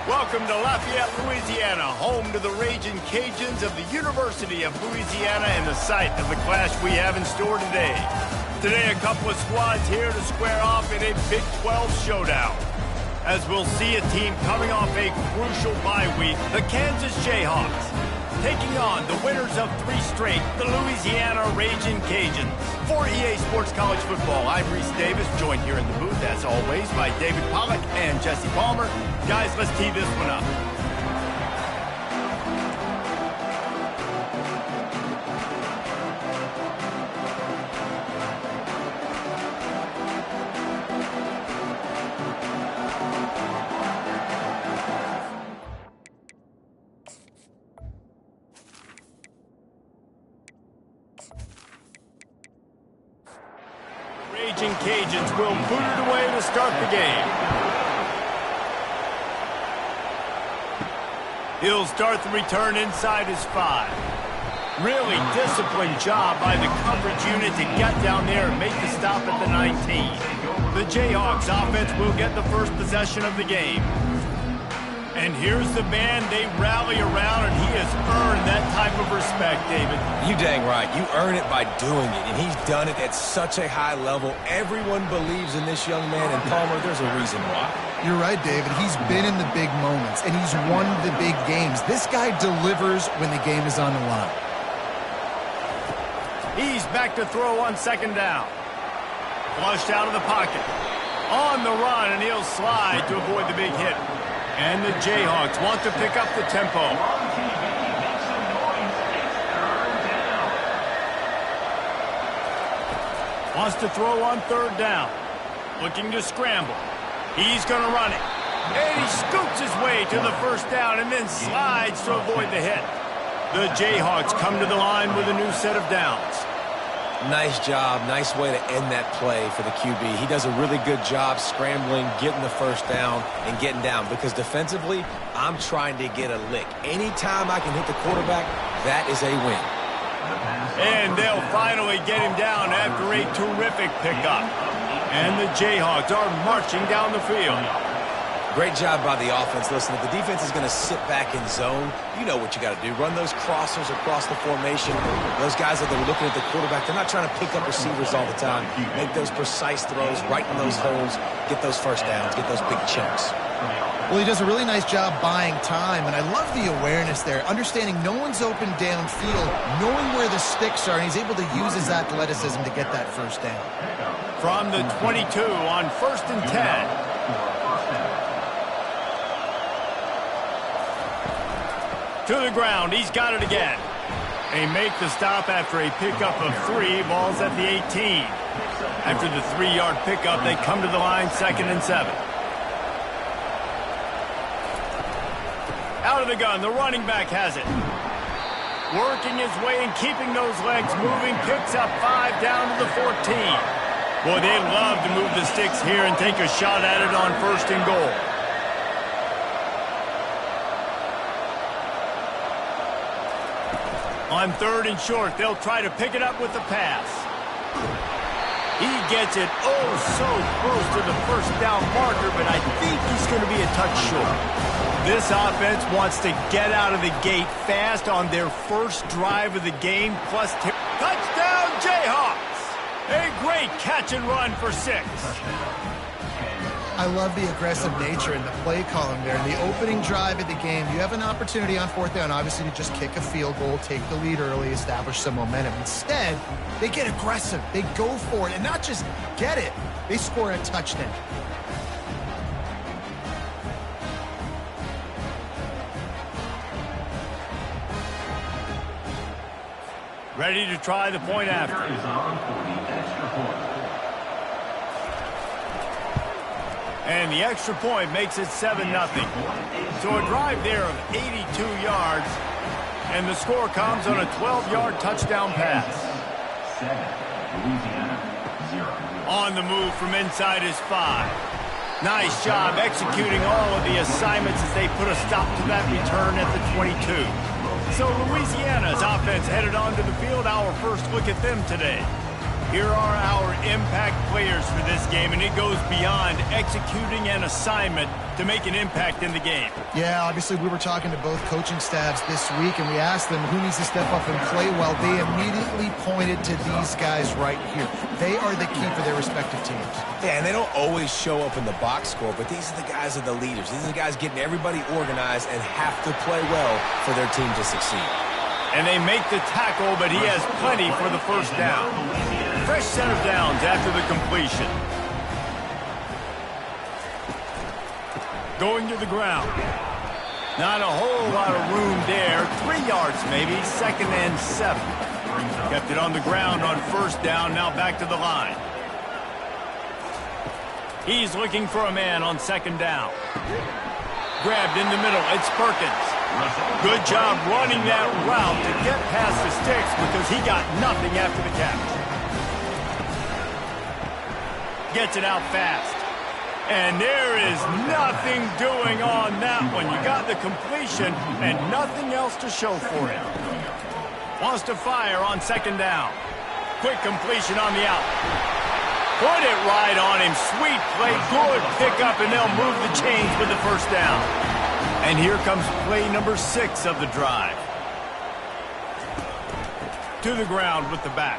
Welcome to Lafayette, Louisiana, home to the Raging Cajuns of the University of Louisiana and the site of the clash we have in store today. Today, a couple of squads here to square off in a Big 12 showdown. As we'll see a team coming off a crucial bye week, the Kansas Jayhawks, taking on the winners of 3 straight, the Louisiana Raging Cajuns. For EA Sports College Football, I'm Reese Davis, joined here in the booth, as always, by David Pollack and Jesse Palmer. Guys, let's tee this one up. Raging Cajuns will boot it away to start the game. He'll start the return inside his 5. Really disciplined job by the coverage unit to get down there and make the stop at the 19. The Jayhawks offense will get the first possession of the game. And here's the man they rally around, and he has earned that type of respect, David. You dang right. You earn it by doing it, and he's done it at such a high level. Everyone believes in this young man, and Palmer, there's a reason why. You're right, David. He's been in the big moments, and he's won the big games. This guy delivers when the game is on the line. He's back to throw on second down. Flushed out of the pocket. On the run, and he'll slide to avoid the big hit. And the Jayhawks want to pick up the tempo. Wants to throw on third down. Looking to scramble. He's going to run it. And he scoops his way to the first down and then slides to avoid the hit. The Jayhawks come to the line with a new set of downs. Nice job. Nice way to end that play for the QB. He does a really good job scrambling, getting the first down, and getting down. Because defensively, I'm trying to get a lick. Anytime I can hit the quarterback, that is a win. And they'll finally get him down after a terrific pickup. And the Jayhawks are marching down the field. Great job by the offense. Listen, if the defense is going to sit back in zone, you know what you got to do. Run those crossers across the formation. Those guys that are looking at the quarterback, they're not trying to pick up receivers all the time. Make those precise throws, right in those holes, get those first downs, get those big chunks. Well, he does a really nice job buying time, and I love the awareness there, understanding no one's open downfield, knowing where the sticks are, and he's able to use his athleticism to get that first down. From the 22 on 1st and 10. To the ground, he's got it again. They make the stop after a pickup of 3, balls at the 18. After the 3-yard pickup, they come to the line 2nd and 7. Out of the gun, the running back has it. Working his way and keeping those legs moving, picks up 5 down to the 14. Boy, they love to move the sticks here and take a shot at it on 1st and goal. On 3rd and short, they'll try to pick it up with the pass. He gets it so close to the first down marker, but I think he's going to be a touch short. This offense wants to get out of the gate fast on their first drive of the game, plus touchdown Jayhawks! A great catch and run for 6. I love the aggressive nature in the play column there. In the opening drive of the game, you have an opportunity on 4th down, obviously, to just kick a field goal, take the lead early, establish some momentum. Instead, they get aggressive. They go for it, and not just get it, they score a touchdown. Ready to try the point after. And the extra point makes it 7-0. So a drive there of 82 yards, and the score comes on a 12-yard touchdown pass. On the move from inside his 5. Nice job executing all of the assignments as they put a stop to that return at the 22. So Louisiana's offense headed onto the field. Our first look at them today. Here are our impact players for this game, and it goes beyond executing an assignment to make an impact in the game. Yeah, obviously we were talking to both coaching staffs this week, and we asked them who needs to step up and play well. They immediately pointed to these guys right here. They are the key for their respective teams. Yeah, and they don't always show up in the box score, but these are the guys that are the leaders. These are the guys getting everybody organized and have to play well for their team to succeed. And they make the tackle, but he has plenty for the first down. Fresh set of downs after the completion. Going to the ground. Not a whole lot of room there. 3 yards maybe, 2nd and 7. Kept it on the ground on first down, now back to the line. He's looking for a man on 2nd down. Grabbed in the middle, it's Perkins. Good job running that route to get past the sticks because he got nothing after the catch. Gets it out fast. And there is nothing doing on that one. You got the completion and nothing else to show for it. Wants to fire on 2nd down. Quick completion on the out. Put it right on him. Sweet play. Good pickup, and they'll move the chains with the first down. And here comes play number 6 of the drive. To the ground with the back.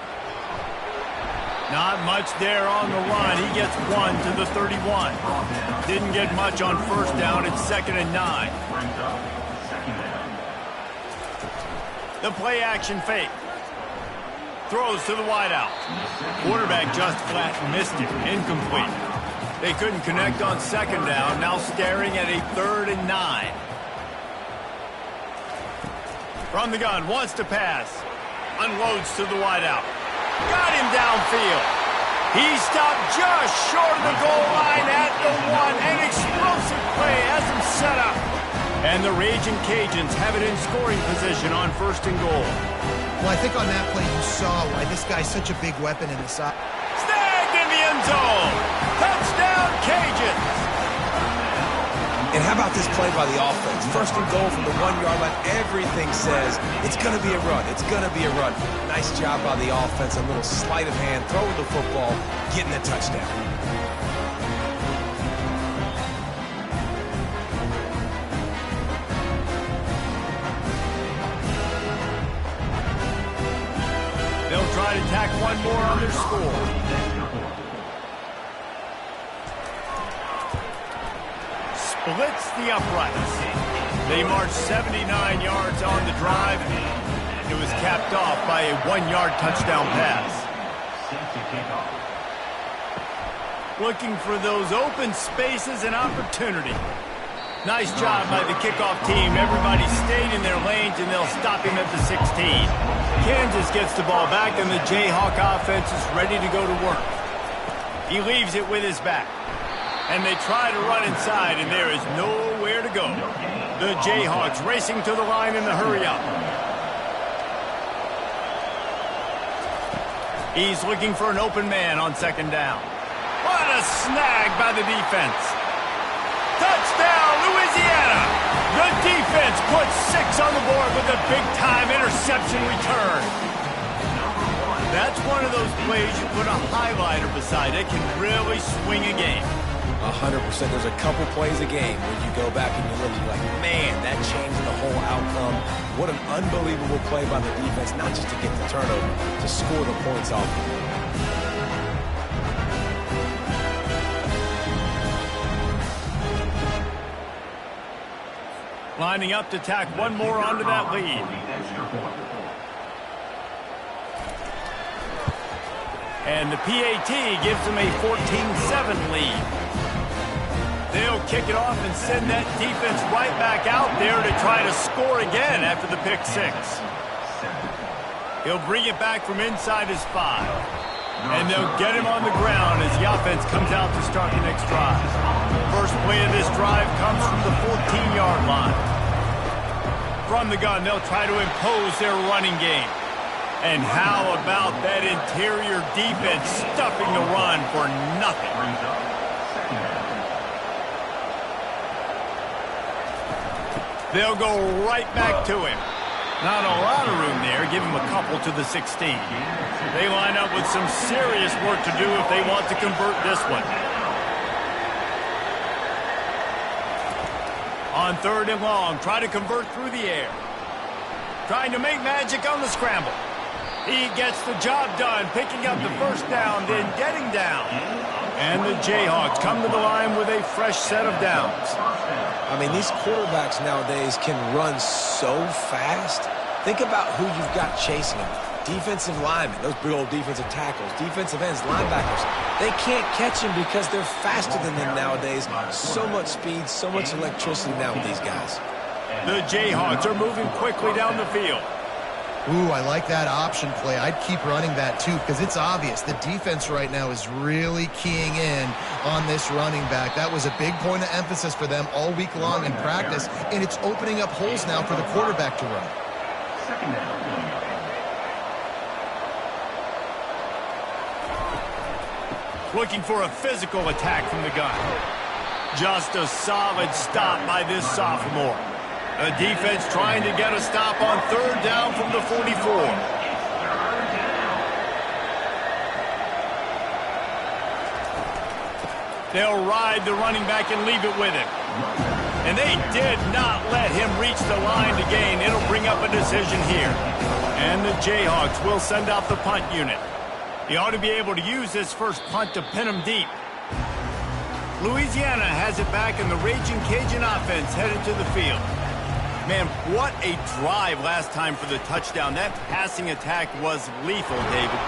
Not much there on the run. He gets 1 to the 31. Didn't get much on first down. It's 2nd and 9. The play action fake. Throws to the wideout. Quarterback just flat missed it. Incomplete. They couldn't connect on 2nd down. Now staring at a 3rd and 9. From the gun. Wants to pass. Unloads to the wideout. Got him downfield. He stopped just short of the goal line at the 1. An explosive play has him set up. And the Raging Cajuns have it in scoring position on 1st and goal. Well, I think on that play you saw why this guy's such a big weapon in the side. Snagged in the end zone. Touchdown, Cajuns. And how about this play by the offense? 1st and goal from the 1-yard line. Everything says it's going to be a run. It's going to be a run. Nice job by the offense. A little sleight of hand, throwing the football, getting a touchdown. They'll try to tack one more on their score. Splits the uprights. They marched 79 yards on the drive. It was capped off by a 1-yard touchdown pass. Looking for those open spaces and opportunity. Nice job by the kickoff team. Everybody stayed in their lanes, and they'll stop him at the 16. Kansas gets the ball back, and the Jayhawk offense is ready to go to work. He leaves it with his back. And they try to run inside, and there is nowhere to go. The Jayhawks racing to the line in the hurry-up. He's looking for an open man on 2nd down. What a snag by the defense. Touchdown, Louisiana! The defense puts 6 on the board with a big-time interception return. That's one of those plays you put a highlighter beside it, can really swing a game. 100%. There's a couple plays a game where you go back and you look, you're like, man, that changed the whole outcome. What an unbelievable play by the defense, not just to get the turnover, to score the points off. Lining up to tack one more onto that lead. And the PAT gives them a 14-7 lead. They'll kick it off and send that defense right back out there to try to score again after the pick 6. He'll bring it back from inside his 5. And they'll get him on the ground as the offense comes out to start the next drive. First play of this drive comes from the 14-yard line. From the gun, they'll try to impose their running game. And how about that interior defense stuffing the run for nothing? They'll go right back to him. Not a lot of room there. Give him a couple to the 16. They line up with some serious work to do if they want to convert this one. On 3rd and long, try to convert through the air. Trying to make magic on the scramble. He gets the job done, picking up the first down, then getting down. And the Jayhawks come to the line with a fresh set of downs. I mean, these quarterbacks nowadays can run so fast. Think about who you've got chasing them. Defensive linemen, those big old defensive tackles, defensive ends, linebackers. They can't catch them because they're faster than them nowadays. So much speed, so much electricity now with these guys. The Jayhawks are moving quickly down the field. Ooh, I like that option play. I'd keep running that too because it's obvious the defense right now is really keying in on this running back. That was a big point of emphasis for them all week long in practice, and it's opening up holes now for the quarterback to run. Looking for a physical attack from the gun. Just a solid stop by this sophomore. The defense trying to get a stop on 3rd down from the 44. They'll ride the running back and leave it with him. And they did not let him reach the line to gain. It'll bring up a decision here. And the Jayhawks will send out the punt unit. He ought to be able to use this first punt to pin him deep. Louisiana has it back, and the Raging Cajun offense headed to the field. Man, what a drive last time for the touchdown. That passing attack was lethal, David.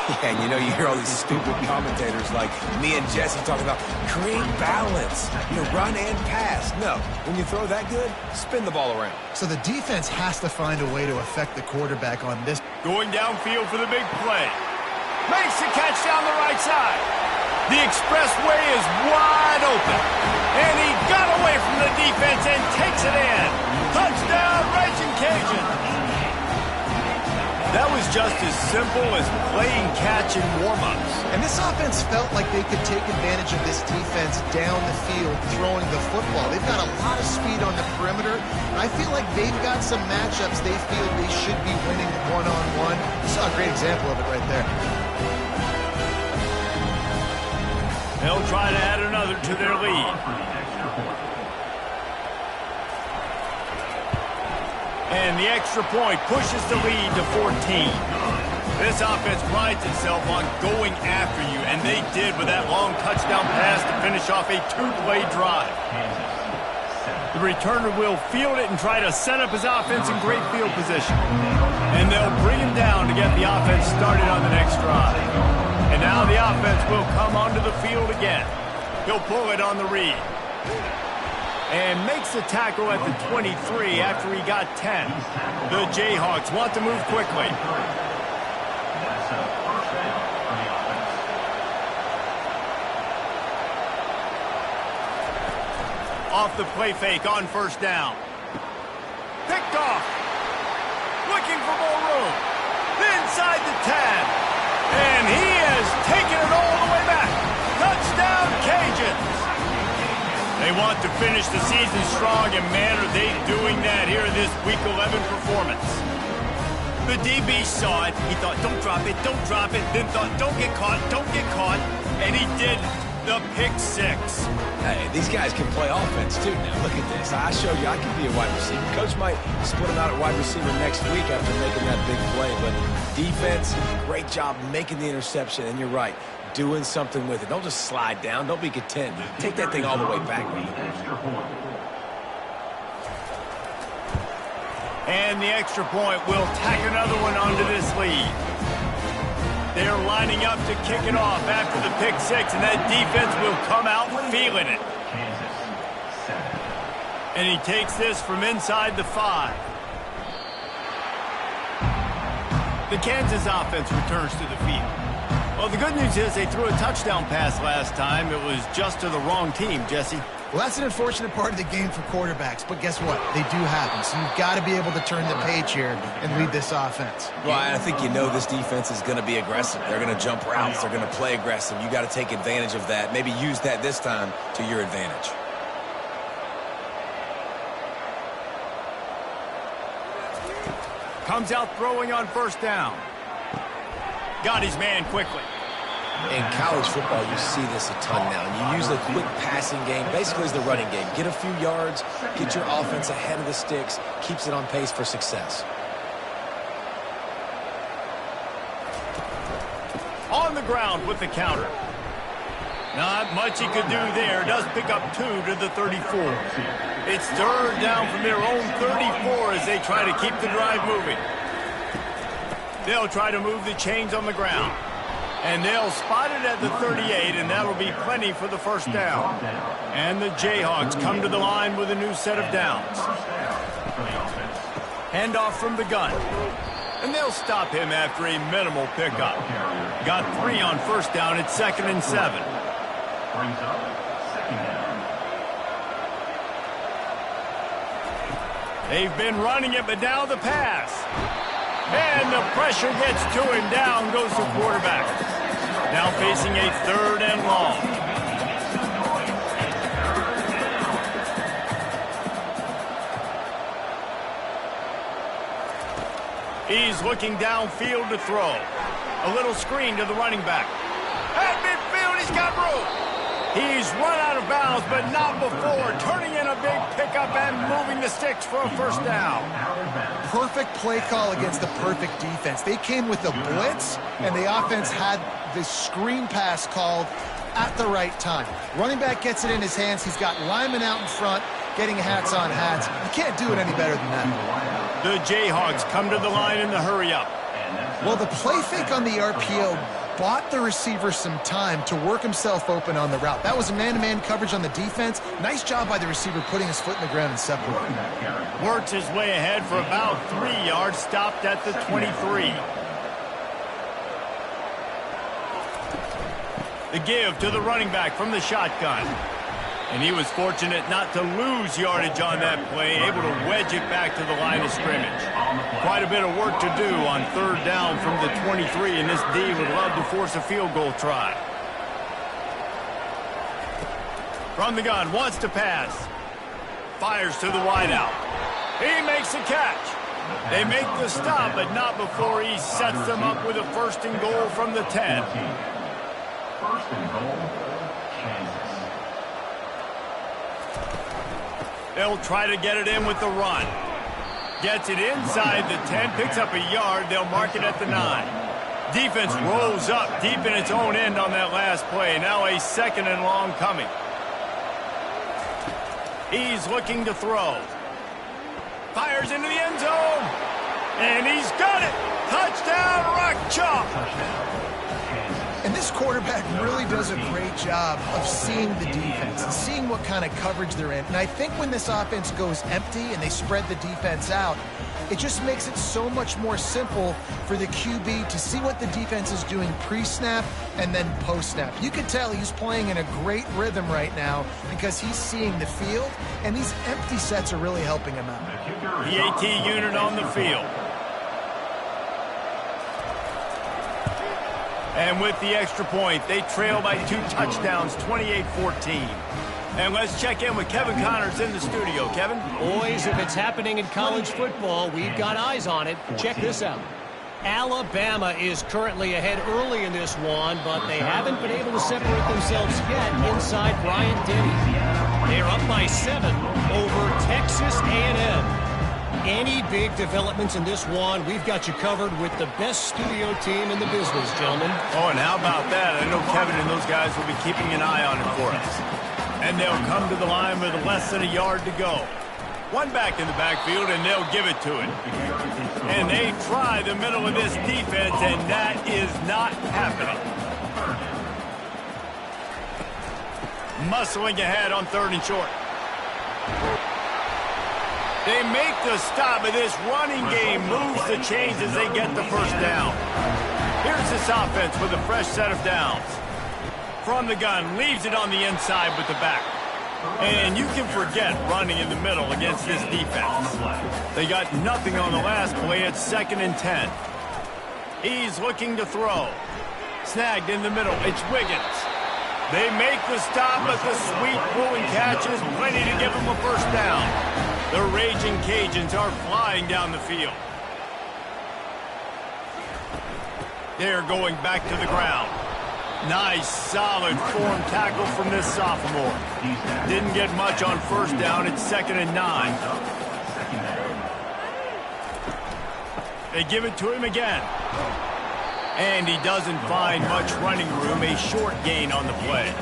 Yeah, and you know, you hear all these stupid commentators like me and Jesse talking about create balance, run and pass. No, when you throw that good, spin the ball around. So the defense has to find a way to affect the quarterback on this. Going downfield for the big play. Makes the catch down the right side. The expressway is wide open. And he got away from the defense and takes it in. Touchdown, Raging Cajun. That was just as simple as playing catch in warm-ups. And this offense felt like they could take advantage of this defense down the field throwing the football. They've got a lot of speed on the perimeter. And I feel like they've got some matchups they feel they should be winning one-on-one. You saw a great example of it right there. They'll try to add another to their lead. And the extra point pushes the lead to 14. This offense prides itself on going after you, and they did with that long touchdown pass to finish off a 2-play drive. The returner will field it and try to set up his offense in great field position. And they'll bring him down to get the offense started on the next drive. And now the offense will come onto the field again. He'll pull it on the read. And makes the tackle at the 23 after he got 10. The Jayhawks want to move quickly. Off the play fake on 1st down. Picked off. Looking for more room. Inside the 10. And he has taken it all the way back. Touchdown, Cajuns. They want to finish the season strong, and man, are they doing that here in this Week 11 performance. The DB saw it. He thought, don't drop it, don't drop it. Then thought, don't get caught, don't get caught. And he did the pick 6. Hey, these guys can play offense, too, now. Look at this. I showed you I can be a wide receiver. Coach might split him out at wide receiver next week after making that big play. But defense, great job making the interception. And you're right, doing something with it. Don't just slide down. Don't be content. Take that thing all the way back. And the extra point will tack another one onto this lead. They're lining up to kick it off after the pick 6, and that defense will come out feeling it. And he takes this from inside the 5. The Kansas offense returns to the field. Well, the good news is they threw a touchdown pass last time. It was just to the wrong team, Jesse. Well, that's an unfortunate part of the game for quarterbacks, but guess what? They do happen, so you've got to be able to turn the page here and lead this offense. Well, I think this defense is going to be aggressive. They're going to jump routes. They're going to play aggressive. You got to take advantage of that. Maybe use that this time to your advantage. Comes out throwing on first down. Got his man quickly. In college football, you see this a ton now. And you use the quick passing game, basically as the running game. Get a few yards, get your offense ahead of the sticks, keeps it on pace for success. On the ground with the counter. Not much he could do there. Does pick up 2 to the 34. It's third down from their own 34 as they try to keep the drive moving. They'll try to move the chains on the ground. And they'll spot it at the 38, and that'll be plenty for the first down. And the Jayhawks come to the line with a new set of downs. Handoff from the gun. And they'll stop him after a minimal pickup. Got 3 on first down. It's 2nd and 7. Brings up 2nd down. They've been running it, but now the pass. And the pressure gets to him. Down goes the quarterback. Now facing a 3rd and long. He's looking downfield to throw. A little screen to the running back. At midfield, he's got room. He's run out of bounds, but not before. Turning in a big pickup and moving the sticks for a first down. Perfect play call against the perfect defense. They came with a blitz, and the offense had this screen pass called at the right time. Running back gets it in his hands. He's got linemen out in front, getting hats on hats. You can't do it any better than that. The Jayhawks come to the line in the hurry-up. Well, the play fake on the RPO bought the receiver some time to work himself open on the route. That was a man-to-man coverage on the defense. Nice job by the receiver putting his foot in the ground and separating. Works his way ahead for about 3 yards, stopped at the 23. The give to the running back from the shotgun. And he was fortunate not to lose yardage on that play, able to wedge it back to the line of scrimmage. Quite a bit of work to do on 3rd down from the 23, and this D would love to force a field goal try. From the gun, wants to pass. Fires to the wideout. He makes the catch. They make the stop, but not before he sets them up with a 1st and goal from the 10. 1st and goal, Kansas. They'll try to get it in with the run. Gets it inside the 10, picks up a yard. They'll mark it at the 9. Defense rolls up deep in its own end on that last play. Now a 2nd and long coming. He's looking to throw. Fires into the end zone. And he's got it. Touchdown, Rock Chalk. And this quarterback really does a great job of seeing the defense and seeing what kind of coverage they're in. And I think when this offense goes empty and they spread the defense out, it just makes it so much more simple for the QB to see what the defense is doing pre-snap and then post-snap. You can tell he's playing in a great rhythm right now because he's seeing the field, and these empty sets are really helping him out. The AT unit on the field. And with the extra point, they trail by 2 touchdowns, 28-14. And let's check in with Kevin Connors in the studio. Kevin? Boys, if it's happening in college football, we've got eyes on it. Check this out. Alabama is currently ahead early in this one, but they haven't been able to separate themselves yet inside Bryant-Denny. They're up by 7 over Texas A&M. Any big developments in this one, we've got you covered with the best studio team in the business, gentlemen. Oh, and how about that? I know Kevin and those guys will be keeping an eye on it for us. And they'll come to the line with less than a yard to go. One back in the backfield, and they'll give it to it. And they try the middle of this defense, and that is not happening. Muscling ahead on 3rd and short. They make the stop, but this running game moves the chains as they get the first down. Here's this offense with a fresh set of downs. From the gun, leaves it on the inside with the back. And you can forget running in the middle against this defense. They got nothing on the last play. It's 2nd and 10. He's looking to throw. Snagged in the middle. It's Wiggins. They make the stop, but the sweet pulling catch is plenty to give them a first down. The Raging Cajuns are flying down the field. They're going back to the ground. Nice, solid form tackle from this sophomore. Didn't get much on first down. It's 2nd and 9. They give it to him again. And he doesn't find much running room. A short gain on the play.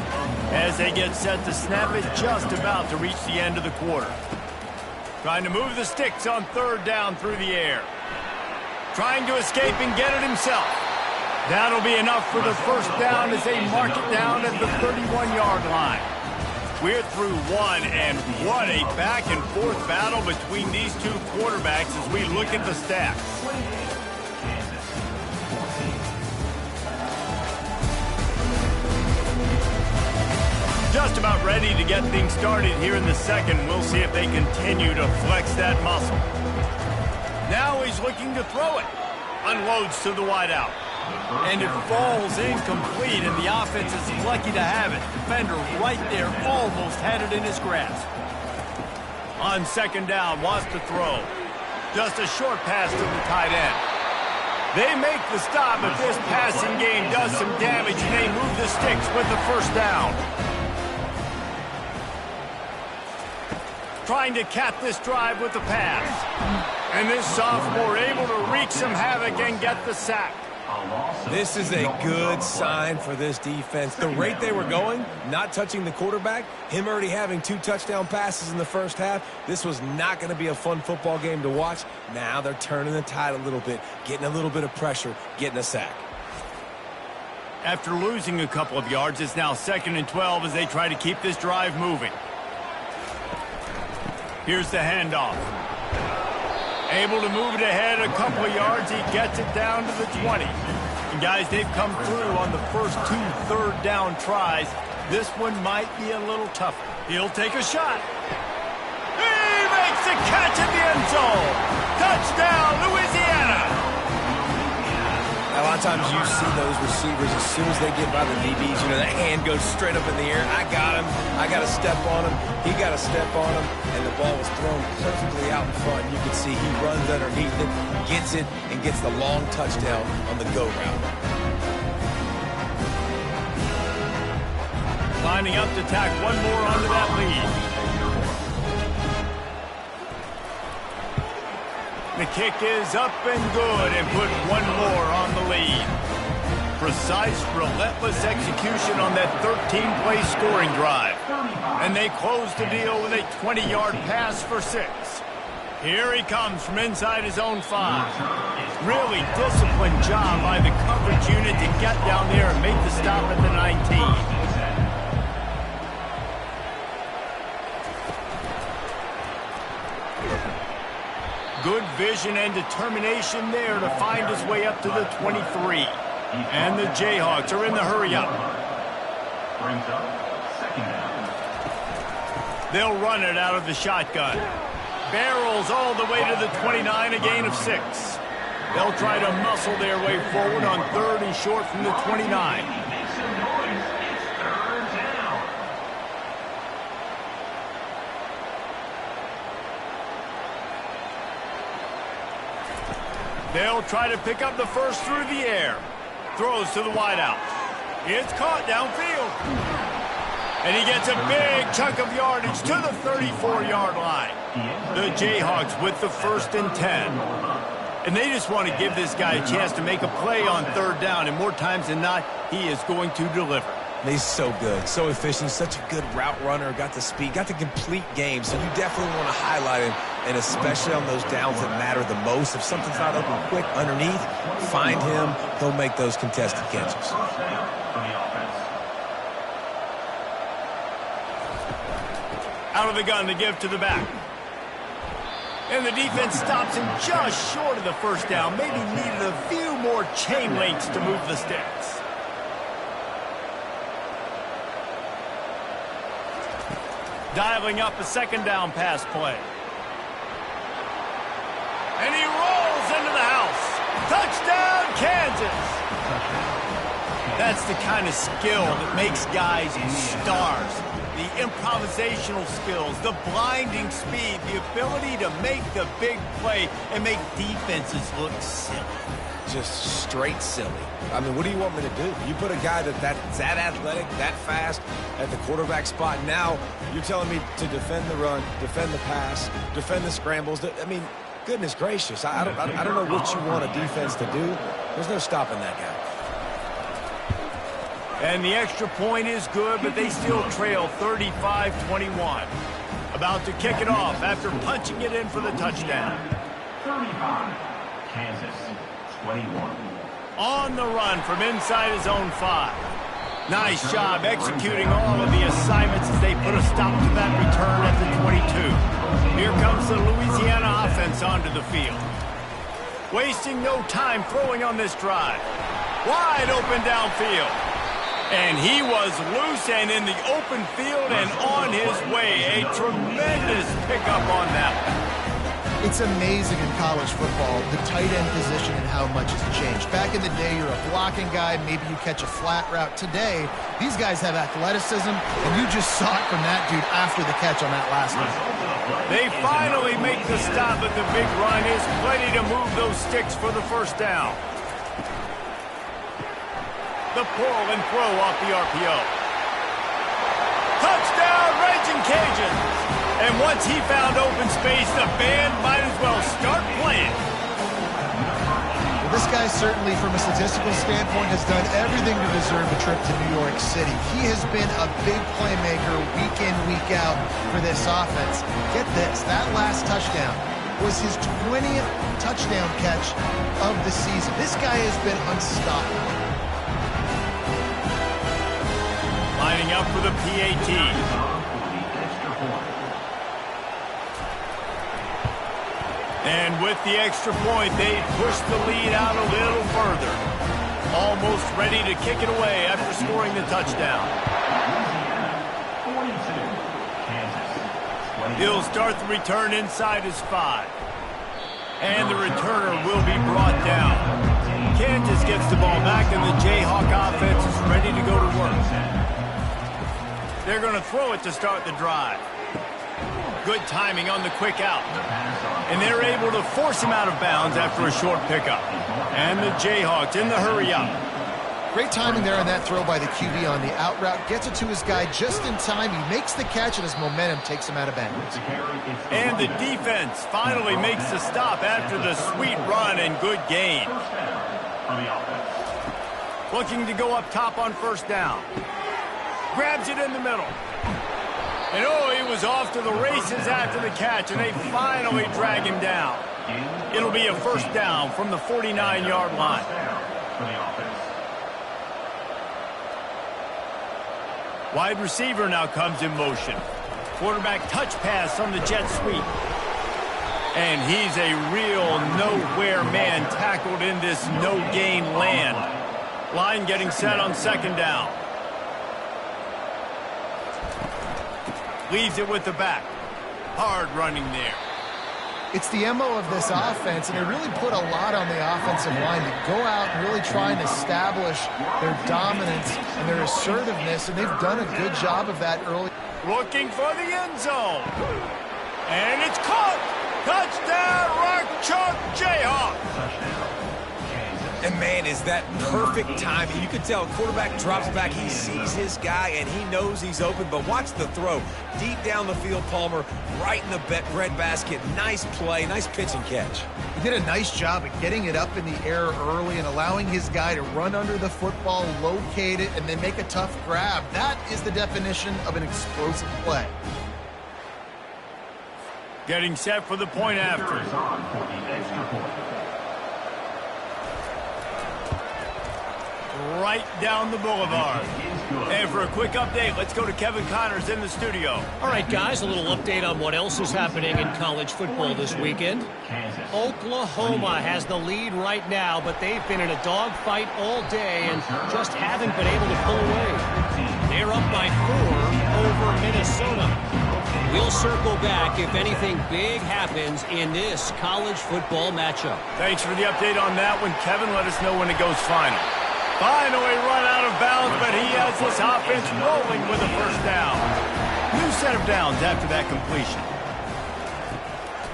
As they get set to snap it, just about to reach the end of the quarter. Trying to move the sticks on 3rd down through the air. Trying to escape and get it himself. That'll be enough for the first down as they mark it down at the 31-yard line. We're through one, and what a back-and-forth battle between these two quarterbacks as we look at the stats. Just about ready to get things started here in the second. We'll see if they continue to flex that muscle. Now he's looking to throw it. Unloads to the wideout. And it falls incomplete, and the offense is lucky to have it. Defender right there almost had it in his grasp. On 2nd down, wants to throw. Just a short pass to the tight end. They make the stop, but this passing game does some damage, and they move the sticks with the first down. Trying to cap this drive with the pass. And this sophomore able to wreak some havoc and get the sack. This is a good sign for this defense. The rate they were going, not touching the quarterback, him already having 2 touchdown passes in the first half, this was not going to be a fun football game to watch. Now they're turning the tide a little bit, getting a little bit of pressure, getting a sack. After losing a couple of yards, it's now 2nd and 12 as they try to keep this drive moving. Here's the handoff. Able to move it ahead a couple of yards. He gets it down to the 20. And guys, they've come through on the first 2 3rd down tries. This one might be a little tougher. He'll take a shot. He makes the catch in the end zone. Touchdown, Louisiana. A lot of times you see those receivers, as soon as they get by the DBs, you know, that hand goes straight up in the air. I got him. I got to step on him. He got to step on him. And the ball was thrown perfectly out in front. You can see he runs underneath it, gets it, and gets the long touchdown on the go route. Lining up to tack one more onto that lead. The kick is up and good and put one more on the lead. Precise, relentless execution on that 13-play scoring drive. And they close the deal with a 20-yard pass for 6. Here he comes from inside his own 5. Really disciplined job by the coverage unit to get down there and make the stop at the 19. Good vision and determination there to find his way up to the 23. And the Jayhawks are in the hurry-up. Brings up 2nd down. They'll run it out of the shotgun. Barrels all the way to the 29, a gain of 6. They'll try to muscle their way forward on 3rd and short from the 29. They'll try to pick up the first through the air. Throws to the wideout. It's caught downfield. And he gets a big chunk of yardage to the 34-yard line. The Jayhawks with the 1st and 10. And they just want to give this guy a chance to make a play on 3rd down. And more times than not, he is going to deliver. He's so good, so efficient, such a good route runner, got the speed, got the complete game. So you definitely want to highlight him, and especially on those downs that matter the most. If something's not open quick underneath, find him. He'll make those contested catches. Out of the gun to give to the back. And the defense stops him just short of the first down. Maybe needed a few more chain links to move the sticks. Dialing up a 2nd down pass play. And he rolls into the house. Touchdown, Kansas! That's the kind of skill that makes guys stars. The improvisational skills, the blinding speed, the ability to make the big play and make defenses look silly. just straight silly. I mean, what do you want me to do? You put a guy that's that athletic, that fast at the quarterback spot. Now you're telling me to defend the run, defend the pass, defend the scrambles. I mean, goodness gracious. I don't know what you want a defense to do. There's no stopping that guy. And the extra point is good, but they still trail 35-21. About to kick it off after punching it in for the touchdown. 35, Kansas, 21. On the run from inside his own 5. Nice job executing all of the assignments as they put a stop to that return at the 22. Here comes the Louisiana offense onto the field. Wasting no time throwing on this drive. Wide open downfield. And he was loose and in the open field and on his way. A tremendous pickup on that one. It's amazing in college football, the tight end position and how much has changed. Back in the day, you're a blocking guy, maybe you catch a flat route. Today, these guys have athleticism, and you just saw it from that dude after the catch on that last one. They finally make the stop, but the big run is plenty to move those sticks for the first down. The pull and throw off the RPO. Touchdown, Raging Cajuns! And once he found open space, the band might as well start playing. Well, this guy certainly, from a statistical standpoint, has done everything to deserve a trip to New York City. He has been a big playmaker week in, week out for this offense. Get this, that last touchdown was his 20th touchdown catch of the season. This guy has been unstoppable. Lining up for the PAT. And with the extra point, they push the lead out a little further. Almost ready to kick it away after scoring the touchdown. He'll start the return inside his 5. And the returner will be brought down. Kansas gets the ball back, and the Jayhawk offense is ready to go to work. They're going to throw it to start the drive. Good timing on the quick out. And they're able to force him out of bounds after a short pickup. And the Jayhawks in the hurry up. Great timing there on that throw by the QB on the out route. Gets it to his guy just in time. He makes the catch, and his momentum takes him out of bounds. And the defense finally makes the stop after the sweet run and good gain. Looking to go up top on first down. Grabs it in the middle. And oh, he was off to the races after the catch, and they finally drag him down. It'll be a first down from the 49-yard line. Wide receiver now comes in motion. Quarterback touch pass on the jet sweep. And he's a real nowhere man tackled in this no-gain land. Line getting set on second down. Leaves it with the back. Hard running there. It's the MO of this offense, and they really put a lot on the offensive line to go out and really try and establish their dominance and their assertiveness, and they've done a good job of that early. Looking for the end zone. And it's caught. Touchdown, Rock Chalk Jayhawks. And, man, is that perfect timing. You can tell quarterback drops back. He sees his guy, and he knows he's open. But watch the throw. Deep down the field, Palmer, right in the bread basket. Nice play, nice pitch and catch. He did a nice job of getting it up in the air early and allowing his guy to run under the football, locate it, and then make a tough grab. That is the definition of an explosive play. Getting set for the point after. Right down the boulevard. And for a quick update, let's go to Kevin Connors in the studio. All right, guys, a little update on what else is happening in college football this weekend. Oklahoma has the lead right now, but they've been in a dogfight all day and just haven't been able to pull away. They're up by 4 over Minnesota. We'll circle back if anything big happens in this college football matchup. Thanks for the update on that one, Kevin. Let us know when it goes final. Finally run out of bounds, but he has this offense rolling with a first down. New set of downs after that completion.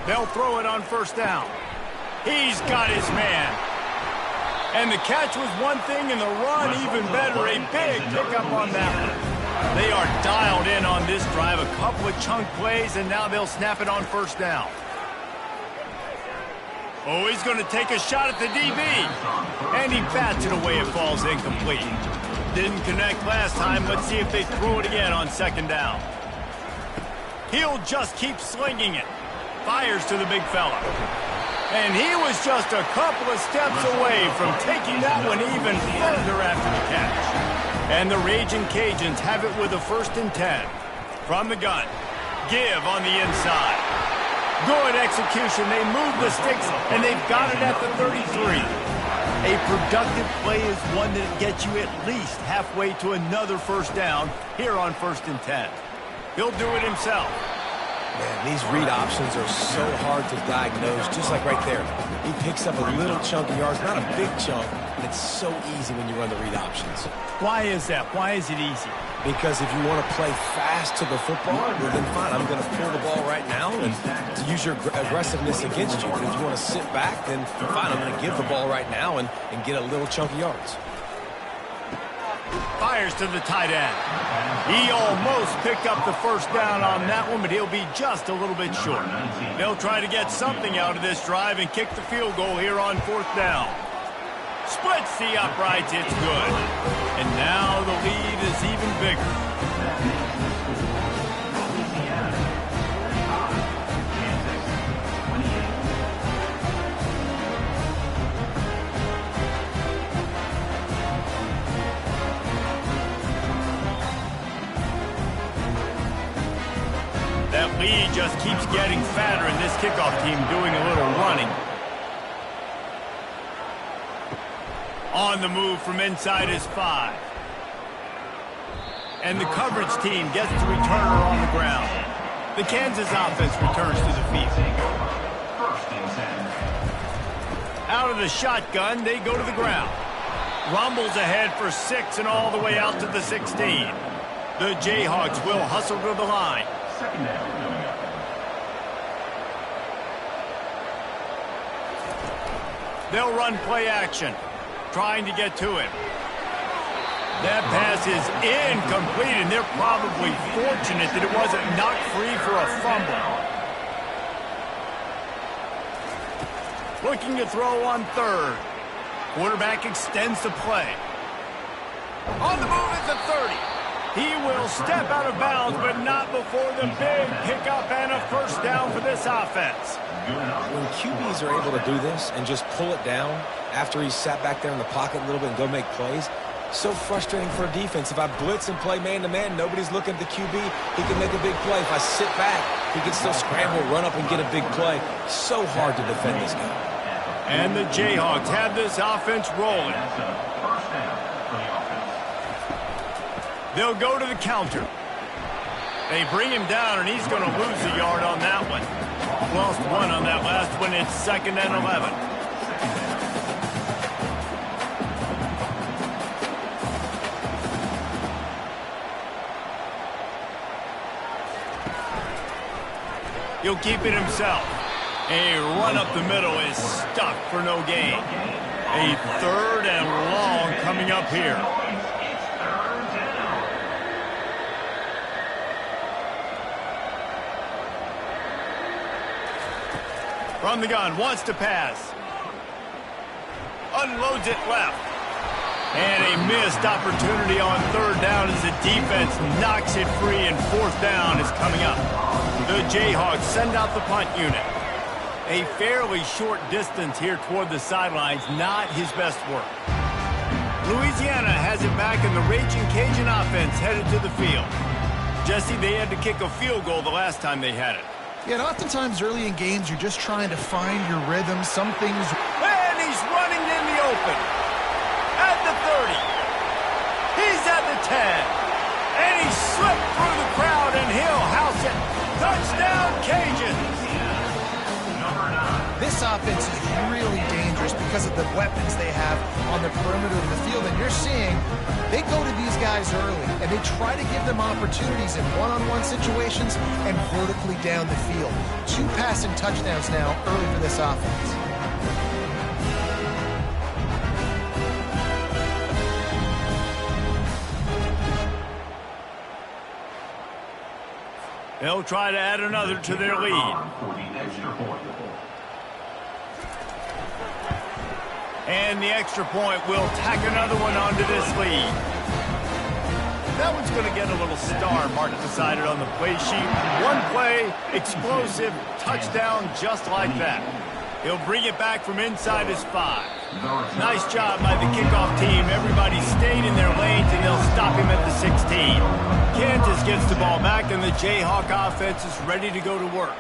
They'll throw it on first down. He's got his man. And the catch was one thing, and the run even better. A big pickup on that one. They are dialed in on this drive. A couple of chunk plays, and now they'll snap it on first down. Oh, he's going to take a shot at the DB. And he bats it away. It falls incomplete. Didn't connect last time. Let's see if they throw it again on second down. He'll just keep slinging it. Fires to the big fella. And he was just a couple of steps away from taking that one even further after the catch. And the Raging Cajuns have it with a 1st and 10. From the gun. Give on the inside. Good execution. They move the sticks, and they've got it at the 33. A productive play is one that gets you at least halfway to another first down here on 1st and 10. He'll do it himself. Man, these read options are so hard to diagnose, just like right there. He picks up a little chunk of yards, not a big chunk, and it's so easy when you run the read options. Why is that? Why is it easy? Because if you want to play fast to the football, well, then fine, I'm going to pull the ball right now and use your aggressiveness against you. But if you want to sit back, then fine, I'm going to give the ball right now and get a little chunk of yards. Fires to the tight end. He almost picked up the first down on that one, but he'll be just a little bit short. They'll try to get something out of this drive and kick the field goal here on 4th down. Splits the uprights, it's good. And now the lead is even bigger. That lead just keeps getting fatter, and this kickoff team doing a little running. On the move from inside his 5. And the coverage team gets the returner on the ground. The Kansas offense returns to the field. Out of the shotgun, they go to the ground. Rumbles ahead for 6 and all the way out to the 16. The Jayhawks will hustle to the line. Second down coming up. They'll run play action, trying to get to him. That pass is incomplete, and they're probably fortunate that it wasn't knocked free for a fumble. Looking to throw on 3rd. Quarterback extends the play. On the move at the 30. He will step out of bounds, but not before the big pickup and a first down for this offense. When QBs are able to do this and just pull it down after he's sat back there in the pocket a little bit and go make plays, so frustrating for a defense. If I blitz and play man-to-man, nobody's looking at the QB, he can make a big play. If I sit back, he can still scramble, run up, and get a big play. So hard to defend this guy. And the Jayhawks have this offense rolling. They'll go to the counter. They bring him down, and he's going to lose a yard on that one. Lost 1 on that last one. It's 2nd and 11. He'll keep it himself. A run up the middle is stuck for no gain. A 3rd and long coming up here. From the gun, wants to pass. Unloads it left. And a missed opportunity on 3rd down as the defense knocks it free, and 4th down is coming up. The Jayhawks send out the punt unit. A fairly short distance here toward the sidelines, not his best work. Louisiana has it back, and the Raging Cajun offense headed to the field. Jesse, they had to kick a field goal the last time they had it. Yeah, and oftentimes early in games, you're just trying to find your rhythm. Some things... And he's running in the open. At the 30. He's at the 10. And he slipped through the crowd, and he'll house it. Touchdown, Cajuns. This offense is really dangerous because of the weapons they have on the perimeter of the field. And you're seeing they go to these guys early, and they try to give them opportunities in one-on-one situations and vertically down the field. 2 passing touchdowns now early for this offense. They'll try to add another to their lead. For the extra point. And the extra point will tack another one onto this lead. That one's going to get a little star mark decided on the play sheet. One play, explosive, touchdown just like that. He'll bring it back from inside his 5. Nice job by the kickoff team. Everybody stayed in their lanes, and they'll stop him at the 16. Kansas gets the ball back, and the Jayhawk offense is ready to go to work.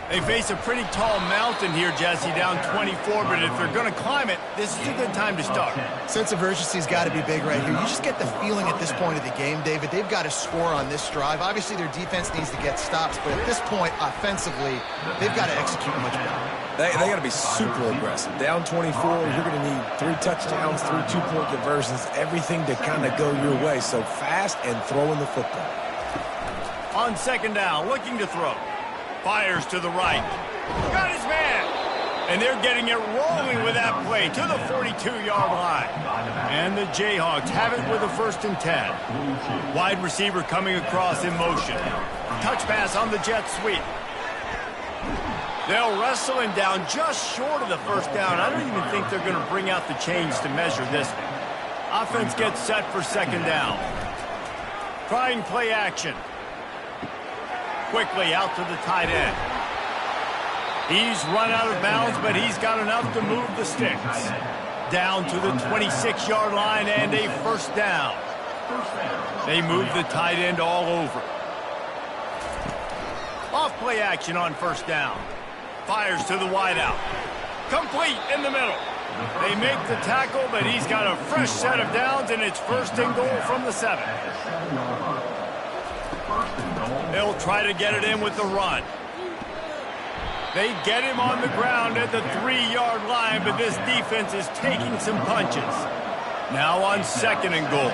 They face a pretty tall mountain here, Jesse, down 24, but if they're going to climb it, this is a good time to start. Sense of urgency's got to be big right here. You just get the feeling at this point of the game, David, they've got to score on this drive. Obviously, their defense needs to get stops, but at this point, offensively, they've got to execute much better. They got to be super aggressive. Down 24, you're going to need 3 touchdowns, 3 two-point conversions, everything to kind of go your way. So fast and throwing the football. On second down, looking to throw. Fires to the right. Got his man. And they're getting it rolling with that play to the 42-yard line. And the Jayhawks have it with a 1st and 10. Wide receiver coming across in motion. Touch pass on the jet sweep. They'll wrestle him down just short of the 1st down. I don't even think they're going to bring out the chains to measure this one. Offense gets set for 2nd down. Trying play action. Quickly out to the tight end. He's run out of bounds, but he's got enough to move the sticks. Down to the 26-yard line and a 1st down. They move the tight end all over. Off play action on 1st down. Fires to the wideout. Complete in the middle. They make the tackle, but he's got a fresh set of downs, and it's 1st and goal from the 7. They'll try to get it in with the run. They get him on the ground at the 3-yard line, but this defense is taking some punches. Now on 2nd and goal.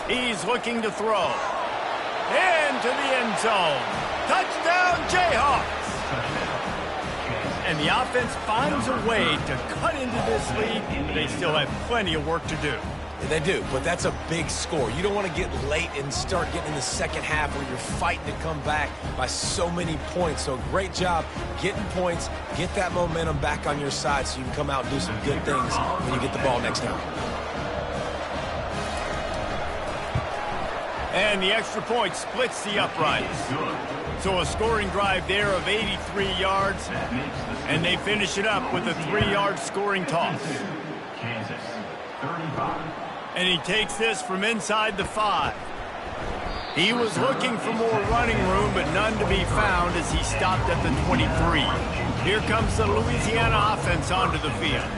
He's looking to throw. Into the end zone. Touchdown, Jayhawks! And the offense finds a way to cut into this lead. They still have plenty of work to do. They do, but that's a big score. You don't want to get late and start getting in the second half where you're fighting to come back by so many points. So great job getting points, get that momentum back on your side so you can come out and do some good things when you get the ball next time. And the extra point splits the uprights. So a scoring drive there of 83 yards, and they finish it up with a 3-yard scoring toss. Kansas, 35. And he takes this from inside the 5. He was looking for more running room, but none to be found as he stopped at the 23. Here comes the Louisiana offense onto the field.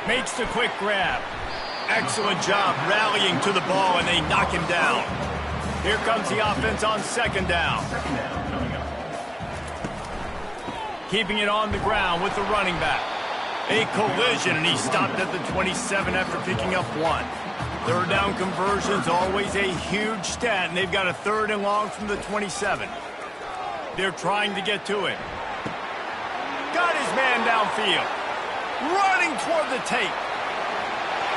Makes the quick grab. Excellent job rallying to the ball, and they knock him down. Here comes the offense on 2nd down. Keeping it on the ground with the running back. A collision, and he stopped at the 27 after picking up 1. 3rd down conversions, always a huge stat, and they've got a 3rd and long from the 27. They're trying to get to him. Got his man downfield. Running toward the tape.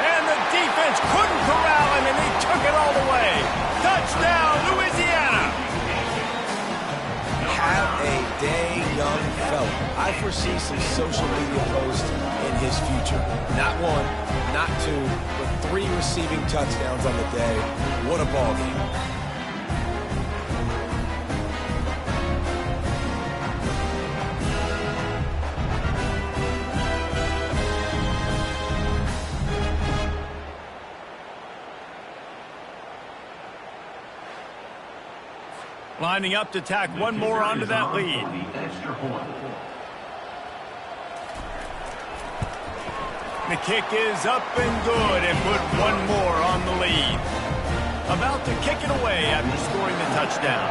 And the defense couldn't corral him, and they took it all the way. Touchdown, Louisiana! Have a day, young fella. I foresee some social media posts in his future. Not 1, not 2, but 3 receiving touchdowns on the day. What a ball game. Lining up to tack one more onto that lead. The kick is up and good and put one more on the lead. About to kick it away after scoring the touchdown.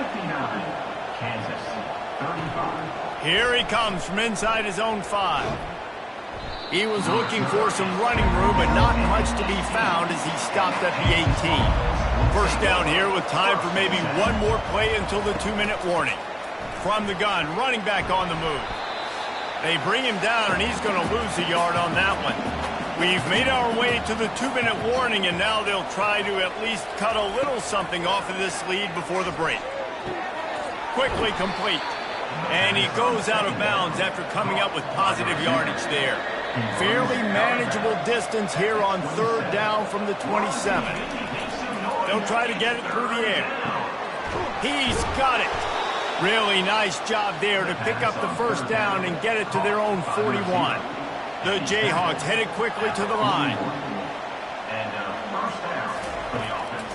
59, Kansas, 35. Here he comes from inside his own 5. He was looking for some running room, but not much to be found as he stopped at the 18. 1st down here with time for maybe one more play until the 2-minute warning. From the gun, running back on the move. They bring him down, and he's going to lose a yard on that one. We've made our way to the 2-minute warning, and now they'll try to at least cut a little something off of this lead before the break. Quickly complete. And he goes out of bounds after coming up with positive yardage there. Fairly manageable distance here on 3rd down from the 27. They'll try to get it through the air. He's got it. Really nice job there to pick up the 1st down and get it to their own 41. The Jayhawks headed quickly to the line.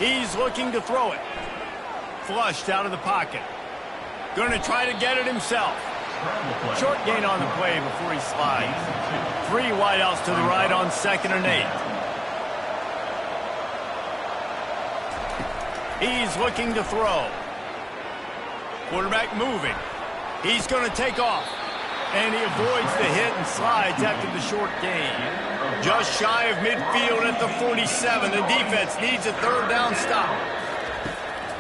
He's looking to throw it. Flushed out of the pocket. Going to try to get it himself. Short gain on the play before he slides. 3 wideouts to the right on 2nd and 8. He's looking to throw. Quarterback moving. He's going to take off. And he avoids the hit and slides after the short gain. Just shy of midfield at the 47. The defense needs a 3rd down stop.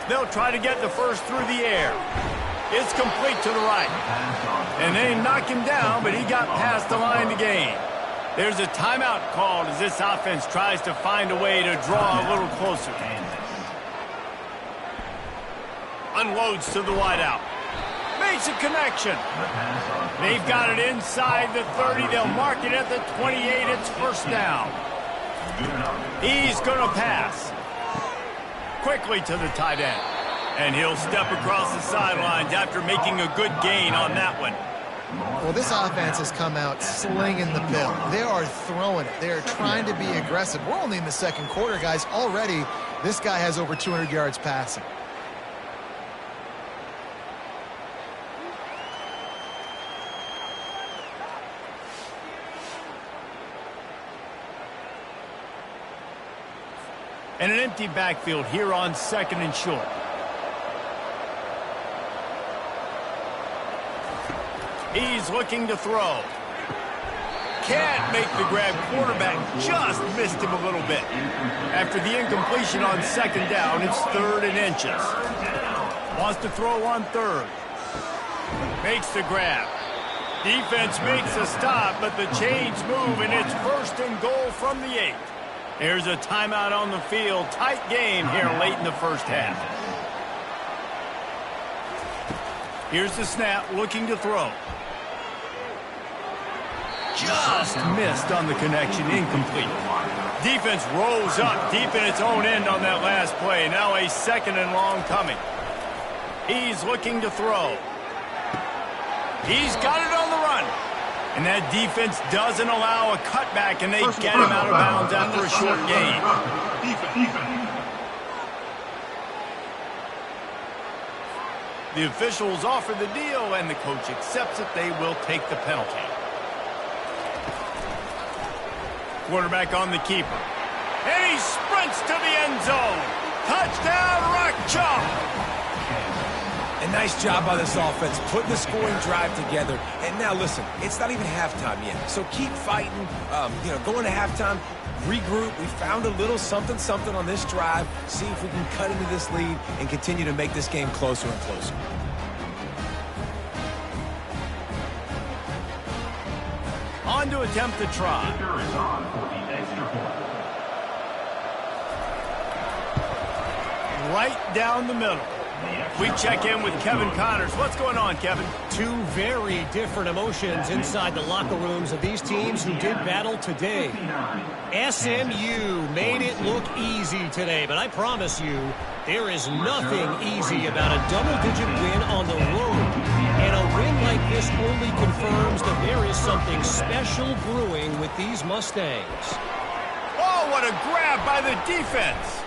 They'll try to get the first through the air. It's complete to the right. And they knock him down, but he got past the line to gain. There's a timeout called as this offense tries to find a way to draw a little closer. Unloads to the wideout. Makes a connection. They've got it inside the 30. They'll mark it at the 28. It's 1st down. He's going to pass. Quickly to the tight end. And he'll step across the sidelines after making a good gain on that one. Well, this offense has come out slinging the pill. They are throwing it. They are trying to be aggressive. We're only in the 2nd quarter, guys. Already, this guy has over 200 yards passing. And an empty backfield here on 2nd and short. He's looking to throw. Can't make the grab. Quarterback just missed him a little bit. After the incompletion on 2nd down, it's 3rd and inches. Wants to throw on 3rd. Makes the grab. Defense makes a stop, but the chains move, and it's 1st and goal from the 8. There's a timeout on the field. Tight game here late in the 1st half. Here's the snap, looking to throw. Just missed on the connection, incomplete. Defense rolls up deep in its own end on that last play. Now a 2nd and long coming. He's looking to throw. He's got it on the run. And that defense doesn't allow a cutback, and they get him out of bounds after a short gain. The officials offer the deal, and the coach accepts it. They will take the penalty. Quarterback on the keeper. And he sprints to the end zone. Touchdown, Rock Chalk. A nice job by this offense, putting the scoring drive together. And now, listen, it's not even halftime yet. So keep fighting, going to halftime, regroup. We found a little something on this drive. See if we can cut into this lead and continue to make this game closer and closer. On to attempt the try. Right down the middle. We check in with Kevin Connors. What's going on, Kevin? 2 very different emotions inside the locker rooms of these teams who did battle today. SMU made it look easy today, but I promise you, there is nothing easy about a double-digit win on the road. And a win like this only confirms that there is something special brewing with these Mustangs. Oh, what a grab by the defense.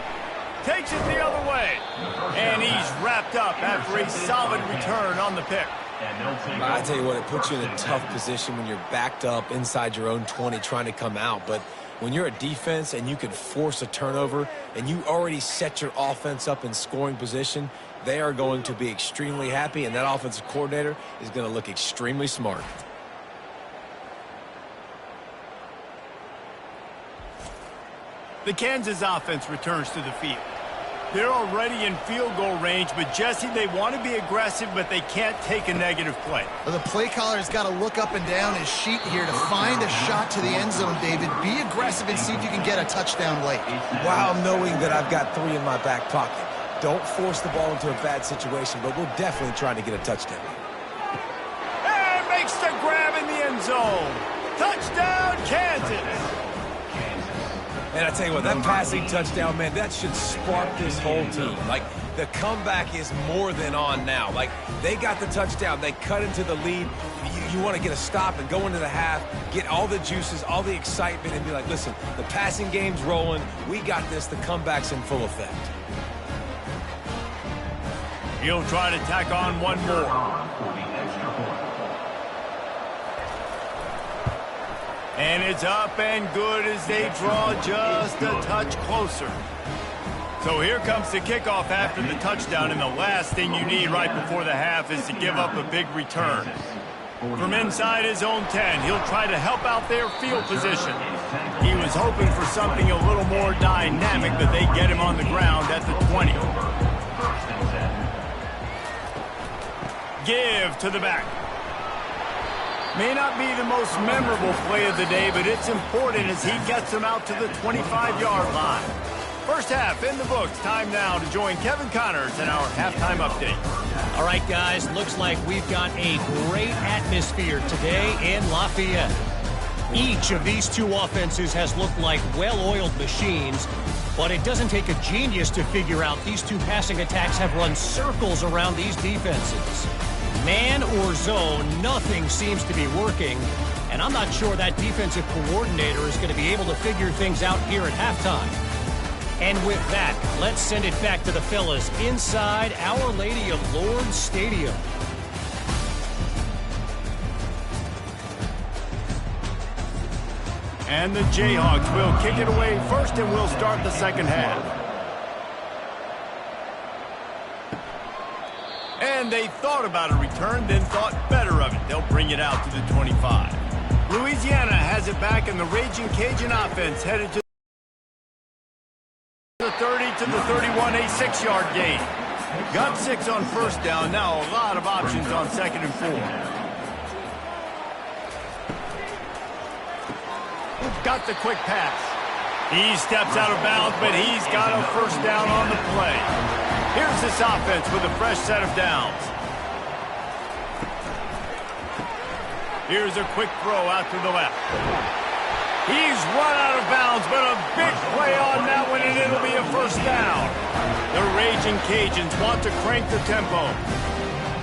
Takes it the other way. And he's wrapped up after a solid return on the pick. I tell you what, it puts you in a tough position when you're backed up inside your own 20 trying to come out. But when you're a defense and you can force a turnover and you already set your offense up in scoring position, they are going to be extremely happy, and that offensive coordinator is going to look extremely smart. The Kansas offense returns to the field. They're already in field goal range, but Jesse, they want to be aggressive, but they can't take a negative play. Well, the play caller has got to look up and down his sheet here to find a shot to the end zone, David. Be aggressive and see if you can get a touchdown late. While knowing that I've got 3 in my back pocket. Don't force the ball into a bad situation, but we'll definitely try to get a touchdown. And makes the grab in the end zone. Touchdown, Kansas. And I tell you what, that passing touchdown, man, that should spark this whole team. Like, the comeback is more than on now. Like, they got the touchdown. They cut into the lead. You want to get a stop and go into the half, get all the juices, all the excitement, and be like, listen, the passing game's rolling. We got this. The comeback's in full effect. He'll try to tack on one more. And it's up and good as they draw just a touch closer. So here comes the kickoff after the touchdown, and the last thing you need right before the half is to give up a big return. From inside his own 10, he'll try to help out their field position. He was hoping for something a little more dynamic, but they get him on the ground at the 20. Give to the back. May not be the most memorable play of the day, but it's important as he gets them out to the 25-yard line. First half in the books. Time now to join Kevin Connors in our halftime update. All right, guys, looks like we've got a great atmosphere today in Lafayette. Each of these two offenses has looked like well-oiled machines, but it doesn't take a genius to figure out these two passing attacks have run circles around these defenses. Man or zone, nothing seems to be working, and I'm not sure that defensive coordinator is going to be able to figure things out here at halftime. And with that, let's send it back to the fellas inside Our Lady of Lourdes Stadium. And the Jayhawks will kick it away first, and we'll start the second half. And they thought about a return, then thought better of it. They'll bring it out to the 25. Louisiana has it back, and the Raging Cajun offense headed to the 30 to the 31, a 6-yard gain. Got 6 on first down. Now a lot of options on 2nd and 4. Got the quick pass. He steps out of bounds, but he's got a first down on the play. Here's this offense with a fresh set of downs. Here's a quick throw out to the left. He's run out of bounds, but a big play on that one, and it'll be a first down. The Raging Cajuns want to crank the tempo.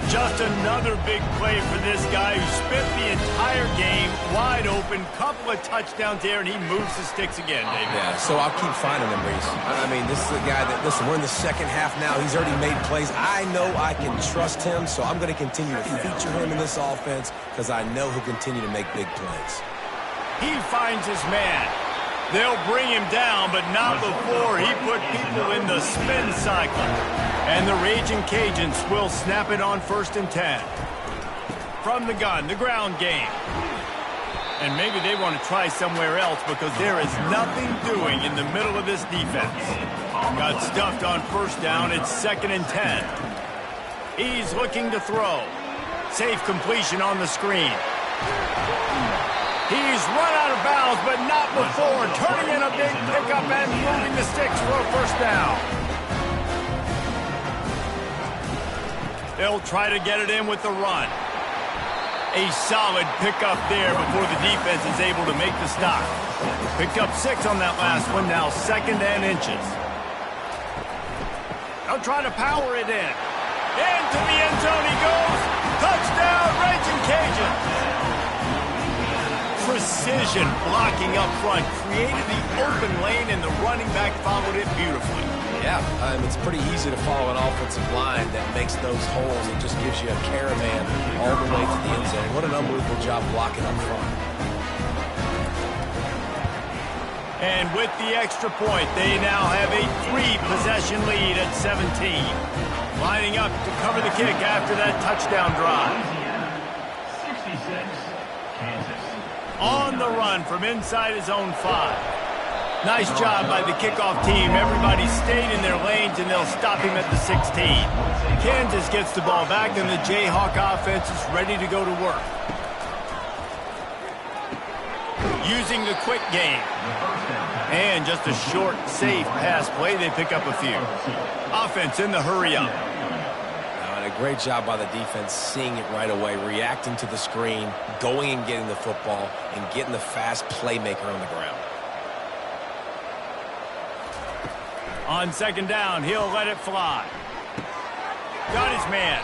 Just another big play for this guy who spent the entire game wide open. Couple of touchdowns there, and he moves the sticks again, David. Yeah, so I'll keep finding him, Reese. I mean, this is a guy that, listen, we're in the second half now. He's already made plays. I know I can trust him, so I'm going to continue to feature him in this offense because I know he'll continue to make big plays. He finds his man. They'll bring him down, but not before he put people in the spin cycle. And the Raging Cajuns will snap it on 1st and 10. From the gun, the ground game. And maybe they want to try somewhere else because there is nothing doing in the middle of this defense. Got stuffed on first down. It's 2nd and 10. He's looking to throw. Safe completion on the screen. He's run out of bounds, but not before. Turning in a big pickup and moving the sticks for a first down. They'll try to get it in with the run. A solid pickup there before the defense is able to make the stop. Picked up 6 on that last one, now 2nd and inches. They'll try to power it in. Into the end zone he goes. Touchdown, Raging Cajuns. Precision blocking up front created the open lane, and the running back followed it beautifully. Yeah, it's pretty easy to follow an offensive line that makes those holes and just gives you a caravan all the way to the end zone. What an unbelievable job blocking up front. And with the extra point, they now have a 3-possession lead at 17. Lining up to cover the kick after that touchdown drive. 66, Kansas. On the run from inside his own 5. Nice job by the kickoff team. Everybody stayed in their lanes, and they'll stop him at the 16. Kansas gets the ball back, and the Jayhawk offense is ready to go to work. Using the quick game. And just a short, safe pass play. They pick up a few. Offense in the hurry-up. And a great job by the defense seeing it right away, reacting to the screen, going and getting the football, and getting the fast playmaker on the ground. On second down, he'll let it fly. Got his man.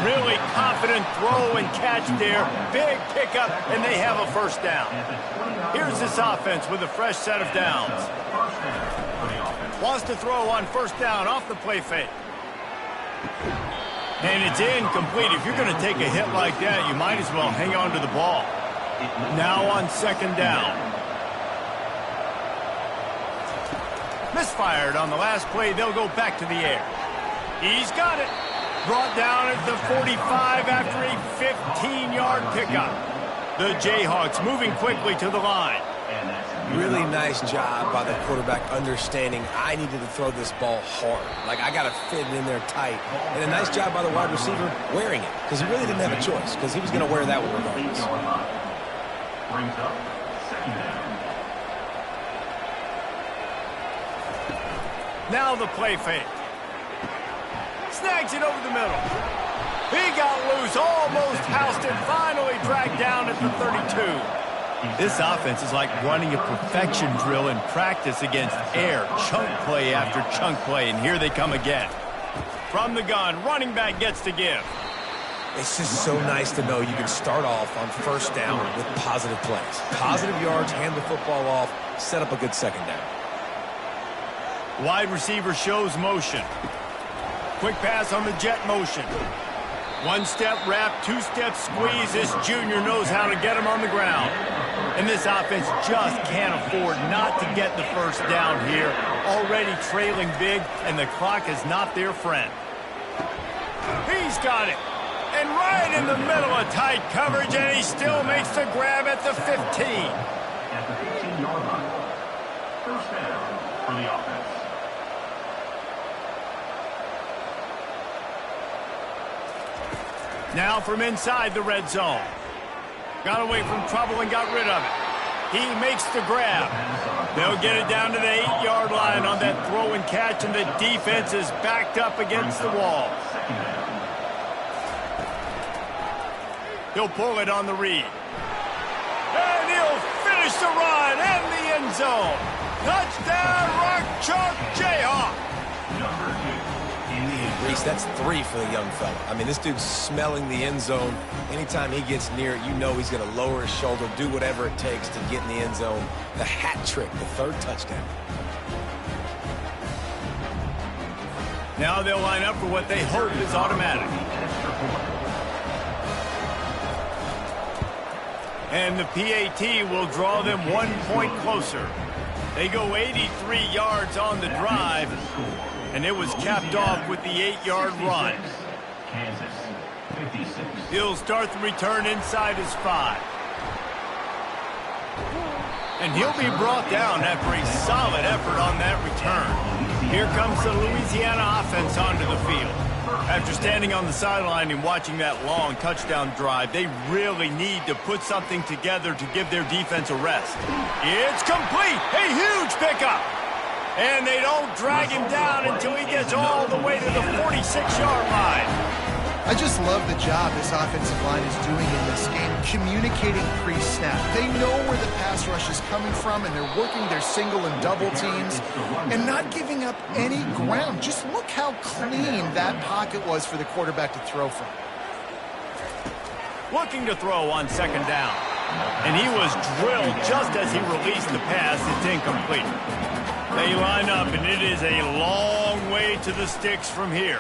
Really confident throw and catch there. Big pickup, and they have a first down. Here's this offense with a fresh set of downs. Wants to throw on first down off the play fake. And it's incomplete. If you're going to take a hit like that, you might as well hang on to the ball. Now on second down. Misfired on the last play. They'll go back to the air. He's got it. Brought down at the 45 after a 15-yard pickup. The Jayhawks moving quickly to the line. Really nice job by the quarterback understanding I needed to throw this ball hard. Like, I got to fit it in there tight. And a nice job by the wide receiver wearing it, because he really didn't have a choice, because he was going to wear that one regardless. Brings up second down. Now the play fake. Snags it over the middle. He got loose, almost housed it, finally dragged down at the 32. This offense is like running a perfection drill in practice against air. Chunk play after chunk play, and here they come again. From the gun, running back gets to give. It's just so nice to know you can start off on first down with positive plays. Positive yards, hand the football off, set up a good second down. Wide receiver shows motion. Quick pass on the jet motion. One-step wrap, two-step squeeze. This junior knows how to get him on the ground. And this offense just can't afford not to get the first down here. Already trailing big, and the clock is not their friend. He's got it. And right in the middle of tight coverage, and he still makes the grab at the 15. At the 15-yard line. First down for the offense. Now from inside the red zone. Got away from trouble and got rid of it. He makes the grab. They'll get it down to the 8-yard line on that throw and catch, and the defense is backed up against the wall. He'll pull it on the read. And he'll finish the run and the end zone. Touchdown, Rock Chalk Jayhawk. Reese, that's 3 for the young fella. I mean, this dude's smelling the end zone. Anytime he gets near it, you know he's going to lower his shoulder, do whatever it takes to get in the end zone. The hat trick, the 3rd touchdown. Now they'll line up for what they hope is automatic. And the PAT will draw them 1 point closer. They go 83 yards on the drive. And it was capped off with the 8-yard run. Kansas, 56. He'll start the return inside his 5. And he'll be brought down after a solid effort on that return. Here comes the Louisiana offense onto the field. After standing on the sideline and watching that long touchdown drive, they really need to put something together to give their defense a rest. It's complete! A huge pickup! And they don't drag him down until he gets all the way to the 46-yard line. I just love the job this offensive line is doing in this game, communicating pre-snap. They know where the pass rush is coming from, and they're working their single and double teams and not giving up any ground. Just look how clean that pocket was for the quarterback to throw from. Looking to throw on second down. And he was drilled just as he released the pass. It's incomplete. They line up, and it is a long way to the sticks from here.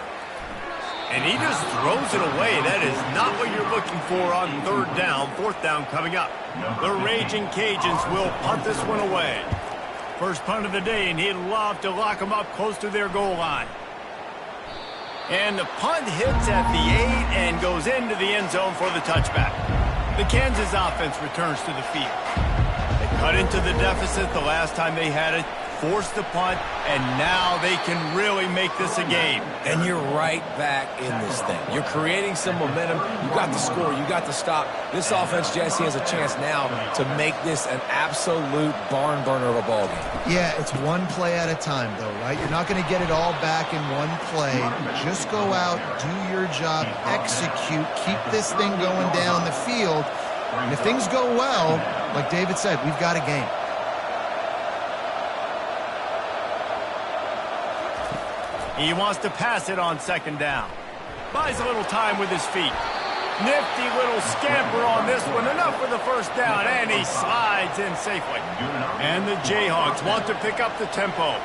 And he just throws it away. That is not what you're looking for on 3rd down. 4th down coming up. The Raging Cajuns will punt this one away. First punt of the day, and he'd love to lock them up close to their goal line. And the punt hits at the 8 and goes into the end zone for the touchback. The Kansas offense returns to the field. They Cut into the deficit the last time they had it, forced the punt, and now they can really make this a game. And you're right back in this thing. You're creating some momentum. You got the score. You got the stop. This offense, Jesse, has a chance now to make this an absolute barn burner of a ball game. Yeah, it's one play at a time, though, right? You're not going to get it all back in one play. Just go out, do your job, execute, keep this thing going down the field. And if things go well, like David said, we've got a game. He wants to pass it on second down. Buys a little time with his feet. Nifty little scamper on this one. Enough for the first down, and he slides in safely. And the Jayhawks want to pick up the tempo.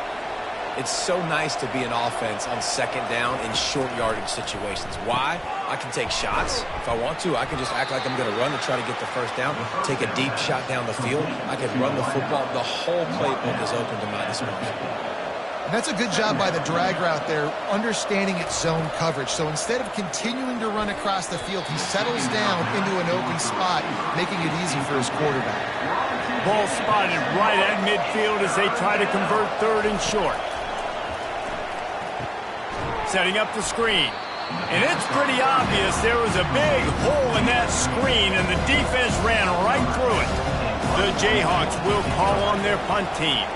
It's so nice to be an offense on second down in short yardage situations. Why? I can take shots. If I want to, I can just act like I'm going to run to try to get the first down, take a deep shot down the field. I can run the football. The whole playbook is open to my disposal. And that's a good job by the drag route there, understanding its zone coverage. So instead of continuing to run across the field, he settles down into an open spot, making it easy for his quarterback. Ball spotted right at midfield as they try to convert third and short. Setting up the screen. And it's pretty obvious there was a big hole in that screen, and the defense ran right through it. The Jayhawks will call on their punt team.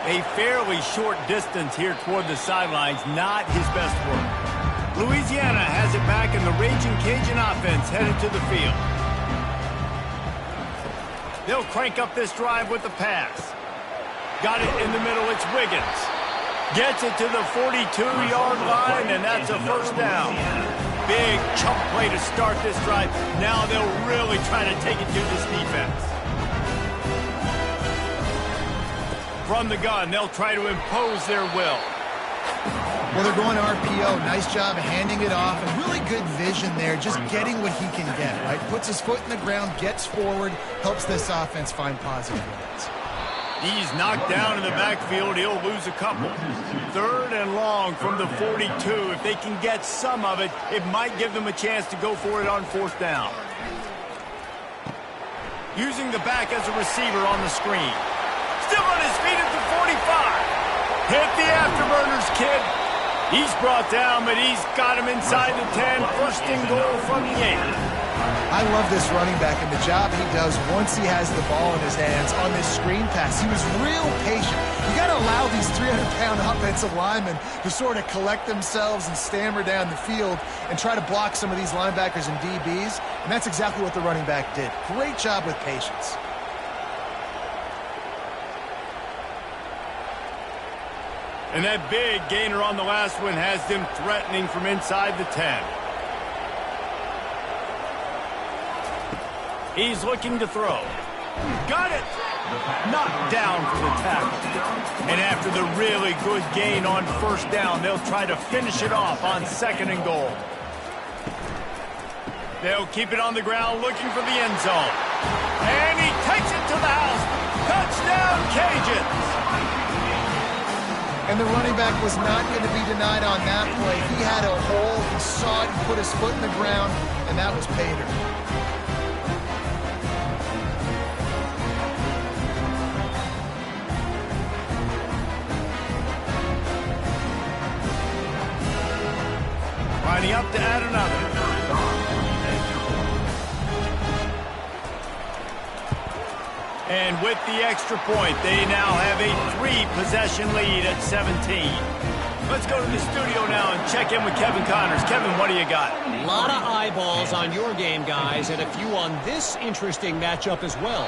A fairly short distance here toward the sidelines, not his best work. Louisiana has it back, and the Raging Cajun offense headed to the field. They'll crank up this drive with the pass. Got it in the middle, it's Wiggins. Gets it to the 42-yard line, and that's a first down. Big chunk play to start this drive. Now they'll really try to take it to this defense. From the gun, they'll try to impose their will. Well, they're going RPO. Nice job handing it off, and really good vision there, just getting what he can get, right? Puts his foot in the ground, gets forward, helps this offense find positive yards. He's knocked down in the backfield. He'll lose a couple. Third and long from the 42. If they can get some of it, it might give them a chance to go for it on fourth down. Using the back as a receiver on the screen. Still on his feet at the 45. Hit the afterburners, kid. He's brought down, but he's got him inside the 10. First and goal from the 8. I love this running back and the job he does once he has the ball in his hands on this screen pass. He was real patient. You got to allow these 300-pound offensive linemen to sort of collect themselves and stammer down the field and try to block some of these linebackers and DBs, and that's exactly what the running back did. Great job with patience. And that big gainer on the last one has them threatening from inside the 10. He's looking to throw. Got it! Knocked down for the tackle. And after the really good gain on first down, they'll try to finish it off on second and goal. They'll keep it on the ground looking for the end zone. And he takes it to the house. Touchdown, Cajuns! And the running back was not going to be denied on that play. He had a hole, he saw it, he put his foot in the ground, and that was Pater. Lining up to add another. And with the extra point, they now have a 3-possession lead at 17. Let's go to the studio now and check in with Kevin Connors. Kevin, what do you got? A lot of eyeballs on your game, guys, and a few on this interesting matchup as well.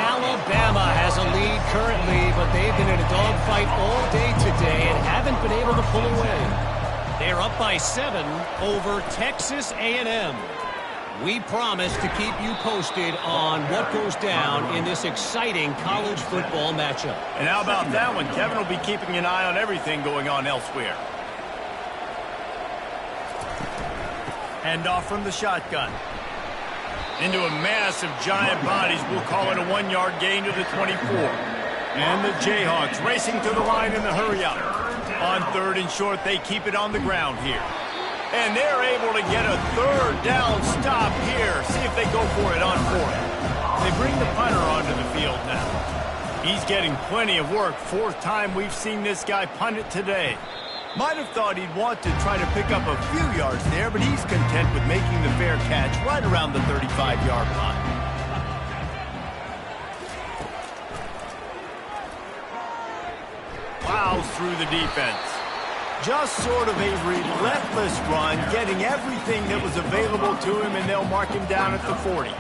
Alabama has a lead currently, but they've been in a dogfight all day today and haven't been able to pull away. They're up by 7 over Texas A&M. We promise to keep you posted on what goes down in this exciting college football matchup. And how about that one? Kevin will be keeping an eye on everything going on elsewhere. Handoff from the shotgun. Into a mass of giant bodies. We'll call it a 1-yard gain to the 24. And the Jayhawks racing to the line in the hurry-up. On third and short, they keep it on the ground here. And they're able to get a third down stop here. See if they go for it on fourth. They bring the punter onto the field now. He's getting plenty of work. Fourth time we've seen this guy punt it today. Might have thought he'd want to try to pick up a few yards there, but he's content with making the fair catch right around the 35-yard line. Plows through the defense. Just sort of a relentless run, getting everything that was available to him, and they'll mark him down at the 40.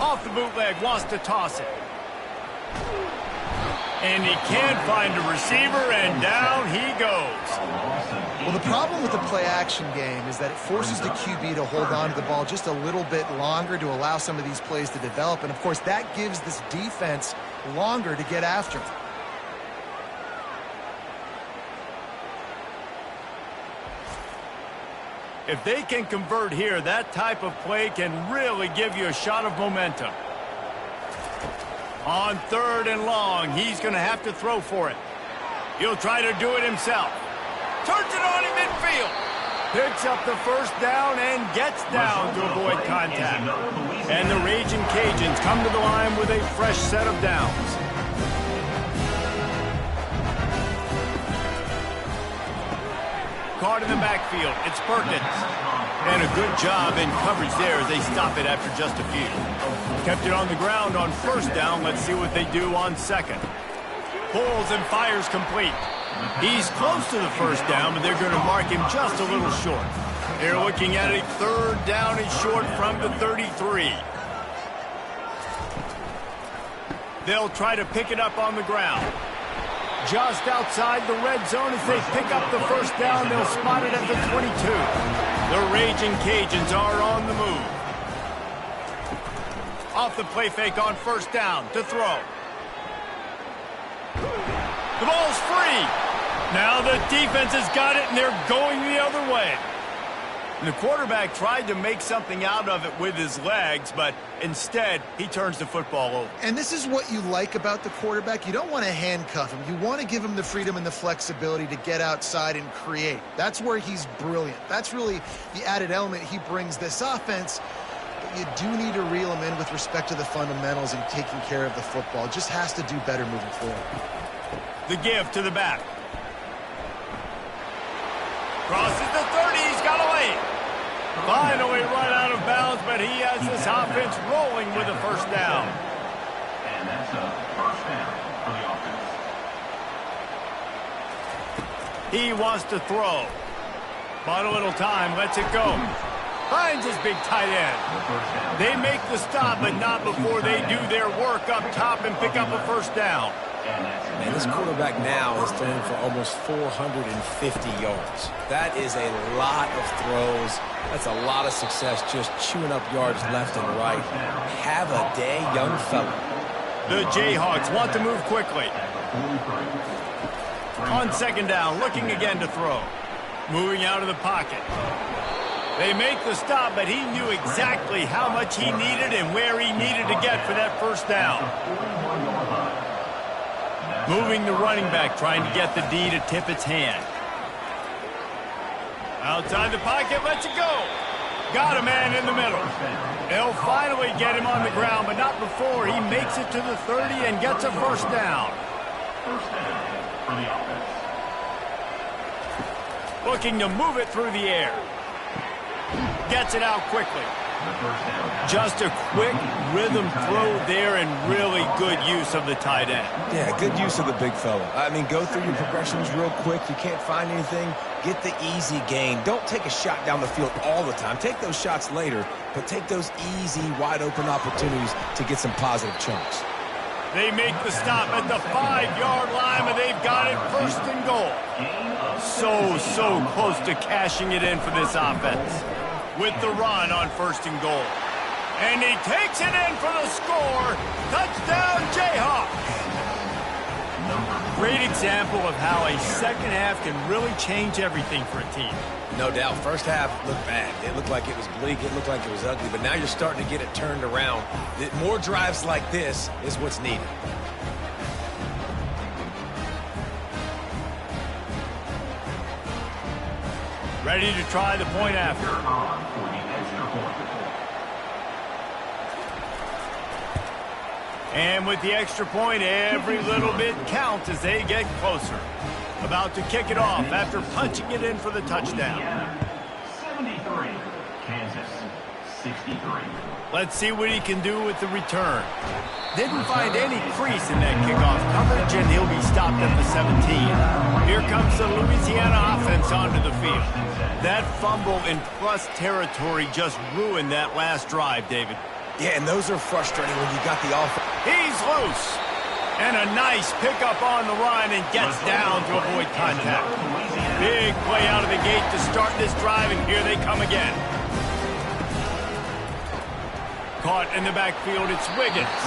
Off the bootleg, wants to toss it. And he can't find a receiver, and down he goes. Well, the problem with the play-action game is that it forces the QB to hold on to the ball just a little bit longer to allow some of these plays to develop. And, of course, that gives this defense longer to get after him. If they can convert here, that type of play can really give you a shot of momentum. On 3rd and long, he's going to have to throw for it. He'll try to do it himself. Turns it on in midfield. Picks up the first down and gets down to avoid contact. And the Raging Cajuns come to the line with a fresh set of downs. Caught in the backfield. It's Perkins. And a good job in coverage there as they stop it after just a few. Kept it on the ground on 1st down. Let's see what they do on 2nd. Pulls and fires complete. He's close to the 1st down, but they're going to mark him just a little short. They're looking at a 3rd down and short from the 33. They'll try to pick it up on the ground. Just outside the red zone as they pick up the 1st down. They'll spot it at the 22. The Raging Cajuns are on the move. Off the play fake on 1st down to throw. The ball's free. Now the defense has got it, and they're going the other way. And the quarterback tried to make something out of it with his legs, but instead, he turns the football over. And this is what you like about the quarterback. You don't want to handcuff him. You want to give him the freedom and the flexibility to get outside and create. That's where he's brilliant. That's really the added element he brings this offense. But you do need to reel him in with respect to the fundamentals and taking care of the football. Just has to do better moving forward. The give to the back. Crosses the 30. He's got a lane. Finally run out of bounds, but he has this offense rolling with a 1st down. And that's a 1st down for the offense. He wants to throw. But a little time, lets it go. Finds his big tight end. They make the stop, but not before they do their work up top and pick up a 1st down. Man, this quarterback now has thrown for almost 450 yards. That is a lot of throws. That's a lot of success just chewing up yards left and right. Have a day, young fella. The Jayhawks want to move quickly. On 2nd down, looking again to throw. Moving out of the pocket. They make the stop, but he knew exactly how much he needed and where he needed to get for that 1st down. Moving the running back, trying to get the D to tip its hand. Outside the pocket, lets it go. Got a man in the middle. They'll finally get him on the ground, but not before he makes it to the 30 and gets a 1st down. 1st down for the offense. Looking to move it through the air. Gets it out quickly. Just a quick rhythm throw there and really good use of the tight end. Yeah, good use of the big fella. I mean, go through your progressions real quick. You can't find anything, get the easy gain. Don't take a shot down the field all the time. Take those shots later, but take those easy, wide-open opportunities to get some positive chunks. They make the stop at the 5-yard line, and they've got it 1st and goal. So close to cashing it in for this offense. With the run on 1st and goal. And he takes it in for the score. Touchdown, Jayhawks. Great example of how a 2nd half can really change everything for a team. No doubt. 1st half looked bad. It looked like it was bleak. It looked like it was ugly. But now you're starting to get it turned around. More drives like this is what's needed. Ready to try the point after. And with the extra point, every little bit counts as they get closer. About to kick it off after punching it in for the touchdown. 73, Kansas 63. Let's see what he can do with the return. Didn't find any crease in that kickoff coverage, and he'll be stopped at the 17. Here comes the Louisiana offense onto the field. That fumble in plus territory just ruined that last drive, David. Yeah, and those are frustrating when you got the offense. He's loose. And a nice pickup on the run and gets down to avoid contact. Big play out of the gate to start this drive, and here they come again. Caught in the backfield, it's Wiggins.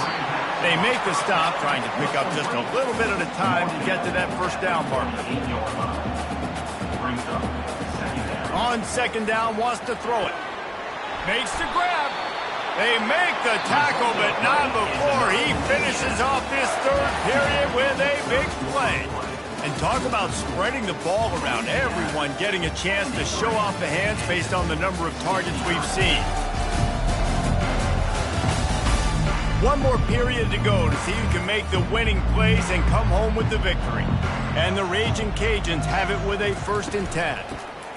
They make the stop, trying to pick up just a little bit at a time to get to that first down marker. On second down, wants to throw it. Makes the grab. They make the tackle, but not before he finishes off this third period with a big play. And talk about spreading the ball around, everyone getting a chance to show off the hands based on the number of targets we've seen. One more period to go to see who can make the winning plays and come home with the victory. And the Raging Cajuns have it with a 1st and 10.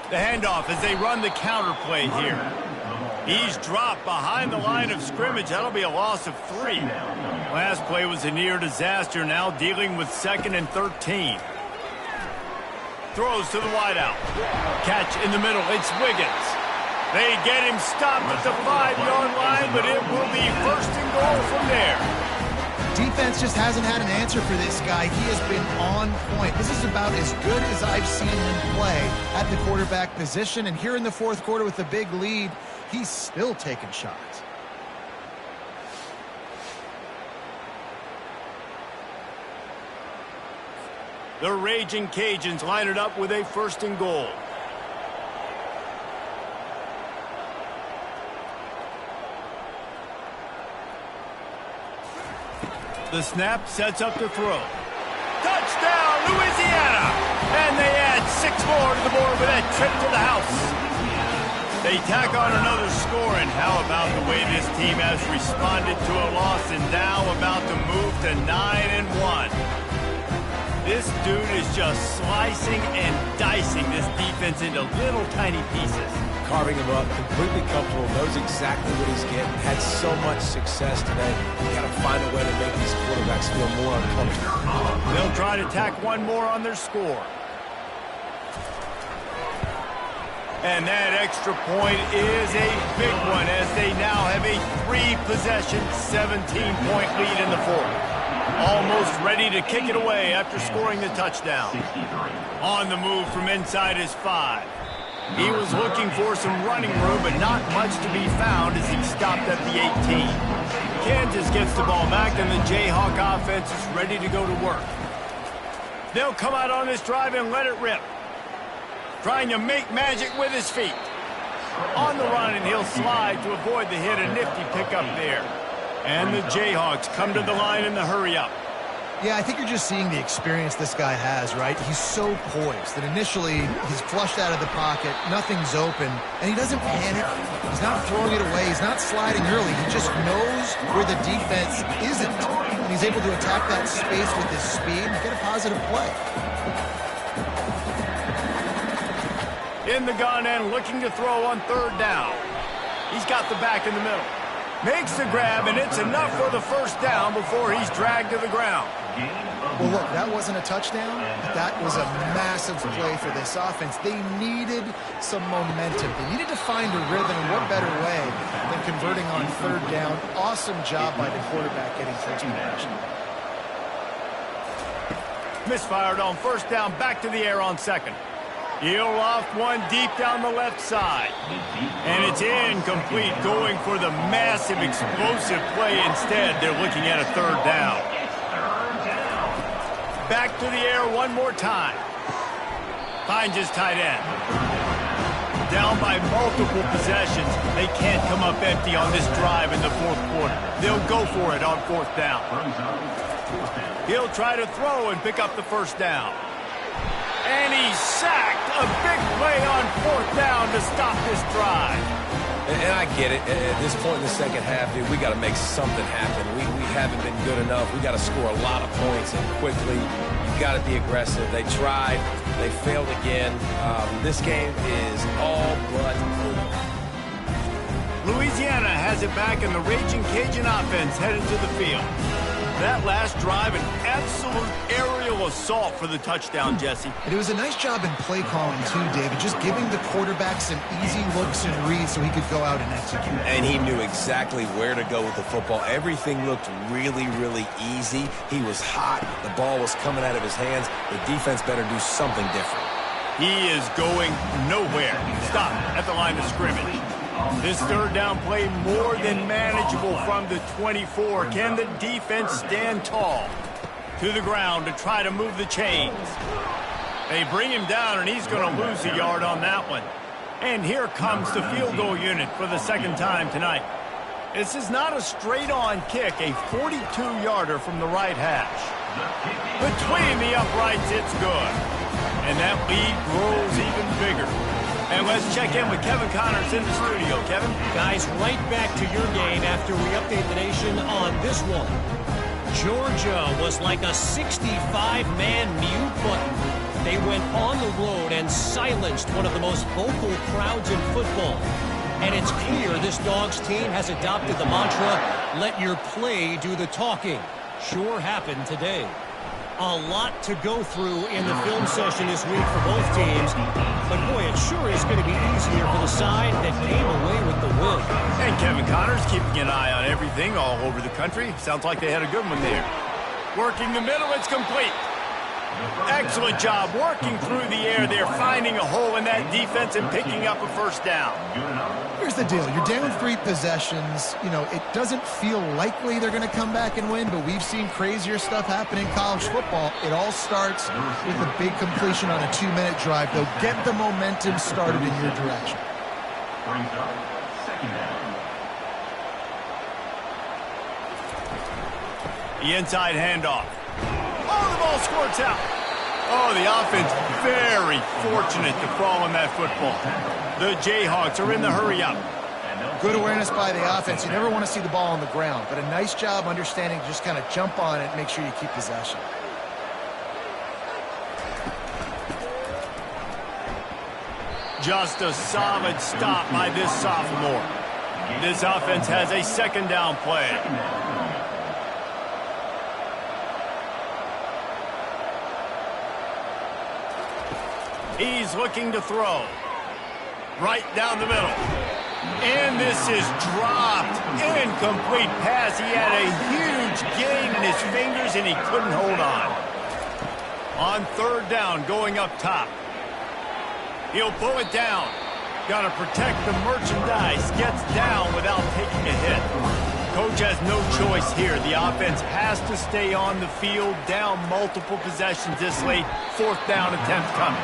The handoff as they run the counter play here. He's dropped behind the line of scrimmage. That'll be a loss of 3. Last play was a near disaster, now dealing with 2nd and 13. Throws to the wideout. Catch in the middle. It's Wiggins. They get him stopped at the 5-yard line, but it will be 1st and goal from there. Defense just hasn't had an answer for this guy. He has been on point. This is about as good as I've seen him play at the quarterback position. And here in the 4th quarter with the big lead, he's still taking shots. The Raging Cajuns line it up with a 1st and goal. The snap sets up to throw. Touchdown, Louisiana! And they add 6 more to the board with that trip to the house. They tack on another score, and how about the way this team has responded to a loss and now about to move to 9-1. This dude is just slicing and dicing this defense into little tiny pieces. Carving him up, completely comfortable, knows exactly what he's getting, had so much success today. You got to find a way to make these quarterbacks feel more uncomfortable. They'll try to tack one more on their score. And that extra point is a big one as they now have a 3-possession, 17-point lead in the 4th. Almost ready to kick it away after scoring the touchdown. On the move from inside his 5. He was looking for some running room, but not much to be found as he stopped at the 18. Kansas gets the ball back, and the Jayhawk offense is ready to go to work. They'll come out on this drive and let it rip. Trying to make magic with his feet. On the run, and he'll slide to avoid the hit. A nifty pickup there. And the Jayhawks come to the line in the hurry-up. Yeah, I think you're just seeing the experience this guy has, right? He's so poised that initially he's flushed out of the pocket, nothing's open, and he doesn't panic. He's not throwing it away. He's not sliding early. He just knows where the defense isn't, and he's able to attack that space with his speed and get a positive play. In the gun and looking to throw on 3rd down. He's got the back in the middle. Makes the grab, and it's enough for the 1st down before he's dragged to the ground. Well, look, that wasn't a touchdown, but that was a massive play for this offense. They needed some momentum. They needed to find a rhythm, and what better way than converting on 3rd down. Awesome job by the quarterback getting first possession. Misfired on 1st down, back to the air on 2nd. He'll loft one deep down the left side. And it's incomplete, going for the massive, explosive play instead. They're looking at a 3rd down. Back to the air one more time. Finds his tight end. Down by multiple possessions. They can't come up empty on this drive in the 4th quarter. They'll go for it on 4th down. He'll try to throw and pick up the 1st down. And he's sacked. A big play on 4th down to stop this drive. And I get it. At this point in the second half, dude, we got to make something happen. We haven't been good enough. We got to score a lot of points and quickly. You got to be aggressive. They tried. They failed again. This game is all but over. Louisiana has it back, and the Raging Cajun offense headed to the field. That last drive, an absolute aerial assault for the touchdown, Jesse. And it was a nice job in play calling, too, David, just giving the quarterback some easy looks and reads so he could go out and execute. And he knew exactly where to go with the football. Everything looked really, really easy. He was hot. The ball was coming out of his hands. The defense better do something different. He is going nowhere. Stop at the line of scrimmage. This third down play more than manageable from the 24. Can the defense stand tall? To the ground to try to move the chains. They bring him down, and he's going to lose a yard on that one. And here comes the field goal unit for the second time tonight. This is not a straight-on kick, a 42-yarder from the right hash. Between the uprights, it's good. And that lead grows even bigger. And let's check in with Kevin Connors in the studio. Kevin? Guys, right back to your game after we update the nation on this one. Georgia was like a 65-man mute button. They went on the road and silenced one of the most vocal crowds in football. And it's clear this Dogs team has adopted the mantra, let your play do the talking. Sure happened today. A lot to go through in the film session this week for both teams. But, boy, it sure is going to be easier for the side that came away with the win. And Kevin Connors keeping an eye on everything all over the country. Sounds like they had a good one there. Working the middle, it's complete. Excellent job working through the air there, finding a hole in that defense and picking up a first down. Here's the deal. You're down 3 possessions. You know, it doesn't feel likely they're going to come back and win, but we've seen crazier stuff happen in college football. It all starts with a big completion on a 2-minute drive. They'll get the momentum started in your direction. Brings up second down. The inside handoff. Oh, the ball squirts out. Oh, the offense very fortunate to fall on that football. The Jayhawks are in the hurry-up. Good awareness by the offense. You never want to see the ball on the ground, but a nice job understanding to just kind of jump on it and make sure you keep possession. Just a solid stop by this sophomore. This offense has a second down play. He's looking to throw. Right down the middle. And this is dropped. Incomplete pass. He had a huge gain in his fingers, and he couldn't hold on. On third down, going up top. He'll pull it down. Got to protect the merchandise. Gets down without taking a hit. Coach has no choice here. The offense has to stay on the field, down multiple possessions this late. Fourth down attempt coming.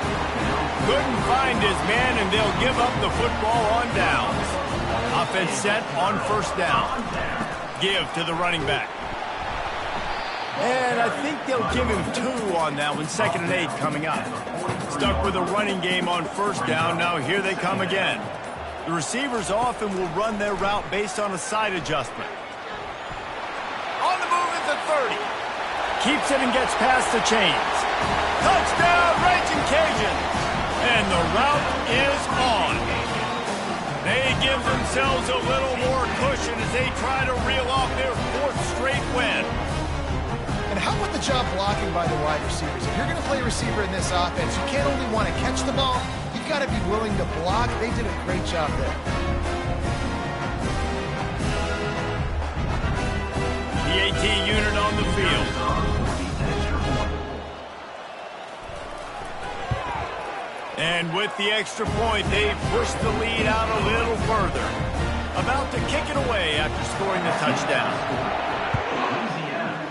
Couldn't find his man, and they'll give up the football on downs. Offense set on first down. Give to the running back. And I think they'll give him 2 on that one. 2nd and 8 coming up. Stuck with a running game on first down. Now here they come again. The receivers often will run their route based on a side adjustment. On the move at the 30. Keeps it and gets past the chains. Touchdown, Raging Cajun. And the route is on. They give themselves a little more cushion as they try to reel off their 4th straight win. And how about the job blocking by the wide receivers? If you're going to play receiver in this offense, you can't only want to catch the ball, you've got to be willing to block. They did a great job there. The AT unit on the field. And with the extra point, they push the lead out a little further. About to kick it away after scoring the touchdown. Louisiana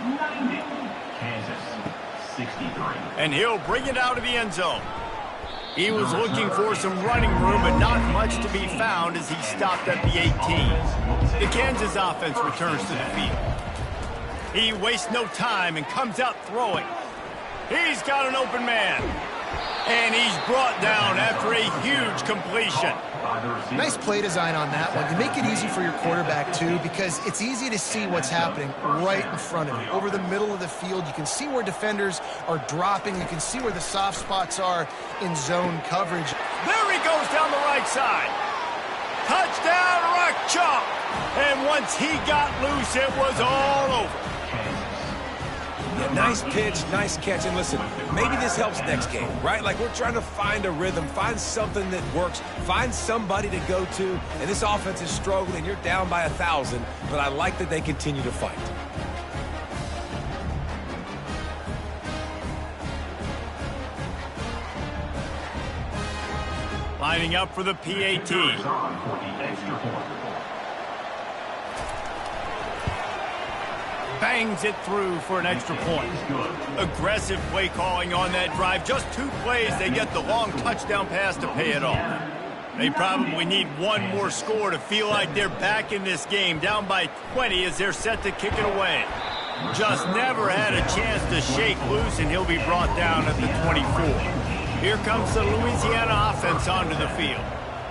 90, Kansas 63. And he'll bring it out of the end zone. He was looking for some running room, but not much to be found as he stopped at the 18. The Kansas offense returns to the field. He wastes no time and comes out throwing. He's got an open man. And he's brought down after a huge completion. Nice play design on that one. You make it easy for your quarterback, too, because it's easy to see what's happening right in front of you. Over the middle of the field, you can see where defenders are dropping. You can see where the soft spots are in zone coverage. There he goes down the right side. Touchdown, Rock Chalk. And once he got loose, it was all over. Yeah, nice pitch, nice catch. And listen, maybe this helps next game, right? Like, we're trying to find a rhythm, find something that works, find somebody to go to. And this offense is struggling. You're down by 1,000, but I like that they continue to fight. Lining up for the PAT. Bangs it through for an extra point. Aggressive play calling on that drive. Just 2 plays, they get the long touchdown pass to pay it off. They probably need one more score to feel like they're back in this game, down by 20 as they're set to kick it away. Just never had a chance to shake loose, and he'll be brought down at the 24. Here comes the Louisiana offense onto the field.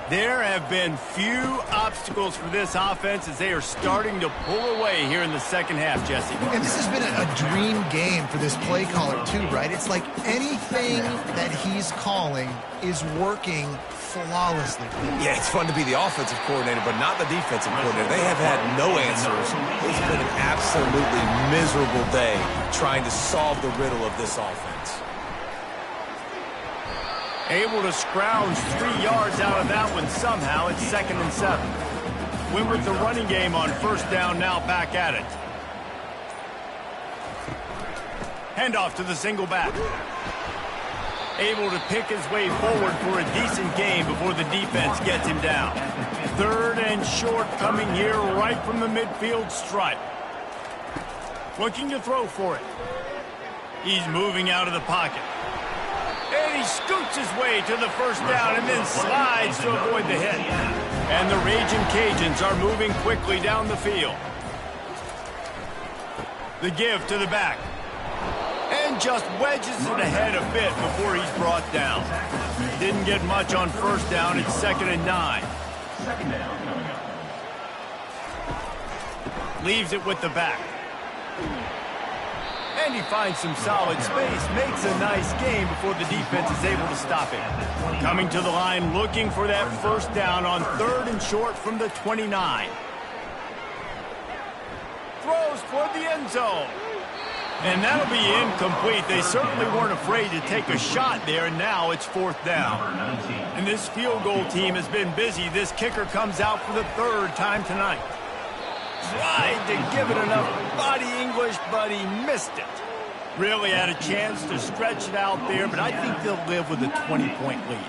There have been few obstacles for this offense as they are starting to pull away here in the second half, Jesse. And this has been a dream game for this play caller, too, right? It's like anything that he's calling is working flawlessly. Yeah, it's fun to be the offensive coordinator, but not the defensive coordinator. They have had no answers. It's been an absolutely miserable day trying to solve the riddle of this offense. Able to scrounge 3 yards out of that one somehow. It's 2nd and 7. Win with the running game on first down, now back at it. Handoff to the single back. Able to pick his way forward for a decent game before the defense gets him down. 3rd and short coming here right from the midfield stripe. Looking to throw for it. He's moving out of the pocket. And he scoots his way to the first down and then slides to avoid the hit. And the Raging Cajuns are moving quickly down the field. The give to the back. And just wedges it ahead a bit before he's brought down. Didn't get much on first down. It's 2nd and 9. Leaves it with the back. And he finds some solid space, makes a nice game before the defense is able to stop him. Coming to the line, looking for that first down on 3rd and short from the 29. Throws toward the end zone. And that'll be incomplete. They certainly weren't afraid to take a shot there, and now it's 4th down. And this field goal team has been busy. This kicker comes out for the 3rd time tonight. Tried to give it enough body English, but he missed it. Really had a chance to stretch it out there, but I think they'll live with a 20-point lead.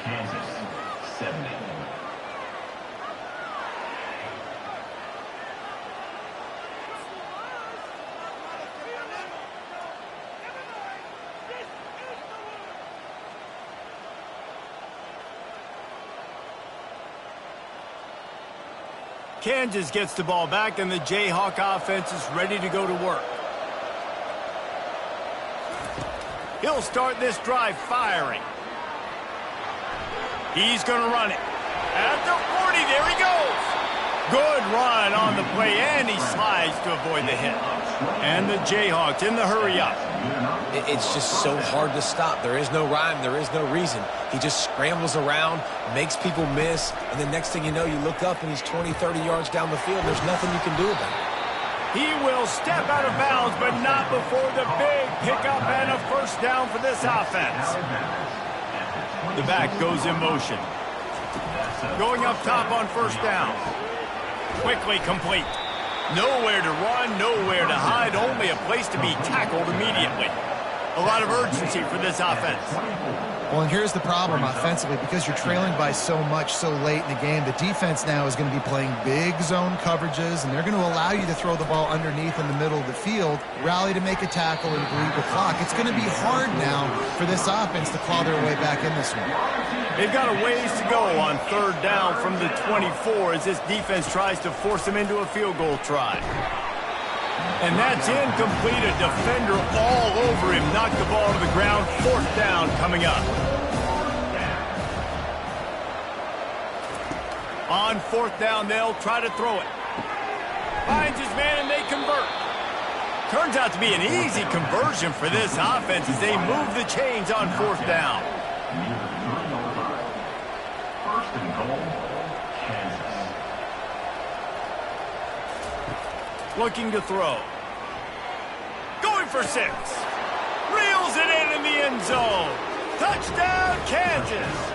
Kansas gets the ball back, and the Jayhawk offense is ready to go to work. He'll start this drive firing. He's going to run it. At the 40, there he goes. Good run on the play, and he slides to avoid the hit. And the Jayhawks in the hurry up. It's just so hard to stop. There is no rhyme. There is no reason. He just scrambles around, makes people miss, and the next thing you know, you look up and he's 20, 30 yards down the field. There's nothing you can do about it. He will step out of bounds, but not before the big pickup and a first down for this offense. The back goes in motion. Going up top on first down. Quickly complete. Nowhere to run, nowhere to hide, only a place to be tackled immediately. A lot of urgency for this offense. Well, and here's the problem offensively. Because you're trailing by so much so late in the game, the defense now is going to be playing big zone coverages, and they're going to allow you to throw the ball underneath in the middle of the field, rally to make a tackle, and bleed the clock. It's going to be hard now for this offense to claw their way back in this one. They've got a ways to go on third down from the 24 as this defense tries to force them into a field goal try. And that's incomplete. A defender all over him. Knocked the ball to the ground. Fourth down coming up. On fourth down, they'll try to throw it. Finds his man, and they convert. Turns out to be an easy conversion for this offense as they move the chains on fourth down. First and goal, Kansas. Looking to throw. Going for 6. Reels it in the end zone. Touchdown, Kansas.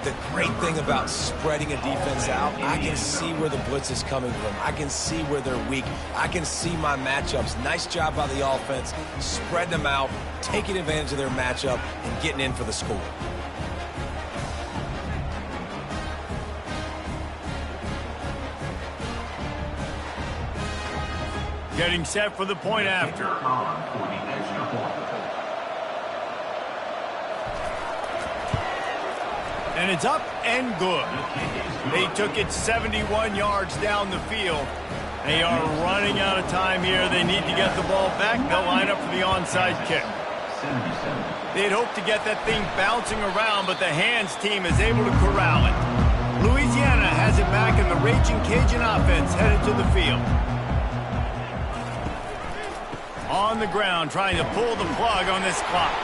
The great thing about spreading a defense out, I can see where the blitz is coming from. I can see where they're weak. I can see my matchups. Nice job by the offense, spreading them out, taking advantage of their matchup, and getting in for the score. Getting set for the point after. And it's up and good. They took it 71 yards down the field. They are running out of time here. They need to get the ball back. They'll line up for the onside kick. They'd hoped to get that thing bouncing around, but the hands team is able to corral it. Louisiana has it back, and the Raging Cajun offense headed to the field. On the ground, trying to pull the plug on this clock.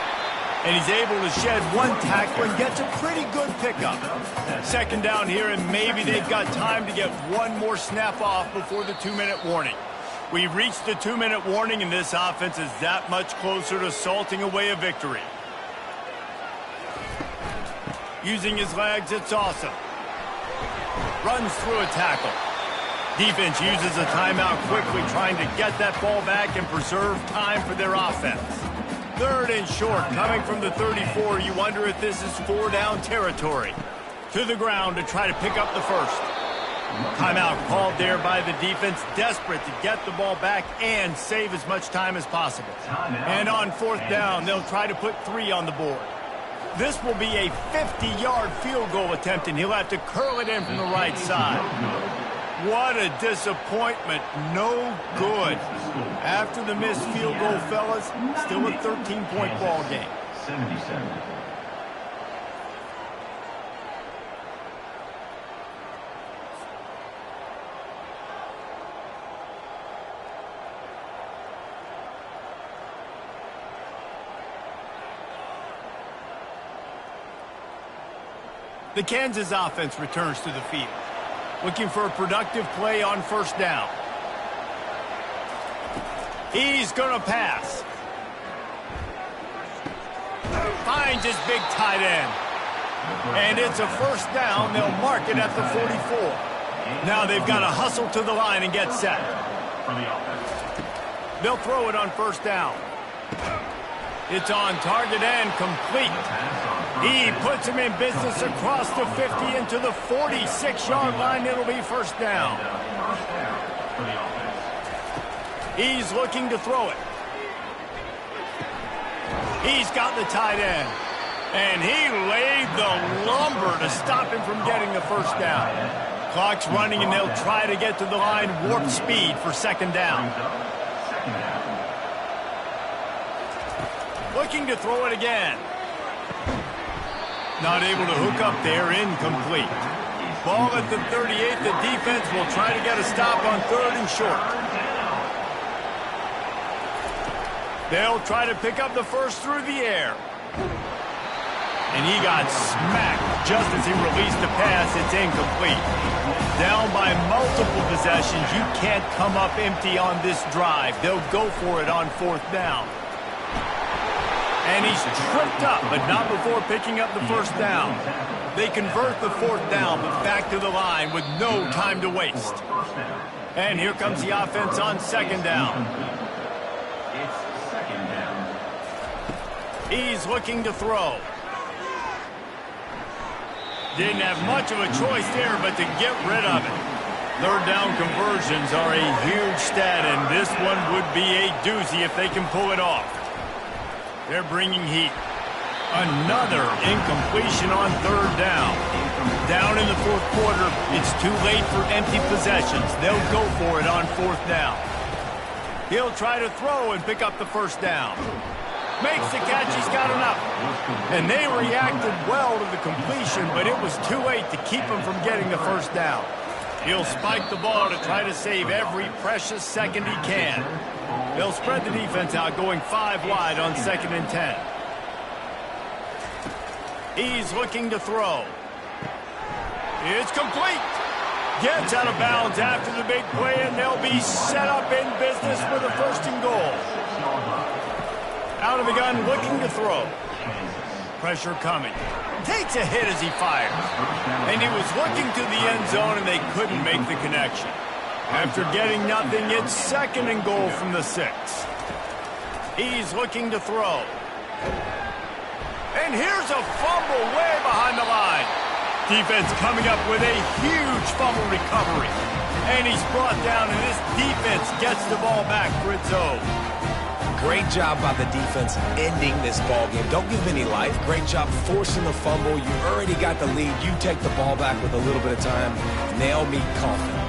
And he's able to shed one tackle and gets a pretty good pickup. Second down here, and maybe they've got time to get one more snap off before the 2-minute warning. We've reached the 2-minute warning, and this offense is that much closer to salting away a victory. Using his legs, it's awesome. Runs through a tackle. Defense uses a timeout quickly, trying to get that ball back and preserve time for their offense. Third and short, coming from the 34. You wonder if this is 4-down territory. To the ground to try to pick up the first. Timeout called there by the defense, desperate to get the ball back and save as much time as possible. And on fourth down, they'll try to put 3 on the board. This will be a 50-yard field goal attempt, and he'll have to curl it in from the right side. What a disappointment. No good. After the missed field goal, fellas, still a 13-point ball game. 77. The Kansas offense returns to the field, looking for a productive play on first down. He's going to pass. Finds his big tight end. And it's a first down. They'll mark it at the 44. Now they've got to hustle to the line and get set. They'll throw it on first down. It's on target and complete. He puts him in business across the 50 into the 46-yard line. It'll be first down. He's looking to throw it. He's got the tight end. And he laid the lumber to stop him from getting the first down. Clock's running, and they'll try to get to the line warp speed for second down. Looking to throw it again. Not able to hook up there, incomplete. Ball at the 38. The defense will try to get a stop on third and short. They'll try to pick up the first through the air. And he got smacked just as he released the pass. It's incomplete. Down by multiple possessions. You can't come up empty on this drive. They'll go for it on fourth down. And he's tripped up, but not before picking up the first down. They convert the fourth down, but back to the line with no time to waste. And here comes the offense on second down. He's looking to throw. Didn't have much of a choice there, but to get rid of it. Third down conversions are a huge stat, and this one would be a doozy if they can pull it off. They're bringing heat. Another incompletion on third down. Down in the fourth quarter, it's too late for empty possessions. They'll go for it on fourth down. He'll try to throw and pick up the first down. Makes the catch. He's got enough. And they reacted well to the completion, but it was too late to keep him from getting the first down. He'll spike the ball to try to save every precious second he can. They'll spread the defense out, going 5 wide on 2nd and 10. He's looking to throw. It's complete. Gets out of bounds after the big play, and they'll be set up in business for the 1st and goal. Out of the gun, looking to throw. Pressure coming. Takes a hit as he fires. And he was looking to the end zone, and they couldn't make the connection. After getting nothing, it's 2nd and goal from the 6. He's looking to throw. And here's a fumble way behind the line. Defense coming up with a huge fumble recovery. And he's brought down, and this defense gets the ball back for its own. Great job by the defense ending this ball game. Don't give them any life. Great job forcing the fumble. You already got the lead. You take the ball back with a little bit of time. Nail me confident.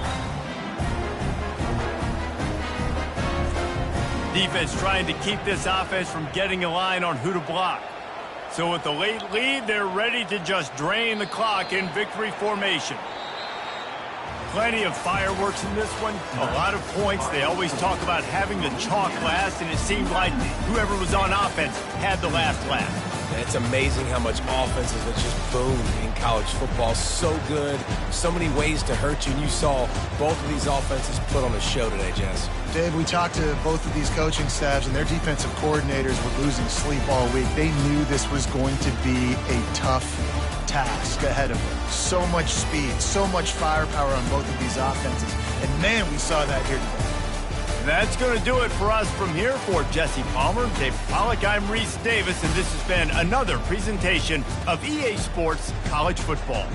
Defense trying to keep this offense from getting a line on who to block. So with the late lead, they're ready to just drain the clock in victory formation. Plenty of fireworks in this one. A lot of points. They always talk about having the chalk last, and it seemed like whoever was on offense had the last laugh. It's amazing how much offenses have just boomed in college football. So good. So many ways to hurt you. And you saw both of these offenses put on a show today, Jess. Dave, we talked to both of these coaching staffs, and their defensive coordinators were losing sleep all week. They knew this was going to be a tough task ahead of them. So much speed, so much firepower on both of these offenses. And, man, we saw that here today. That's going to do it for us from here. For Jesse Palmer, Dave Pollack, I'm Reese Davis, and this has been another presentation of EA Sports College Football.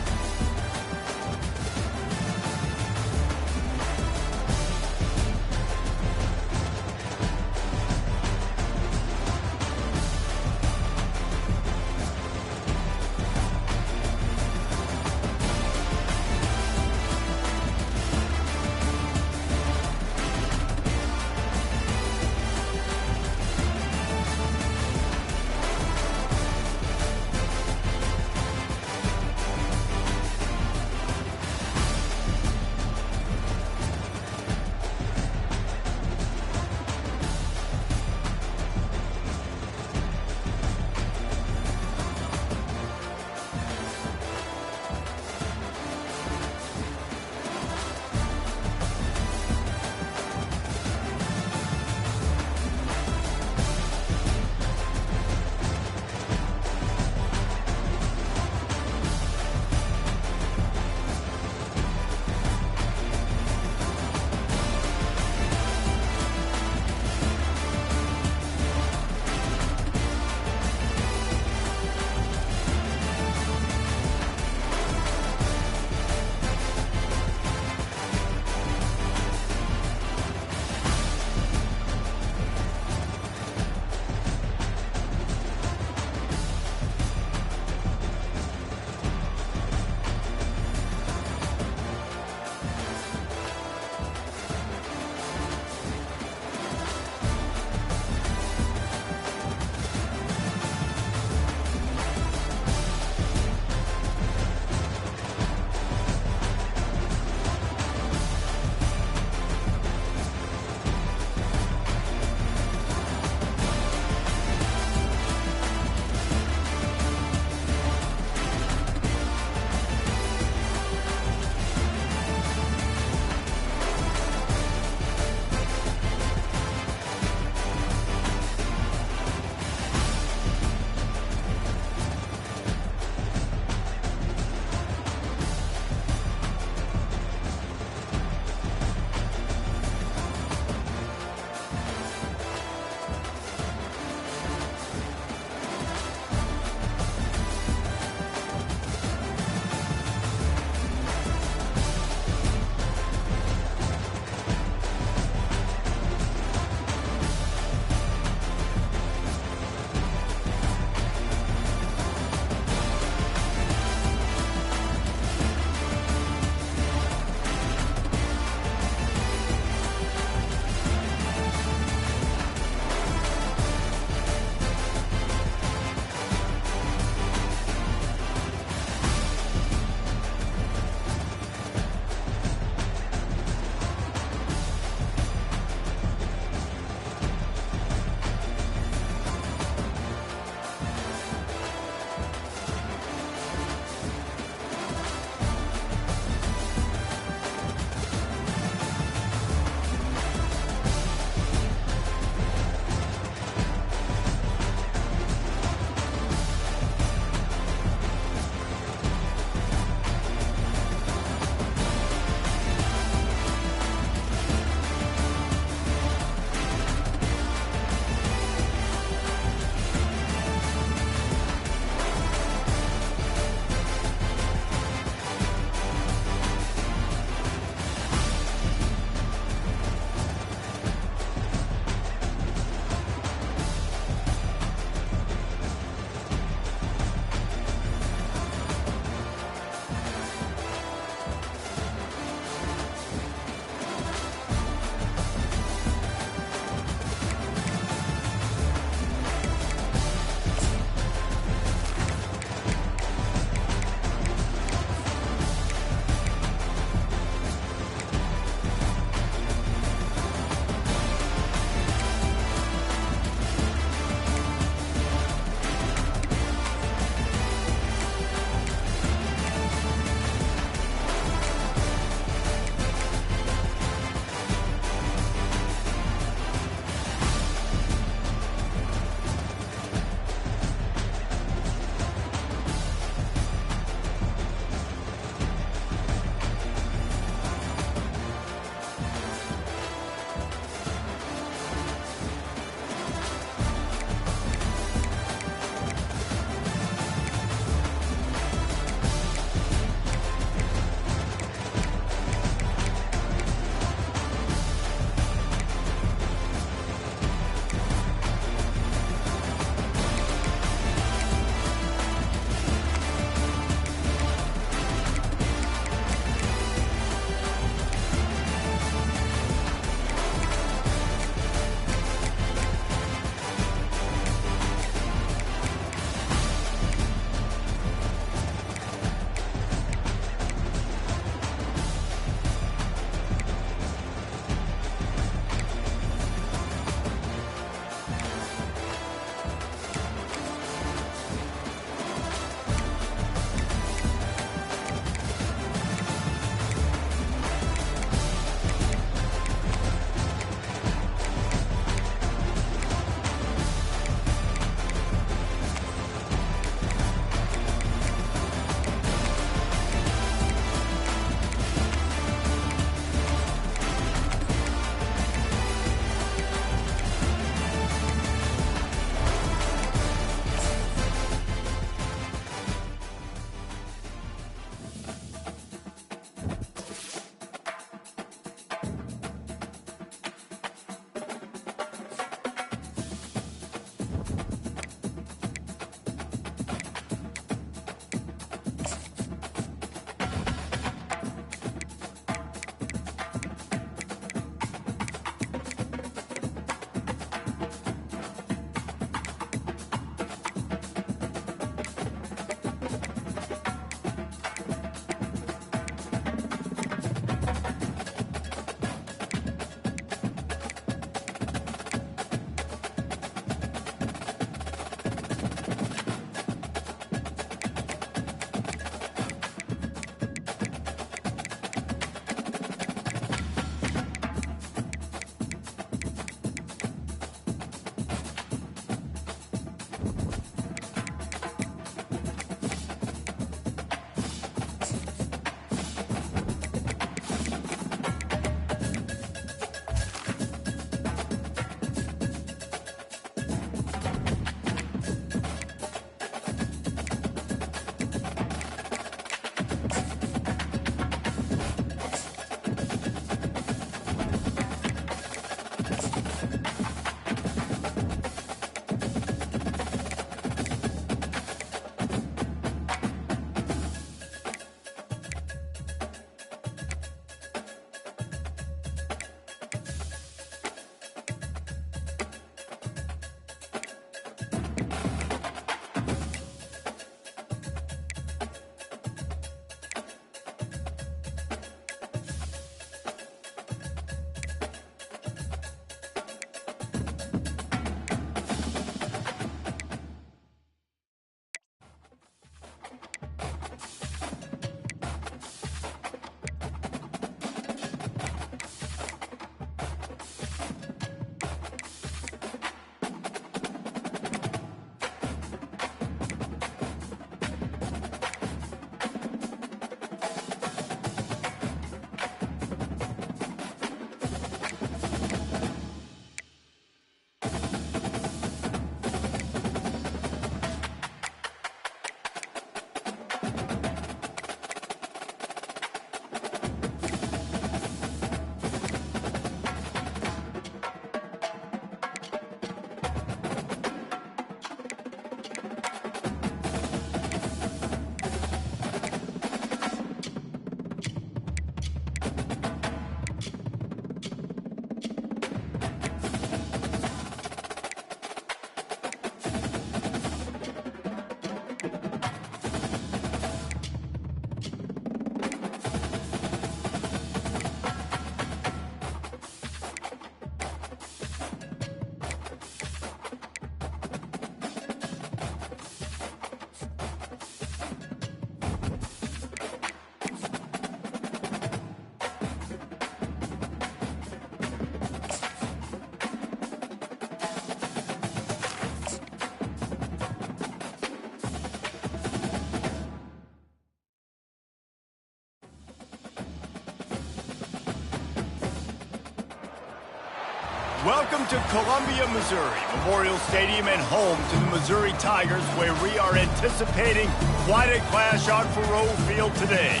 Welcome to Columbia, Missouri, Memorial Stadium and home to the Missouri Tigers, where we are anticipating quite a clash on Faurot Field today.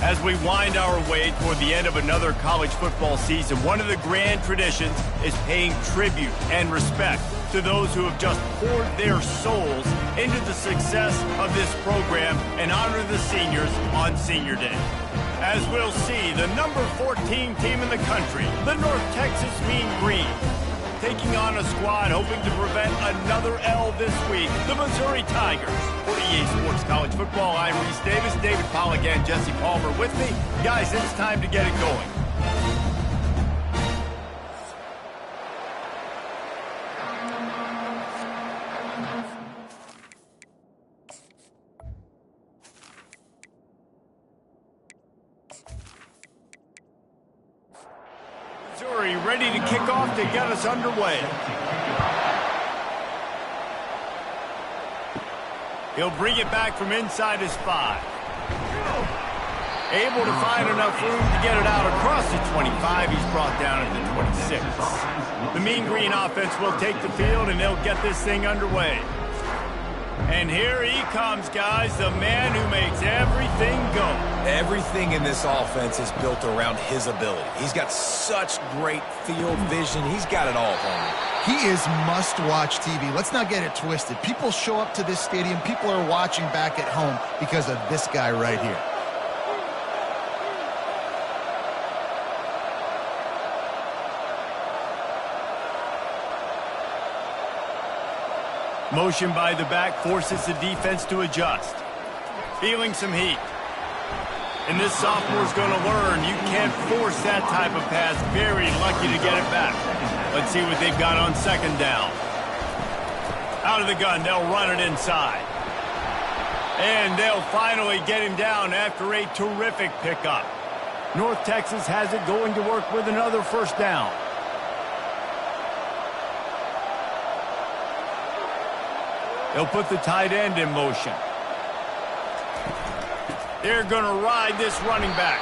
As we wind our way toward the end of another college football season, one of the grand traditions is paying tribute and respect to those who have just poured their souls into the success of this program and honor the seniors on Senior Day. As we'll see, the number 14 team in the country, the North Texas Mean Green, taking on a squad hoping to prevent another L this week, the Missouri Tigers. For EA Sports College Football, I'm Reese Davis, David Pollock, and Jesse Palmer with me. Guys, it's time to get it going. Missouri ready to kick off to get us underway. He'll bring it back from inside his 5. Able to find enough room to get it out across the 25. He's brought down at the 26. The Mean Green offense will take the field, and they'll get this thing underway. And here he comes, guys, the man who makes everything go. Everything in this offense is built around his ability. He's got such great field vision. He's got it all for him. He is must-watch TV. Let's not get it twisted. People show up to this stadium. People are watching back at home because of this guy right here. Motion by the back forces the defense to adjust. Feeling some heat. And this sophomore's going to learn you can't force that type of pass. Very lucky to get it back. Let's see what they've got on second down. Out of the gun, they'll run it inside. And they'll finally get him down after a terrific pickup. North Texas has it going to work with another first down. They'll put the tight end in motion. They're going to ride this running back.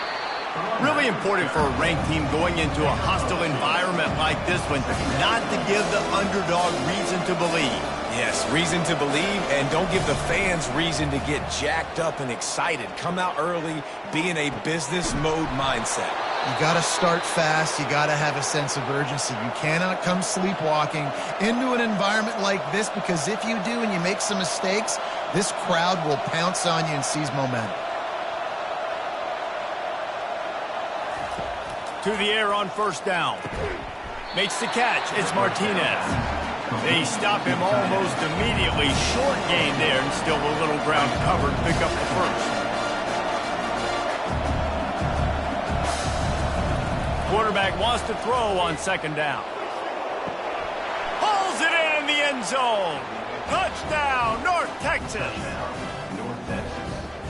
Really important for a ranked team going into a hostile environment like this one, not to give the underdog reason to believe. Yes, reason to believe, and don't give the fans reason to get jacked up and excited. Come out early, be in a business mode mindset. You got to start fast. You got to have a sense of urgency. You cannot come sleepwalking into an environment like this, because if you do and you make some mistakes, this crowd will pounce on you and seize momentum. To the air on first down. Makes the catch. It's Martinez. They stop him almost immediately. Short gain there, and still a little ground covered. Pick up the first. Quarterback wants to throw on second down. Pulls it in the end zone. Touchdown, North Texas.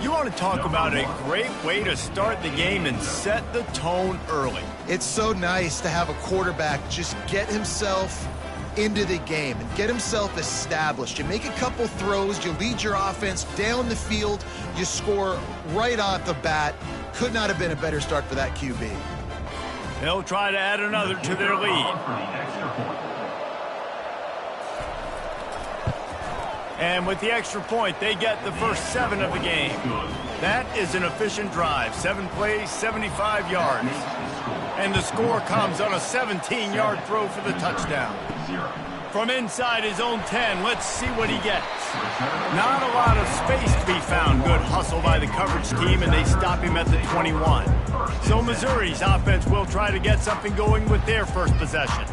You want to talk about a great way to start the game and set the tone early. It's so nice to have a quarterback just get himself into the game and get himself established. You make a couple throws, you lead your offense down the field, you score right off the bat. Could not have been a better start for that QB. They'll try to add another to their lead. And with the extra point, they get the first 7 of the game. That is an efficient drive. 7 plays, 75 yards. And the score comes on a 17-yard throw for the touchdown. From inside his own 10, let's see what he gets. Not a lot of space to be found. Good hustle by the coverage team, and they stop him at the 21. So Missouri's offense will try to get something going with their first possession.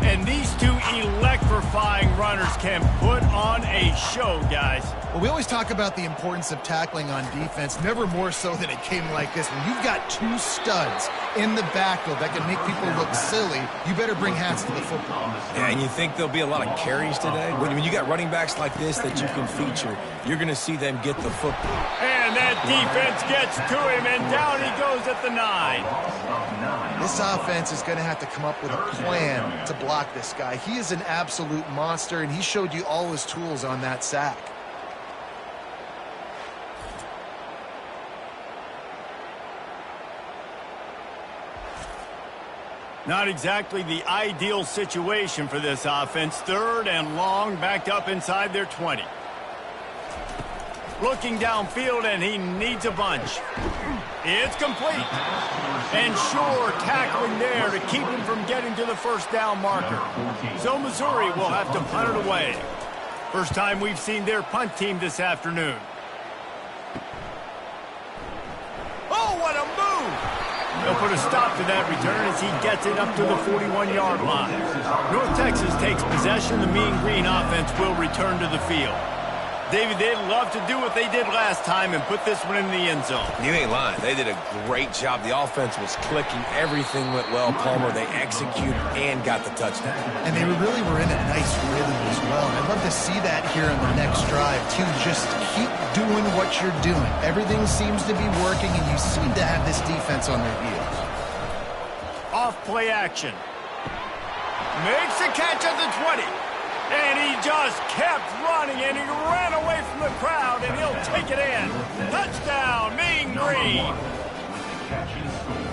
And these two electrifying runners can put on a show, guys. Well, we always talk about the importance of tackling on defense, never more so than it came like this. When you've got 2 studs in the backfield that can make people look silly, you better bring hats to the football. Yeah, and you think there'll be a lot of carries today? When you got running backs like this that you can feature, you're going to see them get the football. And that defense gets to him, and down he goes at the 9. This offense is going to have to come up with a plan to block this guy. He is an absolute monster, and he showed you all his tools on that sack. Not exactly the ideal situation for this offense. 3rd and long, backed up inside their 20. Looking downfield, and he needs a bunch. It's complete. And sure, tackling there to keep him from getting to the first down marker. So Missouri will have to punt it away. First time we've seen their punt team this afternoon. Oh, what a move! They'll put a stop to that return as he gets it up to the 41-yard line. North Texas takes possession. The Mean Green offense will return to the field. David, they'd love to do what they did last time and put this one in the end zone. You ain't lying. They did a great job. The offense was clicking. Everything went well. Palmer, they executed and got the touchdown. And they really were in a nice rhythm as well. I'd love to see that here on the next drive, too. Just keep doing what you're doing. Everything seems to be working, and you seem to have this defense on their heels. Off play action. Makes a catch at the 20. And he just kept running, and he ran away from the crowd, and he'll take it in. Touchdown, Mean Green.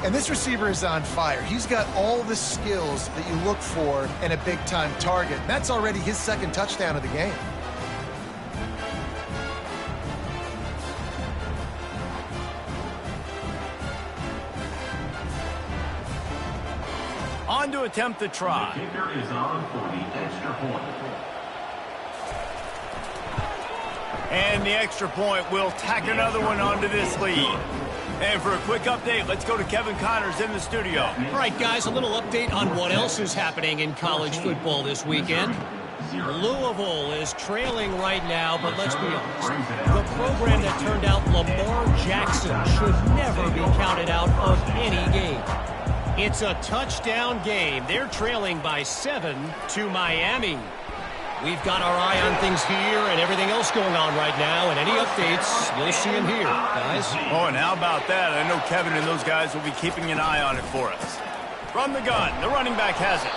And this receiver is on fire. He's got all the skills that you look for in a big-time target. That's already his 2nd touchdown of the game. On to attempt the try. The kicker is on for the extra point. And the extra point will tack another one onto this lead. And for a quick update, let's go to Kevin Connors in the studio. All right, guys, a little update on what else is happening in college football this weekend. Louisville is trailing right now, but let's be honest. The program that turned out Lamar Jackson should never be counted out of any game. It's a touchdown game. They're trailing by 7 to Miami. We've got our eye on things here and everything else going on right now, and any updates, you'll see them here, guys. Oh, and how about that? I know Kevin and those guys will be keeping an eye on it for us. From the gun, the running back has it.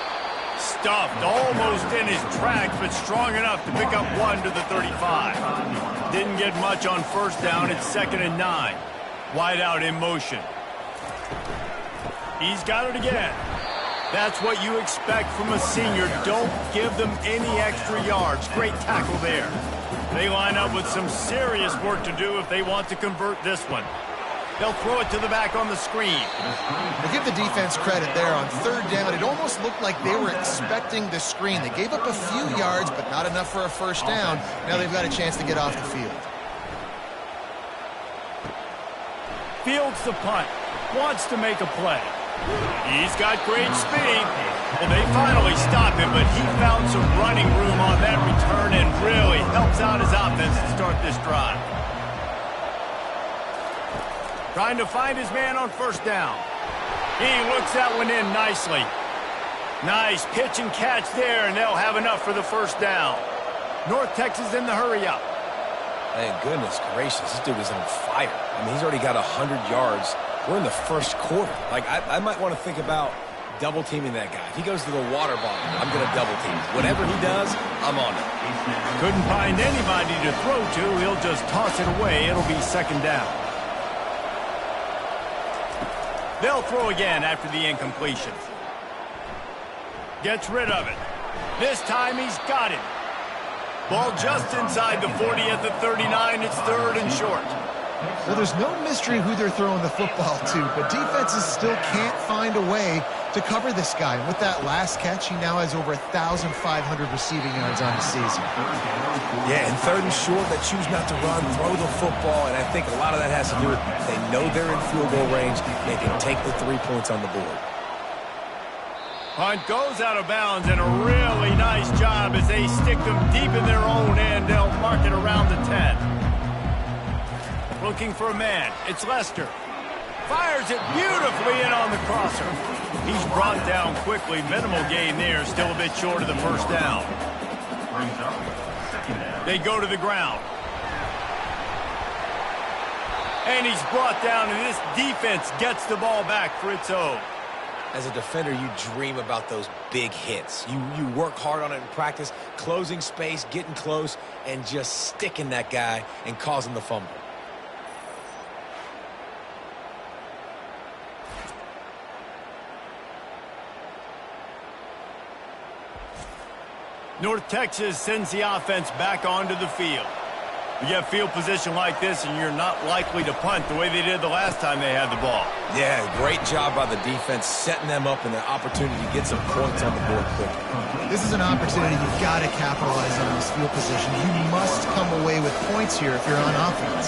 Stuffed almost in his tracks, but strong enough to pick up 1 to the 35. Didn't get much on first down. It's 2nd and 9. Wide out in motion. He's got it again. That's what you expect from a senior. Don't give them any extra yards. Great tackle there. They line up with some serious work to do if they want to convert this one. They'll throw it to the back on the screen. We'll give the defense credit there on 3rd down. It almost looked like they were expecting the screen. They gave up a few yards, but not enough for a first down. Now they've got a chance to get off the field. Fields the punt. Wants to make a play. He's got great speed. Well, they finally stop him, but he found some running room on that return and really helps out his offense to start this drive. Trying to find his man on first down. He looks that one in nicely. Nice pitch and catch there, and they'll have enough for the first down. North Texas in the hurry-up. Thank goodness gracious, this dude is on fire. I mean, he's already got 100 yards. We're in the first quarter. Like, I might want to think about double-teaming that guy. If he goes to the water bottle, I'm going to double-team. Whatever he does, I'm on it. Couldn't find anybody to throw to. He'll just toss it away. It'll be 2nd down. They'll throw again after the incompletion. Gets rid of it. This time he's got it. Ball just inside the 40 at the 39. It's 3rd and short. Well, there's no mystery who they're throwing the football to, but defenses still can't find a way to cover this guy. And with that last catch, he now has over 1,500 receiving yards on the season. Yeah, and 3rd and short, they choose not to run, throw the football, and I think a lot of that has to do with they know they're in field goal range. They can take the 3 points on the board. Punt goes out of bounds, and a really nice job as they stick them deep in their own end. They'll mark it around the 10. Looking for a man. It's Lester. Fires it beautifully in on the crosser. He's brought down quickly. Minimal gain there. Still a bit short of the first down. They go to the ground. And he's brought down, and this defense gets the ball back for its own. As a defender, you dream about those big hits. You work hard on it in practice, closing space, getting close, and just sticking that guy and causing the fumble. North Texas sends the offense back onto the field. You get field position like this, and you're not likely to punt the way they did the last time they had the ball. Yeah, great job by the defense setting them up and the opportunity to get some points on the board quickly. This is an opportunity you've got to capitalize on this field position. You must come away with points here if you're on offense.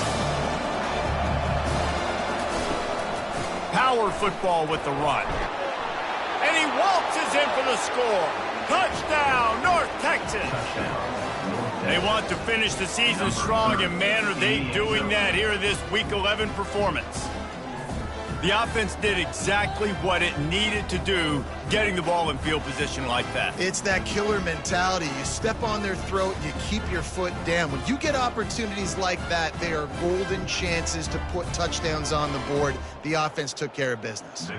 Power football with the run. And he waltzes in for the score. Touchdown, North Texas. They want to finish the season strong, and man, are they doing that here in this Week 11 performance. The offense did exactly what it needed to do, getting the ball in field position like that. It's that killer mentality. You step on their throat, you keep your foot down. When you get opportunities like that, they are golden chances to put touchdowns on the board. The offense took care of business.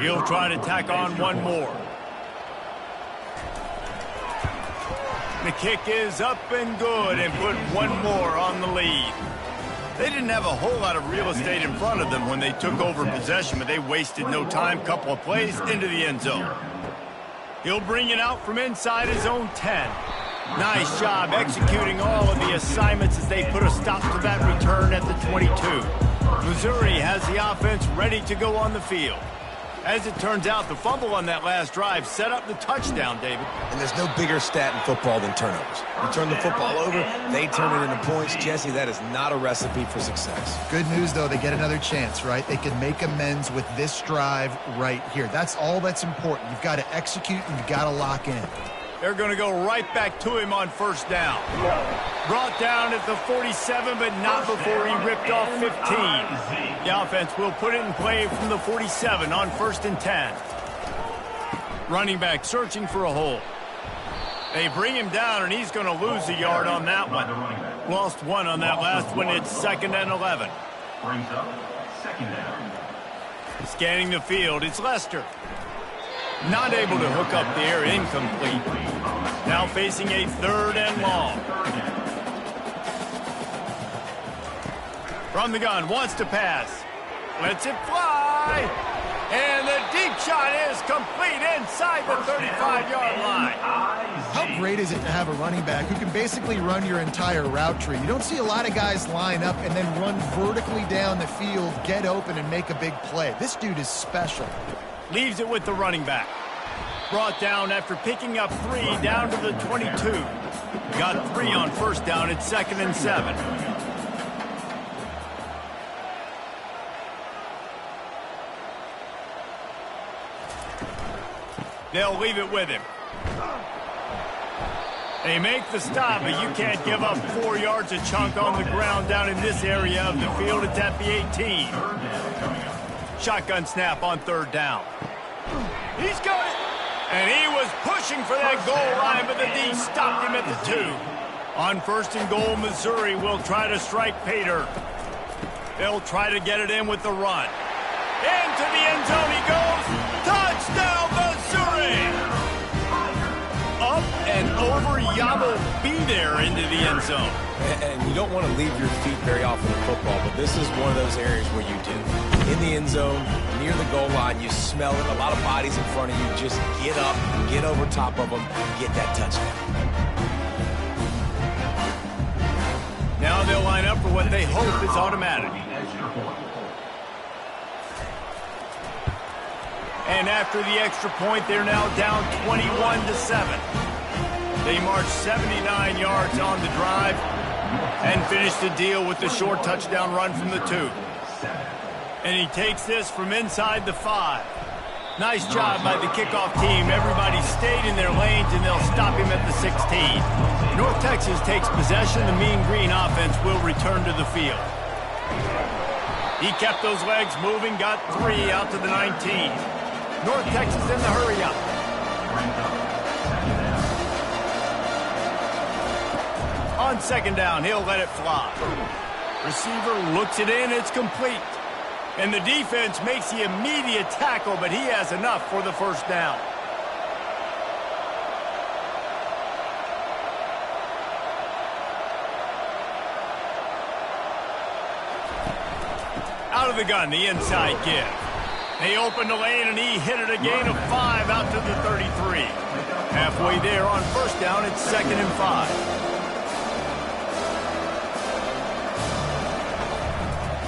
He'll try to tack on one more. The kick is up and good, and put one more on the lead. They didn't have a whole lot of real estate in front of them when they took over possession, but they wasted no time. Couple of plays into the end zone. He'll bring it out from inside his own 10. Nice job executing all of the assignments as they put a stop to that return at the 22. Missouri has the offense ready to go on the field. As it turns out, the fumble on that last drive set up the touchdown, David. And there's no bigger stat in football than turnovers. You turn the football over, they turn it into points. Jesse, that is not a recipe for success. Good news, though, they get another chance, right? They can make amends with this drive right here. That's all that's important. You've got to execute and you've got to lock in. They're going to go right back to him on first down. Brought down at the 47, but not before he ripped off 15. The offense will put it in play from the 47 on 1st and 10. Running back searching for a hole. They bring him down, and he's going to lose a yard on that one. Lost one on that last one. It's 2nd and 11. Brings up 2nd down. Scanning the field, it's Lester. Not able to hook up there, incomplete. Now facing a 3rd and long. From the gun, wants to pass. Lets it fly. And the deep shot is complete inside the 35-yard line. How great is it to have a running back who can basically run your entire route tree? You don't see a lot of guys line up and then run vertically down the field, get open, and make a big play. This dude is special. Leaves it with the running back. Brought down after picking up 3 down to the 22. Got 3 on first down. It's 2nd and 7. They'll leave it with him. They make the stop, but you can't give up 4 yards a chunk on the ground down in this area of the field. It's at the 18. Shotgun snap on 3rd down. He's got it. And he was pushing for that goal line, but the D stopped him at the 2. On 1st and goal, Missouri will try to strike pay dirt. They'll try to get it in with the run. Into the end zone he goes. Touchdown, Missouri! Up and over, Yabo be there into the end zone. And you don't want to leave your feet very often in football, but this is one of those areas where you do. In the end zone, near the goal line, you smell it. A lot of bodies in front of you. Just get up, get over top of them, and get that touchdown. Now they'll line up for what they hope is automatic. And after the extra point, they're now down 21-7. They march 79 yards on the drive and finish the deal with the short touchdown run from the 2. And he takes this from inside the 5. Nice job by the kickoff team. Everybody stayed in their lanes, and they'll stop him at the 16. North Texas takes possession. The Mean Green offense will return to the field. He kept those legs moving, got 3 out to the 19. North Texas in the hurry-up. On 2nd down, he'll let it fly. Receiver looks it in, it's complete. And the defense makes the immediate tackle, but he has enough for the 1st down. Out of the gun, the inside give. They opened the lane, and he hit it a gain of 5 out to the 33. halfway there on first down. It's 2nd and 5.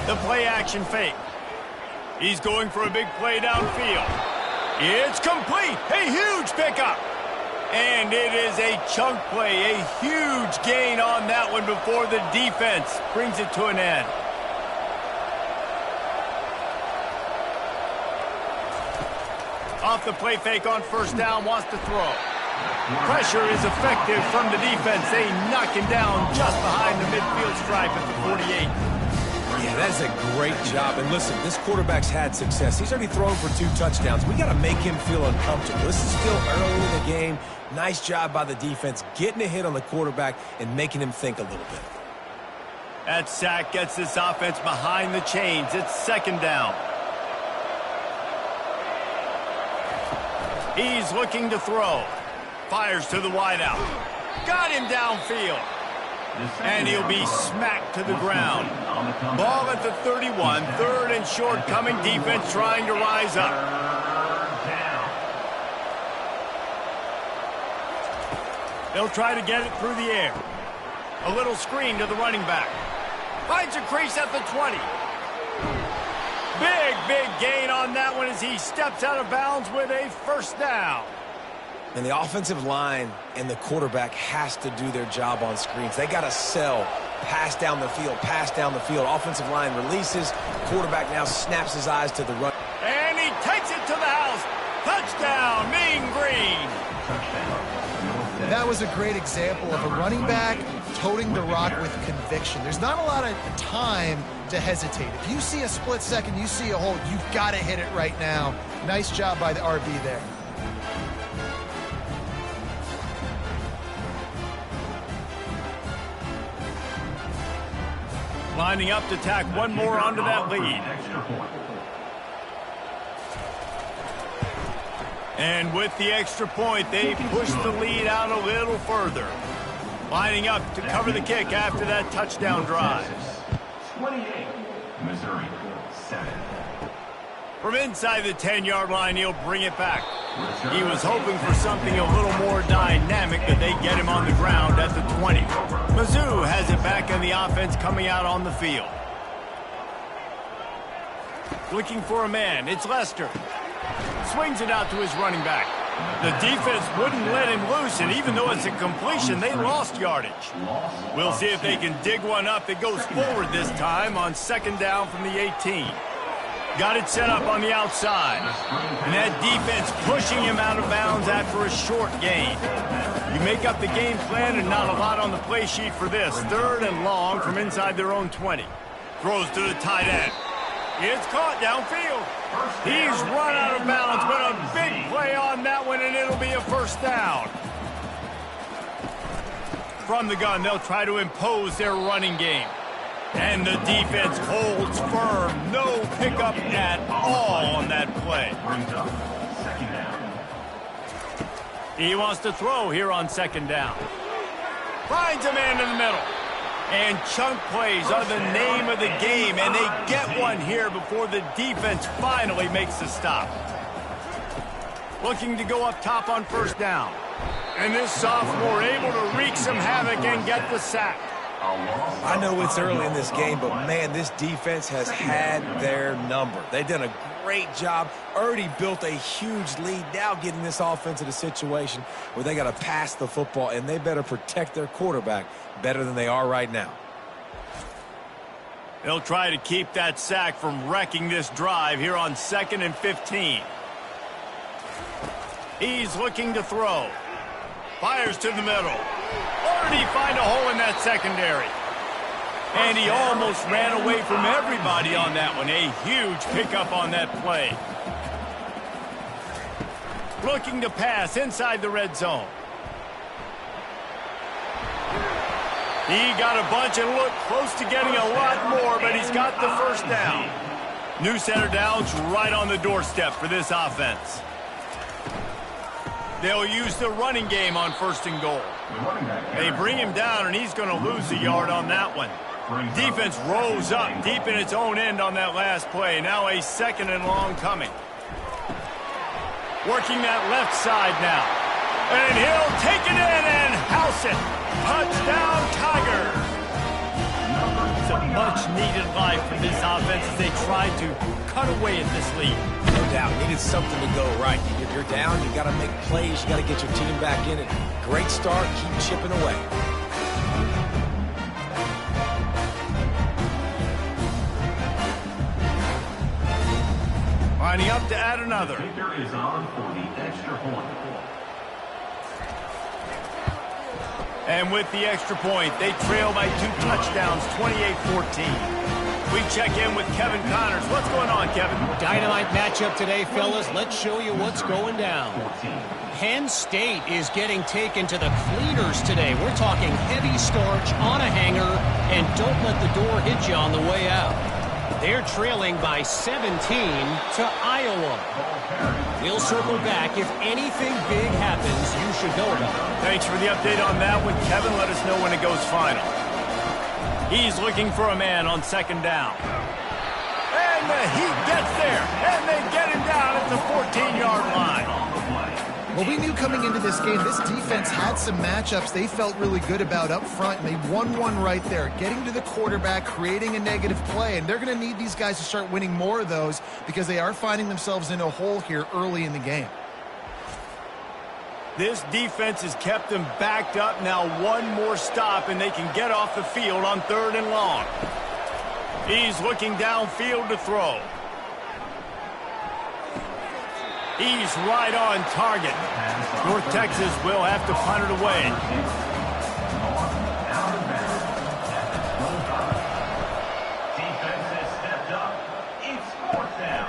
The play action fake. He's going for a big play downfield. It's complete. A huge pickup. And it is a chunk play. A huge gain on that one before the defense brings it to an end. Off the play fake on first down, wants to throw. Pressure is effective from the defense. They knock him down just behind the midfield stripe at the 48. Yeah, that's a great job. And listen, this quarterback's had success. He's already thrown for 2 touchdowns. We got to make him feel uncomfortable. This is still early in the game. Nice job by the defense, getting a hit on the quarterback and making him think a little bit. That sack gets this offense behind the chains. It's 2nd down. He's looking to throw. Fires to the wideout. Got him downfield. And he'll be smacked to the ground. Ball at the 31. 3rd and short coming. Defense trying to rise up. They'll try to get it through the air. A little screen to the running back. Finds a crease at the 20. Big gain on that one as he steps out of bounds with a first down. And the offensive line and the quarterback has to do their job on screens. They got to sell. Pass down the field, pass down the field. Offensive line releases. Quarterback now snaps his eyes to the run. And he takes it to the house. Touchdown, Mean Green. That was a great example of a running back toting the rock with conviction. There's not a lot of time to hesitate. If you see a split second, you see a hole, you've got to hit it right now. Nice job by the RB there. Lining up to tack one more onto that lead. And with the extra point, they push the lead out a little further. Lining up to cover the kick after that touchdown drive. 28, Missouri, 7. From inside the 10-yard line, he'll bring it back. He was hoping for something a little more dynamic, but they get him on the ground at the 20. Mizzou has it back in the offense coming out on the field. Looking for a man. It's Lester. Swings it out to his running back. The defense wouldn't let him loose, and even though it's a completion, they lost yardage. We'll see if they can dig one up that goes forward this time on 2nd down from the 18. Got it set up on the outside. And that defense pushing him out of bounds after a short gain. You make up the game plan and not a lot on the play sheet for this. 3rd and long from inside their own 20. Throws to the tight end. It's caught downfield. He's run out of bounds, but a big play on that one, and it'll be a first down. From the gun, they'll try to impose their running game. And the defense holds firm. No pickup at all on that play. He wants to throw here on 2nd down. Finds a man in the middle. And chunk plays are the name of the game, and they get one here before the defense finally makes the stop. Looking to go up top on first down. And this sophomore able to wreak some havoc and get the sack. I know it's early in this game, but, man, this defense has had their number. They've done a great job, already built a huge lead, now getting this offense in a situation where they got to pass the football, and they better protect their quarterback better than they are right now. They'll try to keep that sack from wrecking this drive here on 2nd and 15. He's looking to throw. Fires to the middle. Already find a hole in that secondary. And he almost ran away from everybody on that one. A huge pickup on that play. Looking to pass inside the red zone. He got a bunch and looked close to getting a lot more, but he's got the first down. New center downs right on the doorstep for this offense. They'll use the running game on 1st and goal. They bring him down, and he's going to lose a yard on that one. Defense rose up deep in its own end on that last play. Now a 2nd and long coming. Working that left side now. And he'll Touchdown, Tigers! It's a much-needed life for this offense as they try to cut away at this lead. No doubt, needed something to go right. If you're down, you got to make plays. You got to get your team back in it. Great start, keep chipping away. Lining up to add another. Victor is on for the extra point. And with the extra point, they trail by 2 touchdowns, 28-14. We check in with Kevin Connors. What's going on, Kevin? Dynamite matchup today, fellas. Let's show you what's going down. Penn State is getting taken to the cleaners today. We're talking heavy starch on a hanger, and don't let the door hit you on the way out. They're trailing by 17 to Iowa. We'll circle back. If anything big happens, you should know about it. Thanks for the update on that one, Kevin. Let us know when it goes final. He's looking for a man on second down. And he gets there. And they get him down at the 14-yard line. Well, we knew coming into this game, this defense had some matchups they felt really good about up front, and they won one right there, getting to the quarterback, creating a negative play, and they're going to need these guys to start winning more of those because they are finding themselves in a hole here early in the game. This defense has kept them backed up. Now one more stop, and they can get off the field on 3rd and long. He's looking downfield to throw. He's right on target. North Texas will have to punt it away. Defense has stepped up. It's 4th down.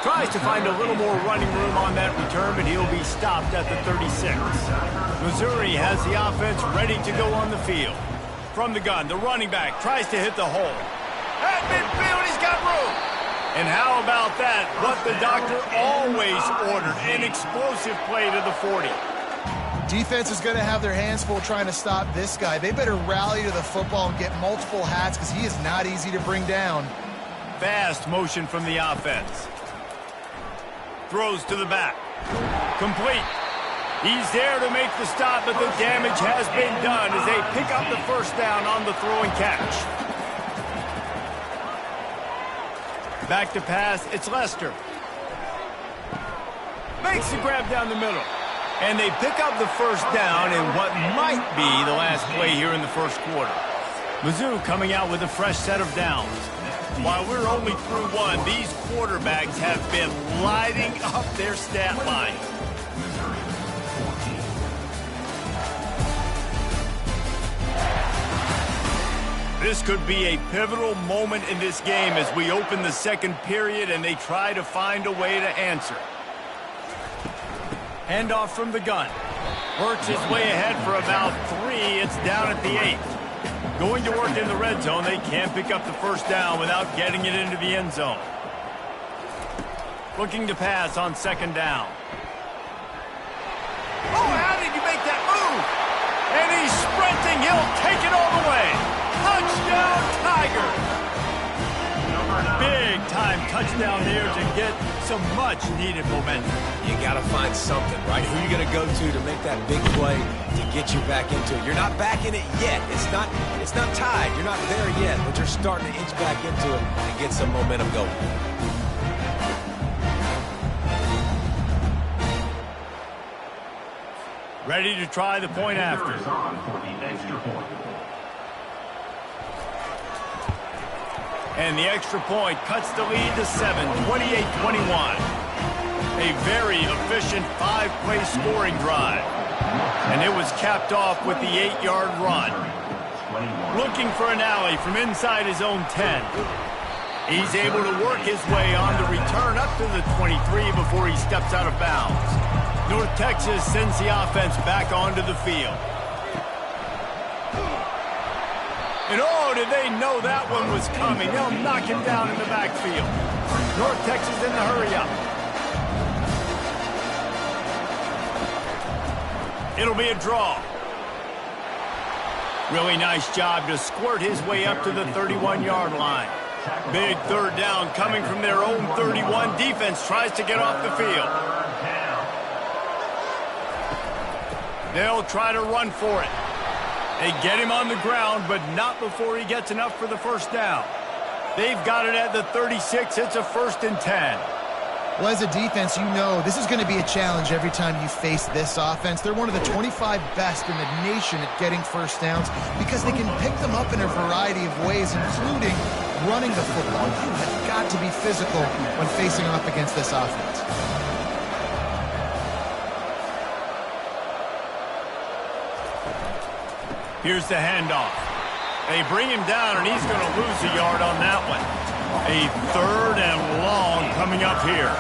Tries to find a little more running room on that return, but he'll be stopped at the 36. Missouri has the offense ready to go on the field. From the gun, the running back tries to hit the hole. At midfield, he's got room. And how about that? What the doctor always ordered, an explosive play to the 40. Defense is going to have their hands full trying to stop this guy. They better rally to the football and get multiple hats because he is not easy to bring down. Fast motion from the offense. Throws to the back. Complete. He's there to make the stop, but the damage has been done as they pick up the first down on the throw and catch. Back to pass, it's Lester. Makes the grab down the middle. And they pick up the first down in what might be the last play here in the first quarter. Mizzou coming out with a fresh set of downs. While we're only through one, these quarterbacks have been lighting up their stat line. This could be a pivotal moment in this game as we open the second period and they try to find a way to answer. Handoff from the gun. Works his way ahead for about 3. It's down at the 8. Going to work in the red zone. They can't pick up the first down without getting it into the end zone. Looking to pass on second down. Oh, how did you make that move? And he's sprinting. He'll take it all the way. Touchdown, Tigers! Big-time touchdown there to get some much-needed momentum. You got to find something, right? Who are you going to go to make that big play to get you back into it? You're not back in it yet. It's not tied. You're not there yet, but you're starting to inch back into it and get some momentum going. Ready to try the point after. And the extra point cuts the lead to 7, 28-21. A very efficient 5-play scoring drive. And it was capped off with the 8-yard run. Looking for an alley from inside his own 10. He's able to work his way on the return up to the 23 before he steps out of bounds. North Texas sends the offense back onto the field. And oh, did they know that one was coming. They'll knock him down in the backfield. North Texas in the hurry-up. It'll be a draw. Really nice job to squirt his way up to the 31-yard line. Big third down coming from their own 31. Defense tries to get off the field. They'll try to run for it. They get him on the ground, but not before he gets enough for the first down. They've got it at the 36. It's a 1st and 10. Well, as a defense, you know this is going to be a challenge every time you face this offense. They're one of the 25 best in the nation at getting first downs because they can pick them up in a variety of ways, including running the football. You have got to be physical when facing off against this offense. Here's the handoff. They bring him down, and he's going to lose a yard on that one. A 3rd and long coming up here.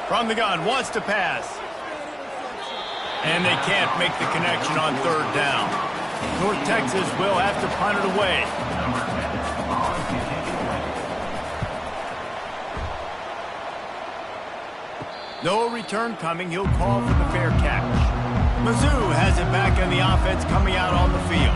From the gun, wants to pass. And they can't make the connection on 3rd down. North Texas will have to punt it away. No return coming. He'll call for the fair catch. Mizzou has it back in the offense coming out on the field.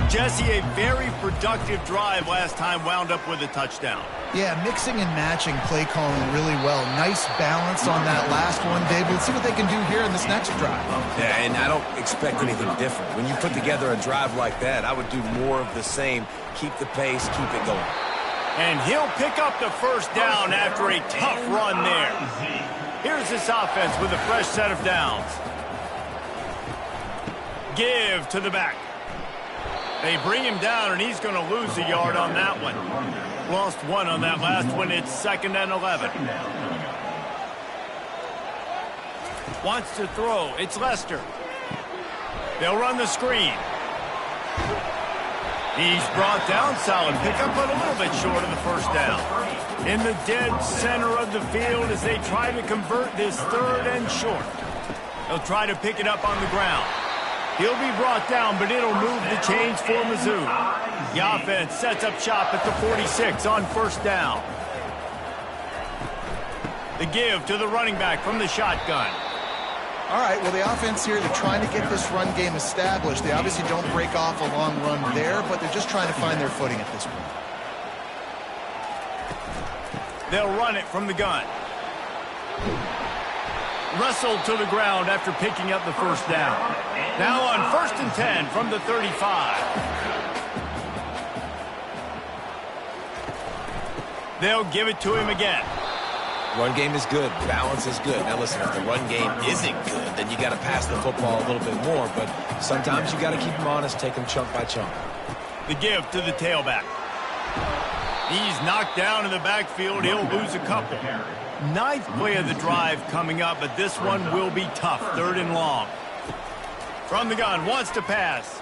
Jesse, a very productive drive last time, wound up with a touchdown. Yeah, mixing and matching play calling really well. Nice balance on that last one, David. Let's see what they can do here in this next drive. Yeah, and I don't expect anything different. When you put together a drive like that, I would do more of the same. Keep the pace, keep it going. And he'll pick up the first down after a tough run there. Here's this offense with a fresh set of downs. Give to the back. They bring him down, and he's going to lose a yard on that one. Lost 1 on that last one. It's 2nd and 11. Wants to throw. It's Lester. They'll run the screen. He's brought down. Solid pickup, but a little bit short of the first down. In the dead center of the field as they try to convert this 3rd and short. They'll try to pick it up on the ground. He'll be brought down, but it'll move the chains for Mizzou. The offense sets up shop at the 46 on 1st down. The give to the running back from the shotgun. All right, well, the offense here, they're trying to get this run game established. They obviously don't break off a long run there, but they're just trying to find their footing at this point. They'll run it from the gun. Wrestled to the ground after picking up the first down. Now on 1st and 10 from the 35. They'll give it to him again. Run game is good. Balance is good. Now listen, if the run game isn't good, then you got to pass the football a little bit more. But sometimes you got to keep them honest, take them chunk by chunk. The give to the tailback. He's knocked down in the backfield. He'll lose a couple. 9th play of the drive coming up, but this one will be tough. 3rd and long. From the gun, wants to pass.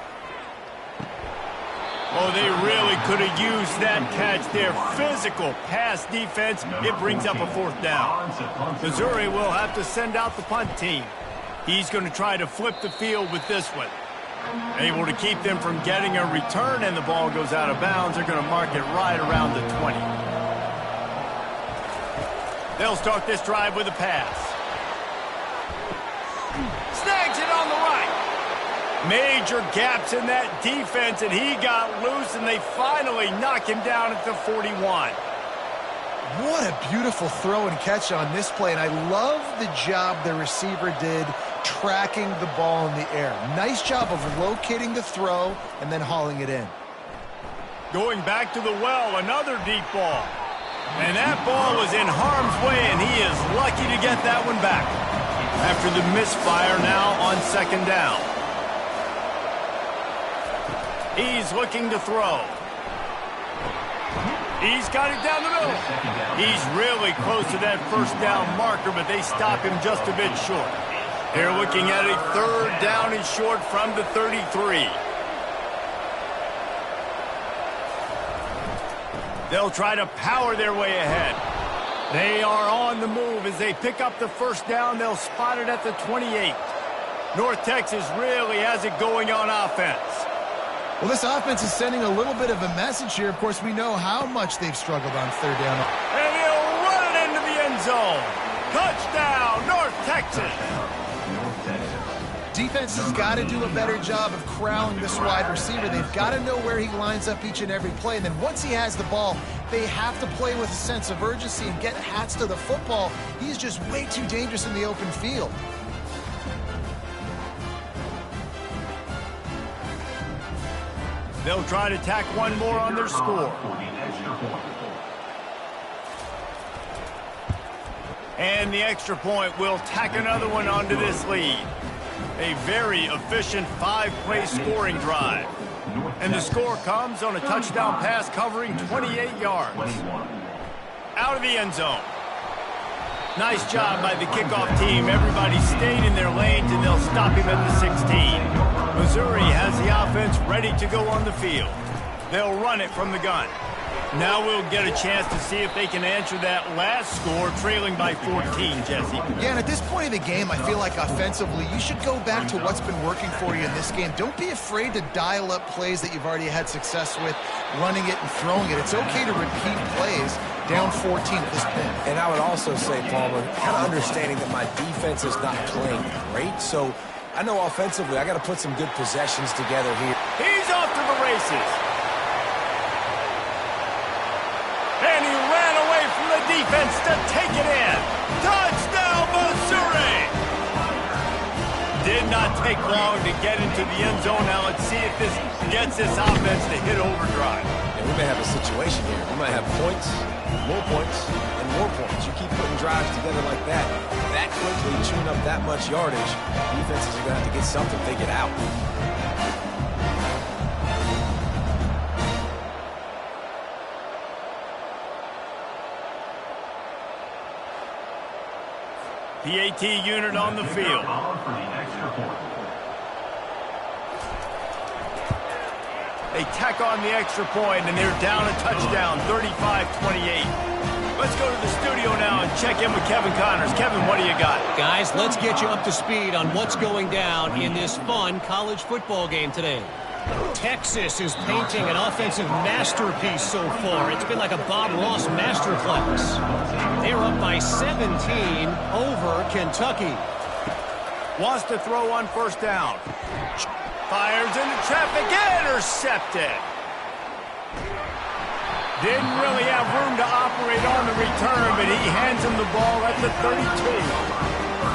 Oh, they really could have used that catch there. Physical pass defense. It brings up a 4th down. Missouri will have to send out the punt team. He's going to try to flip the field with this one. Able to keep them from getting a return, and the ball goes out of bounds. They're going to mark it right around the 20. They'll start this drive with a pass. Snags it on the right. Major gaps in that defense, and he got loose, and they finally knock him down at the 41. What a beautiful throw and catch on this play, and I love the job the receiver did tracking the ball in the air. Nice job of locating the throw and then hauling it in. Going back to the well, another deep ball. And that ball was in harm's way, and he is lucky to get that one back. After the misfire now on 2nd down. He's looking to throw. He's got it down the middle. He's really close to that first down marker, but they stop him just a bit short. They're looking at a 3rd down and short from the 33. They'll try to power their way ahead. They are on the move as they pick up the first down. They'll spot it at the 28. North Texas really has it going on offense. Well, this offense is sending a little bit of a message here. Of course, we know how much they've struggled on 3rd down. And he'll run it into the end zone. Touchdown, North Texas. Defense has got to do a better job of corralling this wide receiver. They've got to know where he lines up each and every play. And then once he has the ball, they have to play with a sense of urgency and get hats to the football. He's just way too dangerous in the open field. They'll try to tack one more on their score. And the extra point will tack another one onto this lead. A very efficient 5-play scoring drive. And the score comes on a touchdown pass covering 28 yards. Out of the end zone. Nice job by the kickoff team. Everybody stayed in their lanes, and they'll stop him at the 16. Missouri has the offense ready to go on the field. They'll run it from the gun. Now we'll get a chance to see if they can answer that last score, trailing by 14, Jesse. Yeah, and at this point of the game, I feel like offensively, you should go back to what's been working for you in this game. Don't be afraid to dial up plays that you've already had success with, running it and throwing it. It's okay to repeat plays down 14 at this point. And I would also say, Palmer, kind of understanding that my defense is not playing great, so I know offensively I got to put some good possessions together here. He's off to the races. And he ran away from the defense to take it in. Touchdown, Missouri! Did not take long to get into the end zone. Now let's see if this gets this offense to hit overdrive. And we may have a situation here. We might have points, and more points. You keep putting drives together like that quickly, chewing up that much yardage, defenses are going to have to get something figured out. PAT unit on the field. They tack on the extra point, and they're down a touchdown, 35-28. Let's go to the studio now and check in with Kevin Connors. Kevin, what do you got? Guys, let's get you up to speed on what's going down in this fun college football game today. Texas is painting an offensive masterpiece so far. It's been like a Bob Ross masterclass. They're up by 17 over Kentucky. Wants to throw on first down. Fires into traffic, intercepted. Didn't really have room to operate on the return, but he hands him the ball at the 32.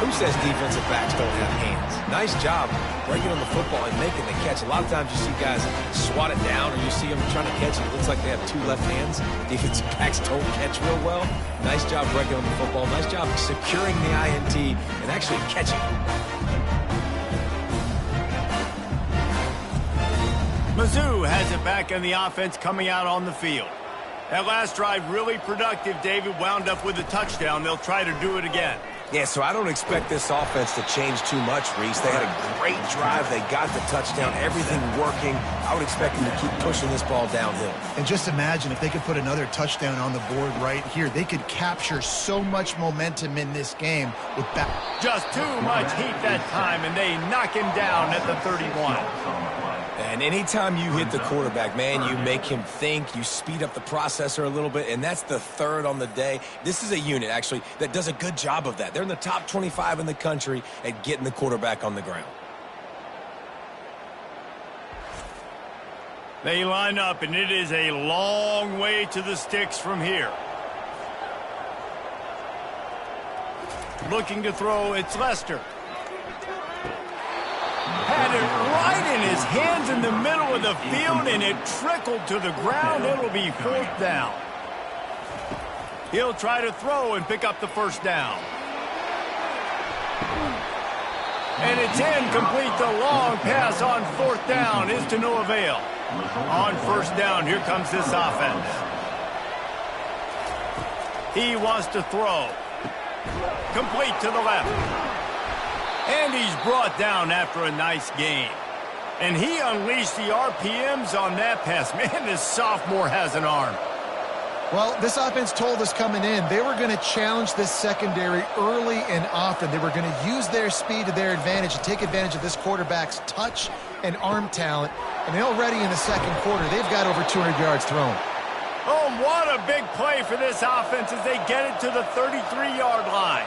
Who says defensive backs don't have hands? Nice job breaking on the football and making the catch. A lot of times you see guys swat it down, or you see them trying to catch it. It looks like they have two left hands. Defensive backs don't catch real well. Nice job breaking on the football. Nice job securing the INT and actually catching it. Mizzou has it back in the offense coming out on the field. That last drive really productive. David wound up with a touchdown. They'll try to do it again. Yeah, so I don't expect this offense to change too much, Reese. They had a great drive. They got the touchdown, everything working. I would expect them to keep pushing this ball downhill. And just imagine if they could put another touchdown on the board right here. They could capture so much momentum in this game with back. Just too much heat that time, and they knock him down at the 31. And anytime you hit the quarterback, man, you make him think, you speed up the processor a little bit, and that's the third on the day. This is a unit, actually, that does a good job of that. They're in the top 25 in the country at getting the quarterback on the ground. They line up, and it is a long way to the sticks from here. Looking to throw, it's Lester. Had it right in his hands in the middle of the field, and it trickled to the ground. It'll be fourth down. He'll try to throw and pick up the first down. And it's incomplete. The long pass on fourth down is to no avail. On first down, here comes this offense. He wants to throw. Complete to the left. And he's brought down after a nice gain. And he unleashed the RPMs on that pass. Man, this sophomore has an arm. Well, this offense told us coming in they were going to challenge this secondary early and often. They were going to use their speed to their advantage and take advantage of this quarterback's touch and arm talent. And already in the second quarter, they've got over 200 yards thrown. Oh, what a big play for this offense as they get it to the 33-yard line.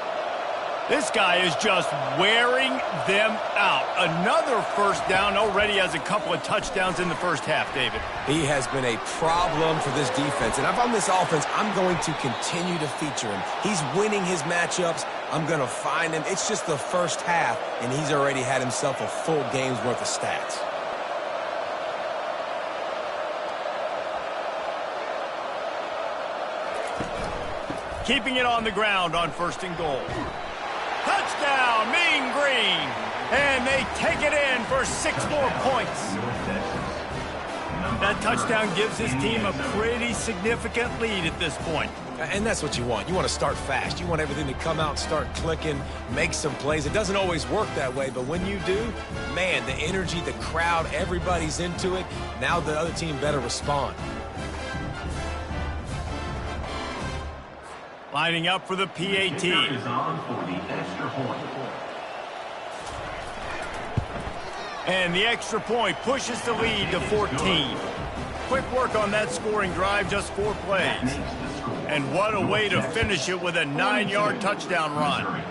This guy is just wearing them out. Another first down, already has a couple of touchdowns in the first half, David. He has been a problem for this defense. And if I'm this offense, I'm going to continue to feature him. He's winning his matchups. I'm going to find him. It's just the first half, and he's already had himself a full game's worth of stats. keeping it on the ground on 1st and goal. Touchdown, Mean Green. And they take it in for 6 more points. That touchdown gives his team a pretty significant lead at this point. And that's what you want. You want to start fast. You want everything to come out and start clicking, make some plays. It doesn't always work that way, but when you do, man, the energy, the crowd, everybody's into it. Now the other team better respond. Lining up for the PAT. Is on for the extra point. And the extra point pushes the lead to 14. Quick work on that scoring drive, just 4 plays. And what a way to finish it with a 9-yard touchdown run.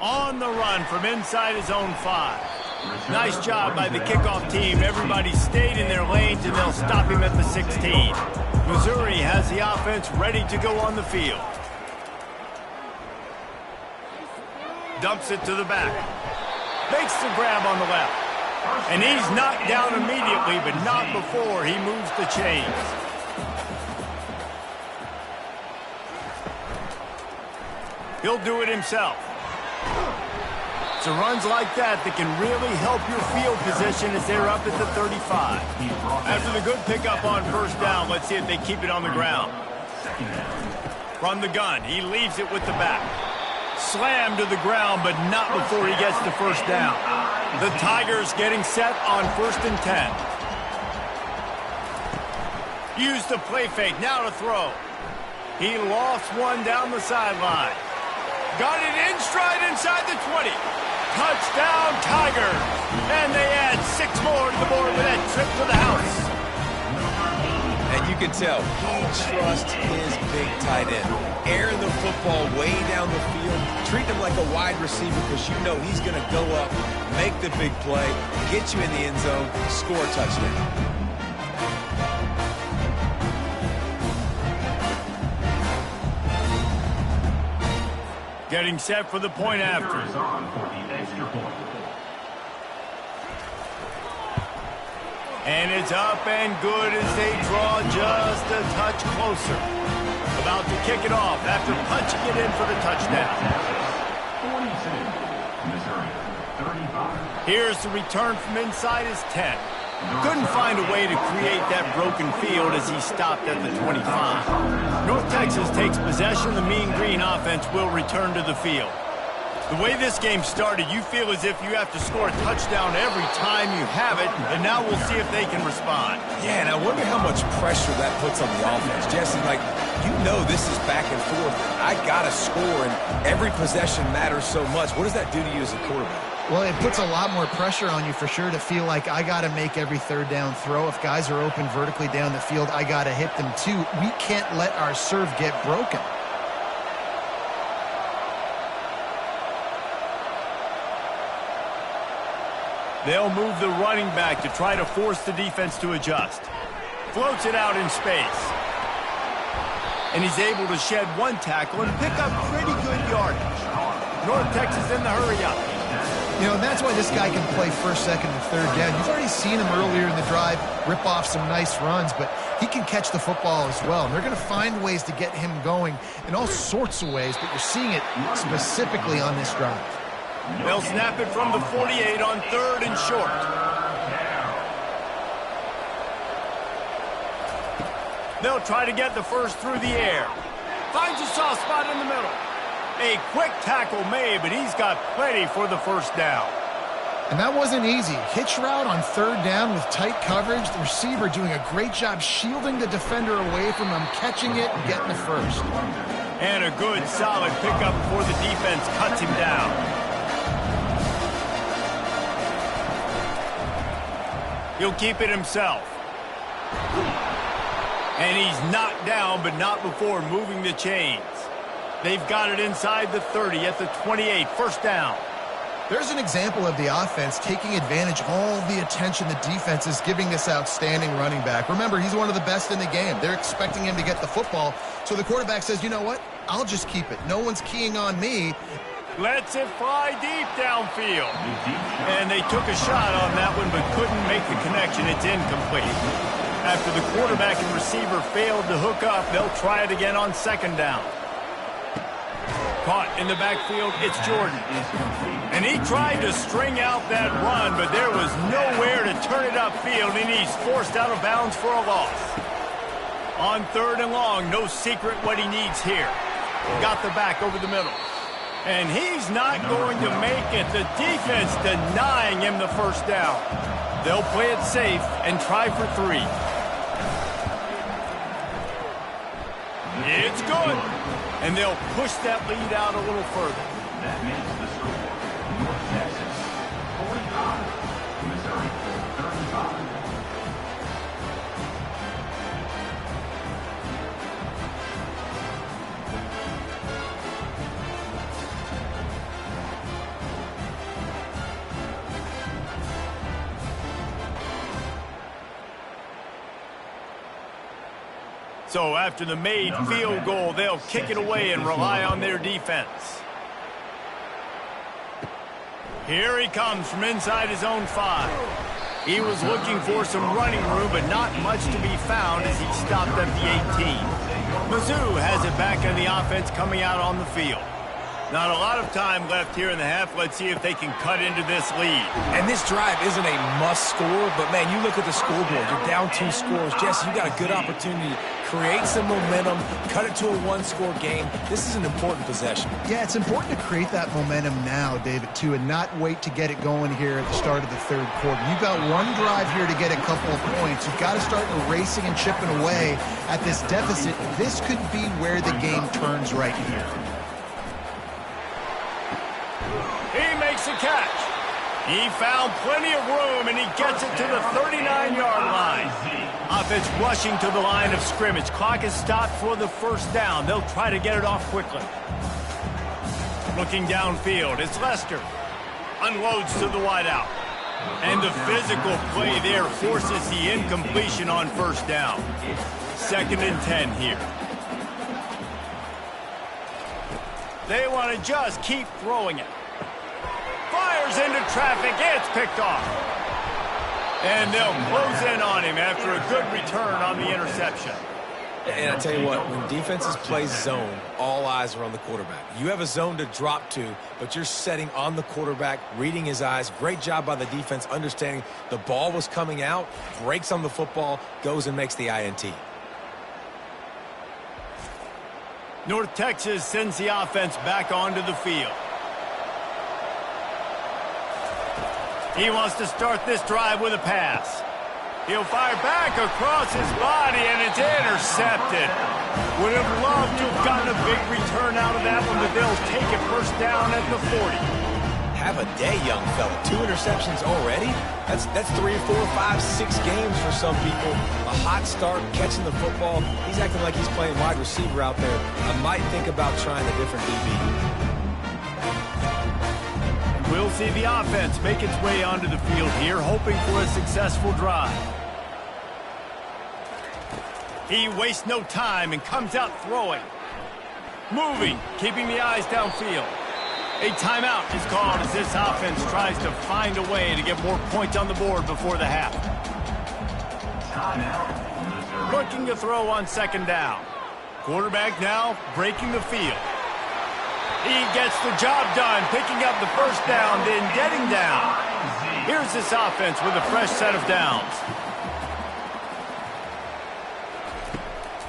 On the run from inside his own 5. Nice job by the kickoff team. Everybody stayed in their lanes, and they'll stop him at the 16. Missouri has the offense ready to go on the field. Dumps it to the back. Makes the grab on the left. And he's knocked down immediately, but not before he moves the chains. He'll do it himself. So runs like that can really help your field position as they're up at the 35. After the good pickup on 1st down, let's see if they keep it on the ground. From the gun, he leaves it with the back. Slammed to the ground, but not before he gets the 1st down. The Tigers getting set on 1st and 10. Use the play fake, now to throw. He lost one down the sideline. Got it in stride inside the 20. Touchdown, Tigers. And they add 6 more to the board with that trip to the house. And you can tell he trusts his big tight end. Airing the football way down the field. Treat him like a wide receiver because you know he's going to go up, make the big play, get you in the end zone, score a touchdown. Getting set for the point after. And it's up and good as they draw just a touch closer. About to kick it off after punching it in for the touchdown. 42, Missouri, 35. Here's the return from inside his 10. Couldn't find a way to create that broken field as he stopped at the 25. North Texas takes possession. The Mean Green offense will return to the field. The way this game started, you feel as if you have to score a touchdown every time you have it, and now we'll see if they can respond. Yeah, and I wonder how much pressure that puts on the offense. Jesse, like, you know this is back and forth. I got to score, and every possession matters so much. What does that do to you as a quarterback? Well, it puts a lot more pressure on you for sure to feel like I got to make every 3rd down throw. If guys are open vertically down the field, I got to hit them too. We can't let our serve get broken. They'll move the running back to try to force the defense to adjust. Floats it out in space. And he's able to shed 1 tackle and pick up pretty good yardage. North Texas in the hurry-up. You know, and that's why this guy can play 1st, 2nd, and 3rd down. You've already seen him earlier in the drive rip off some nice runs, but he can catch the football as well. And they're going to find ways to get him going in all sorts of ways, but you're seeing it specifically on this drive. They'll snap it from the 48 on 3rd and short. They'll try to get the 1st through the air. Finds a soft spot in the middle. A quick tackle made, but he's got plenty for the 1st down. And that wasn't easy. Hitch route on 3rd down with tight coverage. The receiver doing a great job shielding the defender away from him, catching it and getting the 1st. And a good, solid pickup before the defense cuts him down. He'll keep it himself. And he's knocked down, but not before moving the chains. They've got it inside the 30 at the 28, 1st down. There's an example of the offense taking advantage of all the attention the defense is giving this outstanding running back. Remember, he's one of the best in the game. They're expecting him to get the football. So the quarterback says, you know what? I'll just keep it. No one's keying on me. Lets it fly deep downfield. And they took a shot on that one, but couldn't make the connection. It's incomplete. After the quarterback and receiver failed to hook up, they'll try it again on second down. Caught in the backfield, it's Jordan. And he tried to string out that run, but there was nowhere to turn it upfield, and he's forced out of bounds for a loss. On third and long, no secret what he needs here. Got the back over the middle. And he's not going to make it. The defense denying him the first down. They'll play it safe and try for 3. It's good. And they'll push that lead out a little further. That makes the score. North Texas 45, Missouri 35. So after the made field goal, they'll kick it away and rely on their defense. Here he comes from inside his own 5. He was looking for some running room, but not much to be found as he stopped at the 18. Mizzou has it back on the offense coming out on the field. Not a lot of time left here in the half. Let's see if they can cut into this lead. And this drive isn't a must score, but, man, you look at the scoreboard. You're down 2 scores. Jesse, you got a good opportunity to create some momentum, cut it to a 1-score game. This is an important possession. Yeah, it's important to create that momentum now, David, too, and not wait to get it going here at the start of the third quarter. You've got one drive here to get a couple of points. You've got to start erasing and chipping away at this deficit. This could be where the game turns right here. He makes a catch. He found plenty of room, and he gets it to the 39-yard line. Offense rushing to the line of scrimmage. Clock is stopped for the first down. They'll try to get it off quickly. Looking downfield, it's Lester. Unloads to the wideout. And the physical play there forces the incompletion on first down. 2nd and 10 here. They want to just keep throwing it. Fires into traffic. It's picked off. And they'll close in on him after a good return on the interception. And I tell you what, when defenses play zone, all eyes are on the quarterback. You have a zone to drop to, but you're setting on the quarterback, reading his eyes. Great job by the defense, understanding the ball was coming out, breaks on the football, goes and makes the INT. North Texas sends the offense back onto the field. He wants to start this drive with a pass. He'll fire back across his body, and it's intercepted. Would have loved to have gotten a big return out of that one, but they'll take it first down at the 40. Have a day, young fella. 2 interceptions already? That's 3, 4, 5, 6 games for some people. A hot start, catching the football. He's acting like he's playing wide receiver out there. I might think about trying a different DB. We'll see the offense make its way onto the field here, hoping for a successful drive. He wastes no time and comes out throwing. Moving, keeping the eyes downfield. A timeout is called as this offense tries to find a way to get more points on the board before the half. Looking to throw on second down. Quarterback now breaking the field. He gets the job done, picking up the first down, then getting down. Here's this offense with a fresh set of downs.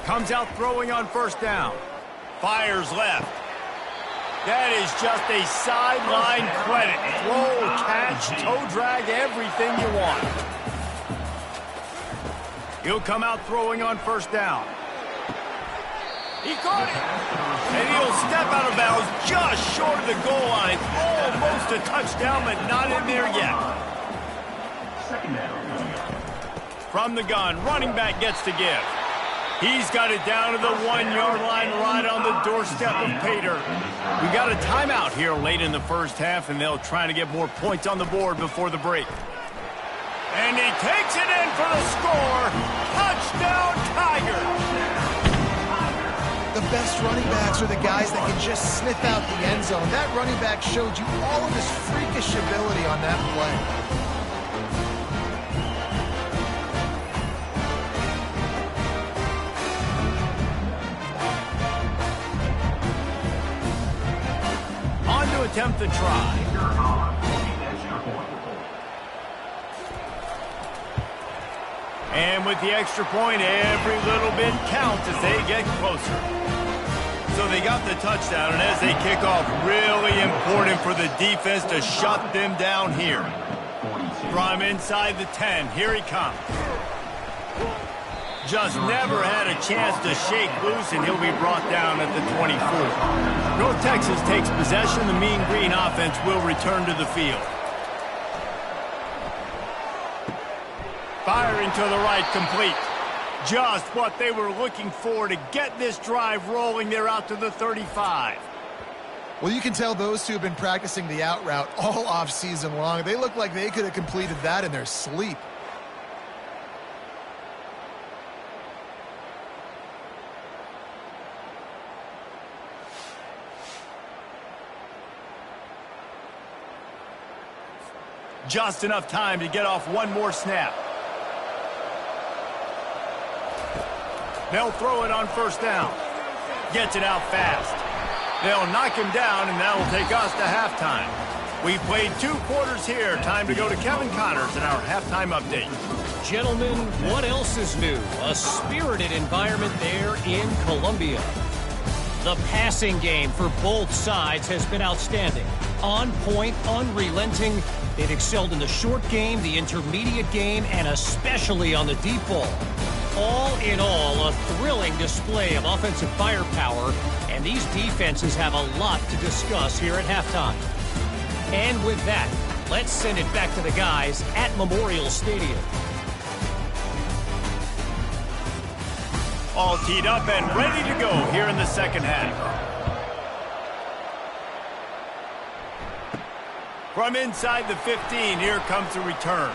Comes out throwing on first down. Fires left. That is just a sideline credit. Throw, catch, toe drag, everything you want. He'll come out throwing on first down. He caught it. And he'll step out of bounds just short of the goal line. Almost a touchdown, but not in there yet. Second down. From the gun, running back gets to give. He's got it down to the 1-yard line right on the doorstep of Pater. We got a timeout here late in the first half, and they'll try to get more points on the board before the break. And he takes it in for the score. Touchdown, Tigers! The best running backs are the guys that can just sniff out the end zone. That running back showed you all of his freakish ability on that play. to attempt the try. And with the extra point, every little bit counts as they get closer. So they got the touchdown, and as they kick off, really important for the defense to shut them down here. From inside the 10, here he comes. Just never had a chance to shake loose, and he'll be brought down at the 24. North Texas takes possession. The Mean Green offense will return to the field. Firing to the right, complete. Just what they were looking for to get this drive rolling. They're out to the 35. Well, you can tell those two have been practicing the out route all off season long. They look like they could have completed that in their sleep. Just enough time to get off one more snap. They'll throw it on first down. Gets it out fast. They'll knock him down, and that'll take us to halftime. We played 2 quarters here. Time to go to Kevin Connors in our halftime update. Gentlemen, what else is new? A spirited environment there in Columbia. The passing game for both sides has been outstanding. On point, unrelenting. They've excelled in the short game, the intermediate game, and especially on the deep ball. All in all, a thrilling display of offensive firepower, and these defenses have a lot to discuss here at halftime. And with that, let's send it back to the guys at Memorial Stadium. All teed up and ready to go here in the second half. From inside the 15, here comes the return.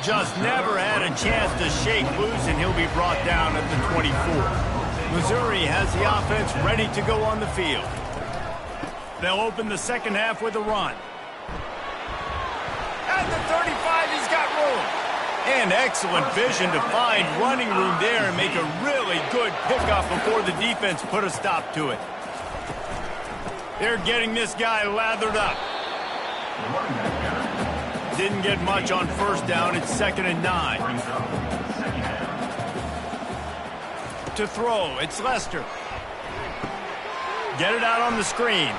Just never had a chance to shake loose, and he'll be brought down at the 24. Missouri has the offense ready to go on the field. They'll open the second half with a run. At the 35, he's got room. And excellent vision to find running room there and make a really good pickup before the defense put a stop to it. They're getting this guy lathered up. Didn't get much on first down. It's 2nd and 9. To throw, it's Lester. Get it out on the screen.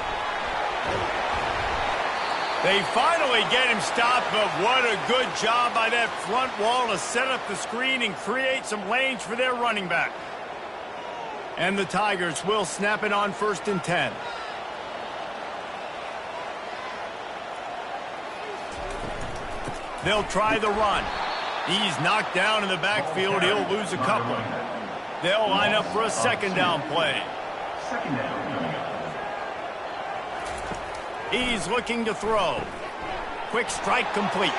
They finally get him stopped, but what a good job by that front wall to set up the screen and create some lanes for their running back. And the Tigers will snap it on 1st and 10. They'll try the run. He's knocked down in the backfield. He'll lose a couple. They'll line up for a 2nd down play. He's looking to throw. Quick strike complete.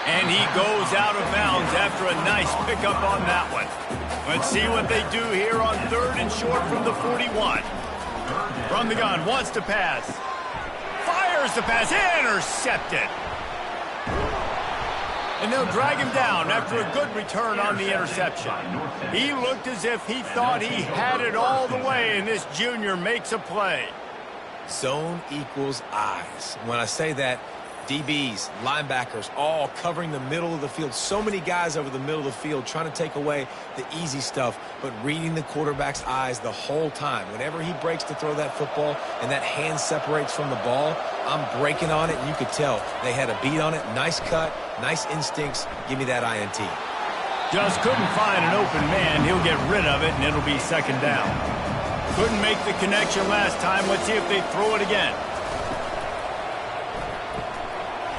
And he goes out of bounds after a nice pickup on that one. Let's see what they do here on 3rd and short from the 41. From the gun, wants to pass. Fires the pass, intercepted. And they'll drag him down after a good return on the interception. He looked as if he thought he had it all the way, and this junior makes a play. Zone equals eyes. When I say that, DBs, linebackers, all covering the middle of the field. So many guys over the middle of the field trying to take away the easy stuff, but reading the quarterback's eyes the whole time. Whenever he breaks to throw that football and that hand separates from the ball, I'm breaking on it, and you could tell they had a beat on it. Nice cut, nice instincts. Give me that INT. Just couldn't find an open man. He'll get rid of it, and it'll be 2nd down. Couldn't make the connection last time. Let's see if they throw it again.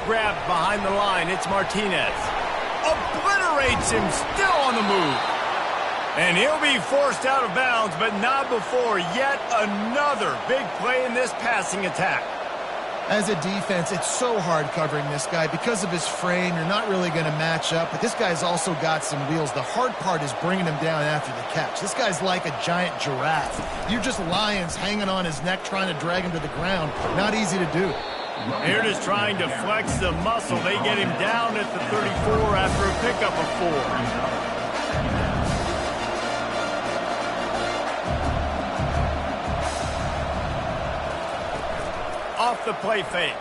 Grabbed behind the line. It's Martinez. Obliterates him, still on the move. And he'll be forced out of bounds, but not before yet another big play in this passing attack. As a defense, it's so hard covering this guy. Because of his frame, you're not really going to match up, but this guy's also got some wheels. The hard part is bringing him down after the catch. This guy's like a giant giraffe. You're just lions hanging on his neck trying to drag him to the ground. Not easy to do. They're just trying to flex the muscle. They get him down at the 34 after a pickup of 4. off the play fake.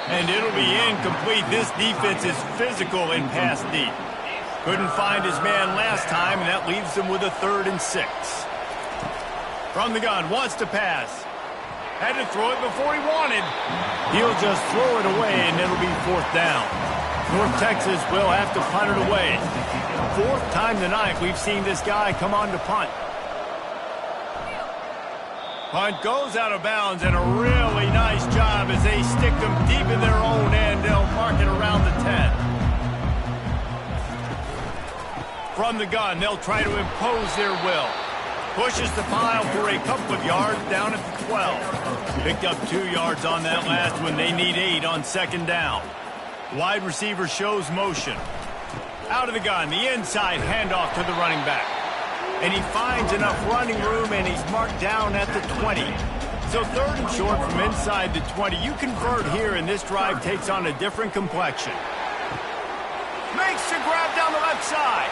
And it'll be incomplete. This defense is physical in pass deep. Couldn't find his man last time, and that leaves him with a 3rd and 6. From the gun, wants to pass. Had to throw it before he wanted. He'll just throw it away, and it'll be 4th down. North Texas will have to punt it away. 4th time tonight we've seen this guy come on to punt. Punt goes out of bounds, and a really nice job as they stick them deep in their own end. They'll mark it around the 10. From the gun, they'll try to impose their will. Pushes the pile for a couple of yards down at the 12. Picked up 2 yards on that last one. They need 8 on 2nd down. Wide receiver shows motion. Out of the gun, the inside handoff to the running back. And he finds enough running room, and he's marked down at the 20. So 3rd and short from inside the 20. You convert here, and this drive takes on a different complexion. Makes the grab down the left side.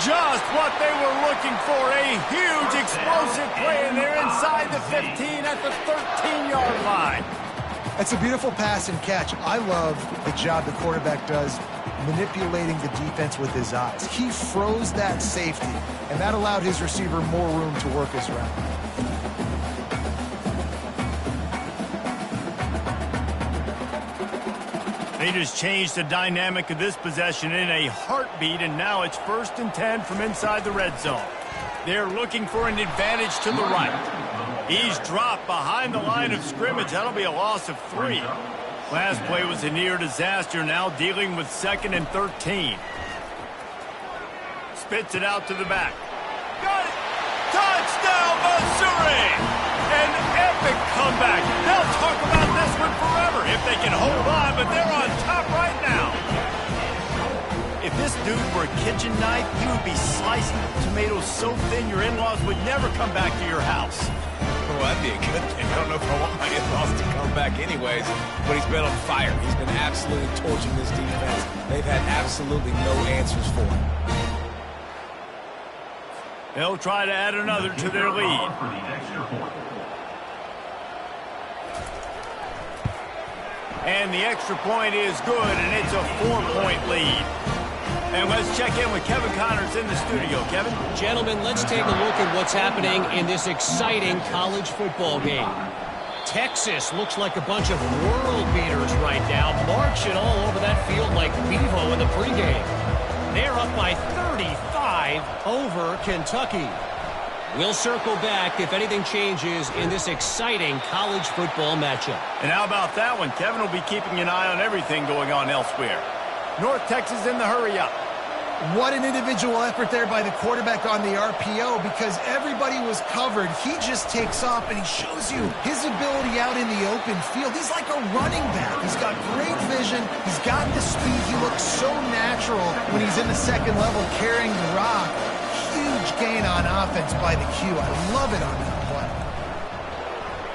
Just what they were looking for. A huge explosive play, and they're inside the 15 at the 13-yard line. That's a beautiful pass and catch. I love the job the quarterback does manipulating the defense with his eyes. He froze that safety, and that allowed his receiver more room to work his route. They just changed the dynamic of this possession in a heartbeat, and now it's 1st and 10 from inside the red zone. They're looking for an advantage to the right. He's dropped behind the line of scrimmage. That'll be a loss of 3. Last play was a near disaster, now dealing with 2nd and 13. Spits it out to the back. Got it! Touchdown, Missouri! An epic comeback. They'll talk about this one forever if they can hold on, but they're on top right now. If this dude were a kitchen knife, he would be slicing tomatoes so thin your in-laws would never come back to your house. Well, that'd be a good thing. I don't know if I want my in-laws to come back anyways, but he's been on fire. He's been absolutely torching this defense. They've had absolutely no answers for him. They'll try to add another to their lead. And the extra point is good, and it's a 4-point lead. And let's check in with Kevin Connors in the studio. Kevin? Gentlemen, let's take a look at what's happening in this exciting college football game. Texas looks like a bunch of world beaters right now, marching all over that field like Bevo in the pregame. They're up by 35 over Kentucky. We'll circle back if anything changes in this exciting college football matchup. And how about that one? Kevin will be keeping an eye on everything going on elsewhere. North Texas in the hurry-up. What an individual effort there by the quarterback on the RPO, because everybody was covered. He just takes off, and he shows you his ability out in the open field. He's like a running back. He's got great vision. He's got the speed. He looks so natural when he's in the 2nd level carrying the rock. Huge gain on offense by the Q. I love it on that play.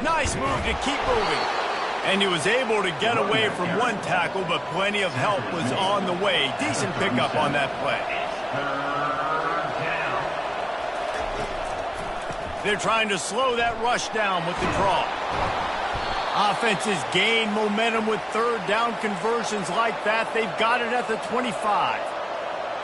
Nice move to keep moving. And he was able to get away from one tackle, but plenty of help was on the way. Decent pickup on that play. They're trying to slow that rush down with the draw. Offenses gain momentum with 3rd down conversions like that. They've got it at the 25.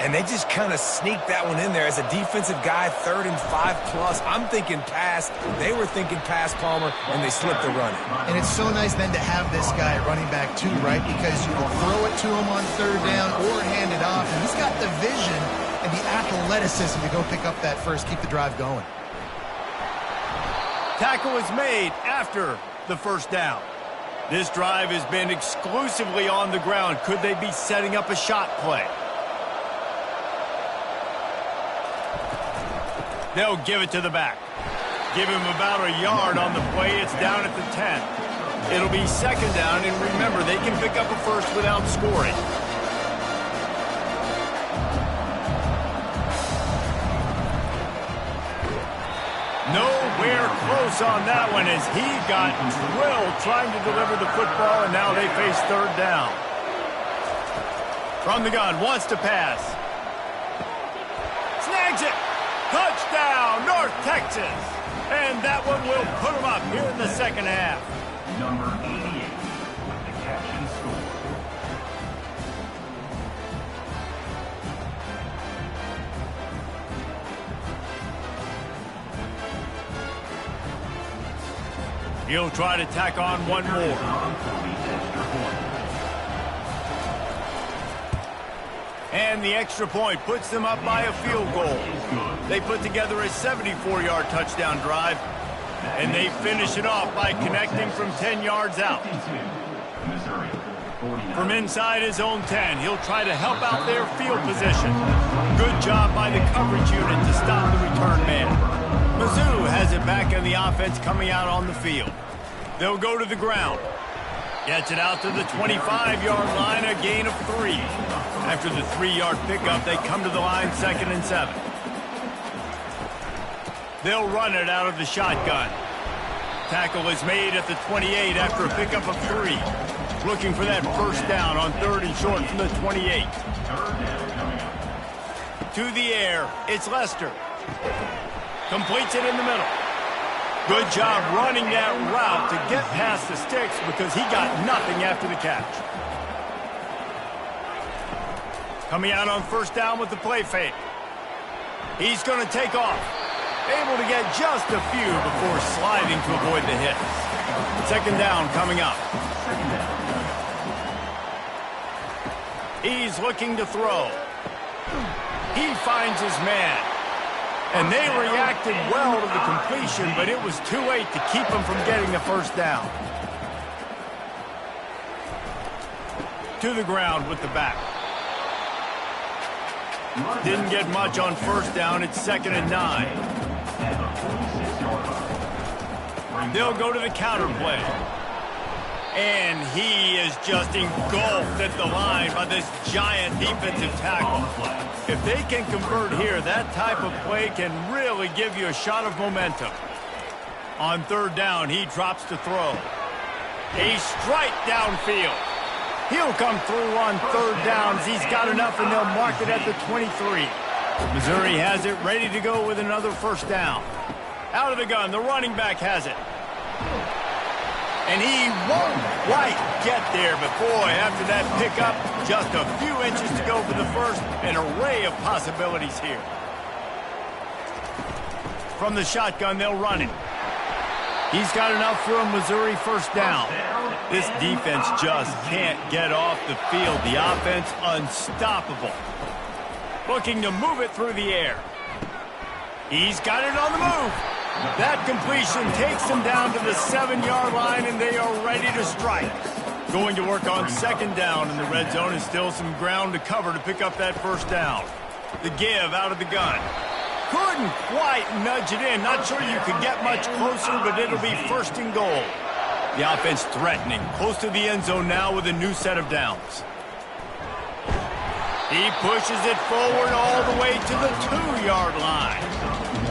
And they just kind of sneaked that one in there as a defensive guy, 3rd and 5+. I'm thinking pass. They were thinking pass, Palmer, and they slipped the run. And it's so nice then to have this guy running back too, right? Because you can throw it to him on 3rd down or hand it off. And he's got the vision and the athleticism to go pick up that first, keep the drive going. Tackle is made after the 1st down. This drive has been exclusively on the ground. Could they be setting up a shot play? They'll give it to the back. Give him about a yard on the play. It's down at the 10. It'll be 2nd down, and remember, they can pick up a first without scoring. Nowhere close on that one as he got drilled trying to deliver the football, and now they face 3rd down. From the gun, wants to pass. Snags it. Touchdown, North Texas. And that one will put them up here in the second half. Number 88 with the catch and score. He'll try to tack on one more. And the extra point puts them up by a field goal. They put together a 74-yard touchdown drive, and they finish it off by connecting from 10 yards out. From inside his own 10, he'll try to help out their field position. Good job by the coverage unit to stop the return man. Mizzou has it back in the offense coming out on the field. They'll go to the ground. Gets it out to the 25-yard line, a gain of 3. After the 3-yard pickup, they come to the line 2nd and 7. They'll run it out of the shotgun. Tackle is made at the 28 after a pickup of 3. Looking for that first down on 3rd and short from the 28. To the air, it's Lester. Completes it in the middle. Good job running that route to get past the sticks because he got nothing after the catch. Coming out on first down with the play fake. He's going to take off. Able to get just a few before sliding to avoid the hit. Second down coming up. He's looking to throw. He finds his man. And they reacted well to the completion, but it was too late to keep him from getting the first down. To the ground with the back. Didn't get much on first down. It's 2nd and 9. They'll go to the counter play. And he is just engulfed at the line by this giant defensive tackle. If they can convert here, that type of play can really give you a shot of momentum. On 3rd down, he drops to throw. A strike downfield. He'll come through on 3rd downs. He's got enough, and they'll mark it at the 23. Missouri has it ready to go with another first down. Out of the gun, the running back has it. And he won't quite get there, but boy, after that pickup, just a few inches to go for the first. An array of possibilities here. From the shotgun, they'll run it. He's got enough for a Missouri first down. This defense just can't get off the field. The offense unstoppable. Looking to move it through the air. He's got it on the move. That completion takes them down to the 7-yard line, and they are ready to strike. Going to work on 2nd down, and the red zone is still some ground to cover to pick up that first down. The give out of the gun. Couldn't quite nudge it in. Not sure you could get much closer, but it'll be 1st and goal. The offense threatening, close to the end zone now with a new set of downs. He pushes it forward all the way to the 2-yard line.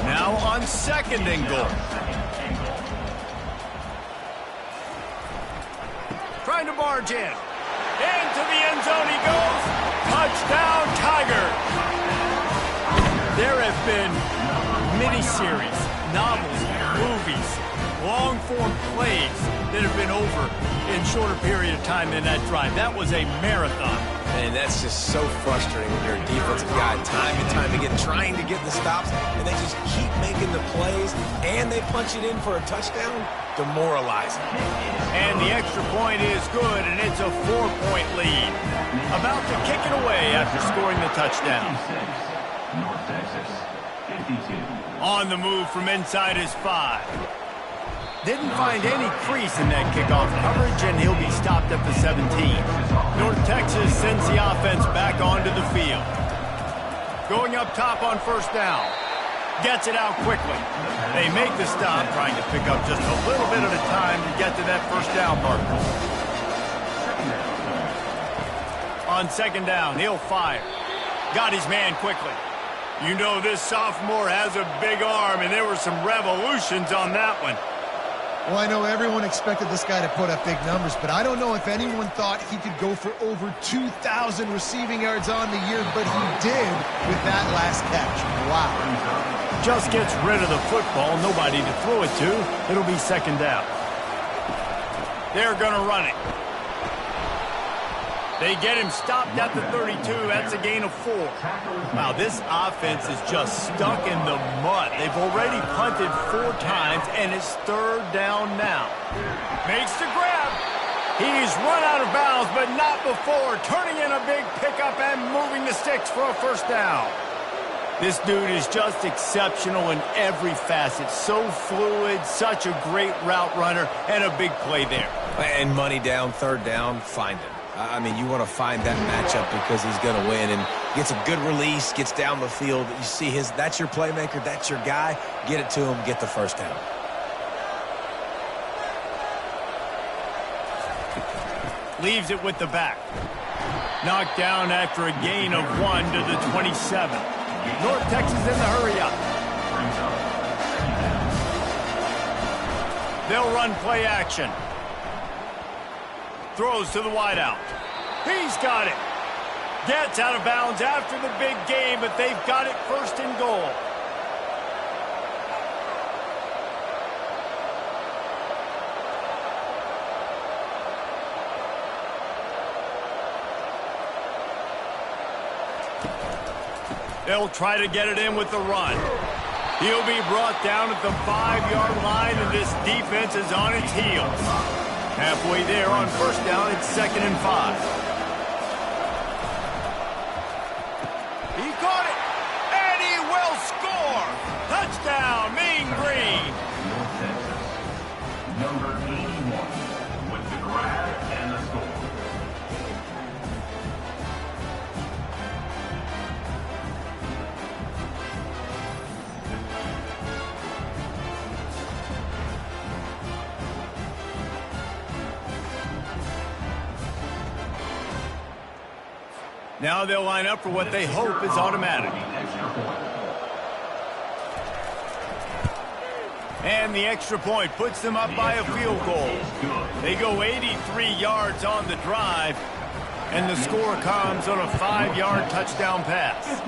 Now on 2nd and goal. Trying to barge in. Into the end zone he goes. Touchdown, Tigers. There have been miniseries, novels, movies, long-form plays that have been over in shorter period of time than that drive. That was a marathon. And that's just so frustrating when you're a defensive guy time and time again trying to get the stops, and they just keep making the plays, and they punch it in for a touchdown. Demoralizing. And the extra point is good, and it's a 4-point lead. About to kick it away after scoring the touchdown. North Texas, 52. On the move from inside his 5. Didn't find any crease in that kickoff coverage, and he'll be stopped at the 17. North Texas sends the offense back onto the field. Going up top on first down. Gets it out quickly. They make the stop, trying to pick up just a little bit at a time to get to that first down marker. On 2nd down, he'll fire. Got his man quickly. You know this sophomore has a big arm, and there were some revolutions on that one. Well, I know everyone expected this guy to put up big numbers, but I don't know if anyone thought he could go for over 2,000 receiving yards on the year, but he did with that last catch. Wow. just gets rid of the football, nobody to throw it to. It'll be second down. They're going to run it. They get him stopped at the 32. That's a gain of 4. Wow, this offense is just stuck in the mud. They've already punted 4 times, and it's third down now. Makes the grab. He's run out of bounds, but not before turning in a big pickup and moving the sticks for a first down. This dude is just exceptional in every facet. So fluid, such a great route runner, and a big play there. And money down, third down, find him. I mean, you want to find that matchup because he's going to win and gets a good release, gets down the field. You see that's your playmaker, that's your guy. Get it to him, get the first down. Leaves it with the back. Knocked down after a gain of 1 to the 27. North Texas in the hurry up. They'll run play action. Throws to the wideout. He's got it. Gets out of bounds after the big game, but they've got it first and goal. They'll try to get it in with the run. He'll be brought down at the 5-yard line, and this defense is on its heels. Halfway there on first down, it's 2nd and 5. He caught it, and he will score. Touchdown, Mean Green. Number 81 with the grab and the score. Now they'll line up for what they hope is automatic. And the extra point puts them up by a field goal. They go 83 yards on the drive, and the score comes on a 5-yard touchdown pass.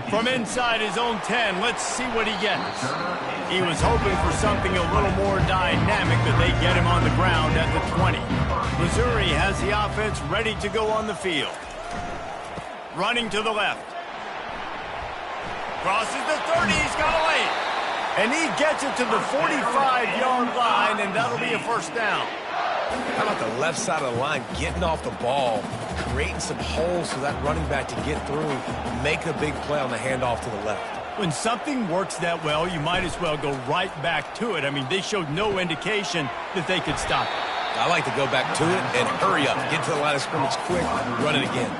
From inside his own 10, let's see what he gets. He was hoping for something a little more dynamic, but they get him on the ground at the 20. Missouri has the offense ready to go on the field. Running to the left. Crosses the 30, he's got to lay it. And he gets it to the 45-yard line, and that'll be a first down. How about the left side of the line, getting off the ball, creating some holes for that running back to get through, make a big play on the handoff to the left. When something works that well, you might as well go right back to it. I mean, they showed no indication that they could stop it. I like to go back to it and hurry up, get to the line of scrimmage quick, run it again.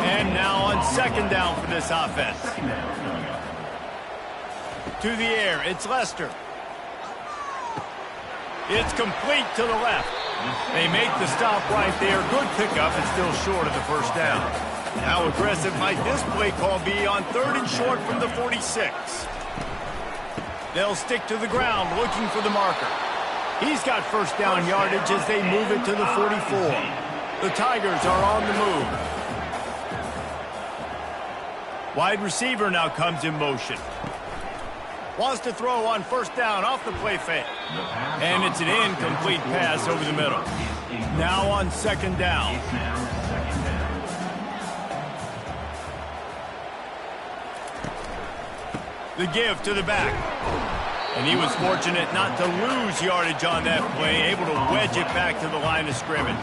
And now on second down for this offense. To the air, it's Lester. It's complete to the left. They make the stop right there. Good pickup and still short of the first down. How aggressive might this play call be on 3rd and short from the 46? They'll stick to the ground looking for the marker. He's got first down yardage as they move it to the 44. The Tigers are on the move. Wide receiver now comes in motion. Wants to throw on first down off the play fake. And it's an incomplete pass over the middle. Now on second down. The give to the back. And he was fortunate not to lose yardage on that play, able to wedge it back to the line of scrimmage.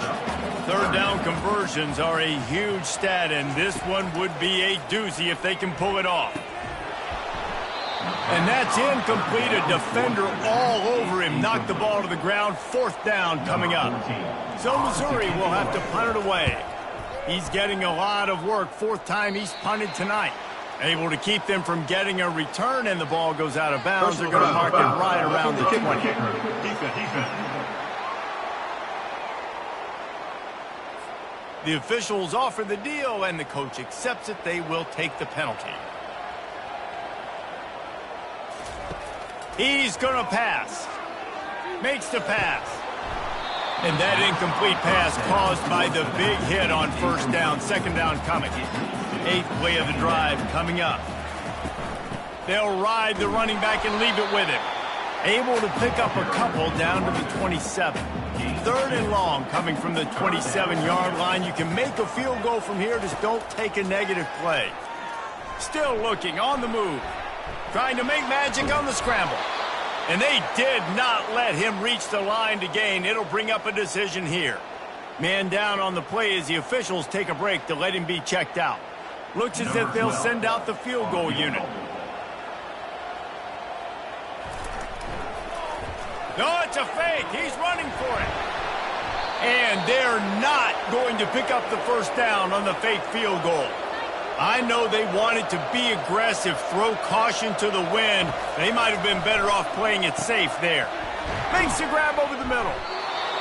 Third down conversions are a huge stat, and this one would be a doozy if they can pull it off. And that's incomplete. A defender all over him. Knocked the ball to the ground. 4th down coming up. So Missouri will have to punt it away. He's getting a lot of work. 4th time he's punted tonight. Able to keep them from getting a return, and the ball goes out of bounds. They're going to mark it right around the 20. The officials offer the deal, and the coach accepts it. They will take the penalty. He's going to pass. Makes the pass. And that incomplete pass caused by the big hit on first down. Second down coming. 8th play of the drive coming up. They'll ride the running back and leave it with him. Able to pick up a couple down to the 27. 3rd and long coming from the 27-yard line. You can make a field goal from here, just don't take a negative play. Still looking on the move. Trying to make magic on the scramble. And they did not let him reach the line to gain. It'll bring up a decision here. Man down on the play as the officials take a break to let him be checked out. Looks as if they'll send out the field goal unit. No, it's a fake. He's running for it. And they're not going to pick up the first down on the fake field goal. I know they wanted to be aggressive, throw caution to the wind. They might have been better off playing it safe there. Makes the grab over the middle.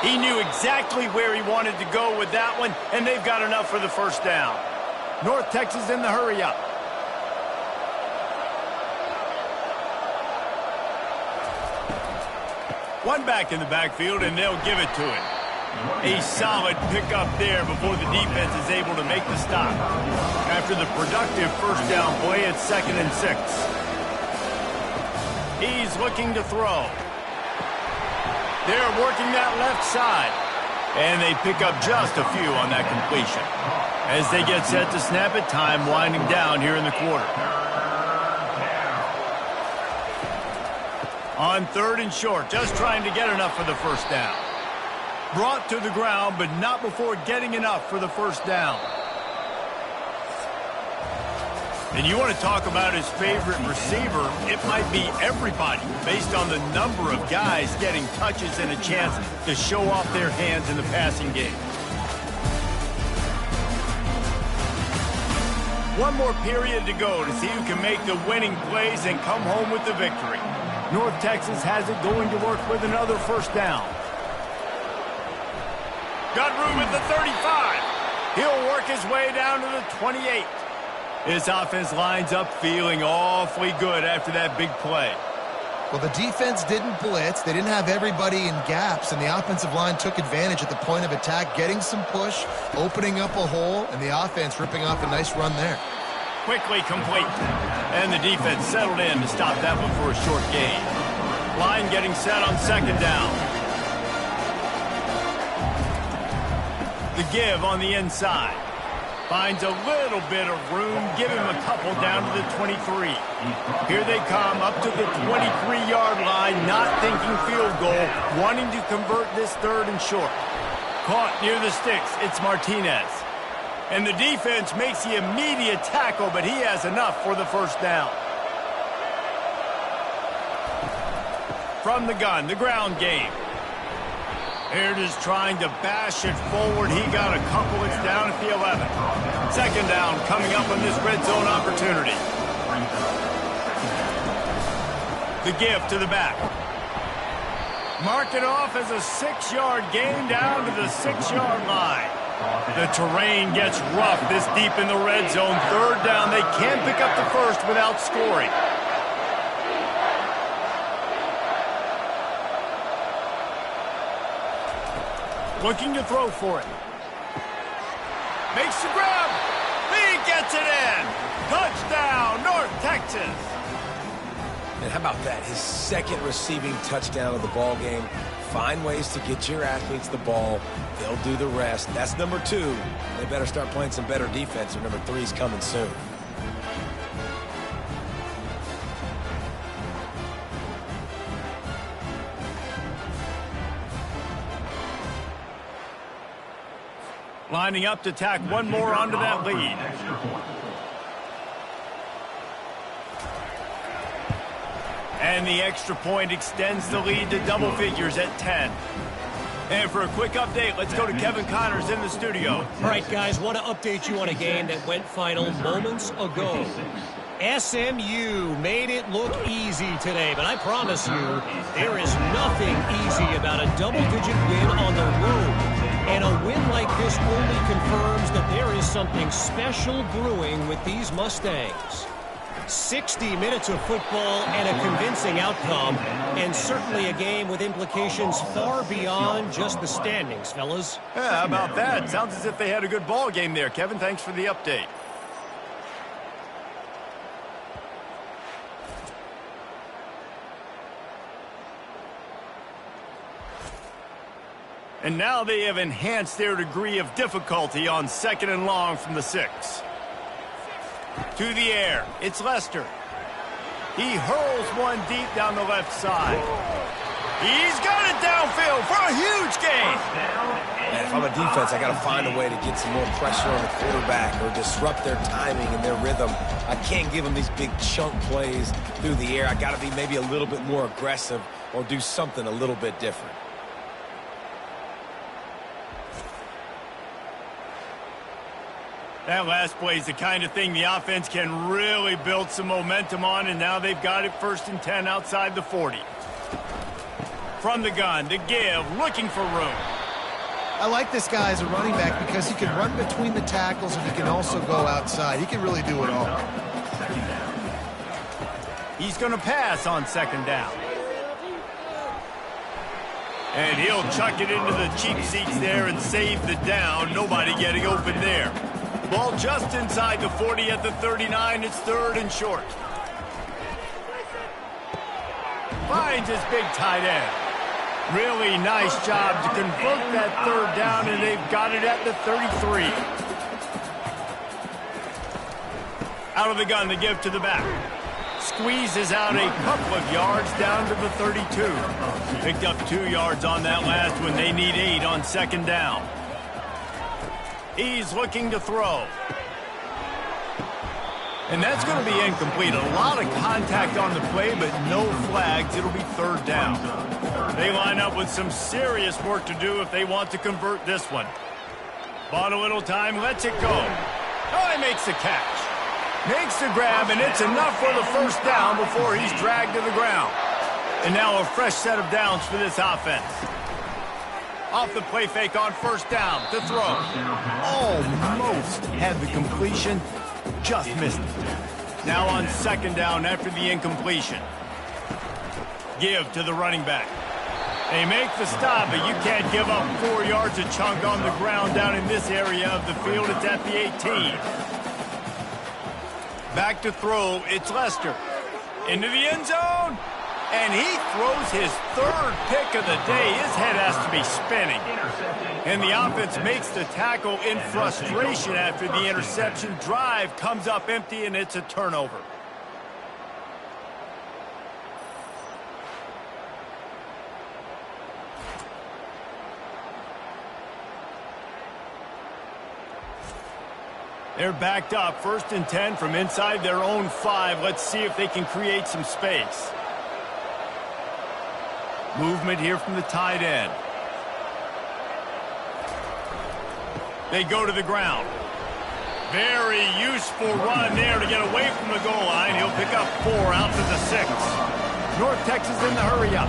He knew exactly where he wanted to go with that one, and they've got enough for the first down. North Texas in the hurry up. One back in the backfield, and they'll give it to him. A solid pickup there before the defense is able to make the stop. After the productive first down play, it's 2nd and 6. He's looking to throw. They're working that left side. And they pick up just a few on that completion. As they get set to snap it, time winding down here in the quarter. On 3rd and short, just trying to get enough for the first down. Brought to the ground, but not before getting enough for the first down. And you want to talk about his favorite receiver, it might be everybody, based on the number of guys getting touches and a chance to show off their hands in the passing game. One more period to go to see who can make the winning plays and come home with the victory. North Texas has it going to work with another first down. Got room at the 35. He'll work his way down to the 28. His offense lines up feeling awfully good after that big play. Well, the defense didn't blitz. They didn't have everybody in gaps, and the offensive line took advantage at the point of attack, getting some push, opening up a hole, and the offense ripping off a nice run there. Quickly complete. And the defense settled in to stop that one for a short gain. Line getting set on 2nd down. The give on the inside. Finds a little bit of room, give him a couple down to the 23. Here they come up to the 23-yard line, not thinking field goal, wanting to convert this 3rd and short. Caught near the sticks, it's Martinez. And the defense makes the immediate tackle, but he has enough for the first down. From the gun, the ground game. Here it is trying to bash it forward. He got a couple. It's down at the 11. 2nd down coming up on this red zone opportunity. The give to the back. Mark it off as a 6-yard gain down to the 6-yard line. The terrain gets rough this deep in the red zone. 3rd down. They can't pick up the first without scoring. Looking to throw for it. Makes the grab. He gets it in. Touchdown, North Texas. And how about that? His 2nd receiving touchdown of the ball game. Find ways to get your athletes the ball. They'll do the rest. That's number 2. They better start playing some better defense, or number 3 is coming soon. Lining up to tack one more onto that lead. And the extra point extends the lead to double figures at 10. And for a quick update, let's go to Kevin Connors in the studio. All right, guys, want to update you on a game that went final moments ago. SMU made it look easy today, but I promise you, there is nothing easy about a double-digit win on the road. And a win like this only confirms that there is something special brewing with these Mustangs. 60 minutes of football and a convincing outcome, and certainly a game with implications far beyond just the standings, fellas. Yeah, how about that? Sounds as if they had a good ball game there. Kevin, thanks for the update. And now they have enhanced their degree of difficulty on 2nd and long from the 6. To the air, it's Lester. He hurls one deep down the left side. He's got it downfield for a huge gain. And if I'm a defense, I got to find a way to get some more pressure on the quarterback or disrupt their timing and their rhythm. I can't give them these big chunk plays through the air. I got to be maybe a little bit more aggressive or do something a little bit different. That last play is the kind of thing the offense can really build some momentum on, and now they've got it 1st and 10 outside the 40. From the gun, to give, looking for room. I like this guy as a running back because he can run between the tackles and he can also go outside. He can really do it all. He's going to pass on 2nd down. And he'll chuck it into the cheap seats there and save the down. Nobody getting open there. Ball just inside the 40 at the 39. It's 3rd and short. Finds his big tight end. Really nice job to convert that 3rd down, and they've got it at the 33. Out of the gun, the give to the back. Squeezes out a couple of yards down to the 32. Picked up 2 yards on that last one. They need 8 on 2nd down. He's looking to throw. And that's going to be incomplete. A lot of contact on the play, but no flags. It'll be 3rd down. They line up with some serious work to do if they want to convert this one. Bought a little time, lets it go. Oh, he makes the catch. Makes the grab, and it's enough for the 1st down before he's dragged to the ground. And now a fresh set of downs for this offense. Off the play fake on 1st down to throw. Almost had the completion, just missed it. Now on 2nd down after the incompletion. Give to the running back. They make the stop, but you can't give up 4 yards a chunk on the ground down in this area of the field. It's at the 18. Back to throw, it's Lester. Into the end zone. And he throws his 3rd pick of the day. His head has to be spinning. And the offense makes the tackle in frustration after the interception. Drive comes up empty, and it's a turnover. They're backed up, 1st and 10 from inside their own 5. Let's see if they can create some space. Movement here from the tight end. They go to the ground. Very useful run there to get away from the goal line. He'll pick up 4 out to the 6. North Texas in the hurry-up.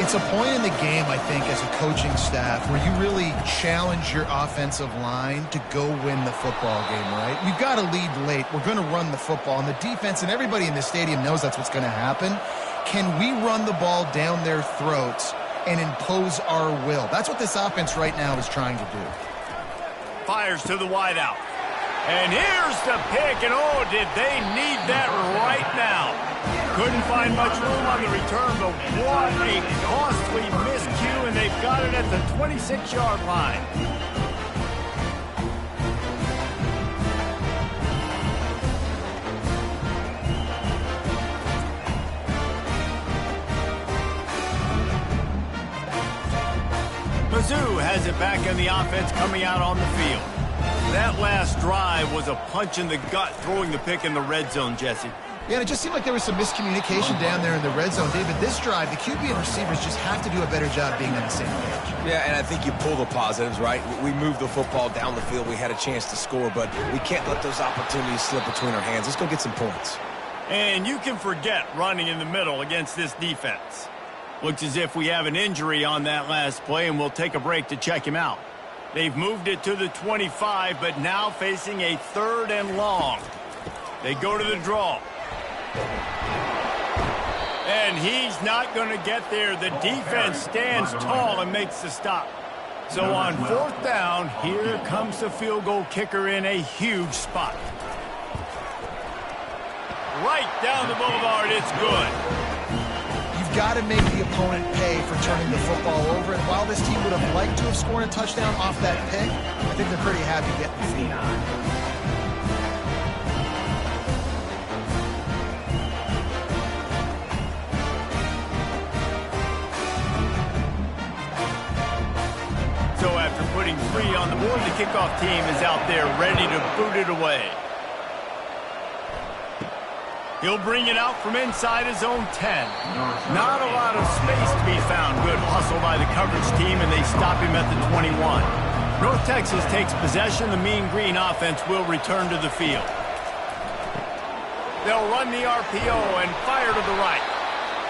It's a point in the game, I think, as a coaching staff where you really challenge your offensive line to go win the football game, right? You've got to lead late. We're going to run the football. And the defense and everybody in the stadium knows that's what's going to happen. Can we run the ball down their throats and impose our will? That's what this offense right now is trying to do. Fires to the wideout. And here's the pick, and oh, did they need that right now. Couldn't find much room on the return, but what a costly miscue, and they've got it at the 26-yard line. Mizzou has it back in the offense coming out on the field. That last drive was a punch in the gut, throwing the pick in the red zone, Jesse. Yeah, and it just seemed like there was some miscommunication down there in the red zone. David, this drive, the QB and receivers just have to do a better job being on the same page. Yeah, and I think you pull the positives, right? We moved the football down the field. We had a chance to score, but we can't let those opportunities slip between our hands. Let's go get some points. And you can forget running in the middle against this defense. Looks as if we have an injury on that last play, and we'll take a break to check him out. They've moved it to the 25, but now facing a 3rd and long. They go to the draw. And he's not going to get there. The defense stands tall and makes the stop. So on 4th down, here comes the field goal kicker in a huge spot. Right down the boulevard, it's good. You've got to make the opponent pay for turning the football over. And while this team would have liked to have scored a touchdown off that pick, I think they're pretty happy getting the field. So after putting 3 on the board, the kickoff team is out there ready to boot it away. He'll bring it out from inside his own 10. Not a lot of space to be found. Good hustle by the coverage team, and they stop him at the 21. North Texas takes possession. The Mean Green offense will return to the field. They'll run the RPO and fire to the right.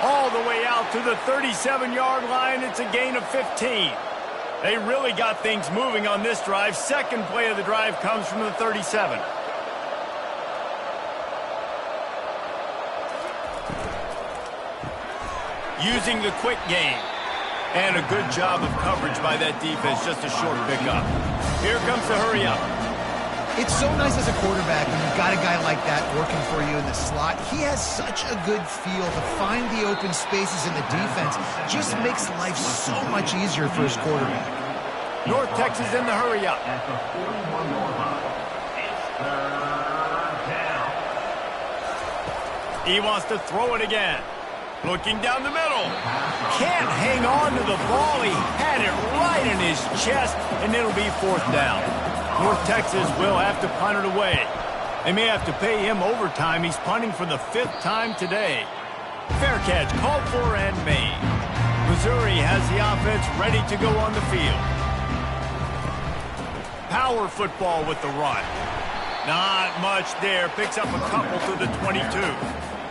All the way out to the 37-yard line. It's a gain of 15. They really got things moving on this drive. Second play of the drive comes from the 37. Using the quick game. And a good job of coverage by that defense. Just a short pickup. Here comes the hurry up. It's so nice as a quarterback when you've got a guy like that working for you in the slot. He has such a good feel to find the open spaces in the defense. Just makes life so much easier for his quarterback. North Texas in the hurry up. At the 41-yard line, it's third down. He wants to throw it again. Looking down the middle. Can't hang on to the ball. He had it right in his chest, and it'll be 4th down. North Texas will have to punt it away. They may have to pay him overtime. He's punting for the 5th time today. Fair catch called for and made. Missouri has the offense ready to go on the field. Power football with the run. Not much there. Picks up a couple to the 22.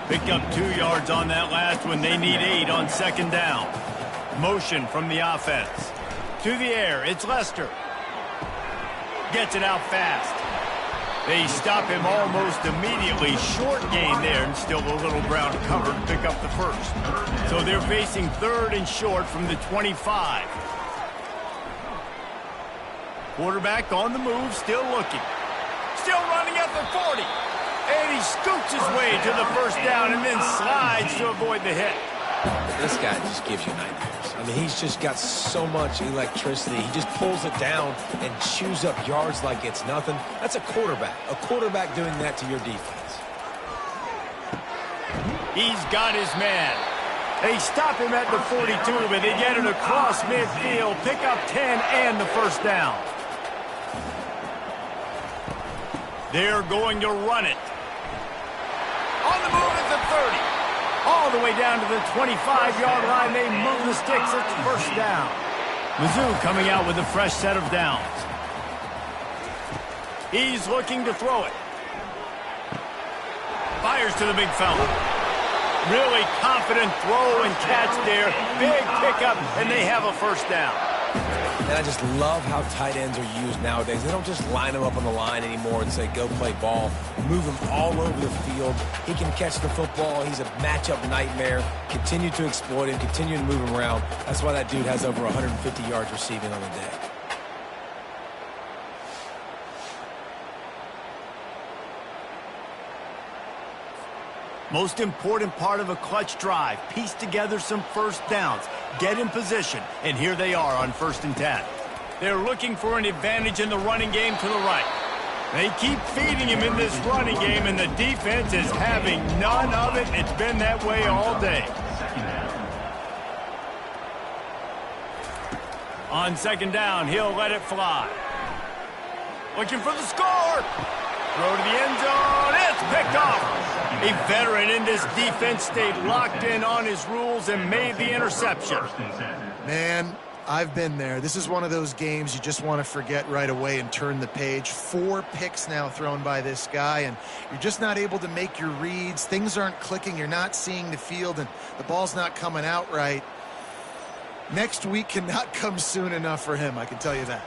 Picked up 2 yards on that last one. They need 8 on 2nd down. Motion from the offense. To the air. It's Lester. Gets it out fast. They stop him almost immediately. Short gain there, and still a little ground cover to pick up the first. So they're facing 3rd and short from the 25. Quarterback on the move, still looking. Still running at the 40. And he scoots his way to the 1st down and then slides to avoid the hit. This guy just gives you nightmares. I mean, he's just got so much electricity. He just pulls it down and chews up yards like it's nothing. That's a quarterback. A quarterback doing that to your defense. He's got his man. They stop him at the 42, but they get it across midfield. Pick up 10 and the 1st down. They're going to run it. On the move at the 30. All the way down to the 25-yard line. They move the sticks. It's 1st down. Mizzou coming out with a fresh set of downs. He's looking to throw it. Fires to the big fella. Really confident throw and catch there. Big pickup, and they have a 1st down. And I just love how tight ends are used nowadays. They don't just line them up on the line anymore and say, go play ball. Move him all over the field. He can catch the football. He's a matchup nightmare. Continue to exploit him. Continue to move him around. That's why that dude has over 150 yards receiving on the day. Most important part of a clutch drive. Piece together some 1st downs. Get in position. And here they are on 1st and 10. They're looking for an advantage in the running game to the right. They keep feeding him in this running game, and the defense is having none of it. It's been that way all day. On 2nd down, he'll let it fly. Looking for the score. Throw to the end zone. It's picked off. A veteran in this defense stayed locked in on his rules and made the interception. Man, I've been there. This is one of those games you just want to forget right away and turn the page. 4 picks now thrown by this guy, and you're just not able to make your reads. Things aren't clicking. You're not seeing the field, and the ball's not coming out right. Next week cannot come soon enough for him, I can tell you that.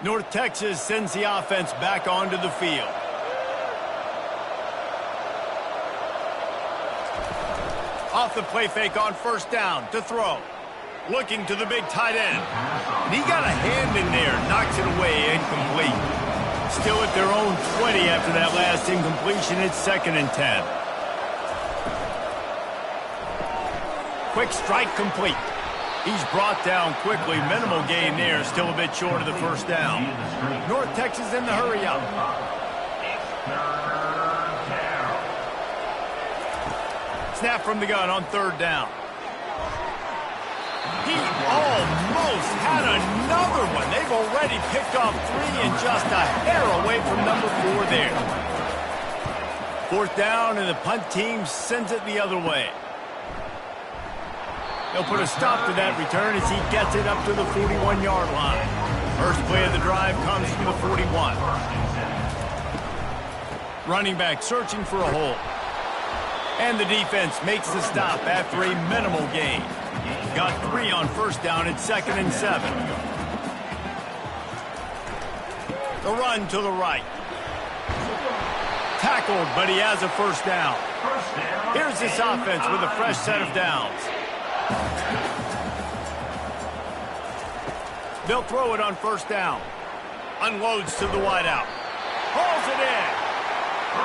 North Texas sends the offense back onto the field. Off the play fake on 1st down to throw. Looking to the big tight end. And he got a hand in there, knocks it away, incomplete. Still at their own 20 after that last incompletion. It's 2nd and 10. Quick strike complete. He's brought down quickly. Minimal gain there. Still a bit short of the first down. North Texas in the hurry up. Snap from the gun on 3rd down. He almost had another one. They've already picked off 3 and just a hair away from number 4 there. 4th down, and the punt team sends it the other way. They'll put a stop to that return as he gets it up to the 41-yard line. First play of the drive comes from the 41. Running back searching for a hole. And the defense makes the stop after a minimal gain. Got 3 on 1st down. It's 2nd and 7. The run to the right. Tackled, but he has a 1st down. Here's this offense with a fresh set of downs. They'll throw it on 1st down. Unloads to the wideout. Hauls it in.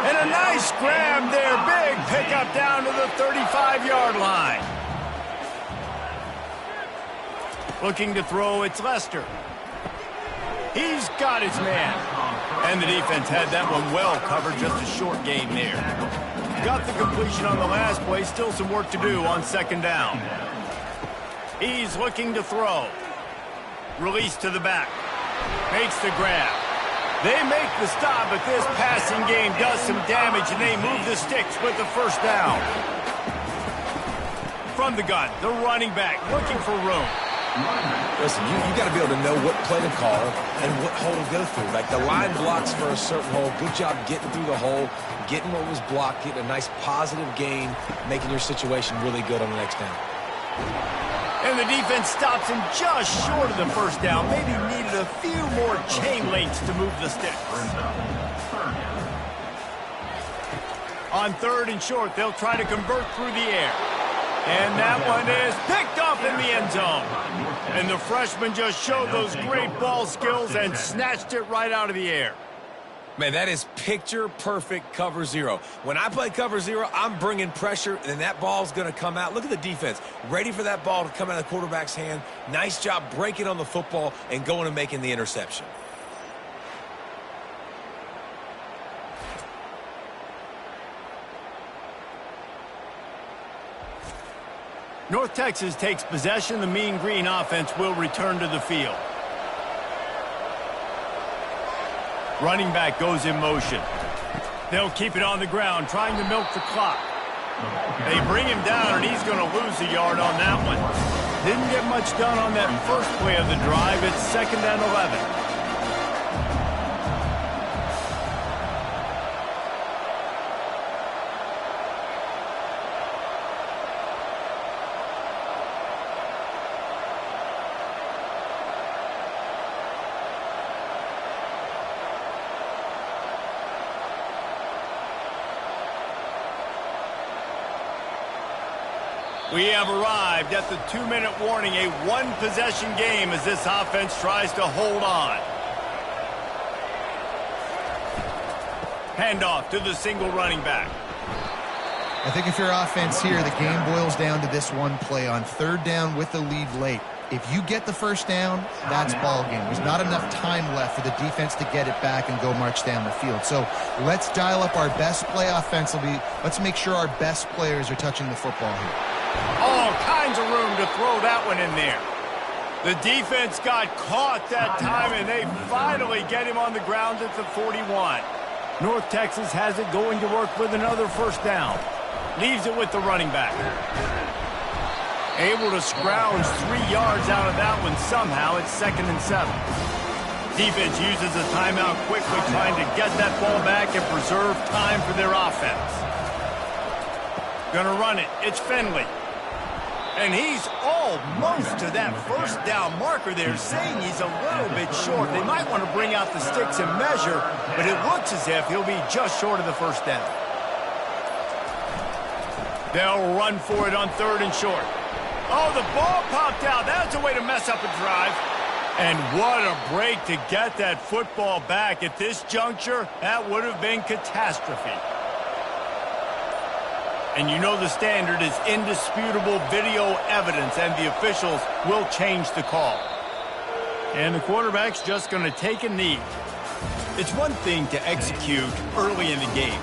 And a nice grab there. Big pickup down to the 35-yard line. Looking to throw, it's Lester. He's got his man. And the defense had that one well covered, just a short gain there. Got the completion on the last play. Still some work to do on 2nd down. He's looking to throw. Release to the back. Makes the grab. They make the stop, but this passing game does some damage, and they move the sticks with the 1st down. From the gun, the running back looking for room. Listen, you got to be able to know what play to call and what hole to go through. Like the line blocks for a certain hole. Good job getting through the hole, getting what was blocked, getting a nice positive gain, making your situation really good on the next down. And the defense stops him just short of the 1st down. Maybe needed a few more chain links to move the sticks. On 3rd and short, they'll try to convert through the air. And that one is picked off in the end zone. And the freshman just showed those great ball skills and snatched it right out of the air. Man, that is picture-perfect cover 0. When I play cover 0, I'm bringing pressure, and that ball's going to come out. Look at the defense. Ready for that ball to come out of the quarterback's hand. Nice job breaking on the football and going and making the interception. North Texas takes possession. The Mean Green offense will return to the field. Running back goes in motion. They'll keep it on the ground, trying to milk the clock. They bring him down, and he's going to lose a yard on that one. Didn't get much done on that first play of the drive. It's 2nd and 11. We have arrived at the 2-minute warning, a one-possession game as this offense tries to hold on. Handoff to the single running back. I think if you're offense here, the game boils down to this one play on 3rd down with the lead late. If you get the 1st down, that's ball game. There's not enough time left for the defense to get it back and go march down the field. So let's dial up our best play offensively. Let's make sure our best players are touching the football here. All kinds of room to throw that one in there. The defense got caught that time, and they finally get him on the ground at the 41. North Texas has it going to work with another 1st down. Leaves it with the running back. Able to scrounge 3 yards out of that one somehow. It's 2nd and 7. Defense uses a timeout quickly, trying to get that ball back and preserve time for their offense. Gonna run it. It's Finley. And he's almost to that 1st down marker there, saying he's a little bit short. They might want to bring out the sticks and measure, but it looks as if he'll be just short of the 1st down. They'll run for it on 3rd and short. Oh, the ball popped out. That's a way to mess up a drive. And what a break to get that football back. At this juncture, that would have been catastrophe. And you know the standard is indisputable video evidence, and the officials will change the call. And the quarterback's just going to take a knee. It's one thing to execute early in the game.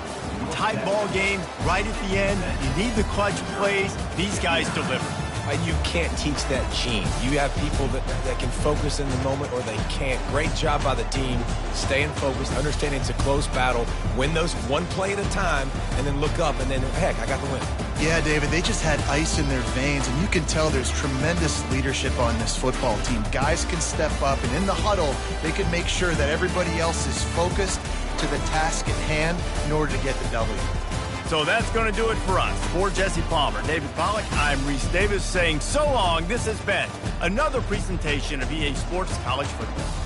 Tight ball game, right at the end, you need the clutch plays. These guys deliver. You can't teach that gene. You have people that can focus in the moment or they can't. Great job by the team, staying focused, understanding it's a close battle, win those one play at a time, and then look up, and then, heck, I got the win. Yeah, David, they just had ice in their veins, and you can tell there's tremendous leadership on this football team. Guys can step up, and in the huddle, they can make sure that everybody else is focused to the task at hand in order to get the W. So that's going to do it for us. For Jesse Palmer, David Pollack, I'm Reese Davis saying so long. This has been another presentation of EA Sports College Football.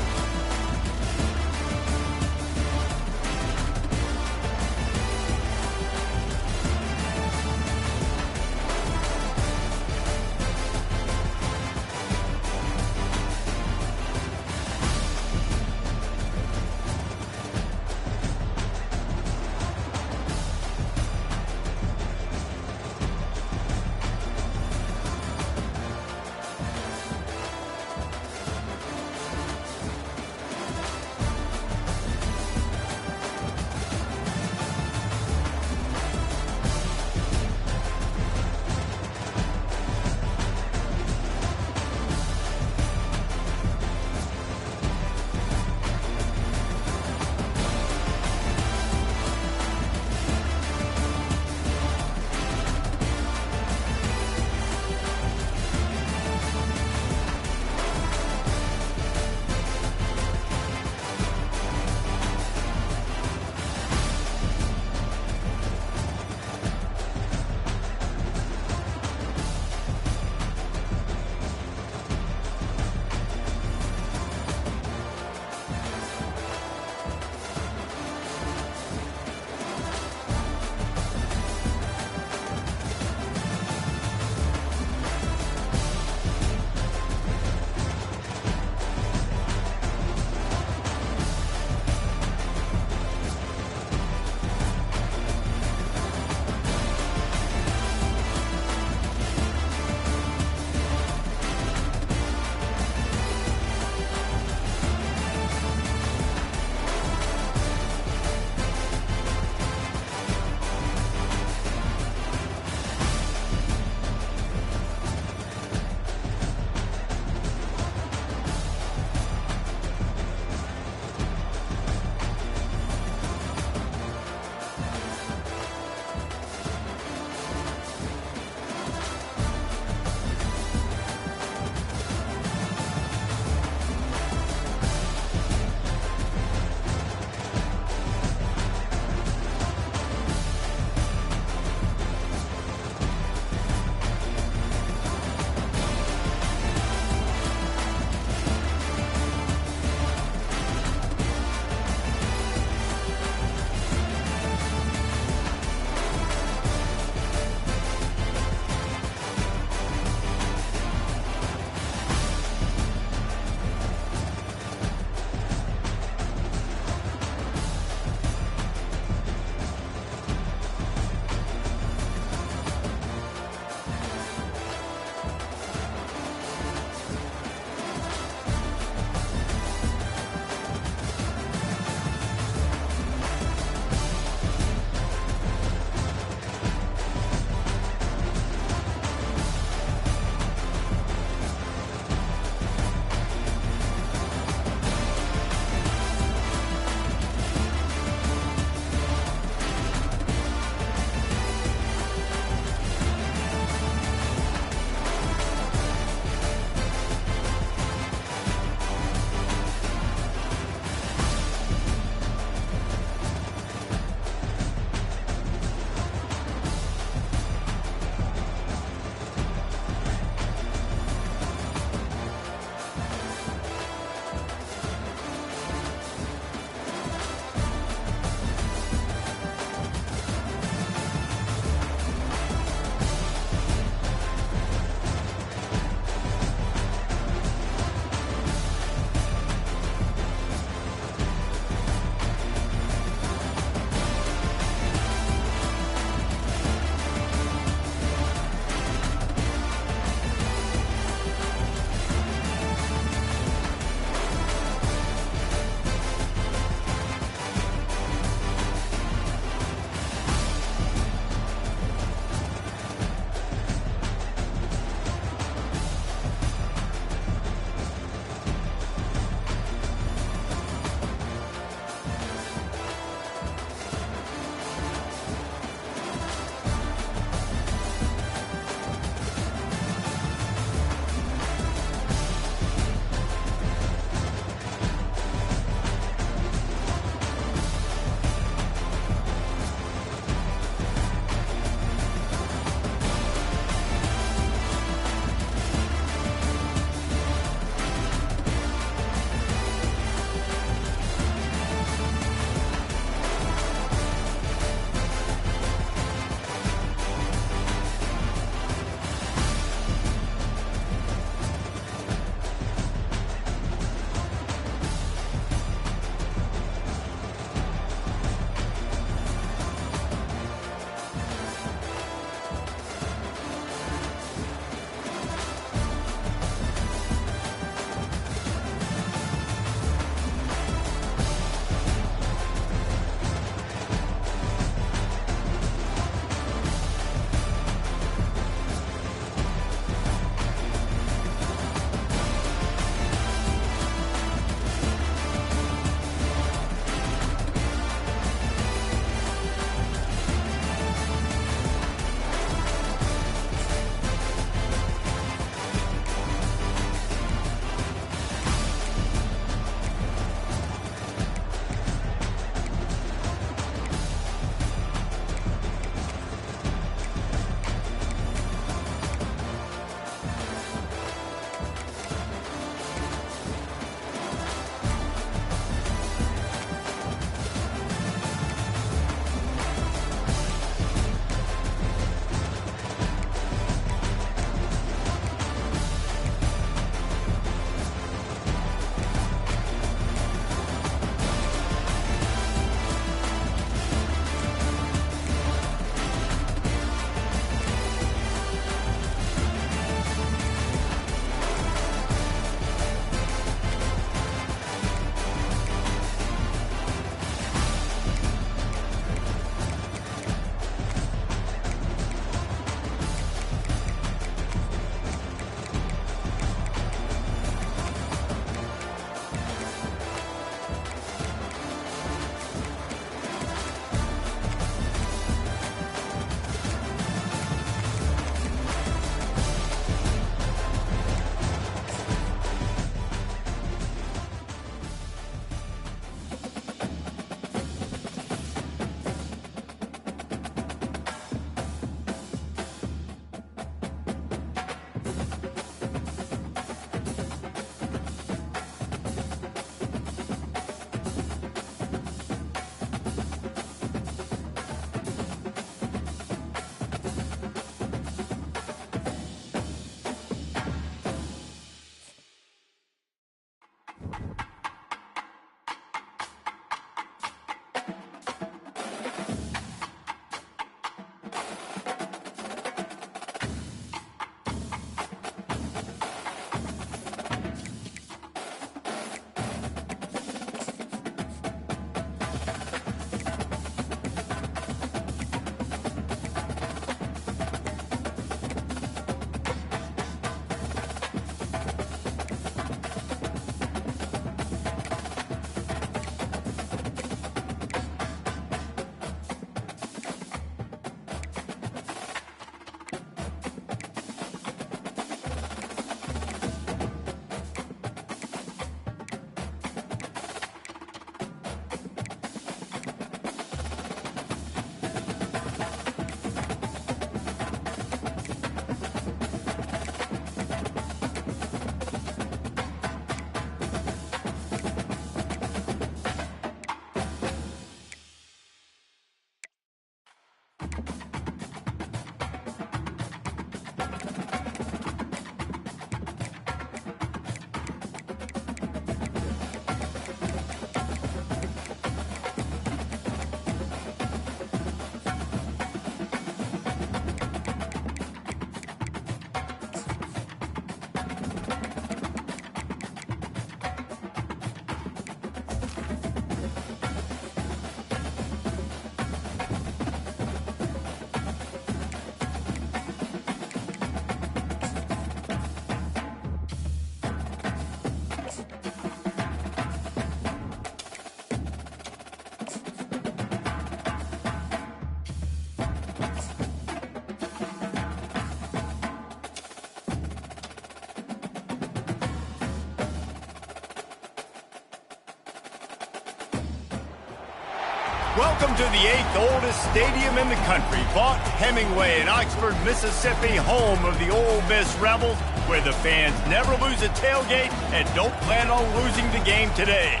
Welcome to the 8th oldest stadium in the country, Vaught Hemingway in Oxford, Mississippi, home of the Ole Miss Rebels, where the fans never lose a tailgate and don't plan on losing the game today.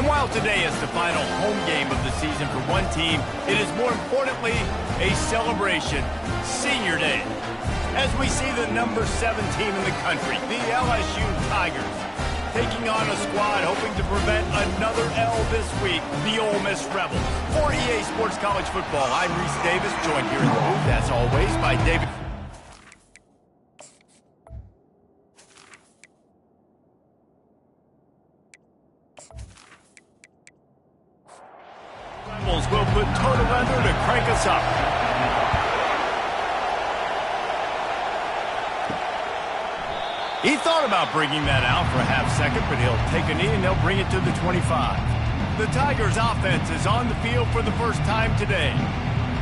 And while today is the final home game of the season for one team, it is more importantly a celebration, Senior Day, as we see the number 7 team in the country, the LSU Tigers, taking on a squad hoping to prevent another L this week, the Ole Miss Rebels. For EA Sports College Football, I'm Reese Davis, joined here in the booth, as always, by David. Rebels will put total weather to crank us up. He thought about bringing that out for a half second, but he'll take a knee and they'll bring it to the 25. The Tigers' offense is on the field for the first time today.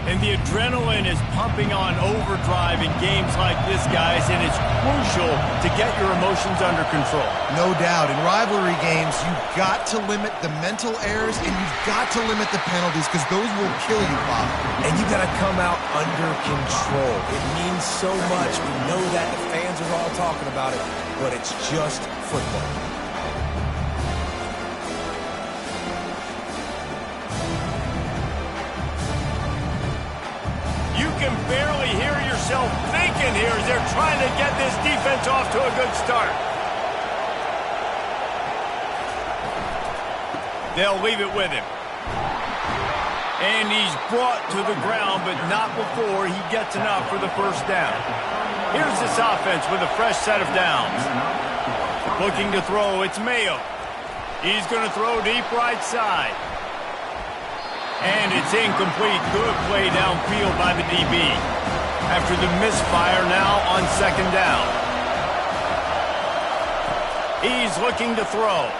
And the adrenaline is pumping on overdrive in games like this, guys, and it's crucial to get your emotions under control. No doubt. In rivalry games, you've got to limit the mental errors and you've got to limit the penalties because those will kill you, Bob. And you got to come out under control. It means so much. We know that. The fans are all talking about it, but it's just football. You can barely hear yourself thinking here as they're trying to get this defense off to a good start. They'll leave it with him. And he's brought to the ground, but not before he gets enough for the first down. Here's this offense with a fresh set of downs. Looking to throw, it's Mayo. He's going to throw deep right side. And it's incomplete. Good play downfield by the DB. After the misfire now on second down. He's looking to throw.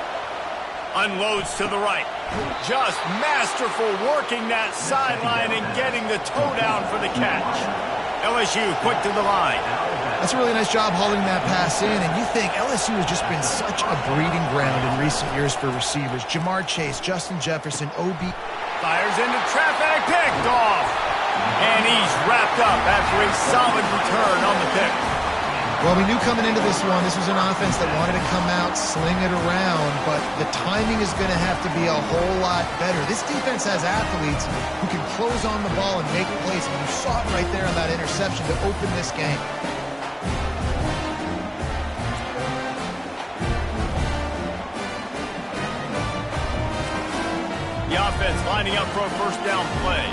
Unloads to the right. Just masterful working that sideline and getting the toe down for the catch. LSU quick to the line. That's a really nice job hauling that pass in, and you think LSU has just been such a breeding ground in recent years for receivers. Jamar Chase, Justin Jefferson, O.B. Fires into traffic, picked off. And he's wrapped up after a solid return on the pick. Well, we knew coming into this one, this was an offense that wanted to come out, sling it around, but the timing is going to have to be a whole lot better. This defense has athletes who can close on the ball and make plays. And you saw it right there on that interception to open this game. The offense lining up for a first down play.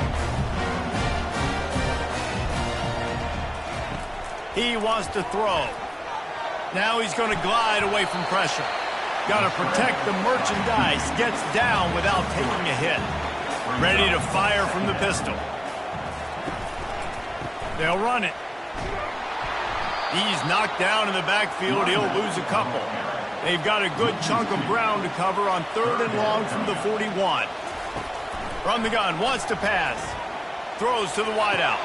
He wants to throw. Now he's going to glide away from pressure. Got to protect the merchandise. Gets down without taking a hit. Ready to fire from the pistol. They'll run it. He's knocked down in the backfield. He'll lose a couple. They've got a good chunk of ground to cover on 3rd and long from the 41. From the gun, wants to pass. Throws to the wideout.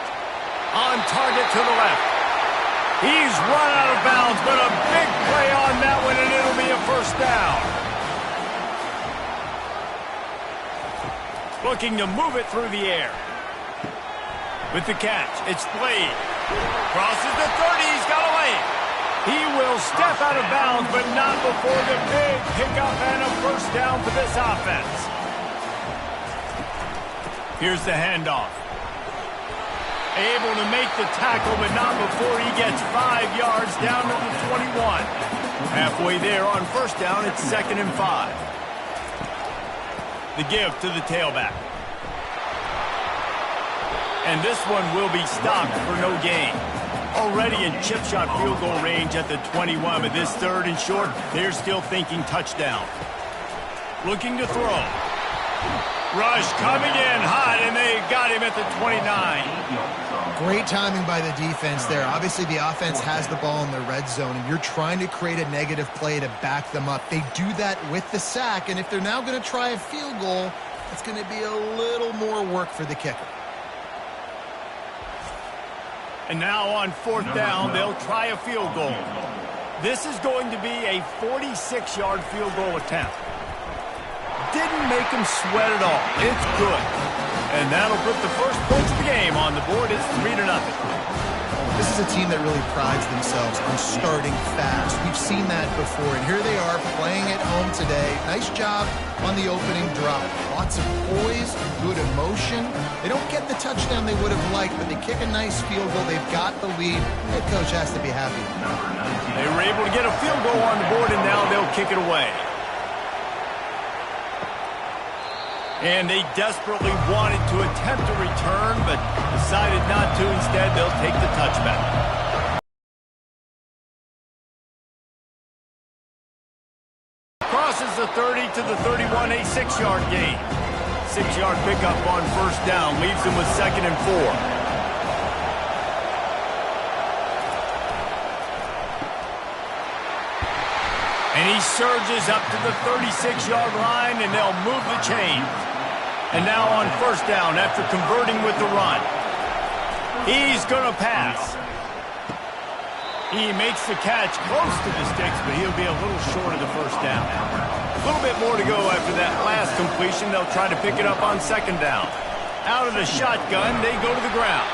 On target to the left. He's run out of bounds, but a big play on that one, and it'll be a first down. Looking to move it through the air. With the catch, it's Blade. Crosses the 30, he's got a lane. He will step out of bounds, but not before the big pickup and a first down for this offense. Here's the handoff. Able to make the tackle, but not before he gets 5 yards down to the 21. Halfway there on first down, it's 2nd and 5. The give to the tailback. And this one will be stopped for no gain. Already in chip shot field goal range at the 21, but this 3rd and short, they're still thinking touchdown. Looking to throw. Rush coming in hot, and they got him at the 29. Great timing by the defense there. Obviously, the offense has the ball in the red zone, and you're trying to create a negative play to back them up. They do that with the sack, and if they're now going to try a field goal, it's going to be a little more work for the kicker. And now on 4th down, they'll try a field goal. This is going to be a 46-yard field goal attempt. Didn't make him sweat at all. It's good. And that'll put the first points of the game on the board. It's 3-0. This is a team that really prides themselves on starting fast. We've seen that before, and here they are playing at home today. Nice job on the opening drop. Lots of poise, good emotion. They don't get the touchdown they would have liked, but they kick a nice field goal. They've got the lead. Head coach has to be happy. They were able to get a field goal on the board, and now they'll kick it away. And they desperately wanted to attempt a return, but decided not to. Instead, they'll take the touchback. Crosses the 30 to the 31, a 6-yard gain. 6-yard pickup on first down, leaves them with 2nd and 4. And he surges up to the 36-yard line, and they'll move the chains. And now on first down, after converting with the run, he's going to pass. He makes the catch close to the sticks, but he'll be a little short of the first down. A little bit more to go after that last completion. They'll try to pick it up on 2nd down. Out of the shotgun, they go to the ground.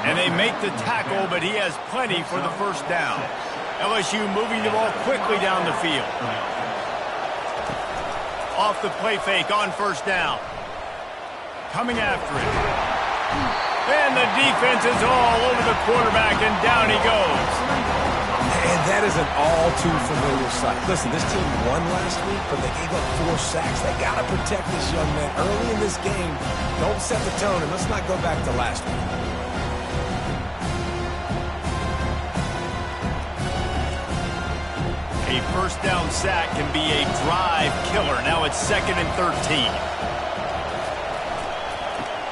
And they make the tackle, but he has plenty for the first down. LSU moving the ball quickly down the field. Off the play fake on first down. Coming after it. And the defense is all over the quarterback, and down he goes. And that is an all-too-familiar sight. Listen, this team won last week, but they gave up 4 sacks. They got to protect this young man early in this game. Don't set the tone, and let's not go back to last week. A first down sack can be a drive killer. Now it's 2nd and 13.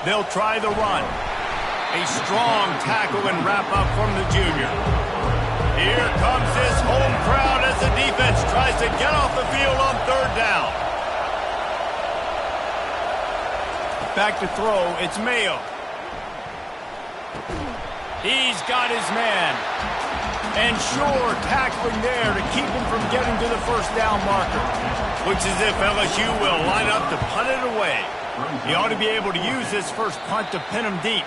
They'll try the run. A strong tackle and wrap up from the junior. Here comes this home crowd as the defense tries to get off the field on 3rd down. Back to throw, it's Mayo. He's got his man. And sure, tackling there to keep him from getting to the first down marker. Looks as if LSU will line up to punt it away. He ought to be able to use this first punt to pin him deep.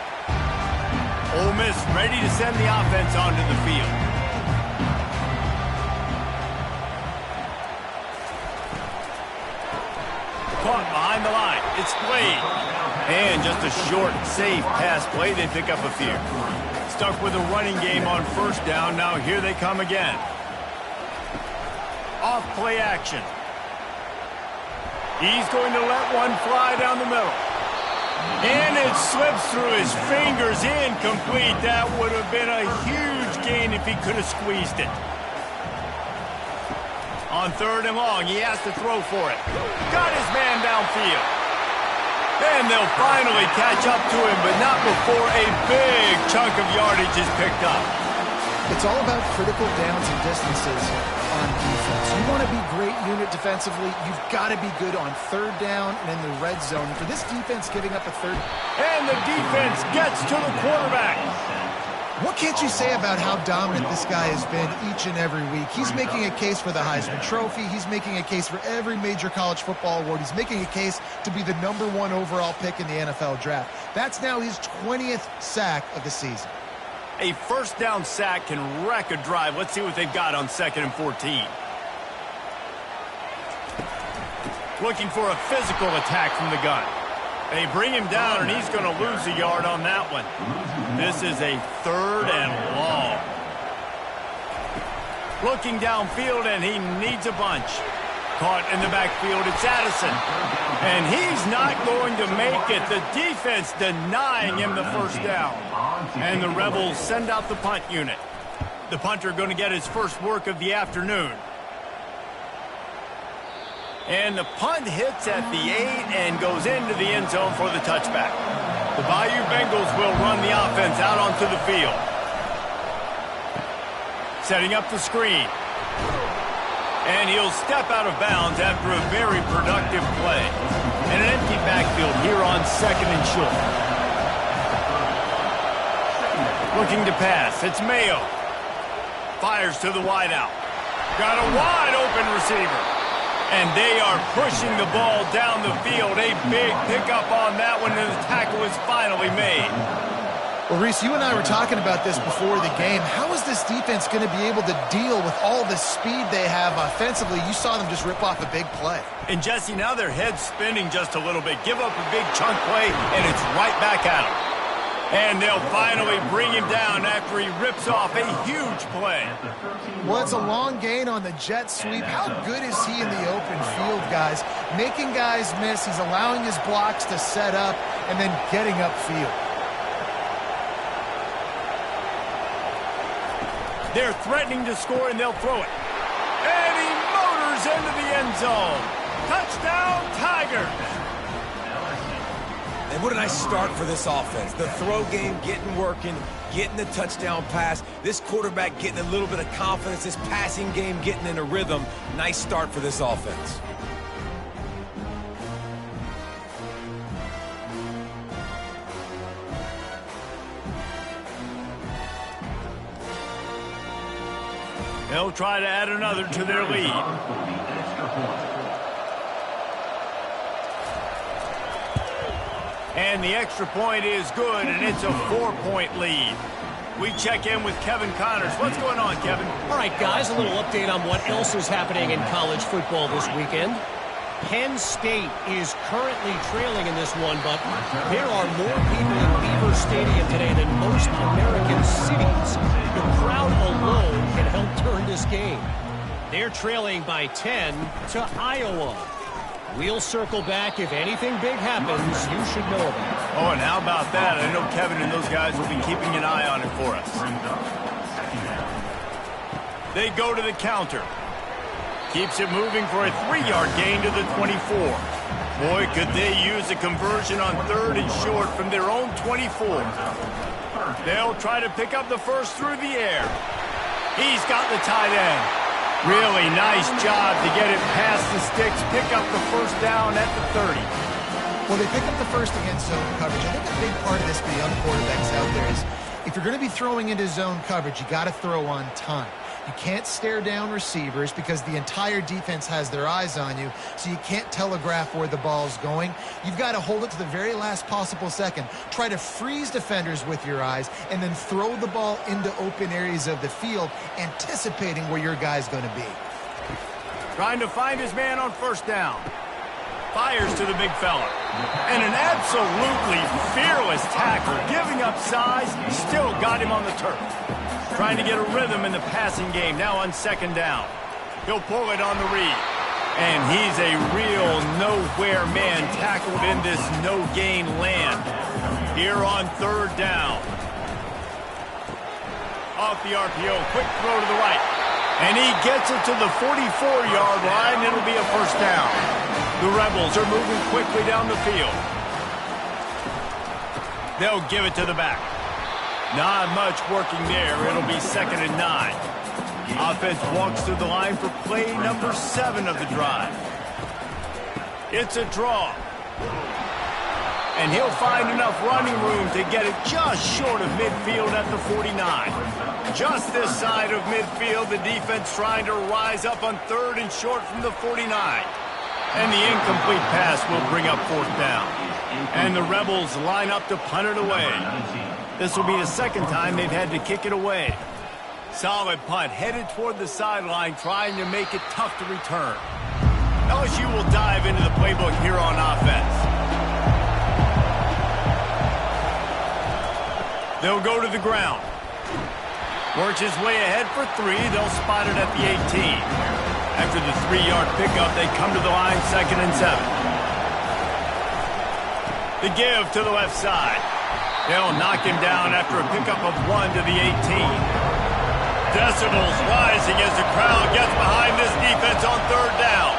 Ole Miss ready to send the offense onto the field. Caught behind the line. It's played. And just a short, safe pass play. They pick up a few. Stuck with a running game on first down. Now here they come again. Off play action. He's going to let one fly down the middle. And it slips through his fingers, incomplete. That would have been a huge gain if he could have squeezed it. On 3rd and long, he has to throw for it. Got his man downfield. And they'll finally catch up to him, but not before a big chunk of yardage is picked up. It's all about critical downs and distances on defense. You want to be great unit defensively, you've got to be good on 3rd down and in the red zone. For this defense giving up a 3rd... And the defense gets to the quarterback. What can't you say about how dominant this guy has been each and every week? He's making a case for the Heisman Trophy. He's making a case for every major college football award. He's making a case to be the #1 overall pick in the NFL draft. That's now his 20th sack of the season. A first down sack can wreck a drive. Let's see what they've got on 2nd and 14. Looking for a physical attack from the gun. They bring him down, and he's going to lose a yard on that one. This is a 3rd and long. Looking downfield, and he needs a bunch. Caught in the backfield, it's Addison. And he's not going to make it. The defense denying him the first down. And the Rebels send out the punt unit. The punter going to get his first work of the afternoon. And the punt hits at the 8 and goes into the end zone for the touchback. The Bayou Bengals will run the offense out onto the field. Setting up the screen. And he'll step out of bounds after a very productive play. And an empty backfield here on 2nd and short. Looking to pass. It's Mayo. Fires to the wideout. Got a wide open receiver. And they are pushing the ball down the field. A big pickup on that one, and the tackle is finally made. Well, Reese, you and I were talking about this before the game. How is this defense going to be able to deal with all the speed they have offensively? You saw them just rip off a big play. And, Jesse, now their head's spinning just a little bit. Give up a big chunk play, and it's right back at them. And they'll finally bring him down after he rips off a huge play. Well, it's a long gain on the jet sweep. How good is he in the open field, guys? Making guys miss. He's allowing his blocks to set up and then getting upfield. They're threatening to score, and they'll throw it. And he motors into the end zone. Touchdown, Tigers. And what a nice start for this offense. The throw game getting working, getting the touchdown pass. This quarterback getting a little bit of confidence. This passing game getting in a rhythm. Nice start for this offense. They'll try to add another to their lead. And the extra point is good, and it's a 4-point lead. We check in with Kevin Connors. What's going on, Kevin? All right, guys, a little update on what else is happening in college football this weekend. Penn State is currently trailing in this one, but there are more people in Beaver Stadium today than most American cities. The crowd alone can help turn this game. They're trailing by 10 to Iowa. We'll circle back. If anything big happens, you should know about it. Oh, and how about that? I know Kevin and those guys will be keeping an eye on it for us. They go to the counter. Keeps it moving for a 3-yard gain to the 24. Boy, could they use a conversion on 3rd and short from their own 24. They'll try to pick up the first through the air. He's got the tight end. Really nice job to get it past the sticks, pick up the first down at the 30. Well, they pick up the first against zone coverage. I think a big part of this for young quarterbacks out there is if you're going to be throwing into zone coverage, you got to throw on time. You can't stare down receivers because the entire defense has their eyes on you, so you can't telegraph where the ball's going. You've got to hold it to the very last possible second. Try to freeze defenders with your eyes and then throw the ball into open areas of the field, anticipating where your guy's going to be. Trying to find his man on first down. Fires to the big fella. And an absolutely fearless tackle, giving up size, still got him on the turf. Trying to get a rhythm in the passing game, now on 2nd down. He'll pull it on the read. And he's a real nowhere man tackled in this no-gain land. Here on 3rd down. Off the RPO, quick throw to the right. And he gets it to the 44-yard line. It'll be a first down. The Rebels are moving quickly down the field. They'll give it to the back. Not much working there. It'll be 2nd and 9. Offense walks through the line for play number 7 of the drive. It's a draw. And he'll find enough running room to get it just short of midfield at the 49. Just this side of midfield, the defense trying to rise up on 3rd and short from the 49. And the incomplete pass will bring up 4th down. And the Rebels line up to punt it away. This will be the 2nd time they've had to kick it away. Solid punt, headed toward the sideline, trying to make it tough to return. LSU will dive into the playbook here on offense. They'll go to the ground. Works his way ahead for 3. They'll spot it at the 18. After the 3-yard pickup, they come to the line, 2nd and 7. The give to the left side. They'll knock him down after a pickup of 1 to the 18. Decibels rising as the crowd gets behind this defense on 3rd down.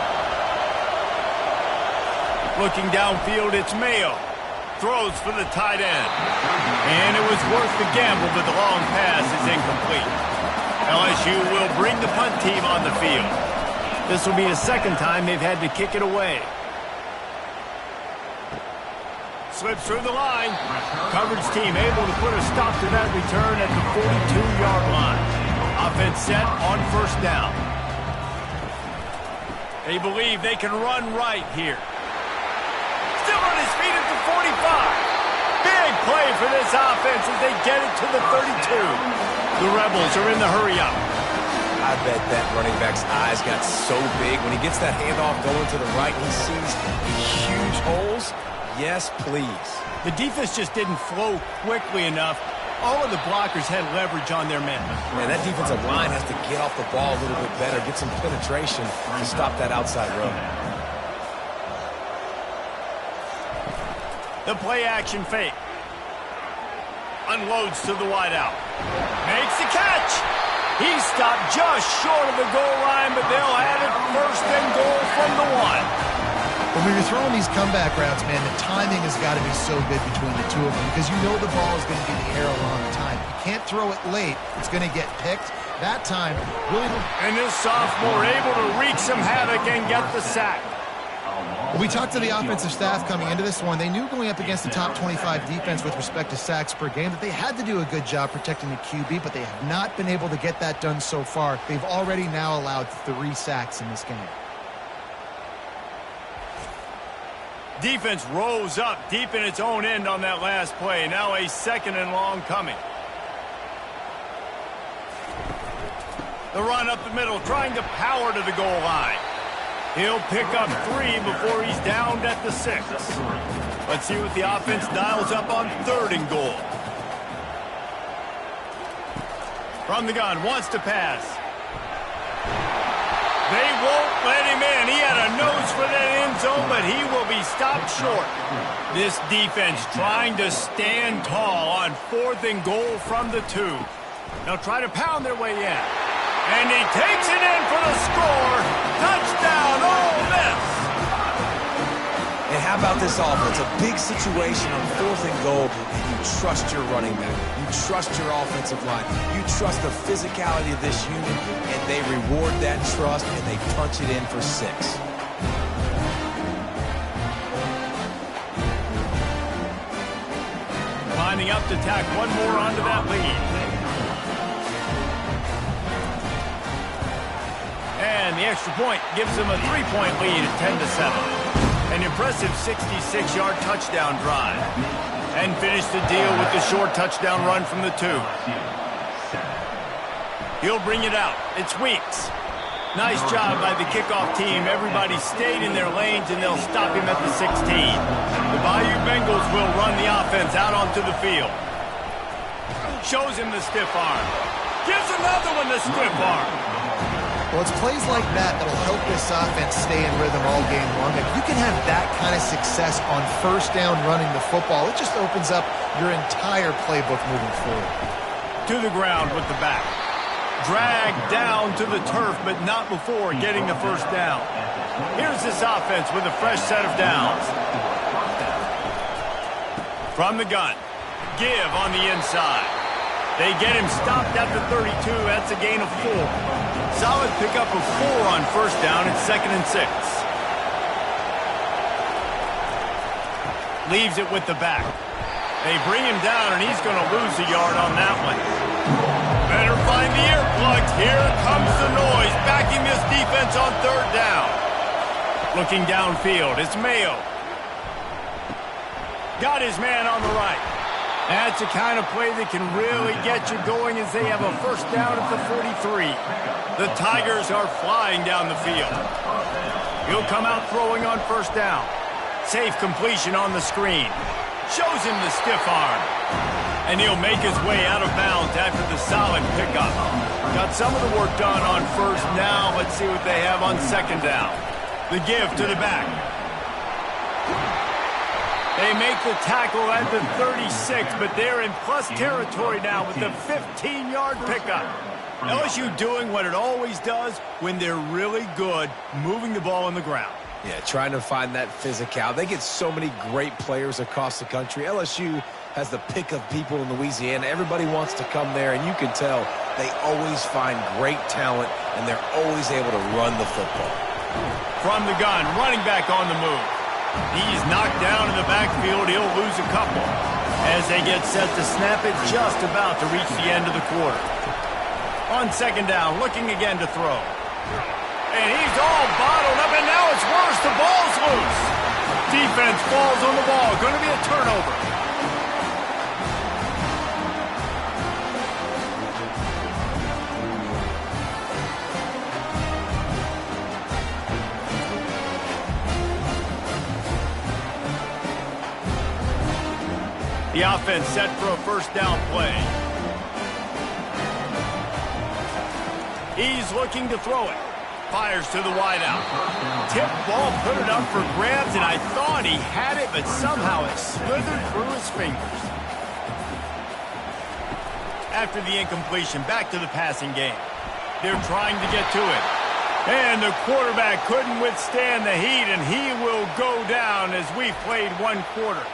Looking downfield, it's Mayo. Throws for the tight end. And it was worth the gamble, but the long pass is incomplete. LSU will bring the punt team on the field. This will be the 2nd time they've had to kick it away. Slips through the line. Coverage team able to put a stop to that return at the 42-yard line. Offense set on 1st down. They believe they can run right here. Still on his feet at the 45. Big play for this offense as they get it to the 32. The Rebels are in the hurry-up. I bet that running back's eyes got so big. When he gets that handoff going to the right, he sees huge holes. Yes, please. The defense just didn't flow quickly enough. All of the blockers had leverage on their men. Man, that defensive line has to get off the ball a little bit better, get some penetration to stop that outside run. The play-action fake. Unloads to the wideout. Makes the catch. He stopped just short of the goal line, but they'll have it first and goal from the 1. When you're throwing these comeback routes, man, the timing has got to be so good between the two of them because you know the ball is going to be in the air a long time. You can't throw it late. It's going to get picked. That time, really... And this sophomore able to wreak some havoc and get the sack. We talked to the offensive staff coming into this one. They knew going up against the top 25 defense with respect to sacks per game that they had to do a good job protecting the QB, but they have not been able to get that done so far. They've already now allowed 3 sacks in this game. Defense rose up deep in its own end on that last play. Now a 2nd and long coming. The run up the middle, trying to power to the goal line. He'll pick up 3 before he's downed at the 6. Let's see what the offense dials up on 3rd and goal. From the gun, wants to pass. They won't let him in. He had a nose for that end zone, but he will be stopped short. This defense trying to stand tall on 4th and goal from the 2. They'll try to pound their way in. And he takes it in for the score. Touchdown, Ole Miss. And how about this offense? A big situation on 4th and goal, and you trust your running back. You trust your offensive line. You trust the physicality of this unit, and they reward that trust, and they punch it in for 6. Lining up to tack one more onto that lead. And the extra point gives them a 3-point lead at 10-7. An impressive 66-yard touchdown drive. And finish the deal with the short touchdown run from the 2. He'll bring it out. It's Weeks. Nice job by the kickoff team. Everybody stayed in their lanes, and they'll stop him at the 16. The Bayou Bengals will run the offense out onto the field. Shows him the stiff arm. Gives another one the stiff arm. Well, it's plays like that that'll help this offense stay in rhythm all game long. If you can have that kind of success on 1st down running the football, it just opens up your entire playbook moving forward. To the ground with the back. Dragged down to the turf, but not before getting the 1st down. Here's this offense with a fresh set of downs. From the gun. Give on the inside. They get him stopped at the 32. That's a gain of 4. Solid pickup of 4 on 1st down. It's 2nd and 6. Leaves it with the back. They bring him down, and he's going to lose a yard on that one. Better find the earplugs. Here comes the noise. Backing this defense on 3rd down. Looking downfield. It's Mayo. Got his man on the right. That's the kind of play that can really get you going as they have a 1st down at the 43. The Tigers are flying down the field. He'll come out throwing on 1st down. Safe completion on the screen. Shows him the stiff arm. And he'll make his way out of bounds after the solid pickup. Got some of the work done on 1st. Now let's see what they have on 2nd down. The give to the back. They make the tackle at the 36, but they're in plus territory now with the 15-yard pickup. LSU doing what it always does when they're really good, moving the ball on the ground. Yeah, trying to find that physical. They get so many great players across the country. LSU has the pick of people in Louisiana. Everybody wants to come there, and you can tell they always find great talent, and they're always able to run the football. From the gun, running back on the move. He's knocked down in the backfield. He'll lose a couple. As they get set to snap it, just about to reach the end of the quarter. On 2nd down, looking again to throw. And he's all bottled up, and the ball's loose. Defense falls on the ball. Going to be a turnover. The offense set for a first down play. He's looking to throw it. Fires to the wideout. Tip ball, put it up for grabs, and I thought he had it, but somehow it slithered through his fingers. After the incompletion, back to the passing game. They're trying to get to it. And the quarterback couldn't withstand the heat, and he will go down as we played one quarter.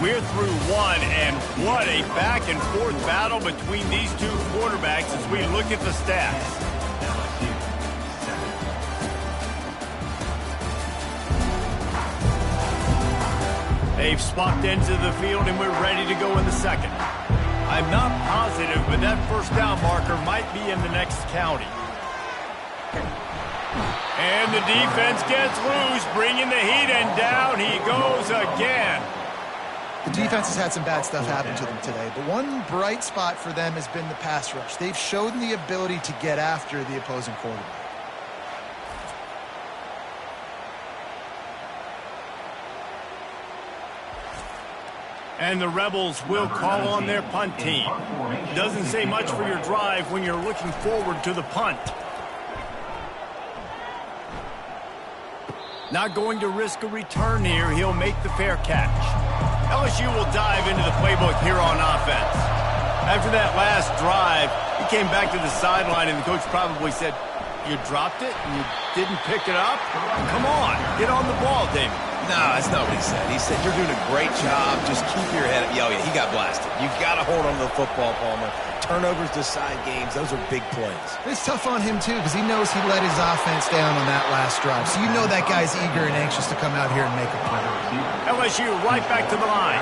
We're through one, and what a back-and-forth battle between these two quarterbacks as we look at the stats. They've swapped into the field, and we're ready to go in the second. I'm not positive, but that first down marker might be in the next county. And the defense gets loose, bringing the heat, and down he goes again. The defense has had some bad stuff happen to them today, but one bright spot for them has been the pass rush. They've shown the ability to get after the opposing quarterback. And the Rebels will call on their punt team. Doesn't say much for your drive when you're looking forward to the punt. Not going to risk a return here. He'll make the fair catch. LSU will dive into the playbook here on offense. After that last drive, he came back to the sideline, and the coach probably said, "You dropped it and you didn't pick it up? Come on, get on the ball, David." No, that's not what he said. He said, "You're doing a great job. Just keep your head up." Oh, yeah, he got blasted. You've got to hold on to the football, Palmer. Turnovers decide games. Those are big plays. It's tough on him, too, because he knows he let his offense down on that last drive. So you know that guy's eager and anxious to come out here and make a play. LSU right back to the line.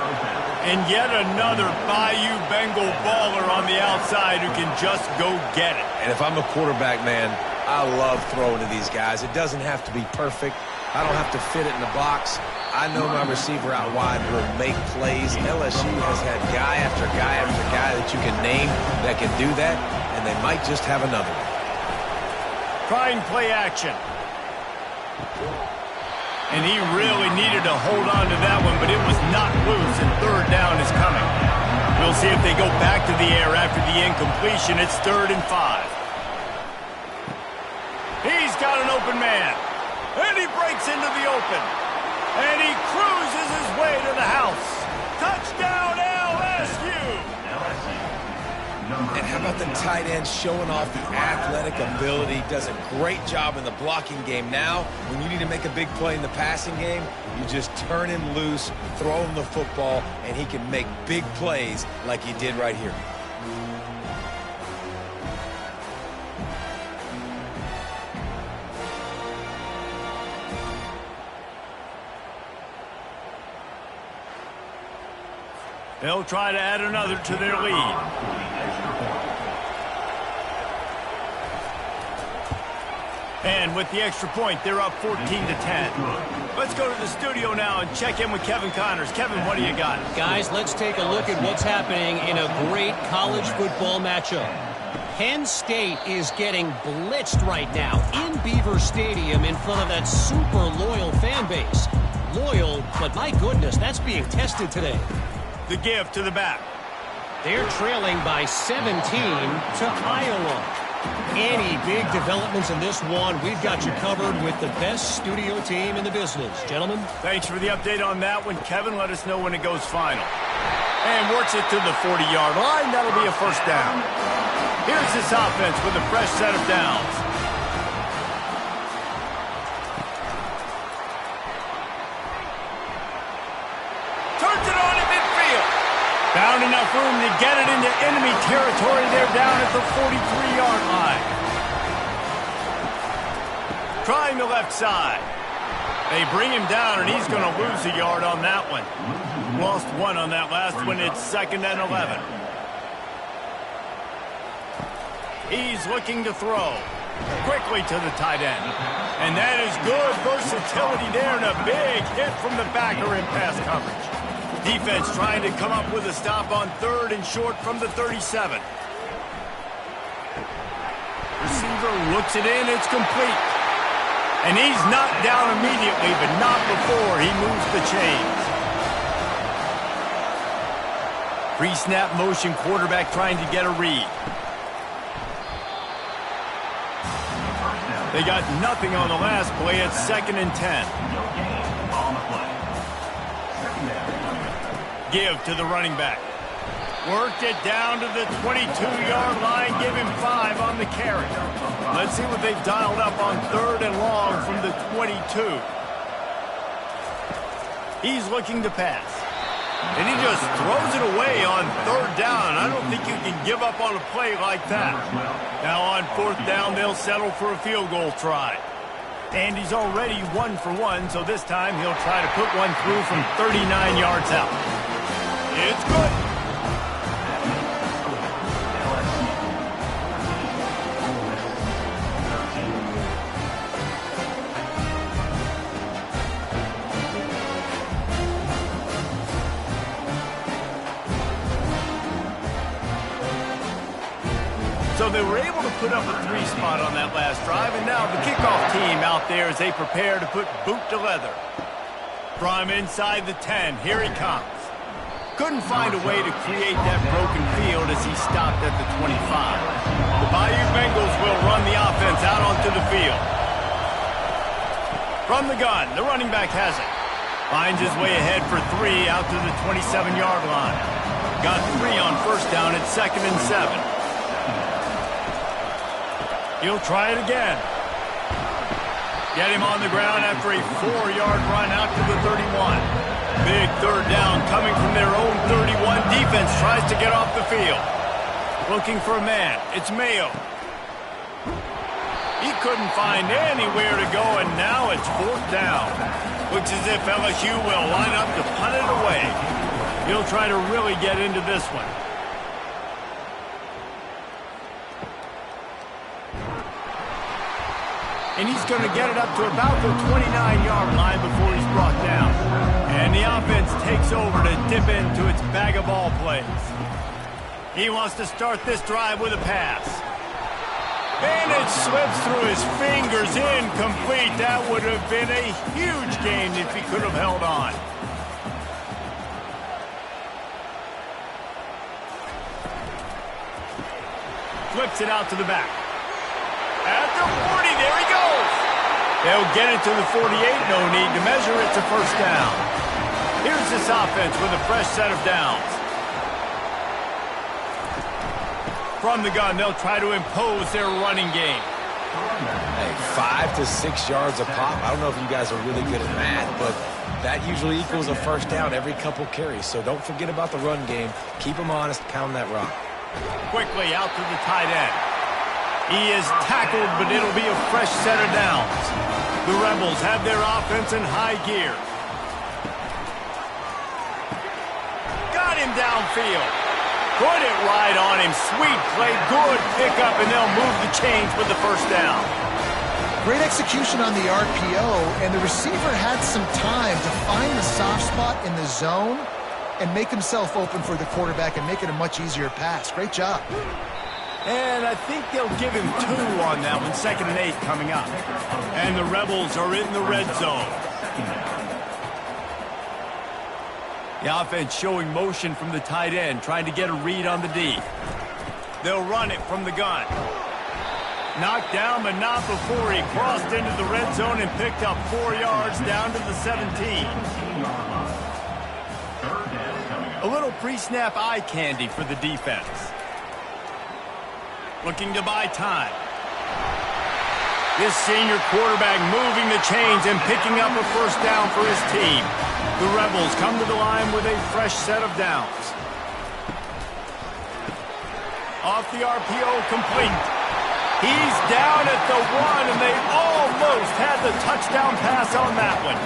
And yet another Bayou Bengal baller on the outside who can just go get it. And if I'm a quarterback, man, I love throwing to these guys. It doesn't have to be perfect. I don't have to fit it in the box. I know my receiver out wide will make plays. LSU has had guy after guy after guy that you can name that can do that, and they might just have another one. Trying play action. And he really needed to hold on to that one, but it was not loose, and third down is coming. We'll see if they go back to the air after the incompletion. It's 3rd and 5. He's got an open man. And he breaks into the open. And he cruises his way to the house. Touchdown, LSU! And how about the tight end showing off the athletic ability? Does a great job in the blocking game. Now, when you need to make a big play in the passing game, you just turn him loose, throw him the football, and he can make big plays like he did right here. They'll try to add another to their lead. And with the extra point, they're up 14-10. Let's go to the studio now and check in with Kevin Connors. Kevin, what do you got? Guys, let's take a look at what's happening in a great college football matchup. Penn State is getting blitzed right now in Beaver Stadium in front of that super loyal fan base. Loyal, but my goodness, that's being tested today. The give to the back. They're trailing by 17 to Iowa. Any big developments in this one, we've got you covered with the best studio team in the business. Gentlemen. Thanks for the update on that one. Kevin, let us know when it goes final. And works it to the 40-yard line. That'll be a first down. Here's this offense with a fresh set of downs. Found enough room to get it into enemy territory. They're down at the 43-yard line. Trying the left side. They bring him down, and he's going to lose a yard on that one. Lost one on that last one. It's 2nd and 11. He's looking to throw. Quickly to the tight end. And that is good versatility there, and a big hit from the backer in pass coverage. Defense trying to come up with a stop on 3rd and short from the 37. Receiver looks it in. It's complete. And he's knocked down immediately, but not before he moves the chains. Pre-snap motion, quarterback trying to get a read. They got nothing on the last play. It's 2nd and 10. Give to the running back. Worked it down to the 22-yard line. Give him 5 on the carry. Let's see what they've dialed up on 3rd and long from the 22. He's looking to pass. And he just throws it away on 3rd down. I don't think you can give up on a play like that. Now on 4th down, they'll settle for a field goal try. And he's already 1 for 1, so this time he'll try to put one through from 39 yards out. It's good. So they were able to put up a 3 spot on that last drive, and now the kickoff team out there as they prepare to put boot to leather. From inside the 10, here he comes. Couldn't find a way to create that broken field as he stopped at the 25. The Bayou Bengals will run the offense out onto the field. From the gun, the running back has it. Finds his way ahead for 3 out to the 27-yard line. Got 3 on 1st down at 2nd and 7. He'll try it again. Get him on the ground after a 4-yard run out to the 31. Big 3rd down coming from their own 31. Defense tries to get off the field. Looking for a man. It's Mayo. He couldn't find anywhere to go, and now it's 4th down. Looks as if LSU will line up to punt it away. He'll try to really get into this one. And he's going to get it up to about the 29-yard line before he's brought down. And the offense takes over to dip into its bag of ball plays. He wants to start this drive with a pass. And it slips through his fingers, incomplete. That would have been a huge gain if he could have held on. Flips it out to the back. At the 40, there he goes. They'll get it to the 48, no need to measure. It's a 1st down. Here's this offense with a fresh set of downs. From the gun, they'll try to impose their running game. Hey, 5 to 6 yards a pop. I don't know if you guys are really good at math, but that usually equals a 1st down every couple carries. So don't forget about the run game. Keep them honest, pound that rock. Quickly out to the tight end. He is tackled, but it'll be a fresh set of downs. The Rebels have their offense in high gear. Got him downfield. Put it right on him. Sweet play, good pickup, and they'll move the chains with the 1st down. Great execution on the RPO, and the receiver had some time to find the soft spot in the zone and make himself open for the quarterback and make it a much easier pass. Great job. And I think they'll give him 2 on that one. 2nd and 8 coming up. And the Rebels are in the red zone. The offense showing motion from the tight end, trying to get a read on the D. They'll run it from the gun. Knocked down, but not before he crossed into the red zone and picked up 4 yards down to the 17. A little pre-snap eye candy for the defense. Looking to buy time. This senior quarterback moving the chains and picking up a 1st down for his team. The Rebels come to the line with a fresh set of downs. Off the RPO, complete. He's down at the 1, and they almost had the touchdown pass on that one.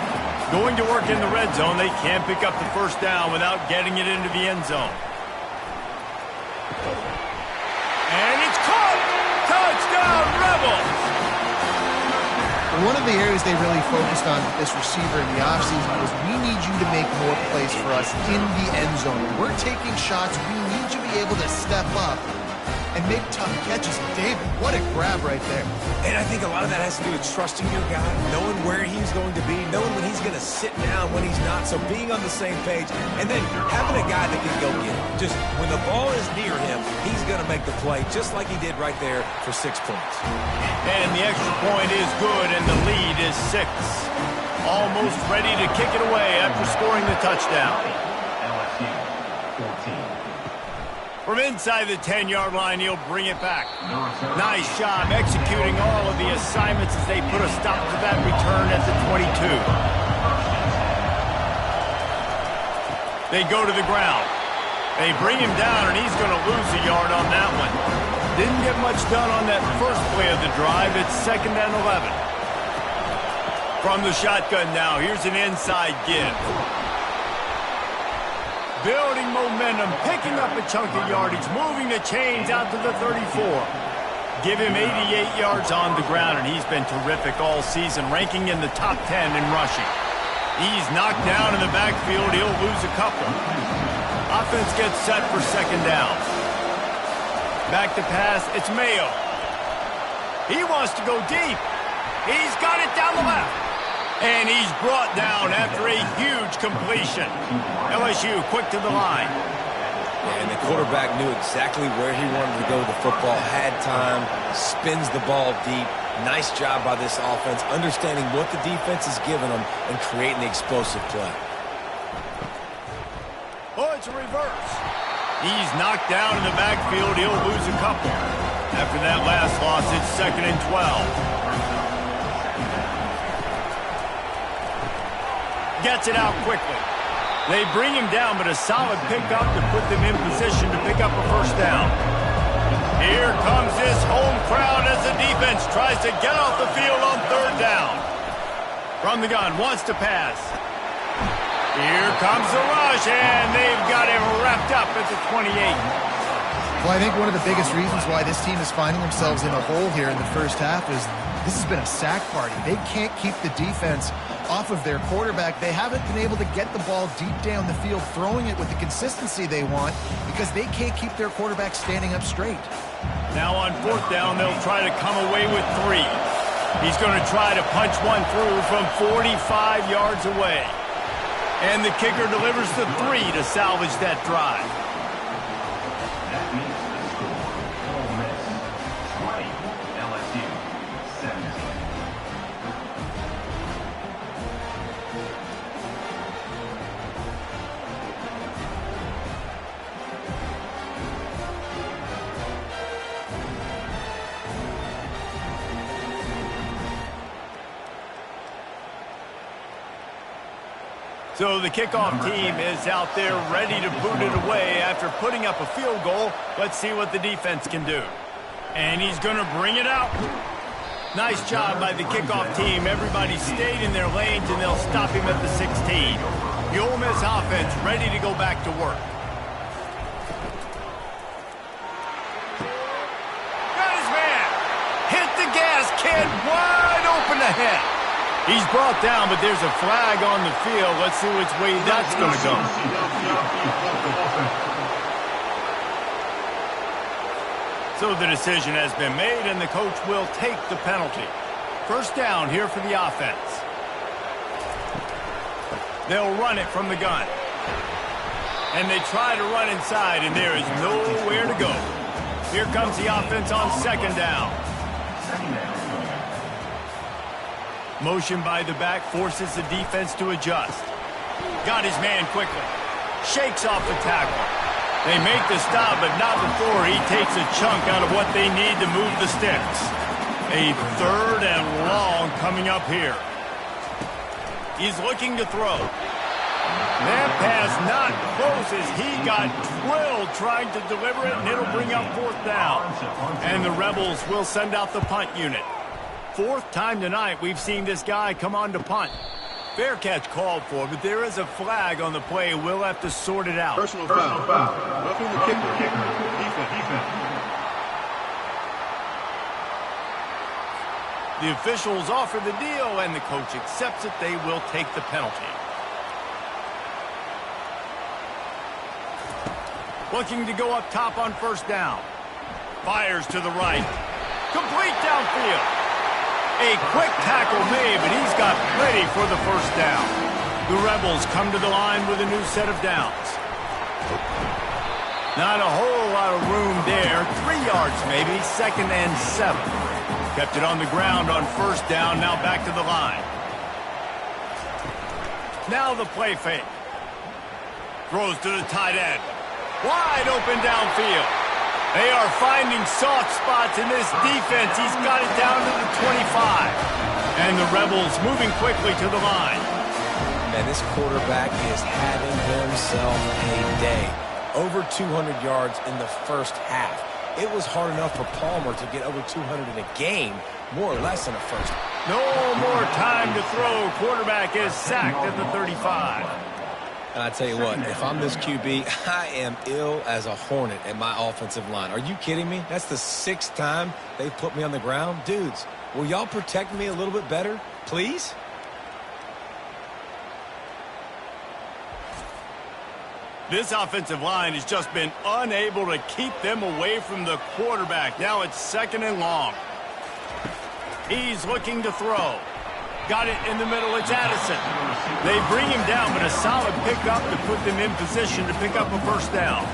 Going to work in the red zone. They can't pick up the first down without getting it into the end zone. And it's caught! Touchdown, Rebels! One of the areas they really focused on with this receiver in the offseason was we need you to make more plays for us in the end zone. We're taking shots. We need you to be able to step up and make tough catches. David, what a grab right there. And I think a lot of that has to do with trusting your guy, knowing where he's going to be, knowing when he's going to sit down, when he's not, so being on the same page, and then having a guy that can go get it. Just when the ball is near him, he's going to make the play, just like he did right there for 6 points. And the extra point is good, and the lead is 6. Almost ready to kick it away after scoring the touchdown. LSU 14. From inside the 10-yard line, he'll bring it back. Nice job executing all of the assignments as they put a stop to that return at the 22. They go to the ground. They bring him down, and he's going to lose a yard on that one. Didn't get much done on that first play of the drive. It's 2nd and 11. From the shotgun now, here's an inside give. Building momentum, picking up a chunk of yardage, moving the chains out to the 34. Give him 88 yards on the ground, and he's been terrific all season, ranking in the top 10 in rushing. He's knocked down in the backfield. He'll lose a couple. Offense gets set for 2nd down. Back to pass. It's Mayo. He wants to go deep. He's got it down the left. And he's brought down after a huge completion. LSU quick to the line. And the quarterback knew exactly where he wanted to go with the football, had time, spins the ball deep. Nice job by this offense, understanding what the defense is giving them and creating the explosive play. Oh, it's a reverse. He's knocked down in the backfield. He'll lose a couple. After that last loss, it's 2nd and 12. Gets it out quickly. They bring him down, but a solid pickup to put them in position to pick up a first down. Here comes this home crowd as the defense tries to get off the field on 3rd down. From the gun, wants to pass. Here comes the rush, and they've got him wrapped up at the 28. Well, I think one of the biggest reasons why this team is finding themselves in a hole here in the first half is this has been a sack party. They can't keep the defense off of their quarterback. They haven't been able to get the ball deep down the field, throwing it with the consistency they want because they can't keep their quarterback standing up straight. Now on 4th down, they'll try to come away with 3. He's going to try to punch one through from 45 yards away. And the kicker delivers the 3 to salvage that drive. That means the score. Ole Miss 20, LSU 17. So the kickoff team is out there ready to boot it away after putting up a field goal. Let's see what the defense can do. And he's going to bring it out. Nice job by the kickoff team. Everybody stayed in their lanes, and they'll stop him at the 16. The Ole Miss offense ready to go back to work. Got his man. Hit the gas, kid. Wide open ahead. He's brought down, but there's a flag on the field. Let's see which way that's going to go. So the decision has been made, and the coach will take the penalty. First down here for the offense. They'll run it from the gun. And they try to run inside, and there is nowhere to go. Here comes the offense on 2nd down. Motion by the back forces the defense to adjust. Got his man quickly. Shakes off the tackle. They make the stop, but not before he takes a chunk out of what they need to move the sticks. A 3rd and long coming up here. He's looking to throw. That pass not close as he got drilled trying to deliver it, and it'll bring up 4th down. And the Rebels will send out the punt unit. 4th time tonight we've seen this guy come on to punt. Fair catch called for, but there is a flag on the play. We'll have to sort it out. Personal foul. Roughing the kicker. Defense. The officials offer the deal, and the coach accepts it. They will take the penalty. Looking to go up top on 1st down. Fires to the right. Complete downfield. A quick tackle made, but he's got plenty for the 1st down. The Rebels come to the line with a new set of downs. Not a whole lot of room there. 3 yards maybe, 2nd and 7. Kept it on the ground on 1st down, now back to the line. Now the play fake. Throws to the tight end. Wide open downfield. They are finding soft spots in this defense. He's got it down to the 25. And the Rebels moving quickly to the line. Man, this quarterback is having himself a day. Over 200 yards in the 1st half. It was hard enough for Palmer to get over 200 in a game, more or less in a 1st. No more time to throw. Quarterback is sacked at the 35. And I tell you what, if I'm this QB, I am ill as a hornet at my offensive line. Are you kidding me? That's the 6th time they've put me on the ground. Dudes, will y'all protect me a little bit better, please? This offensive line has just been unable to keep them away from the quarterback. Now it's 2nd and long. He's looking to throw. Got it in the middle. It's Addison. They bring him down, but a solid pickup to put them in position to pick up a 1st down.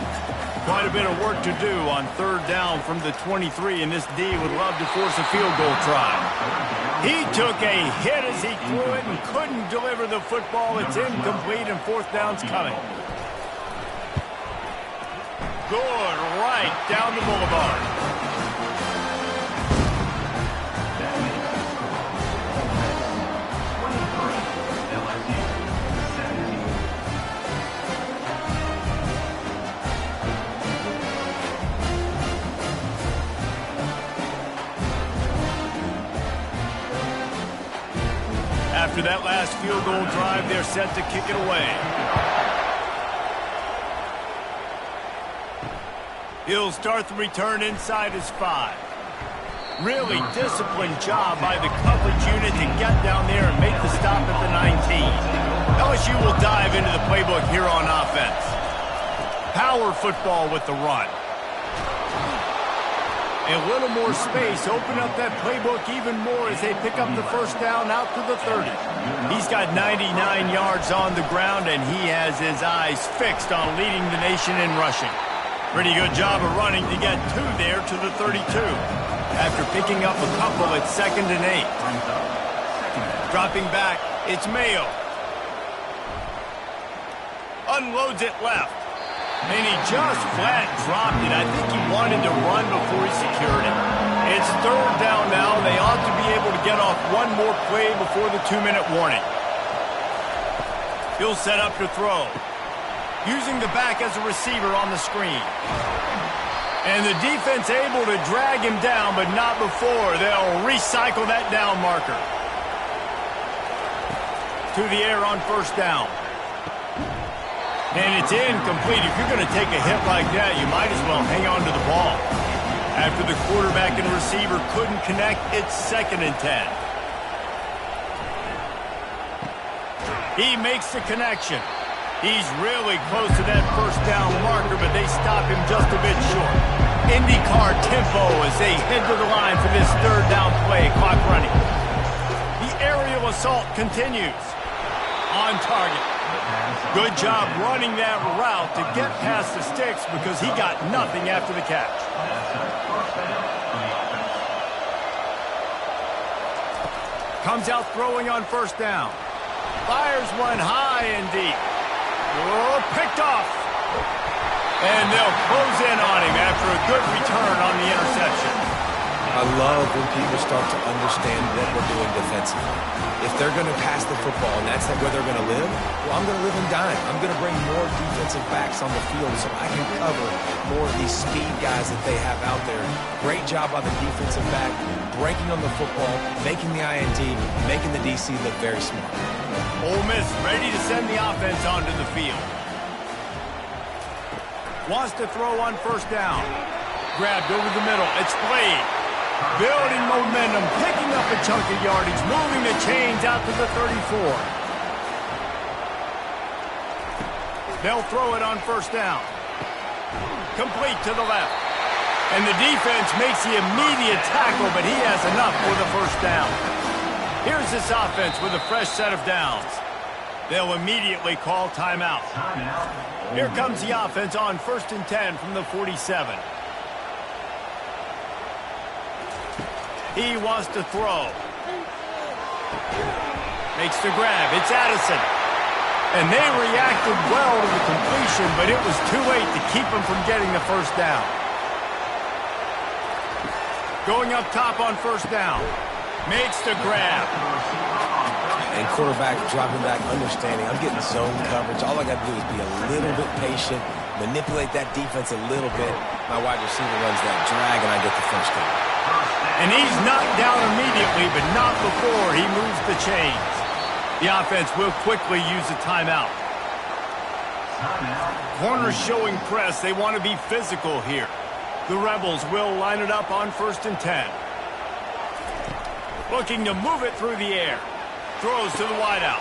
Quite a bit of work to do on 3rd down from the 23, and this D would love to force a field goal try. He took a hit as he threw it and couldn't deliver the football. It's incomplete, and 4th down's coming. Good right down the boulevard. After that last field goal drive, they're set to kick it away. He'll start the return inside his 5. Really disciplined job by the coverage unit to get down there and make the stop at the 19. LSU will dive into the playbook here on offense. Power football with the run. A little more space, open up that playbook even more as they pick up the 1st down out to the 30. He's got 99 yards on the ground, and he has his eyes fixed on leading the nation in rushing. Pretty good job of running to get 2 there to the 32. After picking up a couple at 2nd and 8. Dropping back, it's Mayo. Unloads it left. And he just flat dropped it. I think he wanted to run before he secured it. It's 3rd down now. They ought to be able to get off one more play before the 2-minute warning. He'll set up to throw. Using the back as a receiver on the screen. And the defense able to drag him down, but not before. They'll recycle that down marker. To the air on 1st down. And it's incomplete. If you're going to take a hit like that, you might as well hang on to the ball. After the quarterback and receiver couldn't connect, it's 2nd and 10. He makes the connection. He's really close to that 1st down marker, but they stop him just a bit short. IndyCar tempo as they head to the line for this 3rd down play, clock running. The aerial assault continues. On target. Good job running that route to get past the sticks because he got nothing after the catch. Comes out throwing on 1st down. Fires one high and deep. Oh, picked off. And they'll close in on him after a good return on the interception. I love when people start to understand what we're doing defensively. If they're going to pass the football and that's where they're going to live, well, I'm going to live and dime. I'm going to bring more defensive backs on the field so I can cover more of these speed guys that they have out there. Great job by the defensive back, breaking on the football, making the INT, making the DC look very smart. Ole Miss ready to send the offense onto the field. Wants to throw on first down. Grabbed over the middle. It's played. Building momentum, picking up a chunk of yardage, moving the chains out to the 34. They'll throw it on first down. Complete to the left. And the defense makes the immediate tackle, but he has enough for the first down. Here's this offense with a fresh set of downs. They'll immediately call timeout. Here comes the offense on 1st and 10 from the 47. He wants to throw. Makes the grab. It's Addison. And they reacted well to the completion, but it was too late to keep him from getting the first down. Going up top on first down. Makes the grab. And quarterback dropping back, understanding I'm getting zone coverage. All I got to do is be a little bit patient, manipulate that defense a little bit. My wide receiver runs that drag, and I get the first down. And he's knocked down immediately, but not before he moves the chains. The offense will quickly use a timeout. Corners showing press. They want to be physical here. The Rebels will line it up on 1st and 10. Looking to move it through the air. Throws to the wideout.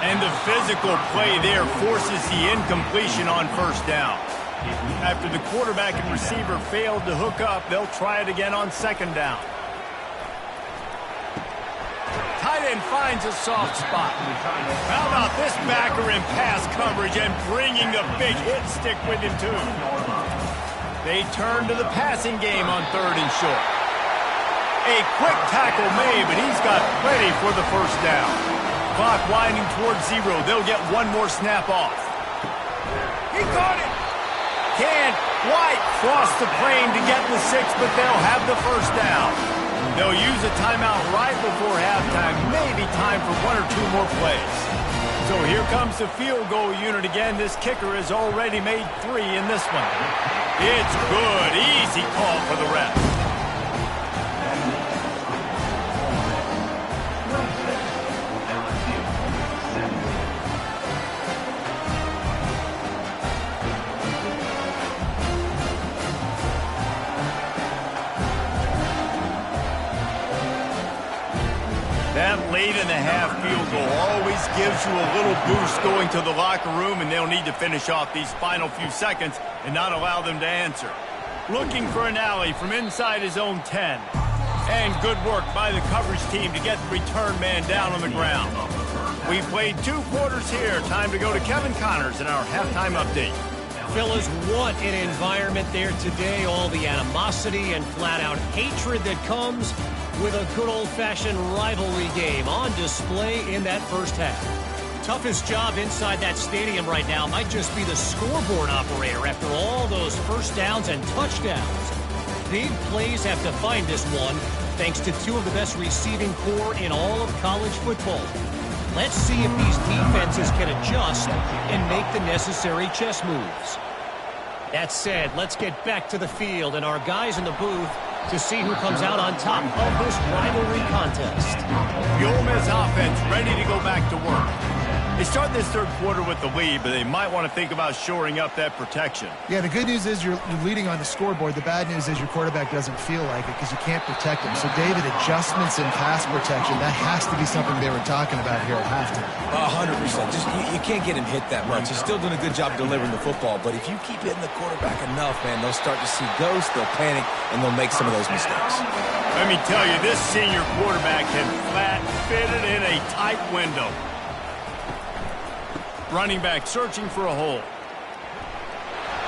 And the physical play there forces the incompletion on first down. After the quarterback and receiver failed to hook up, they'll try it again on 2nd down. Tight end finds a soft spot. How about this backer in pass coverage and bringing the big hit stick with him too? They turn to the passing game on 3rd and short. A quick tackle made, but he's got plenty for the first down. Clock winding towards 0. They'll get one more snap off. He caught it. Can't quite cross the plane to get the 6, but they'll have the first down. They'll use a timeout right before halftime. Maybe time for 1 or 2 more plays. So here comes the field goal unit again. This kicker has already made 3 in this one. It's good. Easy call for the ref. That late-in-the-half field goal always gives you a little boost going to the locker room, and they'll need to finish off these final few seconds and not allow them to answer. Looking for an alley from inside his own 10. And good work by the coverage team to get the return man down on the ground. We played 2 quarters here. Time to go to Kevin Connors in our halftime update. Fellas, what an environment there today. All the animosity and flat-out hatred that comes with a good old-fashioned rivalry game on display in that first half. Toughest job inside that stadium right now might just be the scoreboard operator after all those first downs and touchdowns. Big plays have defined this one, thanks to 2 of the best receiving core in all of college football. Let's see if these defenses can adjust and make the necessary chess moves. That said, let's get back to the field and our guys in the booth to see who comes out on top of this rivalry contest. The Ole Miss offense ready to go back to work. They start this 3rd quarter with the lead, but they might want to think about shoring up that protection. Yeah, the good news is you're leading on the scoreboard. The bad news is your quarterback doesn't feel like it because you can't protect him. So, David, adjustments in pass protection, that has to be something they were talking about here at halftime. 100%. Just you can't get him hit that much. He's still doing a good job delivering the football, but if you keep hitting the quarterback enough, man, they'll start to see ghosts, they'll panic, and they'll make some of those mistakes. Let me tell you, this senior quarterback can flat fit it in a tight window. Running back searching for a hole.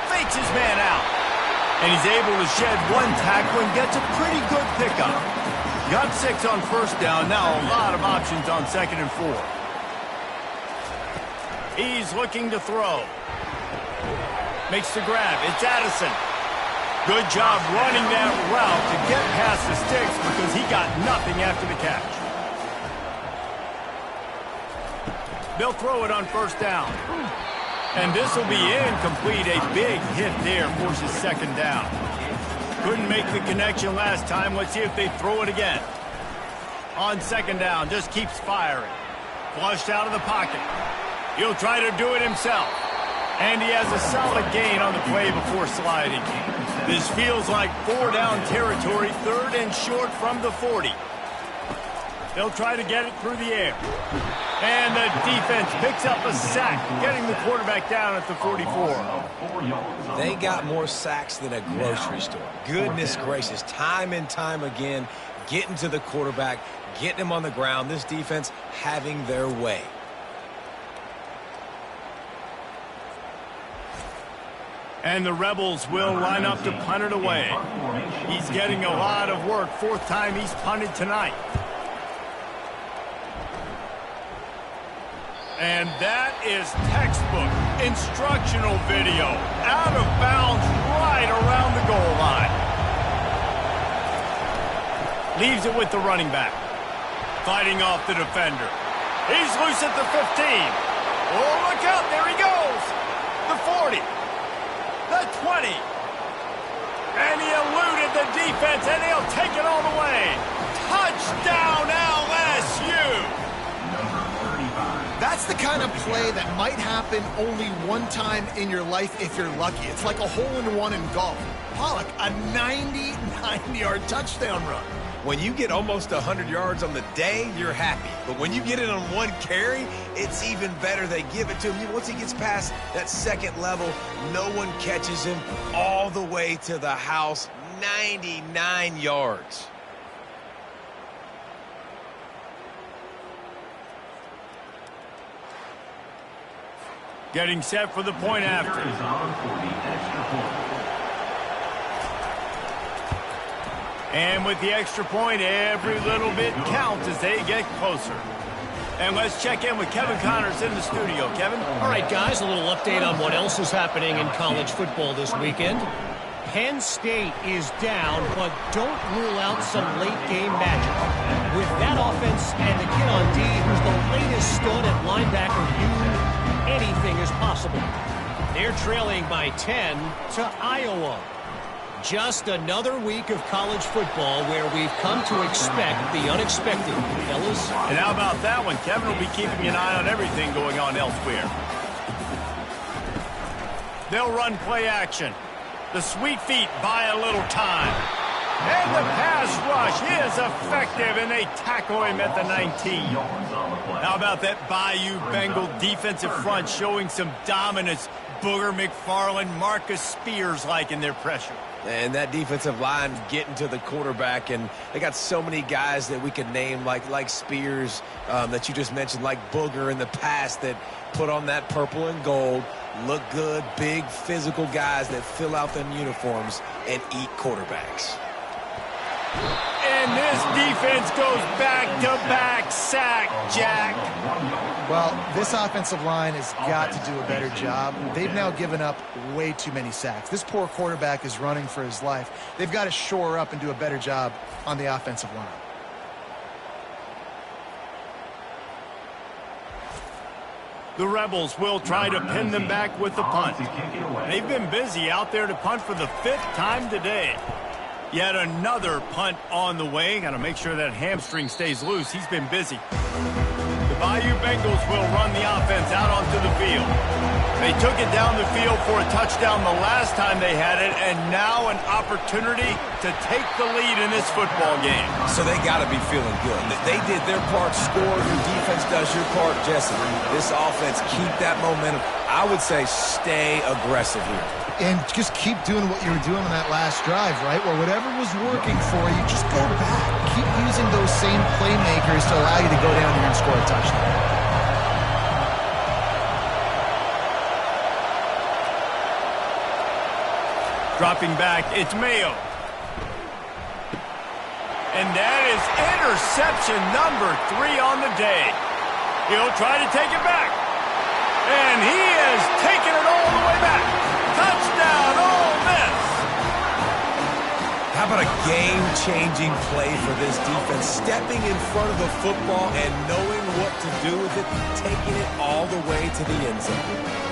Fakes his man out. And he's able to shed 1 tackle and gets a pretty good pickup. Got 6 on first down. Now a lot of options on 2nd and 4. He's looking to throw. Makes the grab. It's Addison. Good job running that route to get past the sticks because he got nothing after the catch. They'll throw it on first down. And this will be incomplete. A big hit there forces second down. Couldn't make the connection last time. Let's see if they throw it again. On second down, just keeps firing. Flushed out of the pocket. He'll try to do it himself. And he has a solid gain on the play before sliding. This feels like 4-down territory, 3rd and short from the 40. They'll try to get it through the air. And the defense picks up a sack, getting the quarterback down at the 44. They got more sacks than a grocery store. Goodness gracious, time and time again, getting to the quarterback, getting him on the ground. This defense having their way. And the Rebels will line up to punt it away. He's getting a lot of work. 4th time he's punted tonight. And that is textbook instructional video. Out of bounds right around the goal line. Leaves it with the running back. Fighting off the defender. He's loose at the 15. Oh, look out. There he goes. The 40. The 20. And he eluded the defense, and he'll take it all the way. Touchdown, LSU. That's the kind of play that might happen only one time in your life if you're lucky. It's like a hole-in-one in golf. Pollock, a 99-yard touchdown run. When you get almost 100 yards on the day, you're happy. But when you get it on one carry, it's even better. They give it to him. Once he gets past that second level, no one catches him all the way to the house. 99 yards. Getting set for the point after. And with the extra point, every little bit counts as they get closer. And let's check in with Kevin Connors in the studio. Kevin? All right, guys, a little update on what else is happening in college football this weekend. Penn State is down, but don't rule out some late-game magic. With that offense and the kid on D, who's the latest stud at linebacker, anything is possible. They're trailing by 10 to Iowa. Just another week of college football where we've come to expect the unexpected, fellas. And how about that one? Kevin will be keeping an eye on everything going on elsewhere. They'll run play action. The sweet feet buy a little time. And the pass rush is effective, and they tackle him at the 19. How about that Bayou Bengal defensive front showing some dominance? Booger McFarland, Marcus Spears like in their pressure. And that defensive line getting to the quarterback, and they got so many guys that we could name like Spears that you just mentioned, like Booger in the past, that put on that purple and gold, look good, big physical guys that fill out them uniforms and eat quarterbacks. And this defense goes back-to-back sack, Jack. Well, this offensive line has got to do a better job. They've now given up way too many sacks. This poor quarterback is running for his life. They've got to shore up and do a better job on the offensive line. The Rebels will try to pin them back with the punt. They've been busy out there to punt for the 5th time today. Yet another punt on the way. Got to make sure that hamstring stays loose. He's been busy. The Bayou Bengals will run the offense out onto the field. They took it down the field for a touchdown the last time they had it, and now an opportunity to take the lead in this football game. So they got to be feeling good. They did their part, scored. Your defense does your part, Jesse. This offense, keep that momentum. I would say stay aggressive here. And just keep doing what you were doing on that last drive, right? Where whatever was working for you, just go back. Keep using those same playmakers to allow you to go down here and score a touchdown. Dropping back, it's Mayo. And that is interception number 3 on the day. He'll try to take it back. And he has taken it all the way back. Touchdown, Ole Miss. Game-changing play for this defense. Stepping in front of the football and knowing what to do with it, taking it all the way to the end zone.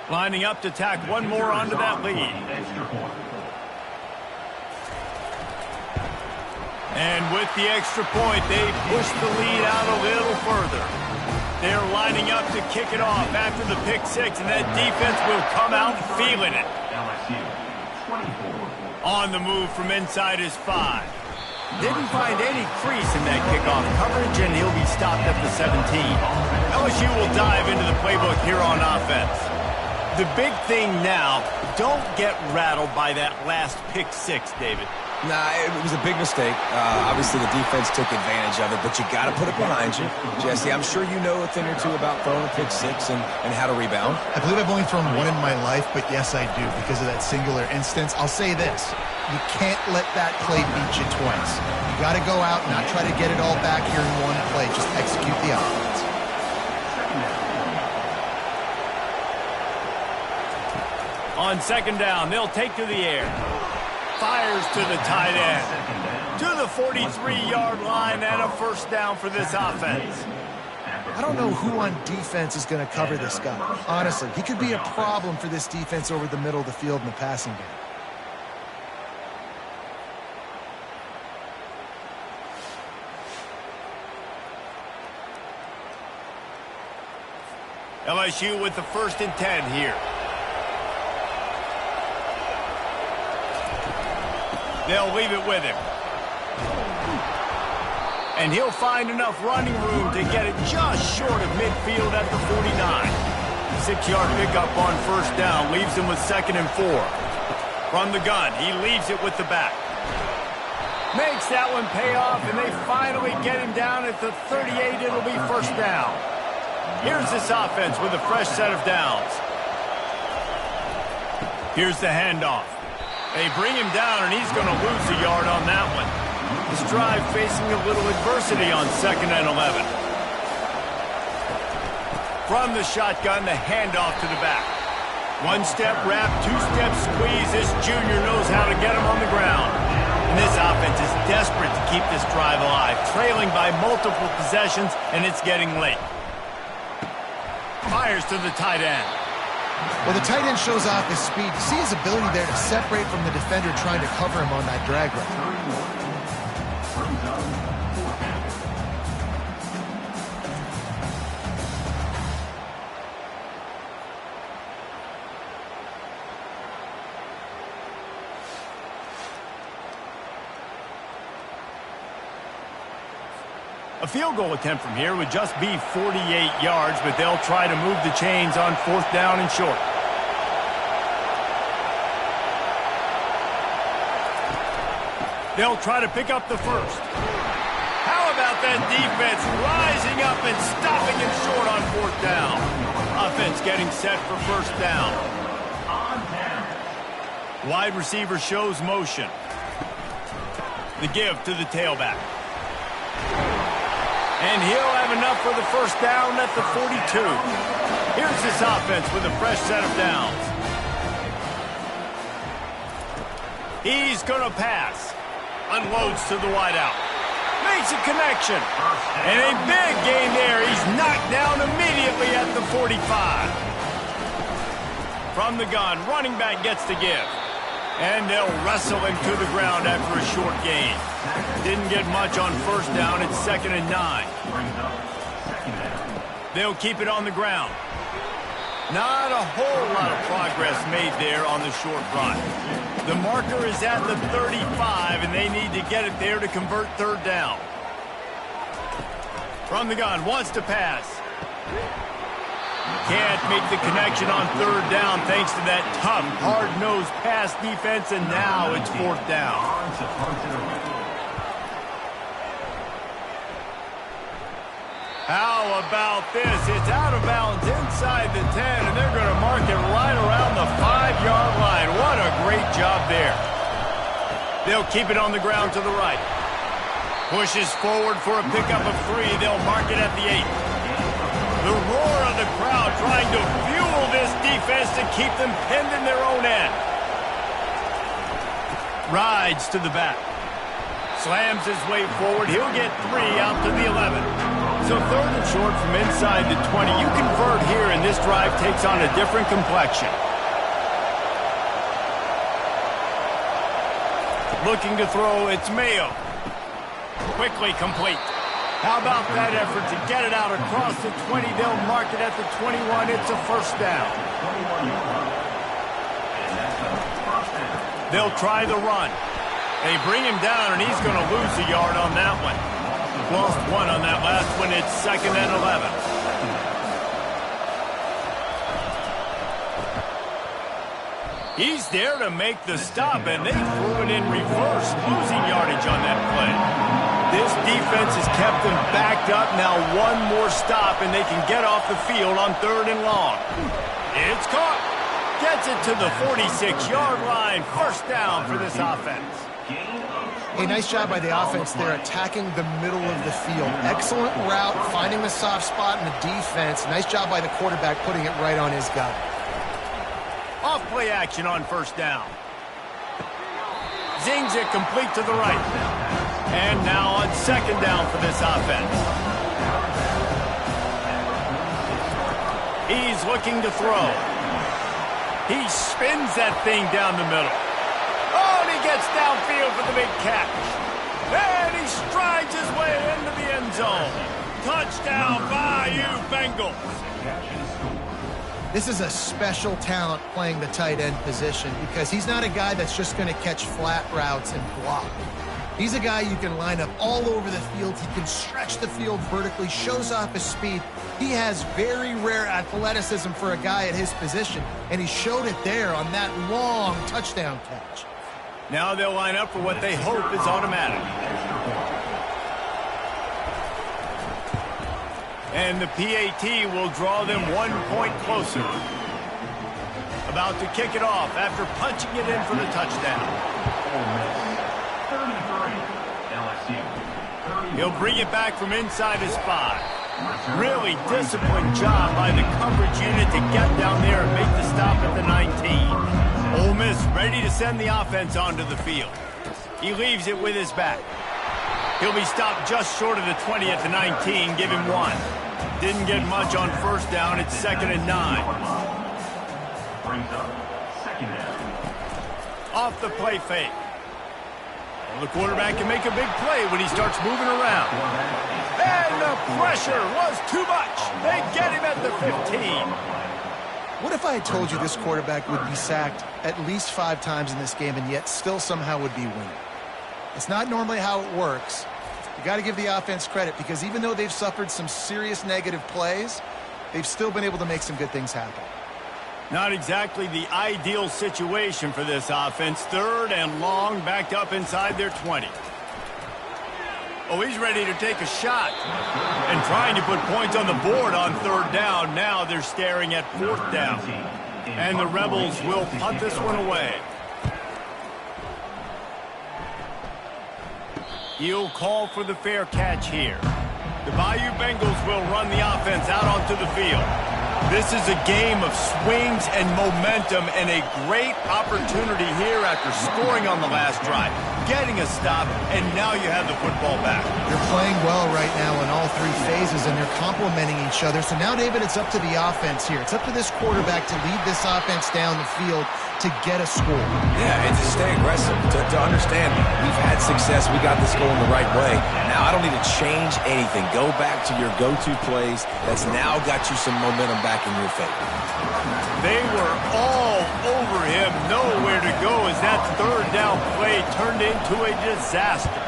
Lining up to tack one more onto that lead. And with the extra point, they push the lead out a little further. They're lining up to kick it off after the pick six, and that defense will come out feeling it. On the move from inside his 5. Didn't find any crease in that kickoff coverage, and he'll be stopped at the 17. LSU will dive into the playbook here on offense. The big thing now, don't get rattled by that last pick six, David. Nah, it was a big mistake. Obviously, the defense took advantage of it, but you got to put it behind you. Jesse, I'm sure you know a thing or two about throwing a pick six and how to rebound. I believe I've only thrown one in my life, but yes, I do because of that singular instance. I'll say this. You can't let that play beat you twice. You got to go out and not try to get it all back here in one play. Just execute the offense. On second down, they'll take to the air. Fires to the tight end. To the 43-yard line and a first down for this offense. I don't know who on defense is going to cover this guy. Honestly, he could be a problem for this defense over the middle of the field in the passing game. LSU with the 1st and 10 here. They'll leave it with him. And he'll find enough running room to get it just short of midfield at the 49. 6-yard pickup on first down leaves him with 2nd and 4. From the gun, he leaves it with the back. Makes that one pay off, and they finally get him down at the 38. It'll be first down. Here's this offense with a fresh set of downs. Here's the handoff. They bring him down, and he's going to lose a yard on that one. This drive facing a little adversity on 2nd and 11. From the shotgun, the handoff to the back. One-step wrap, two-step squeeze. This junior knows how to get him on the ground. And this offense is desperate to keep this drive alive, trailing by multiple possessions, and it's getting late. Fires to the tight end. Well, the tight end shows off his speed. You see his ability there to separate from the defender trying to cover him on that drag route. A field goal attempt from here would just be 48 yards, but they'll try to move the chains on 4th down and short. They'll try to pick up the first. How about that defense rising up and stopping him short on 4th down? Offense getting set for first down. Wide receiver shows motion. The give to the tailback. And he'll have enough for the first down at the 42. Here's this offense with a fresh set of downs. He's going to pass. Unloads to the wideout. Makes a connection. And a big gain there. He's knocked down immediately at the 45. From the gun, running back gets to give. And they'll wrestle him to the ground after a short gain. Didn't get much on first down. It's 2nd and 9. They'll keep it on the ground. Not a whole lot of progress made there on the short run. The marker is at the 35, and they need to get it there to convert 3rd down. From the gun, wants to pass. Can't make the connection on 3rd down thanks to that tough, hard-nosed pass defense, and now it's 4th down. How about this? It's out of bounds inside the 10, and they're going to mark it right around the 5-yard line. What a great job there. They'll keep it on the ground to the right. Pushes forward for a pickup of 3. They'll mark it at the 8. The roar of the crowd trying to fuel this defense to keep them pinned in their own end. Rides to the back. Slams his way forward. He'll get 3 out to the 11. So 3rd and short from inside the 20. You convert here, and this drive takes on a different complexion. Looking to throw, it's Mayo. Quickly complete. How about that effort to get it out across the 20? They'll mark it at the 21. It's a first down. They'll try the run. They bring him down, and he's going to lose a yard on that one. Lost 1 on that last one. It's 2nd and 11. He's there to make the stop, and they threw it in reverse, losing yardage on that play. This defense has kept them backed up. Now 1 more stop, and they can get off the field on 3rd and long. It's caught. Gets it to the 46-yard line. First down for this offense. A nice job by the offense there, attacking the middle of the field. Excellent route, finding the soft spot in the defense. Nice job by the quarterback putting it right on his guy. Off play action on first down. Zings it complete to the right. And now on 2nd down for this offense. He's looking to throw. He spins that thing down the middle. Oh, and he gets downfield for the big catch. And he strides his way into the end zone. Touchdown, Bayou Bengals. This is a special talent playing the tight end position because he's not a guy that's just going to catch flat routes and block. He's a guy you can line up all over the field. He can stretch the field vertically, shows off his speed. He has very rare athleticism for a guy at his position, and he showed it there on that long touchdown catch. Now they'll line up for what they hope is automatic. And the PAT will draw them 1 point closer. About to kick it off after punching it in for the touchdown. He'll bring it back from inside his 5. Really disciplined job by the coverage unit to get down there and make the stop at the 19. Ole Miss ready to send the offense onto the field. He leaves it with his back. He'll be stopped just short of the 20 at the 19. Give him 1. Didn't get much on first down. It's 2nd and 9. Brings up 2nd down. Off the play fake. Well, the quarterback can make a big play when he starts moving around. And the pressure was too much. They get him at the 15. What if I had told you this quarterback would be sacked at least 5 times in this game and yet still somehow would be winning? It's not normally how it works. You got to give the offense credit because even though they've suffered some serious negative plays, they've still been able to make some good things happen. Not exactly the ideal situation for this offense. 3rd and long, backed up inside their 20. Oh, he's ready to take a shot and trying to put points on the board on 3rd down. Now they're staring at 4th down. And the Rebels will punt this one away. He'll call for the fair catch here. The Bayou Bengals will run the offense out onto the field. This is a game of swings and momentum and a great opportunity here after scoring on the last drive, getting a stop, and now you have the football back. They're playing well right now in all 3 phases, and they're complementing each other. So now, David, it's up to the offense here. It's up to this quarterback to lead this offense down the field to get a score. Yeah, and to stay aggressive, to understand we've had success, we got this going the right way. Now I don't need to change anything. Go back to your go-to plays. That's now got you some momentum back in your favor. They were all over him, nowhere to go as that 3rd down play turned into a disaster.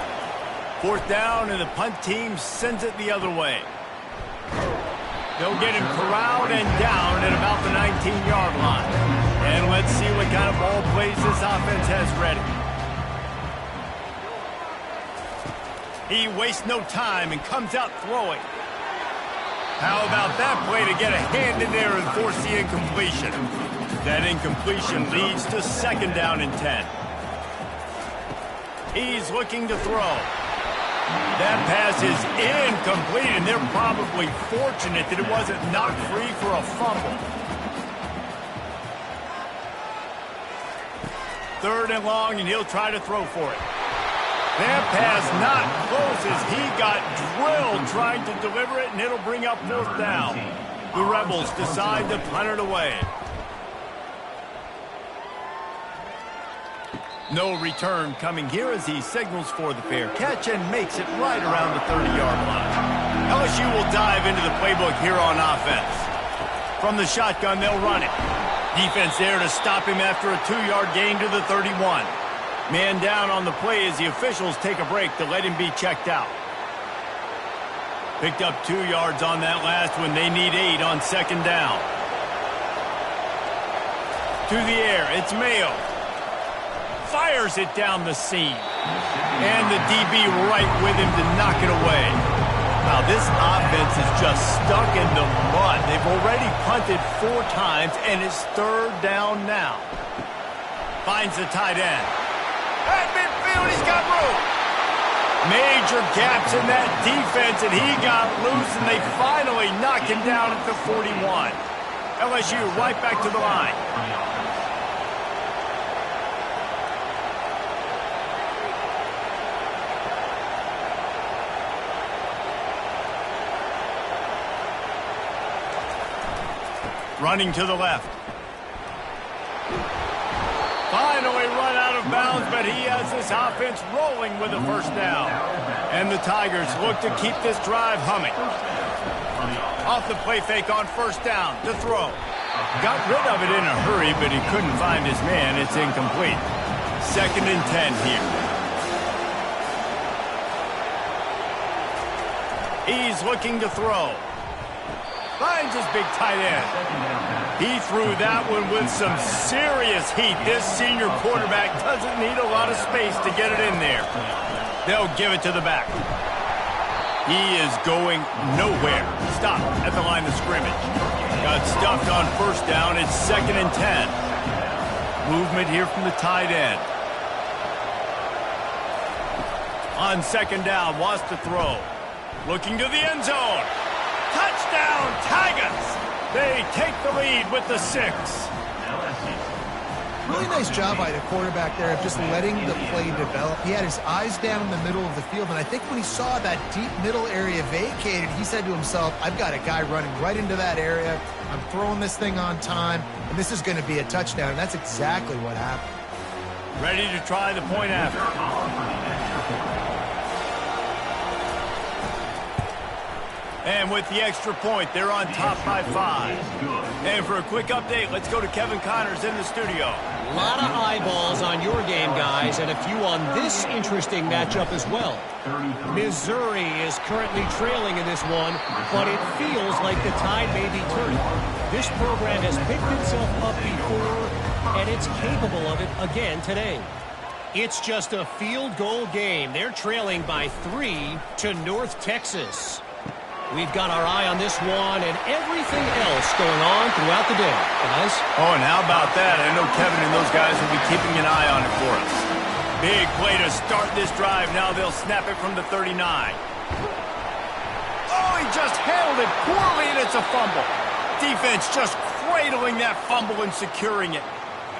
4th down, and the punt team sends it the other way. They'll get him corralled and down at about the 19-yard line. And let's see what kind of ball plays this offense has ready. He wastes no time and comes out throwing. How about that play to get a hand in there and force the incompletion? That incompletion leads to 2nd down and 10. He's looking to throw. That pass is incomplete, and they're probably fortunate that it wasn't knocked free for a fumble. 3rd and long, and he'll try to throw for it. That pass not close as he got drilled trying to deliver it, and it'll bring up 4th down. The Rebels decide to punt it away. No return coming here as he signals for the fair catch and makes it right around the 30-yard line. LSU will dive into the playbook here on offense. From the shotgun, they'll run it. Defense there to stop him after a 2-yard gain to the 31. Man down on the play as the officials take a break to let him be checked out. Picked up 2 yards on that last one. They need 8 on 2nd down. To the air, it's Mayo. Fires it down the seam. And the DB right with him to knock it away. Now, this offense is just stuck in the mud. They've already punted 4 times, and it's 3rd down now. Finds the tight end. At midfield, he's got room. Major gaps in that defense, and he got loose, and they finally knock him down at the 41. LSU right back to the line. Running to the left. Finally run out of bounds, but he has this offense rolling with a 1st down. And the Tigers look to keep this drive humming. Off the play fake on 1st down to throw. Got rid of it in a hurry, but he couldn't find his man. It's incomplete. 2nd and 10 here. He's looking to throw. Finds his big tight end. He threw that one with some serious heat. This senior quarterback doesn't need a lot of space to get it in there. They'll give it to the back. He is going nowhere. Stop at the line of scrimmage. Got stuffed on 1st down. It's 2nd and 10. Movement here from the tight end. On 2nd down, wants to throw. Looking to the end zone. Touchdown, Tigers! They take the lead with the 6. Really nice job by the quarterback there of just letting the play develop. He had his eyes down in the middle of the field, and I think when he saw that deep middle area vacated, he said to himself, I've got a guy running right into that area. I'm throwing this thing on time, and this is going to be a touchdown, and that's exactly what happened. Ready to try the point after. And with the extra point, they're on top by 5. And for a quick update, let's go to Kevin Connors in the studio. A lot of eyeballs on your game, guys, and a few on this interesting matchup as well. Missouri is currently trailing in this one, but it feels like the tide may be turning. This program has picked itself up before, and it's capable of it again today. It's just a field goal game. They're trailing by 3 to North Texas. We've got our eye on this one and everything else going on throughout the day, guys. Oh, and how about that? I know Kevin and those guys will be keeping an eye on it for us. Big play to start this drive. Now they'll snap it from the 39. Oh, he just handled it poorly, and it's a fumble. Defense just cradling that fumble and securing it.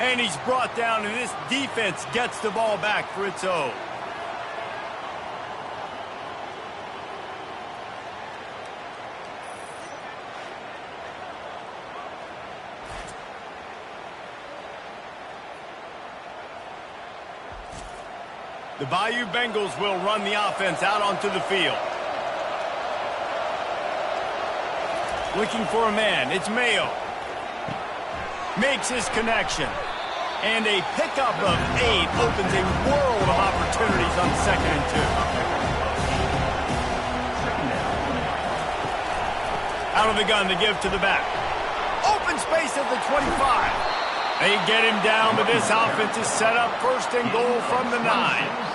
And he's brought down, and this defense gets the ball back for its own. The Bayou Bengals will run the offense out onto the field. Looking for a man. It's Mayo. Makes his connection. And a pickup of 8 opens a world of opportunities on 2nd and 2. Out of the gun to give to the back. Open space at the 25. They get him down, but this offense is set up 1st and goal from the 9.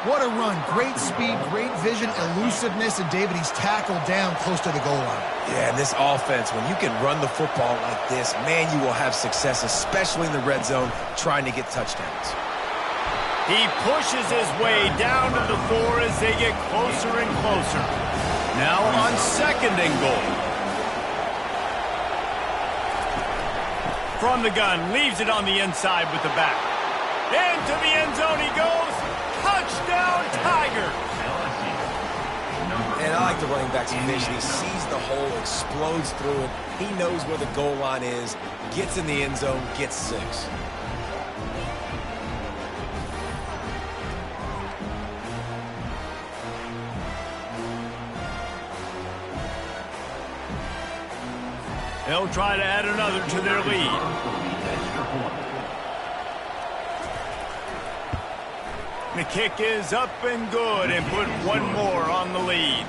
What a run. Great speed, great vision, elusiveness, and David, he's tackled down close to the goal line. Yeah, and this offense, when you can run the football like this, man, you will have success, especially in the red zone, trying to get touchdowns. He pushes his way down to the 4 as they get closer and closer. Now on 2nd and goal. From the gun, leaves it on the inside with the back. Into the end zone he goes. Touchdown, Tigers! And I like the running back's vision. He sees the hole, explodes through it. He knows where the goal line is, gets in the end zone, gets 6. They'll try to add another to their lead. The kick is up and good and put one more on the lead.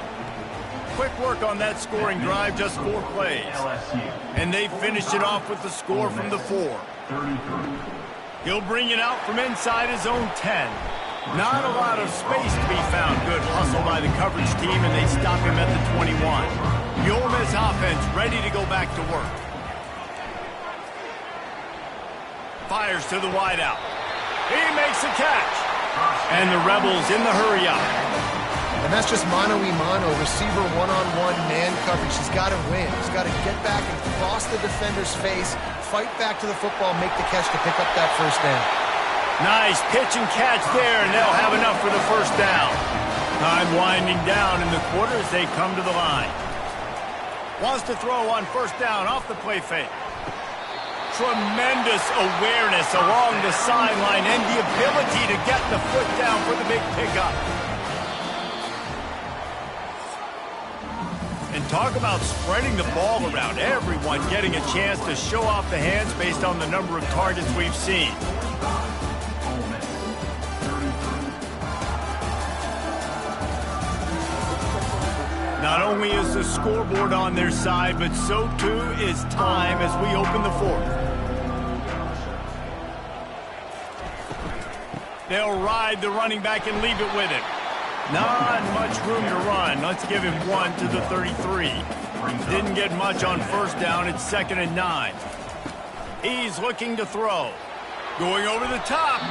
Quick work on that scoring drive, just 4 plays. And they finished it off with the score from the 4. He'll bring it out from inside his own 10. Not a lot of space to be found. Good hustle by the coverage team, and they stop him at the 21. The Ole Miss offense ready to go back to work. Fires to the wideout. He makes the catch. And the Rebels in the hurry-up. And that's just mano-a-mano, receiver one-on-one man coverage. He's got to win. He's got to get back and cross the defender's face, fight back to the football, make the catch to pick up that first down. Nice pitch and catch there, and they'll have enough for the first down. Time winding down in the quarter as they come to the line. Wants to throw on first down off the play fake. Tremendous awareness along the sideline and the ability to get the foot down for the big pickup. And talk about spreading the ball around. Everyone getting a chance to show off the hands based on the number of targets we've seen. Not only is the scoreboard on their side, but so too is time as we open the 4th. They'll ride the running back and leave it with him. Not much room to run. Let's give him 1 to the 33. Didn't get much on first down. It's 2nd and 9. He's looking to throw. Going over the top.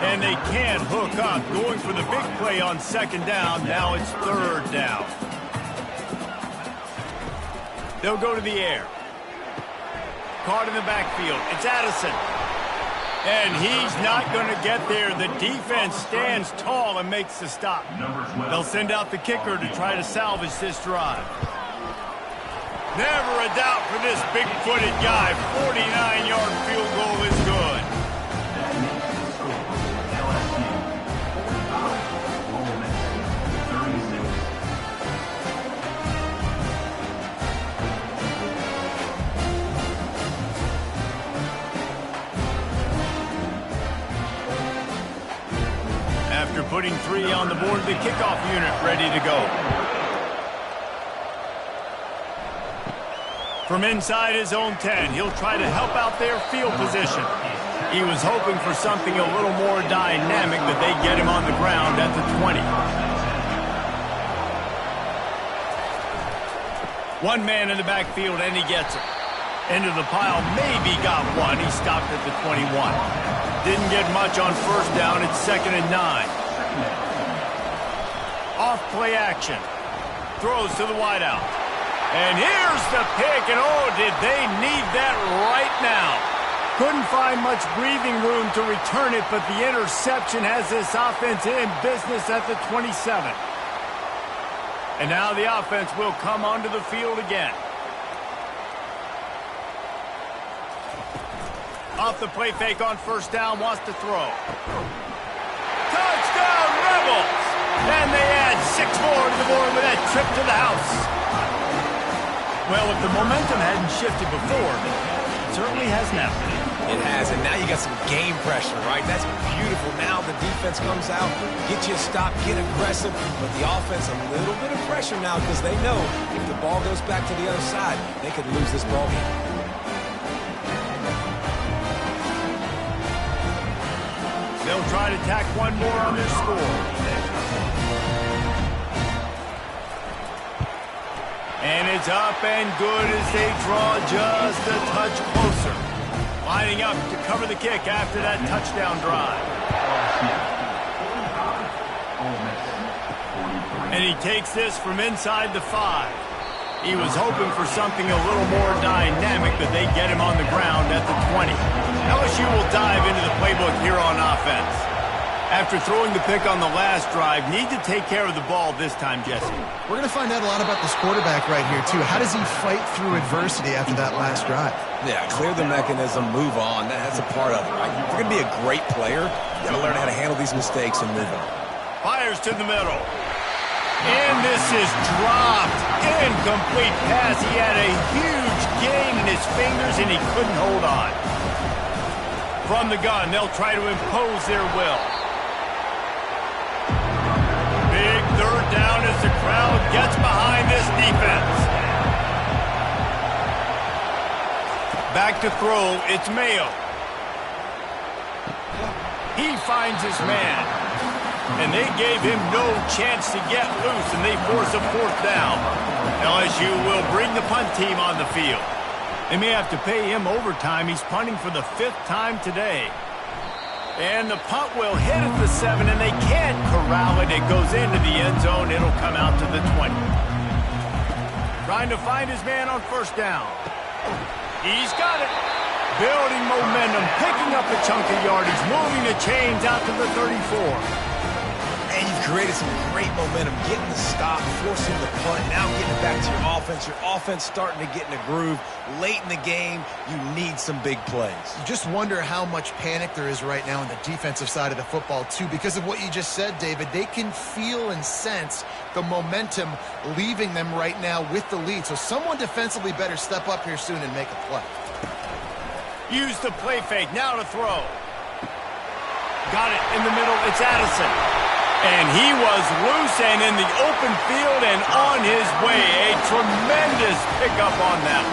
And they can't hook up. Going for the big play on 2nd down. Now it's 3rd down. They'll go to the air. Caught in the backfield. It's Addison. And he's not going to get there. The defense stands tall and makes the stop. They'll send out the kicker to try to salvage this drive. Never a doubt for this big-footed guy. 49-yard field goal is good. After putting 3 on the board, the kickoff unit ready to go. From inside his own 10, he'll try to help out their field position. He was hoping for something a little more dynamic, but they get him on the ground at the 20. One man in the backfield, and he gets it. Into the pile, maybe got one. He stopped at the 21. Didn't get much on first down. It's 2nd and 9. Off play action. Throws to the wideout. And here's the pick. And oh, did they need that right now. Couldn't find much breathing room to return it, but the interception has this offense in business at the 27. And now the offense will come onto the field again. Off the play fake on first down, wants to throw. Touchdown, Rebels! And they add 6 more to the board with that trip to the house. Well, if the momentum hadn't shifted before, it certainly has now. It has, and now you got some game pressure, right? That's beautiful. Now the defense comes out, get you a stop, get aggressive, but the offense a little bit of pressure now because they know if the ball goes back to the other side, they could lose this ball game. They'll try to tack one more on their score. And it's up and good as they draw just a touch closer. Lining up to cover the kick after that touchdown drive. And he takes this from inside the 5. He was hoping for something a little more dynamic, but they get him on the ground at the 20. LSU will dive into the playbook here on offense. After throwing the pick on the last drive, need to take care of the ball this time, Jesse. We're going to find out a lot about this quarterback right here, too. How does he fight through adversity after that last drive? Yeah, clear the mechanism, move on. That's a part of it, right? If you're going to be a great player, you got to learn how to handle these mistakes and move on. Fires to the middle. And this is dropped. Incomplete pass. He had a huge gain in his fingers, and he couldn't hold on. From the gun, they'll try to impose their will. Big third down as the crowd gets behind this defense. Back to throw, it's Mayo. He finds his man. And they gave him no chance to get loose, and they force a 4th down. LSU will bring the punt team on the field. They may have to pay him overtime. He's punting for the 5th time today. And the punt will hit at the 7, and they can't corral it. It goes into the end zone. It'll come out to the 20. Trying to find his man on 1st down. He's got it. Building momentum, picking up a chunk of yardage, moving the chains out to the 34. And you've created some great momentum, getting the stop, forcing the punt, now getting it back to your offense. Your offense starting to get in a groove. Late in the game, you need some big plays. You just wonder how much panic there is right now on the defensive side of the football, too. Because of what you just said, David, they can feel and sense the momentum leaving them right now with the lead. So someone defensively better step up here soon and make a play. Use the play fake, now to throw. Got it in the middle, it's Addison. And he was loose and in the open field and on his way. A tremendous pickup on that.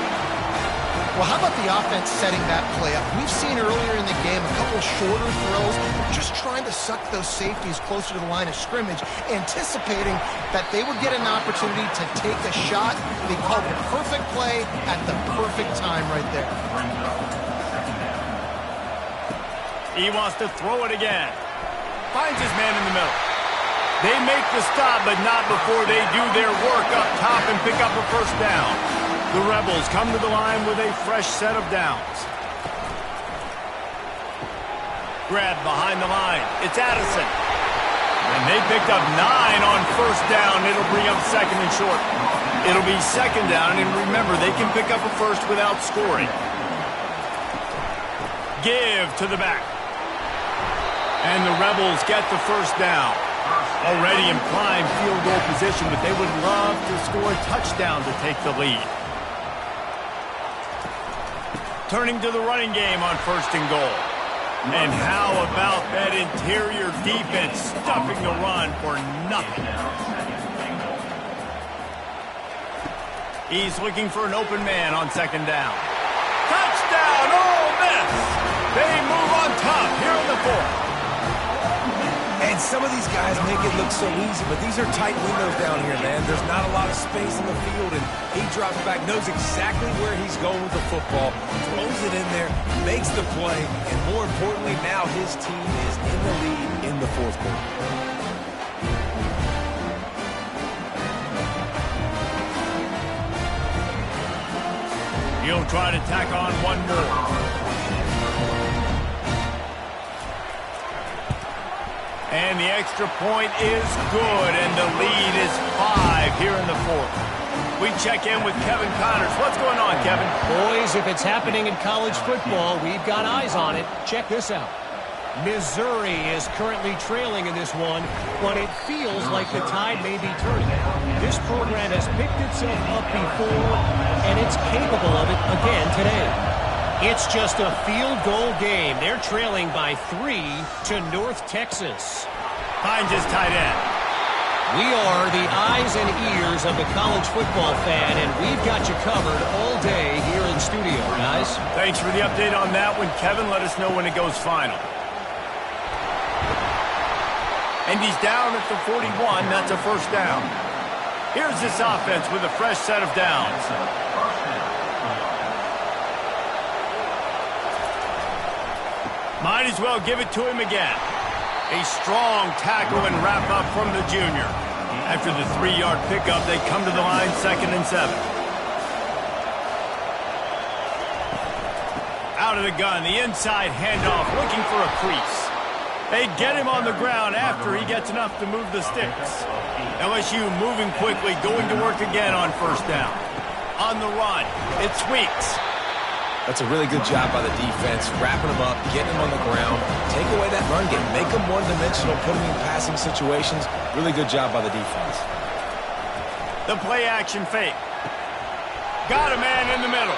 Well, how about the offense setting that play up? We've seen earlier in the game a couple shorter throws, just trying to suck those safeties closer to the line of scrimmage, anticipating that they would get an opportunity to take a shot. They called the perfect play at the perfect time right there. He wants to throw it again. Finds his man in the middle. They make the stop, but not before they do their work up top and pick up a 1st down. The Rebels come to the line with a fresh set of downs. Grab behind the line. It's Addison. And they picked up 9 on 1st down. It'll bring up 2nd and short. It'll be 2nd down, and remember, they can pick up a 1st without scoring. Give to the back. And the Rebels get the 1st down. Already in prime field goal position, but they would love to score a touchdown to take the lead. Turning to the running game on 1st and goal. And how about that interior defense stuffing the run for nothing? He's looking for an open man on 2nd down. Touchdown, Ole Miss! They move on top here in the 4th. And some of these guys make it look so easy, but these are tight windows down here, man. There's not a lot of space in the field, and he drops back, knows exactly where he's going with the football, throws it in there, makes the play, and more importantly, now his team is in the lead in the 4th quarter. He'll try to tack on one more. And the extra point is good, and the lead is 5 here in the 4th. We check in with Kevin Connors. What's going on, Kevin? Boys, if it's happening in college football, we've got eyes on it. Check this out. Missouri is currently trailing in this one, but it feels like the tide may be turning. This program has picked itself up before, and it's capable of it again today. It's just a field goal game. They're trailing by 3 to North Texas. Finds his tight end. We are the eyes and ears of the college football fan, and we've got you covered all day here in studio, guys. Thanks for the update on that one, Kevin. Let us know when it goes final. And he's down at the 41. That's a 1st down. Here's this offense with a fresh set of downs. Might as well give it to him again. A strong tackle and wrap up from the junior. After the 3-yard pickup, they come to the line 2nd and 7. Out of the gun, the inside handoff, looking for a crease. They get him on the ground after he gets enough to move the sticks. LSU moving quickly, going to work again on 1st down. On the run, it sweeps. That's a really good job by the defense, wrapping them up, getting them on the ground, take away that run game, make them one-dimensional, put them in passing situations. Really good job by the defense. The play-action fake. Got a man in the middle.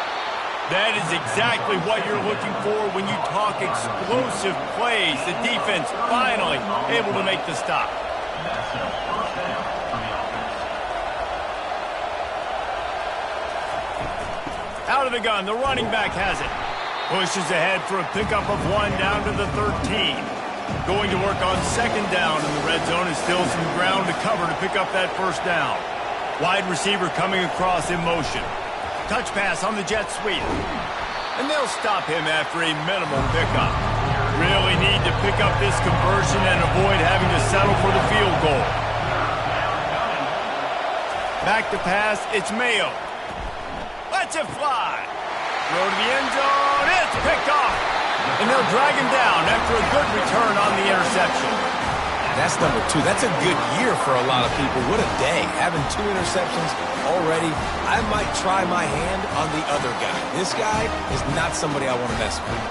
That is exactly what you're looking for when you talk explosive plays. The defense finally able to make the stop. Out of the gun, the running back has it. Pushes ahead for a pickup of 1 down to the 13. Going to work on 2nd down in the red zone and still some ground to cover to pick up that 1st down. Wide receiver coming across in motion. Touch pass on the jet sweep. And they'll stop him after a minimal pickup. Really need to pick up this conversion and avoid having to settle for the field goal. Back to pass, it's Mayo. Lets it fly. Throw to the end zone. It's picked off. And they'll drag him down after a good return on the interception. That's number 2. That's a good year for a lot of people. What a day. Having 2 interceptions already. I might try my hand on the other guy. This guy is not somebody I want to mess with.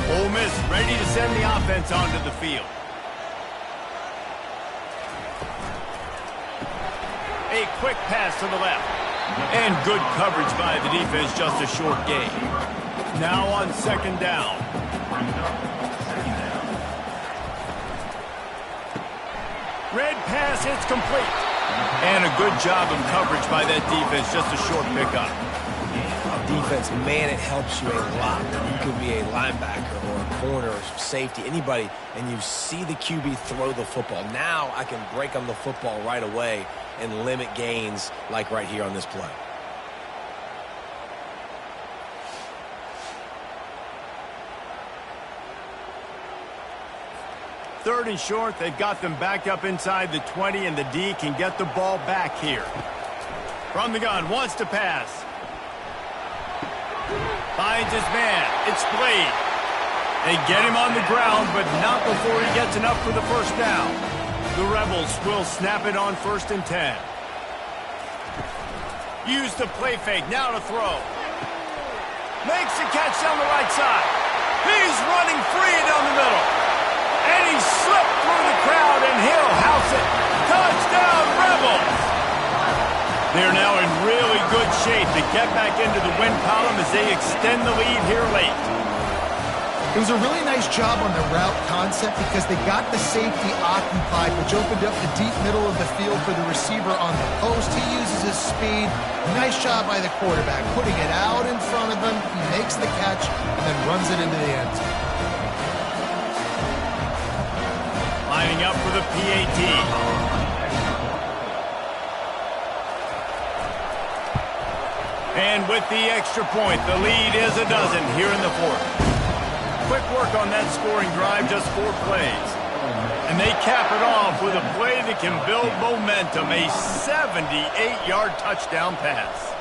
Ole Miss ready to send the offense onto the field. A quick pass to the left. And good coverage by the defense, just a short gain. Now on 2nd down. Red pass, it's complete. And a good job of coverage by that defense, just a short pickup. Defense, man, it helps you a lot. You could be a linebacker or a corner or safety, anybody, and you see the QB throw the football. Now I can break on the football right away and limit gains like right here on this play. Third and short, they've got them backed up inside the 20, and the D can get the ball back here. From the gun, wants to pass. Finds his man. It's Blade. They get him on the ground, but not before he gets enough for the 1st down. The Rebels will snap it on 1st and 10. Use the play fake. Now to throw. Makes the catch down the right side. He's running free down the middle. And he slipped through the crowd, and he'll house it. Touchdown, Rebels! They're now in really good shape to get back into the win column as they extend the lead here late. It was a really nice job on the route concept because they got the safety occupied, which opened up the deep middle of the field for the receiver on the post. He uses his speed. Nice job by the quarterback, putting it out in front of him. He makes the catch and then runs it into the end zone. Lining up for the PAT. And with the extra point, the lead is a dozen here in the 4th. Quick work on that scoring drive, just 4 plays. And they cap it off with a play that can build momentum, a 78-yard touchdown pass.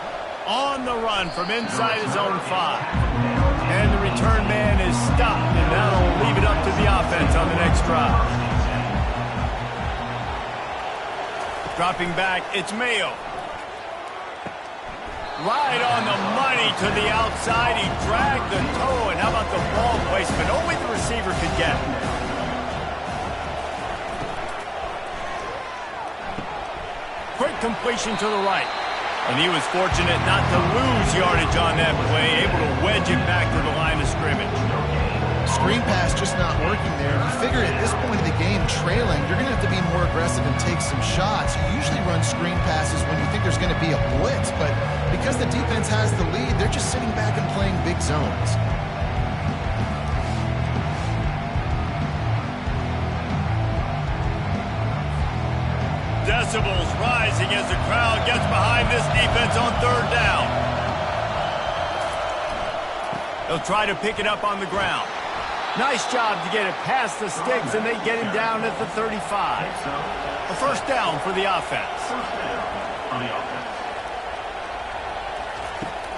On the run from inside his own 5. And the return man is stopped, and that'll leave it up to the offense on the next drive. Dropping back, it's Mayo. Right on the money to the outside. He dragged the toe, and how about the ball placement? Only the receiver could get. Quick completion to the right. And he was fortunate not to lose yardage on that play, able to wedge it back to the line of scrimmage. screen pass just not working there. You figure at this point of the game, trailing, you're going to have to be more aggressive and take some shots. You usually run screen passes when you think there's going to be a blitz, but because the defense has the lead, they're just sitting back and playing big zones. Decibels rising as the crowd gets behind this defense on third down. They'll try to pick it up on the ground. Nice job to get it past the sticks, and they get him down at the 35. A first down for the offense.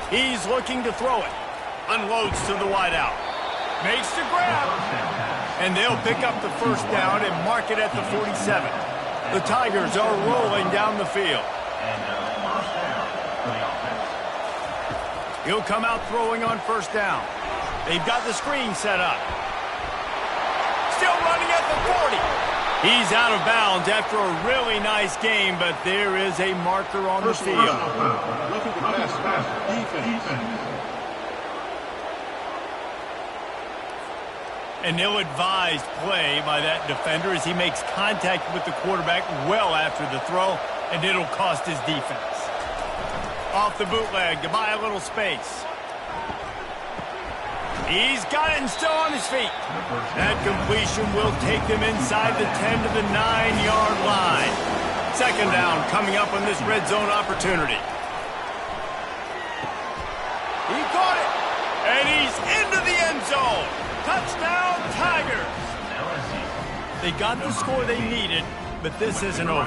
He's looking to throw it. Unloads to the wideout. Makes the grab. And they'll pick up the first down and mark it at the 47. The Tigers are rolling down the field. He'll come out throwing on first down. They've got the screen set up. Still running at the 40. He's out of bounds after a really nice game, but there is a marker on the field. Looking to pass. Defense. An ill-advised play by that defender as he makes contact with the quarterback well after the throw, and it'll cost his defense. Off the bootleg to buy a little space. He's got it and still on his feet. That completion will take them inside the 10 to the 9-yard line. Second down coming up on this red zone opportunity. He caught it, and he's into the end zone. Touchdown, Tigers! They got the score they needed, but this isn't over.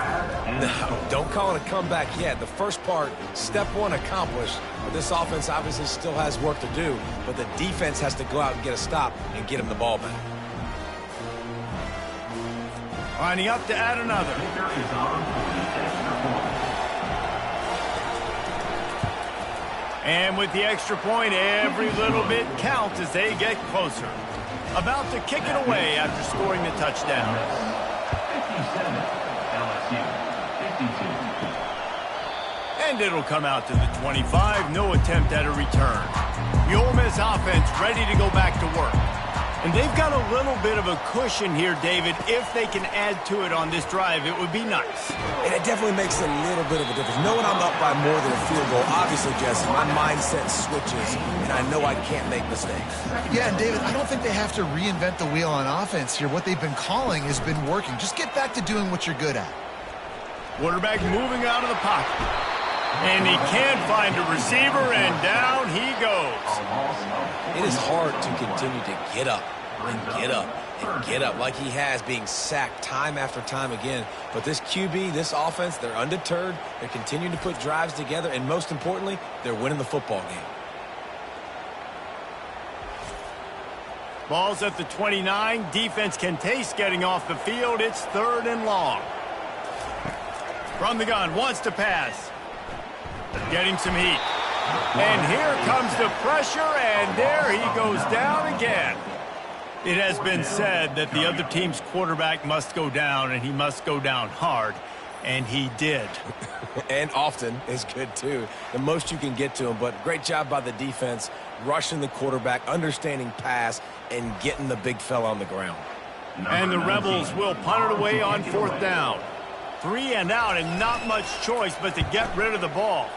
No, don't call it a comeback yet. The first part, step one accomplished. But this offense obviously still has work to do, but the defense has to go out and get a stop and get him the ball back. Lining up to add another. And with the extra point, every little bit counts as they get closer. About to kick it away after scoring the touchdown. 57, LSU, 52. And it'll come out to the 25. No attempt at a return. The Ole Miss offense ready to go back to work. And they've got a little bit of a cushion here, David. If they can add to it on this drive, it would be nice. And it definitely makes a little bit of a difference. Knowing I'm up by more than a field goal, obviously, Jesse, my mindset switches, and I know I can't make mistakes. Yeah, and David, I don't think they have to reinvent the wheel on offense here. What they've been calling has been working. Just get back to doing what you're good at. Quarterback moving out of the pocket. And he can't find a receiver, and down he goes. It is hard to continue to get up and get up and get up like he has, being sacked time after time again. But this QB, this offense, they're undeterred. They're continuing to put drives together, and most importantly, they're winning the football game. Ball's at the 29. Defense can taste getting off the field. It's third and long. From the gun, wants to pass. Getting some heat. And here comes the pressure, and there he goes down again. It has been said that the other team's quarterback must go down, and he must go down hard, and he did. And often is good, too. The most you can get to him, but great job by the defense, rushing the quarterback, understanding pass, and getting the big fella on the ground. And the Rebels will punt it away on fourth down. 3 and out, and not much choice but to get rid of the ball.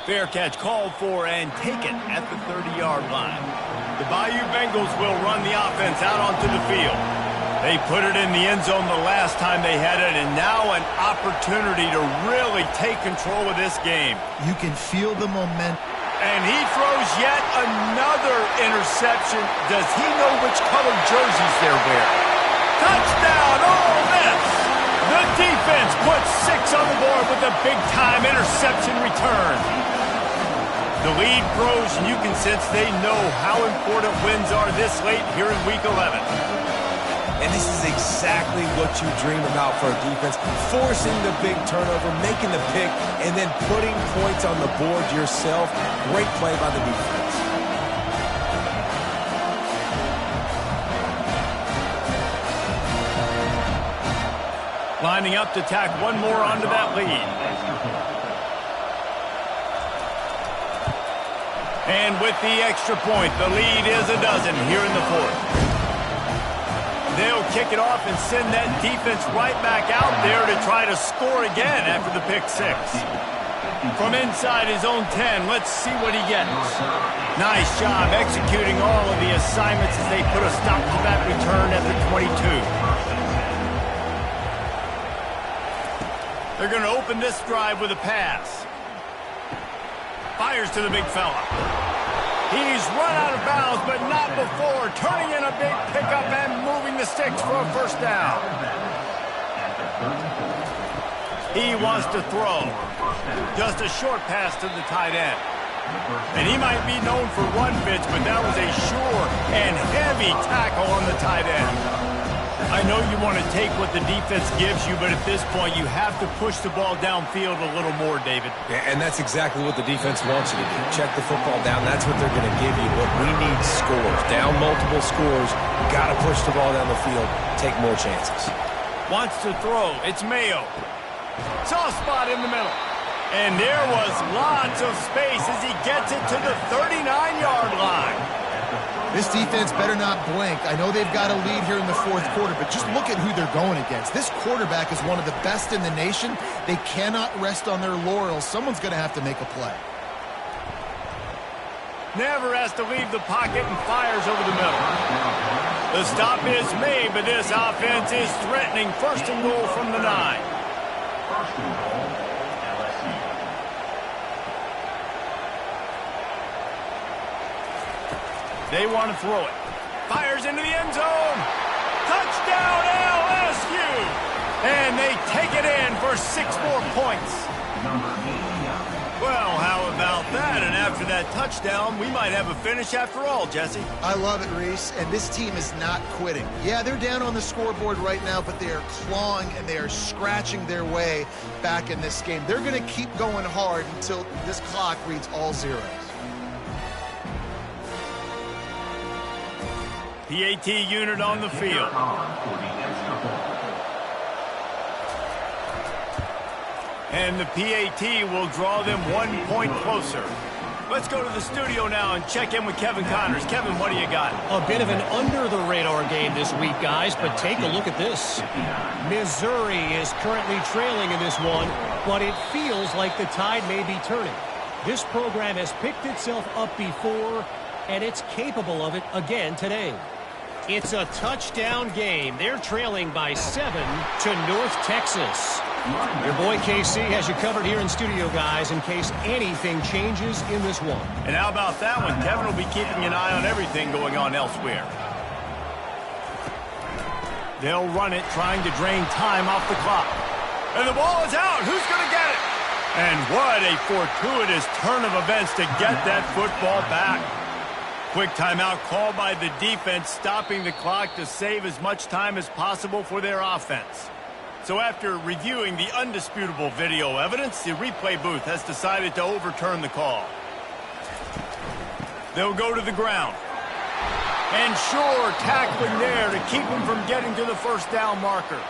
Fair catch called for and taken at the 30-yard line. The Bayou Bengals will run the offense out onto the field. They put it in the end zone the last time they had it, and now an opportunity to really take control of this game. You can feel the momentum. And he throws yet another interception. Does he know which colored jerseys they're wearing? Touchdown, Ole Miss! The defense puts 6 on the board with a big-time interception return. The lead grows, and you can sense they know how important wins are this late here in Week 11. And this is exactly what you dream about for a defense, forcing the big turnover, making the pick, and then putting points on the board yourself. Great play by the defense. Lining up to tack one more onto that lead. And with the extra point, the lead is a dozen here in the fourth. They'll kick it off and send that defense right back out there to try to score again after the pick six. From inside his own 10, let's see what he gets. Nice job executing all of the assignments as they put a stop to that return at the 22. They're going to open this drive with a pass. Fires to the big fella. He's run out of bounds, but not before turning in a big pickup and moving the sticks for a first down. He wants to throw. Just a short pass to the tight end. And he might be known for run fits, but that was a sure and heavy tackle on the tight end. I know you want to take what the defense gives you, but at this point, you have to push the ball downfield a little more, David. Yeah, and that's exactly what the defense wants you to do. Check the football down. That's what they're going to give you, but we need scores. Down multiple scores, got to push the ball down the field, take more chances. Wants to throw. It's Mayo. Soft spot in the middle. And there was lots of space as he gets it to the 39-yard line. This defense better not blink. I know they've got a lead here in the fourth quarter, but just look at who they're going against. This quarterback is one of the best in the nation. They cannot rest on their laurels. Someone's going to have to make a play. Never has to leave the pocket and fires over the middle. The stop is made, but this offense is threatening first and goal from the 9. First and goal, LSU. They want to throw it. Fires into the end zone. Touchdown, LSU! And they take it in for 6 more points. Well, how about that? And after that touchdown, we might have a finish after all, Jesse. I love it, Reese, and this team is not quitting. Yeah, they're down on the scoreboard right now, but they are clawing and they are scratching their way back in this game. They're going to keep going hard until this clock reads all zeros. PAT unit on the field. And the PAT will draw them 1 point closer. Let's go to the studio now and check in with Kevin Connors. Kevin, what do you got? A bit of an under-the-radar game this week, guys, but take a look at this. Missouri is currently trailing in this one, but it feels like the tide may be turning. This program has picked itself up before, and it's capable of it again today. It's a touchdown game. They're trailing by 7 to North Texas. Your boy KC has you covered here in studio, guys, in case anything changes in this one. And how about that one? Kevin will be keeping an eye on everything going on elsewhere. They'll run it, trying to drain time off the clock. And the ball is out. Who's going to get it? And what a fortuitous turn of events to get that football back. Quick timeout called by the defense, stopping the clock to save as much time as possible for their offense. So after reviewing the undisputable video evidence, the replay booth has decided to overturn the call. They'll go to the ground. And sure, tackling there to keep him from getting to the first down marker.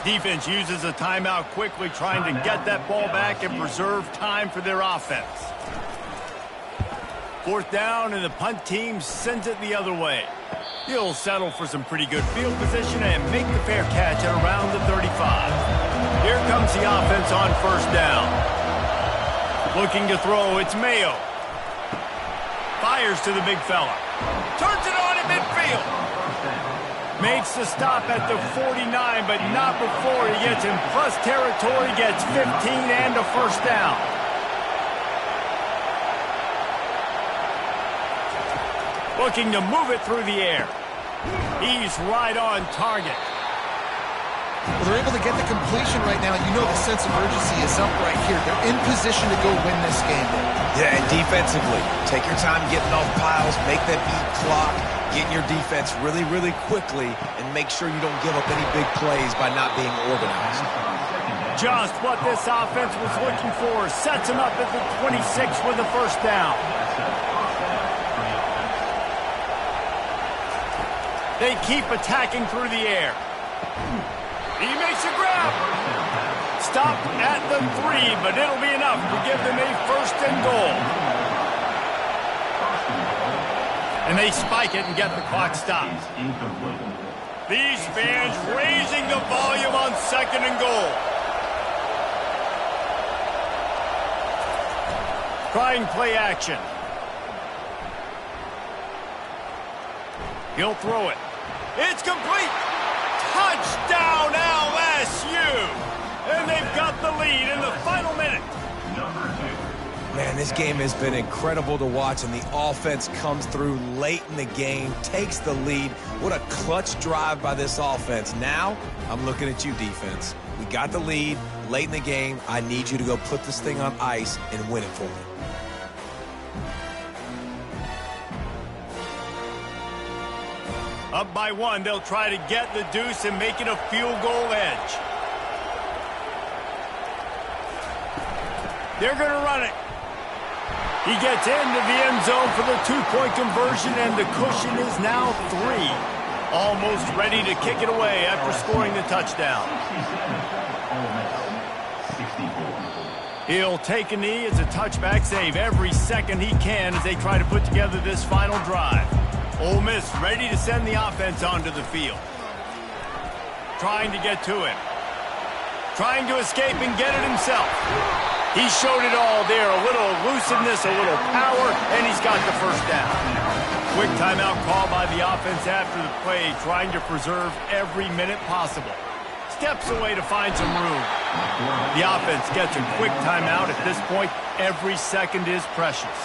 Defense uses a timeout quickly, trying to get that ball back and preserve time for their offense. Fourth down, and the punt team sends it the other way. He'll settle for some pretty good field position and make the fair catch at around the 35. Here comes the offense on first down. Looking to throw, it's Mayo. Fires to the big fella. Turns it on at midfield. Makes the stop at the 49, but not before he gets in plus territory, gets 15 and a first down. Looking to move it through the air. He's right on target. Well, they're able to get the completion right now. You know the sense of urgency is up right here. They're in position to go win this game. Yeah, and defensively, take your time getting off piles, make them eat clock, get your defense really, really quickly, and make sure you don't give up any big plays by not being organized. Just what this offense was looking for. Sets him up at the 26 with the first down. They keep attacking through the air. He makes a grab. Stopped at the 3, but it'll be enough to give them a first and goal. And they spike it and get the clock stopped. These fans raising the volume on 2nd and goal. Trying play action. He'll throw it. It's complete. Touchdown LSU. And they've got the lead in the final minute. Man, this game has been incredible to watch, and the offense comes through late in the game, takes the lead. What a clutch drive by this offense. Now, I'm looking at you, defense. We got the lead late in the game. I need you to go put this thing on ice and win it for me. Up by 1, they'll try to get the deuce and make it a field goal edge. They're going to run it. He gets into the end zone for the 2-point conversion, and the cushion is now 3. Almost ready to kick it away after scoring the touchdown. He'll take a knee. It's a touchback save every second he can as they try to put together this final drive. Ole Miss ready to send the offense onto the field. Trying to get to him. Trying to escape and get it himself. He showed it all there. A little elusiveness, a little power, and he's got the first down. Quick timeout call by the offense after the play, trying to preserve every minute possible. Steps away to find some room. The offense gets a quick timeout. At this point, every second is precious.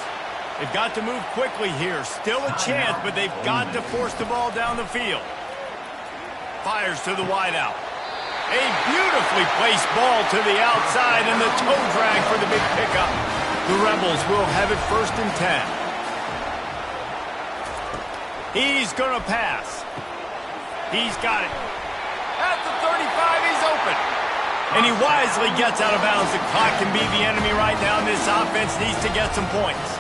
They've got to move quickly here. Still a chance, but they've got to force the ball down the field. Fires to the wideout. A beautifully placed ball to the outside, and the toe drag for the big pickup. The Rebels will have it 1st and 10. He's going to pass. He's got it. At the 35, he's open. And he wisely gets out of bounds. The clock can be the enemy right now, and this offense needs to get some points.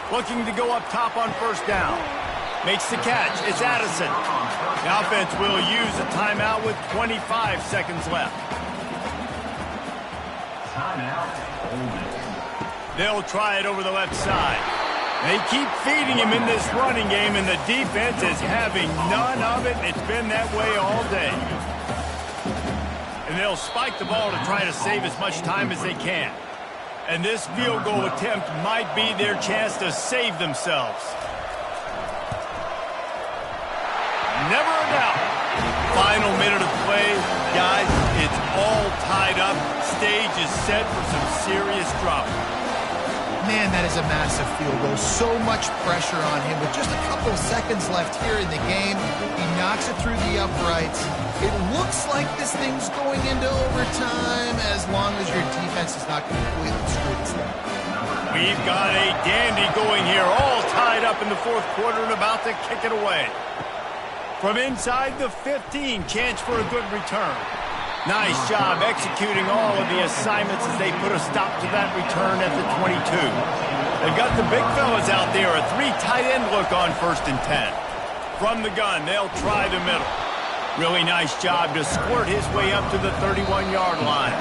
Looking to go up top on 1st down. Makes the catch. It's Addison. The offense will use a timeout with 25 seconds left. They'll try it over the left side. They keep feeding him in this running game, and the defense is having none of it. It's been that way all day. And they'll spike the ball to try to save as much time as they can. And this field goal attempt might be their chance to save themselves. Never a doubt. Final minute of play. Guys, it's all tied up. Stage is set for some serious drama. Man, that is a massive field goal. So much pressure on him with just a couple seconds left here in the game. He knocks it through the uprights. It looks like this thing's going into overtime as long as your defense is not completely screwed instead. We've got a dandy going here, all tied up in the 4th quarter and about to kick it away. From inside the 15, chance for a good return. Nice job executing all of the assignments as they put a stop to that return at the 22. They've got the big fellas out there, a 3 tight end look on 1st and 10. From the gun, they'll try the middle. Really nice job to squirt his way up to the 31-yard line.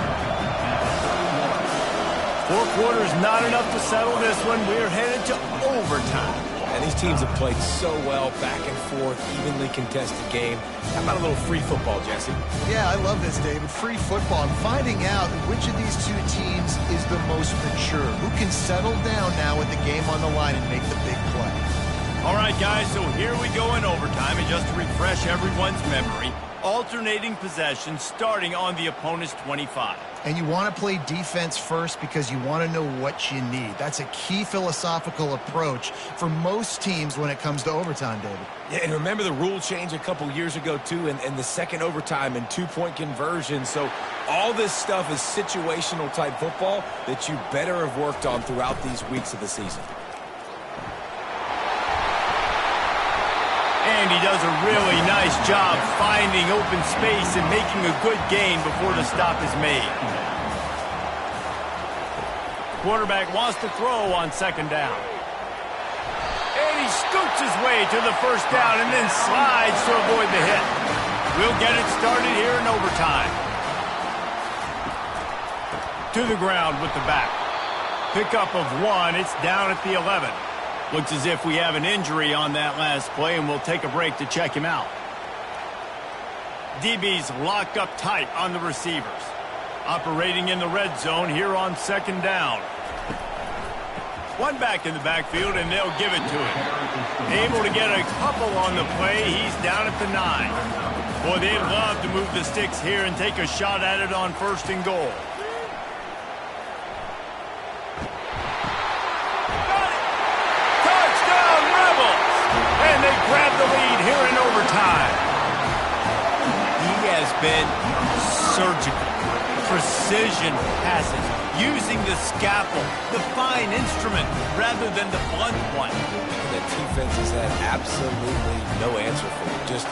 4 quarters not enough to settle this one. We're headed to overtime. And these teams have played so well, back and forth, evenly contested game. How about a little free football, Jesse? Yeah, I love this, David. Free football. I'm finding out which of these two teams is the most mature. Who can settle down now with the game on the line and make the big play? All right, guys, so here we go in overtime. And just to refresh everyone's memory, alternating possessions starting on the opponent's 25. And you want to play defense first because you want to know what you need. That's a key philosophical approach for most teams when it comes to overtime, David. Yeah, and remember the rule change a couple years ago, too, and the second overtime and 2-point conversion. So all this stuff is situational type football that you better have worked on throughout these weeks of the season. And he does a really nice job finding open space and making a good gain before the stop is made. Quarterback wants to throw on 2nd down. And he scoots his way to the 1st down and then slides to avoid the hit. We'll get it started here in overtime. To the ground with the back. Pickup of 1. It's down at the 11. Looks as if we have an injury on that last play, and we'll take a break to check him out. DB's locked up tight on the receivers. Operating in the red zone here on second down. One back in the backfield, and they'll give it to him. Able to get a couple on the play. He's down at the 9. Boy, they'd love to move the sticks here and take a shot at it on 1st and goal. Got it! Touchdown, Rebels! And they grab the lead here in overtime. He has been surgical. Precision passing, using the scalpel, the fine instrument, rather than the blunt one. The defense has had absolutely no answer for him. Just,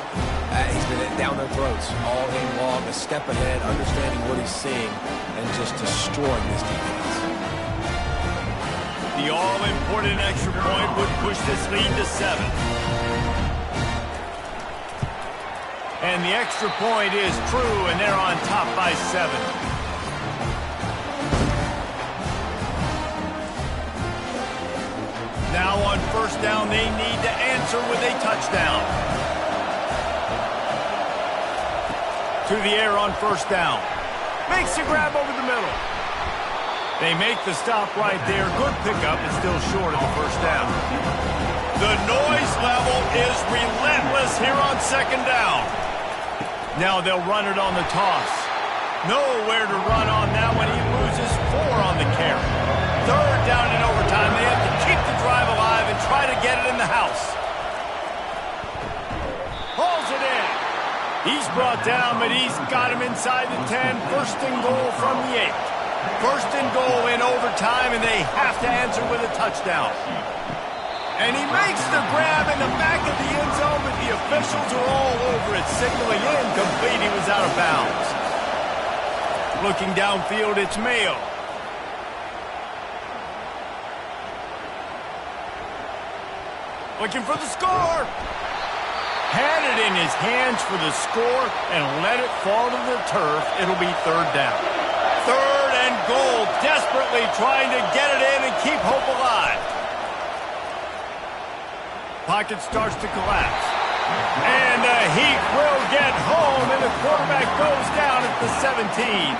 he's been down their throats all game long, a step ahead, understanding what he's seeing, and just destroying this defense. The all-important extra point would push this lead to 7. And the extra point is true, and they're on top by 7. Now on 1st down, they need to answer with a touchdown. To the air on 1st down. Makes a grab over the middle. They make the stop right there. Good pickup, but still short of the 1st down. The noise level is relentless here on 2nd down. Now they'll run it on the toss. Nowhere to run on that one. He loses 4 on the carry. 3rd down in overtime. They have to keep the drive alive and try to get it in the house. Hauls it in. He's brought down, but he's got him inside the 10. 1st and goal from the 8. 1st and goal in overtime, and they have to answer with a touchdown. And he makes the grab in the back of the end zone, but the officials are all over it, signaling incomplete. He was out of bounds. Looking downfield, it's Mayo. Looking for the score. Had it in his hands for the score and let it fall to the turf. It'll be 3rd down. 3rd and goal, desperately trying to get it in and keep hope alive. Pocket starts to collapse. And the Heat will get home, and the quarterback goes down at the 17.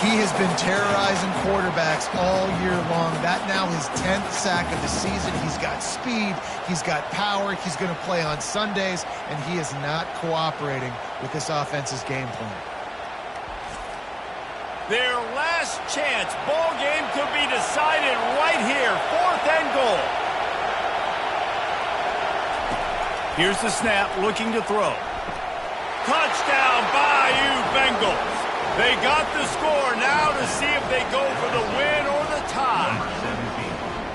He has been terrorizing quarterbacks all year long. That now his 10th sack of the season. He's got speed. He's got power. He's going to play on Sundays, and he is not cooperating with this offense's game plan. Their last chance. Ball game could be decided right here. 4th and goal. Here's the snap, looking to throw. Touchdown, Bayou Bengals. They got the score now to see if they go for the win or the tie.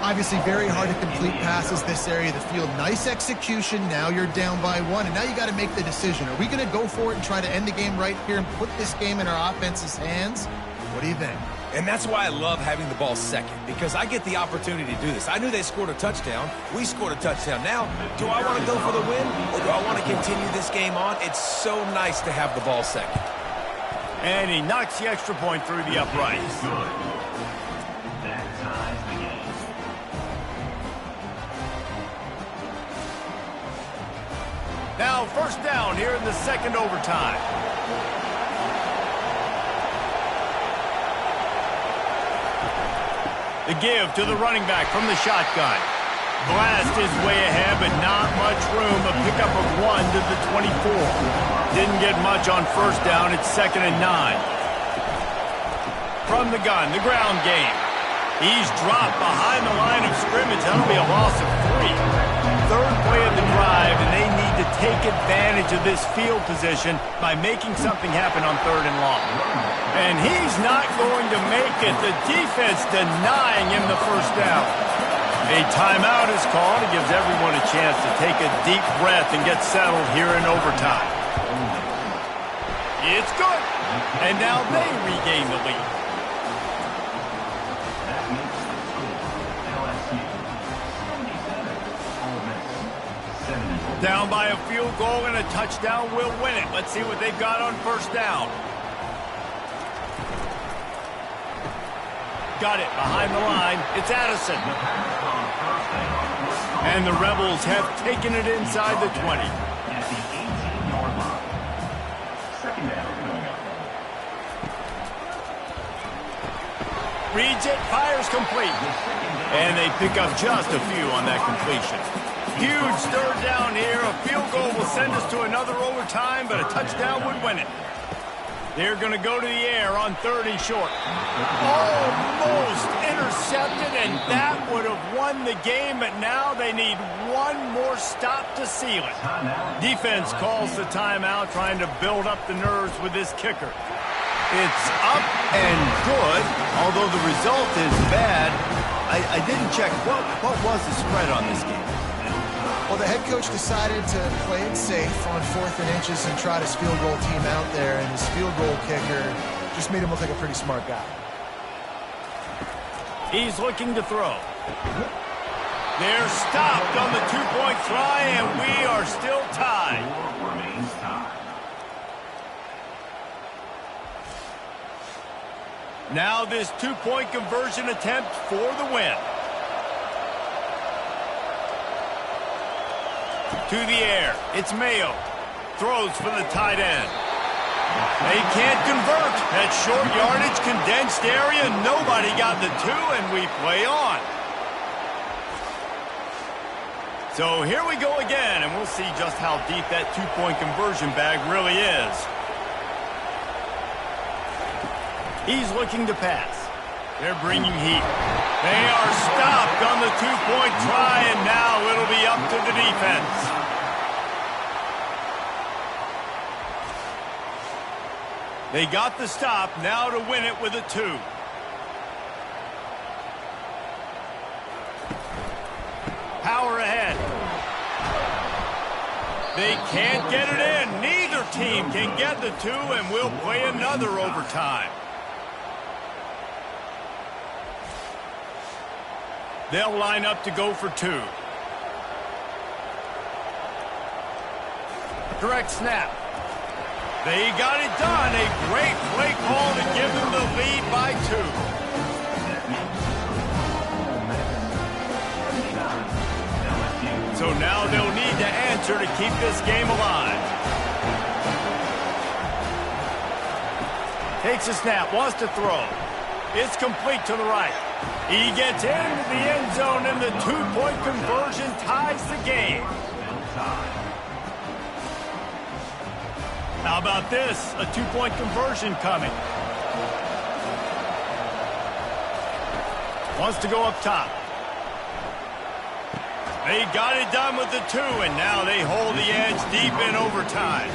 Obviously very hard to complete passes this area of the field. Nice execution. Now you're down by 1, and now you got to make the decision. Are we going to go for it and try to end the game right here and put this game in our offense's hands? What do you think? And that's why I love having the ball second, because I get the opportunity to do this. I knew they scored a touchdown. We scored a touchdown. Now, do I want to go for the win, or do I want to continue this game on? It's so nice to have the ball second. And he knocks the extra point through the uprights. That ties the game. Now 1st down here in the 2nd overtime. The give to the running back from the shotgun. Blast is way ahead, but not much room. A pickup of 1 to the 24. Didn't get much on 1st down. It's 2nd and 9. From the gun, the ground game. He's dropped behind the line of scrimmage. That'll be a loss of 3. 3rd play of the drive, and they need to take advantage of this field position by making something happen on 3rd and long. And he's not going to make it. The defense denying him the 1st down. A timeout is called. It gives everyone a chance to take a deep breath and get settled here in overtime. It's good. And now they regain the lead. That makes the score LSU 77, Ole Miss 70. Down by a field goal and a touchdown will win it. Let's see what they've got on 1st down. Got it behind the line. It's Addison. And the Rebels have taken it inside the 20. At the 18-yard line. Second down coming up. Reads it, fires complete. And they pick up just a few on that completion. Huge third down here. A field goal will send us to another overtime, but a touchdown would win it. They're going to go to the air on 3rd and short. Almost intercepted, and that would have won the game, but now they need one more stop to seal it. Defense calls the timeout, trying to build up the nerves with this kicker. It's up and good, although the result is bad. I didn't check. What was the spread on this game? Well, the head coach decided to play it safe on 4th and inches and trot his field goal team out there, and his field goal kicker just made him look like a pretty smart guy. He's looking to throw. They're stopped on the 2-point try, and we are still tied. Remains tied. Now this 2-point conversion attempt for the win. To the air, it's Mayo. Throws for the tight end. They can't convert. That short yardage, condensed area, nobody got the 2, and we play on. So here we go again, and we'll see just how deep that 2-point conversion bag really is. He's looking to pass. They're bringing heat. They are stopped on the 2-point try, and now it'll be up to the defense. They got the stop, now to win it with a 2. Power ahead. They can't get it in. Neither team can get the 2, and we'll play another overtime. They'll line up to go for 2. Direct snap. They got it done. A great play call to give them the lead by 2. So now they'll need to answer to keep this game alive. Takes a snap, wants to throw. It's complete to the right. He gets into the end zone, and the 2-point conversion ties the game. How about this? A 2-point conversion coming. Wants to go up top. They got it done with the 2, and now they hold the edge deep in overtime.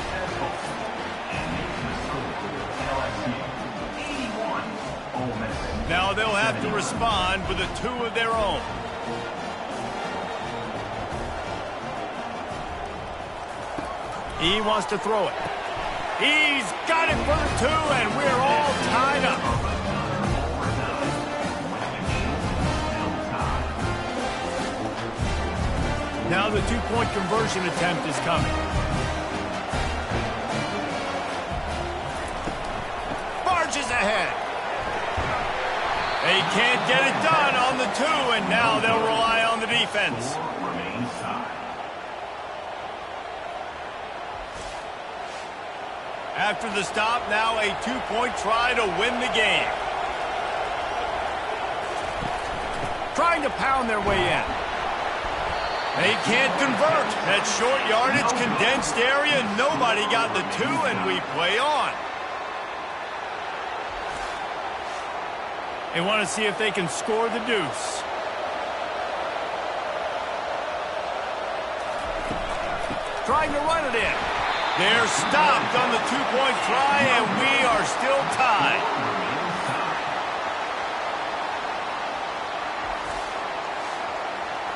Now they'll have to respond with a 2 of their own. He wants to throw it. He's got it for the 2, and we're all tied up. Now the 2-point conversion attempt is coming. Barges ahead. They can't get it done on the 2, and now they'll rely on the defense. After the stop, now a 2-point try to win the game. Trying to pound their way in. They can't convert. That short yardage, condensed area, nobody got the 2, and we play on. They want to see if they can score the deuce. Trying to run it in. They're stopped on the 2-point try, and we are still tied.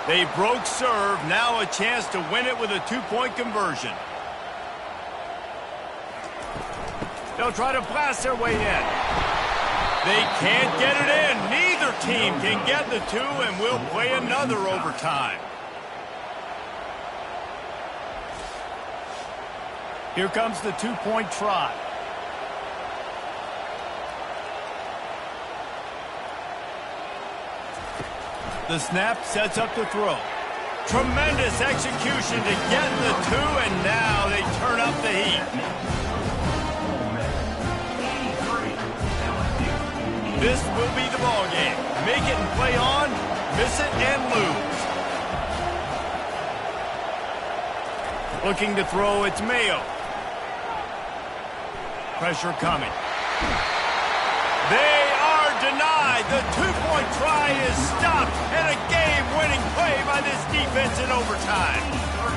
They broke serve, now a chance to win it with a 2-point conversion. They'll try to blast their way in. They can't get it in. Neither team can get the 2, and we'll play another overtime. Here comes the 2-point try. The snap sets up the throw. Tremendous execution to get the 2, and now they turn up the heat. This will be the ball game. Make it and play on, miss it and lose. Looking to throw, it's Mayo. Pressure coming. They are denied. The 2-point try is stopped, and a game-winning play by this defense in overtime.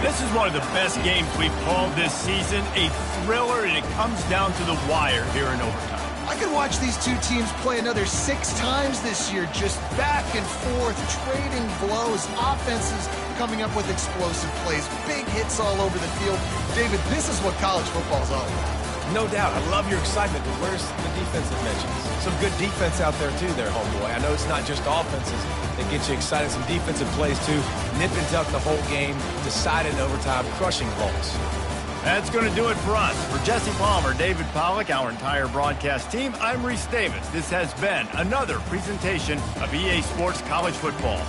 This is one of the best games we've called this season. A thriller, and it comes down to the wire here in overtime. I could watch these two teams play another 6 times this year, just back and forth, trading blows, offenses coming up with explosive plays, big hits all over the field. David, this is what college football is all about. No doubt. I love your excitement, but where's the defensive mentions? Some good defense out there, too, there, homeboy. I know it's not just offenses that get you excited. Some defensive plays, too. Nip and tuck the whole game, decided in overtime, crushing Colts. That's going to do it for us. For Jesse Palmer, David Pollack, our entire broadcast team, I'm Reese Davis. This has been another presentation of EA Sports College Football.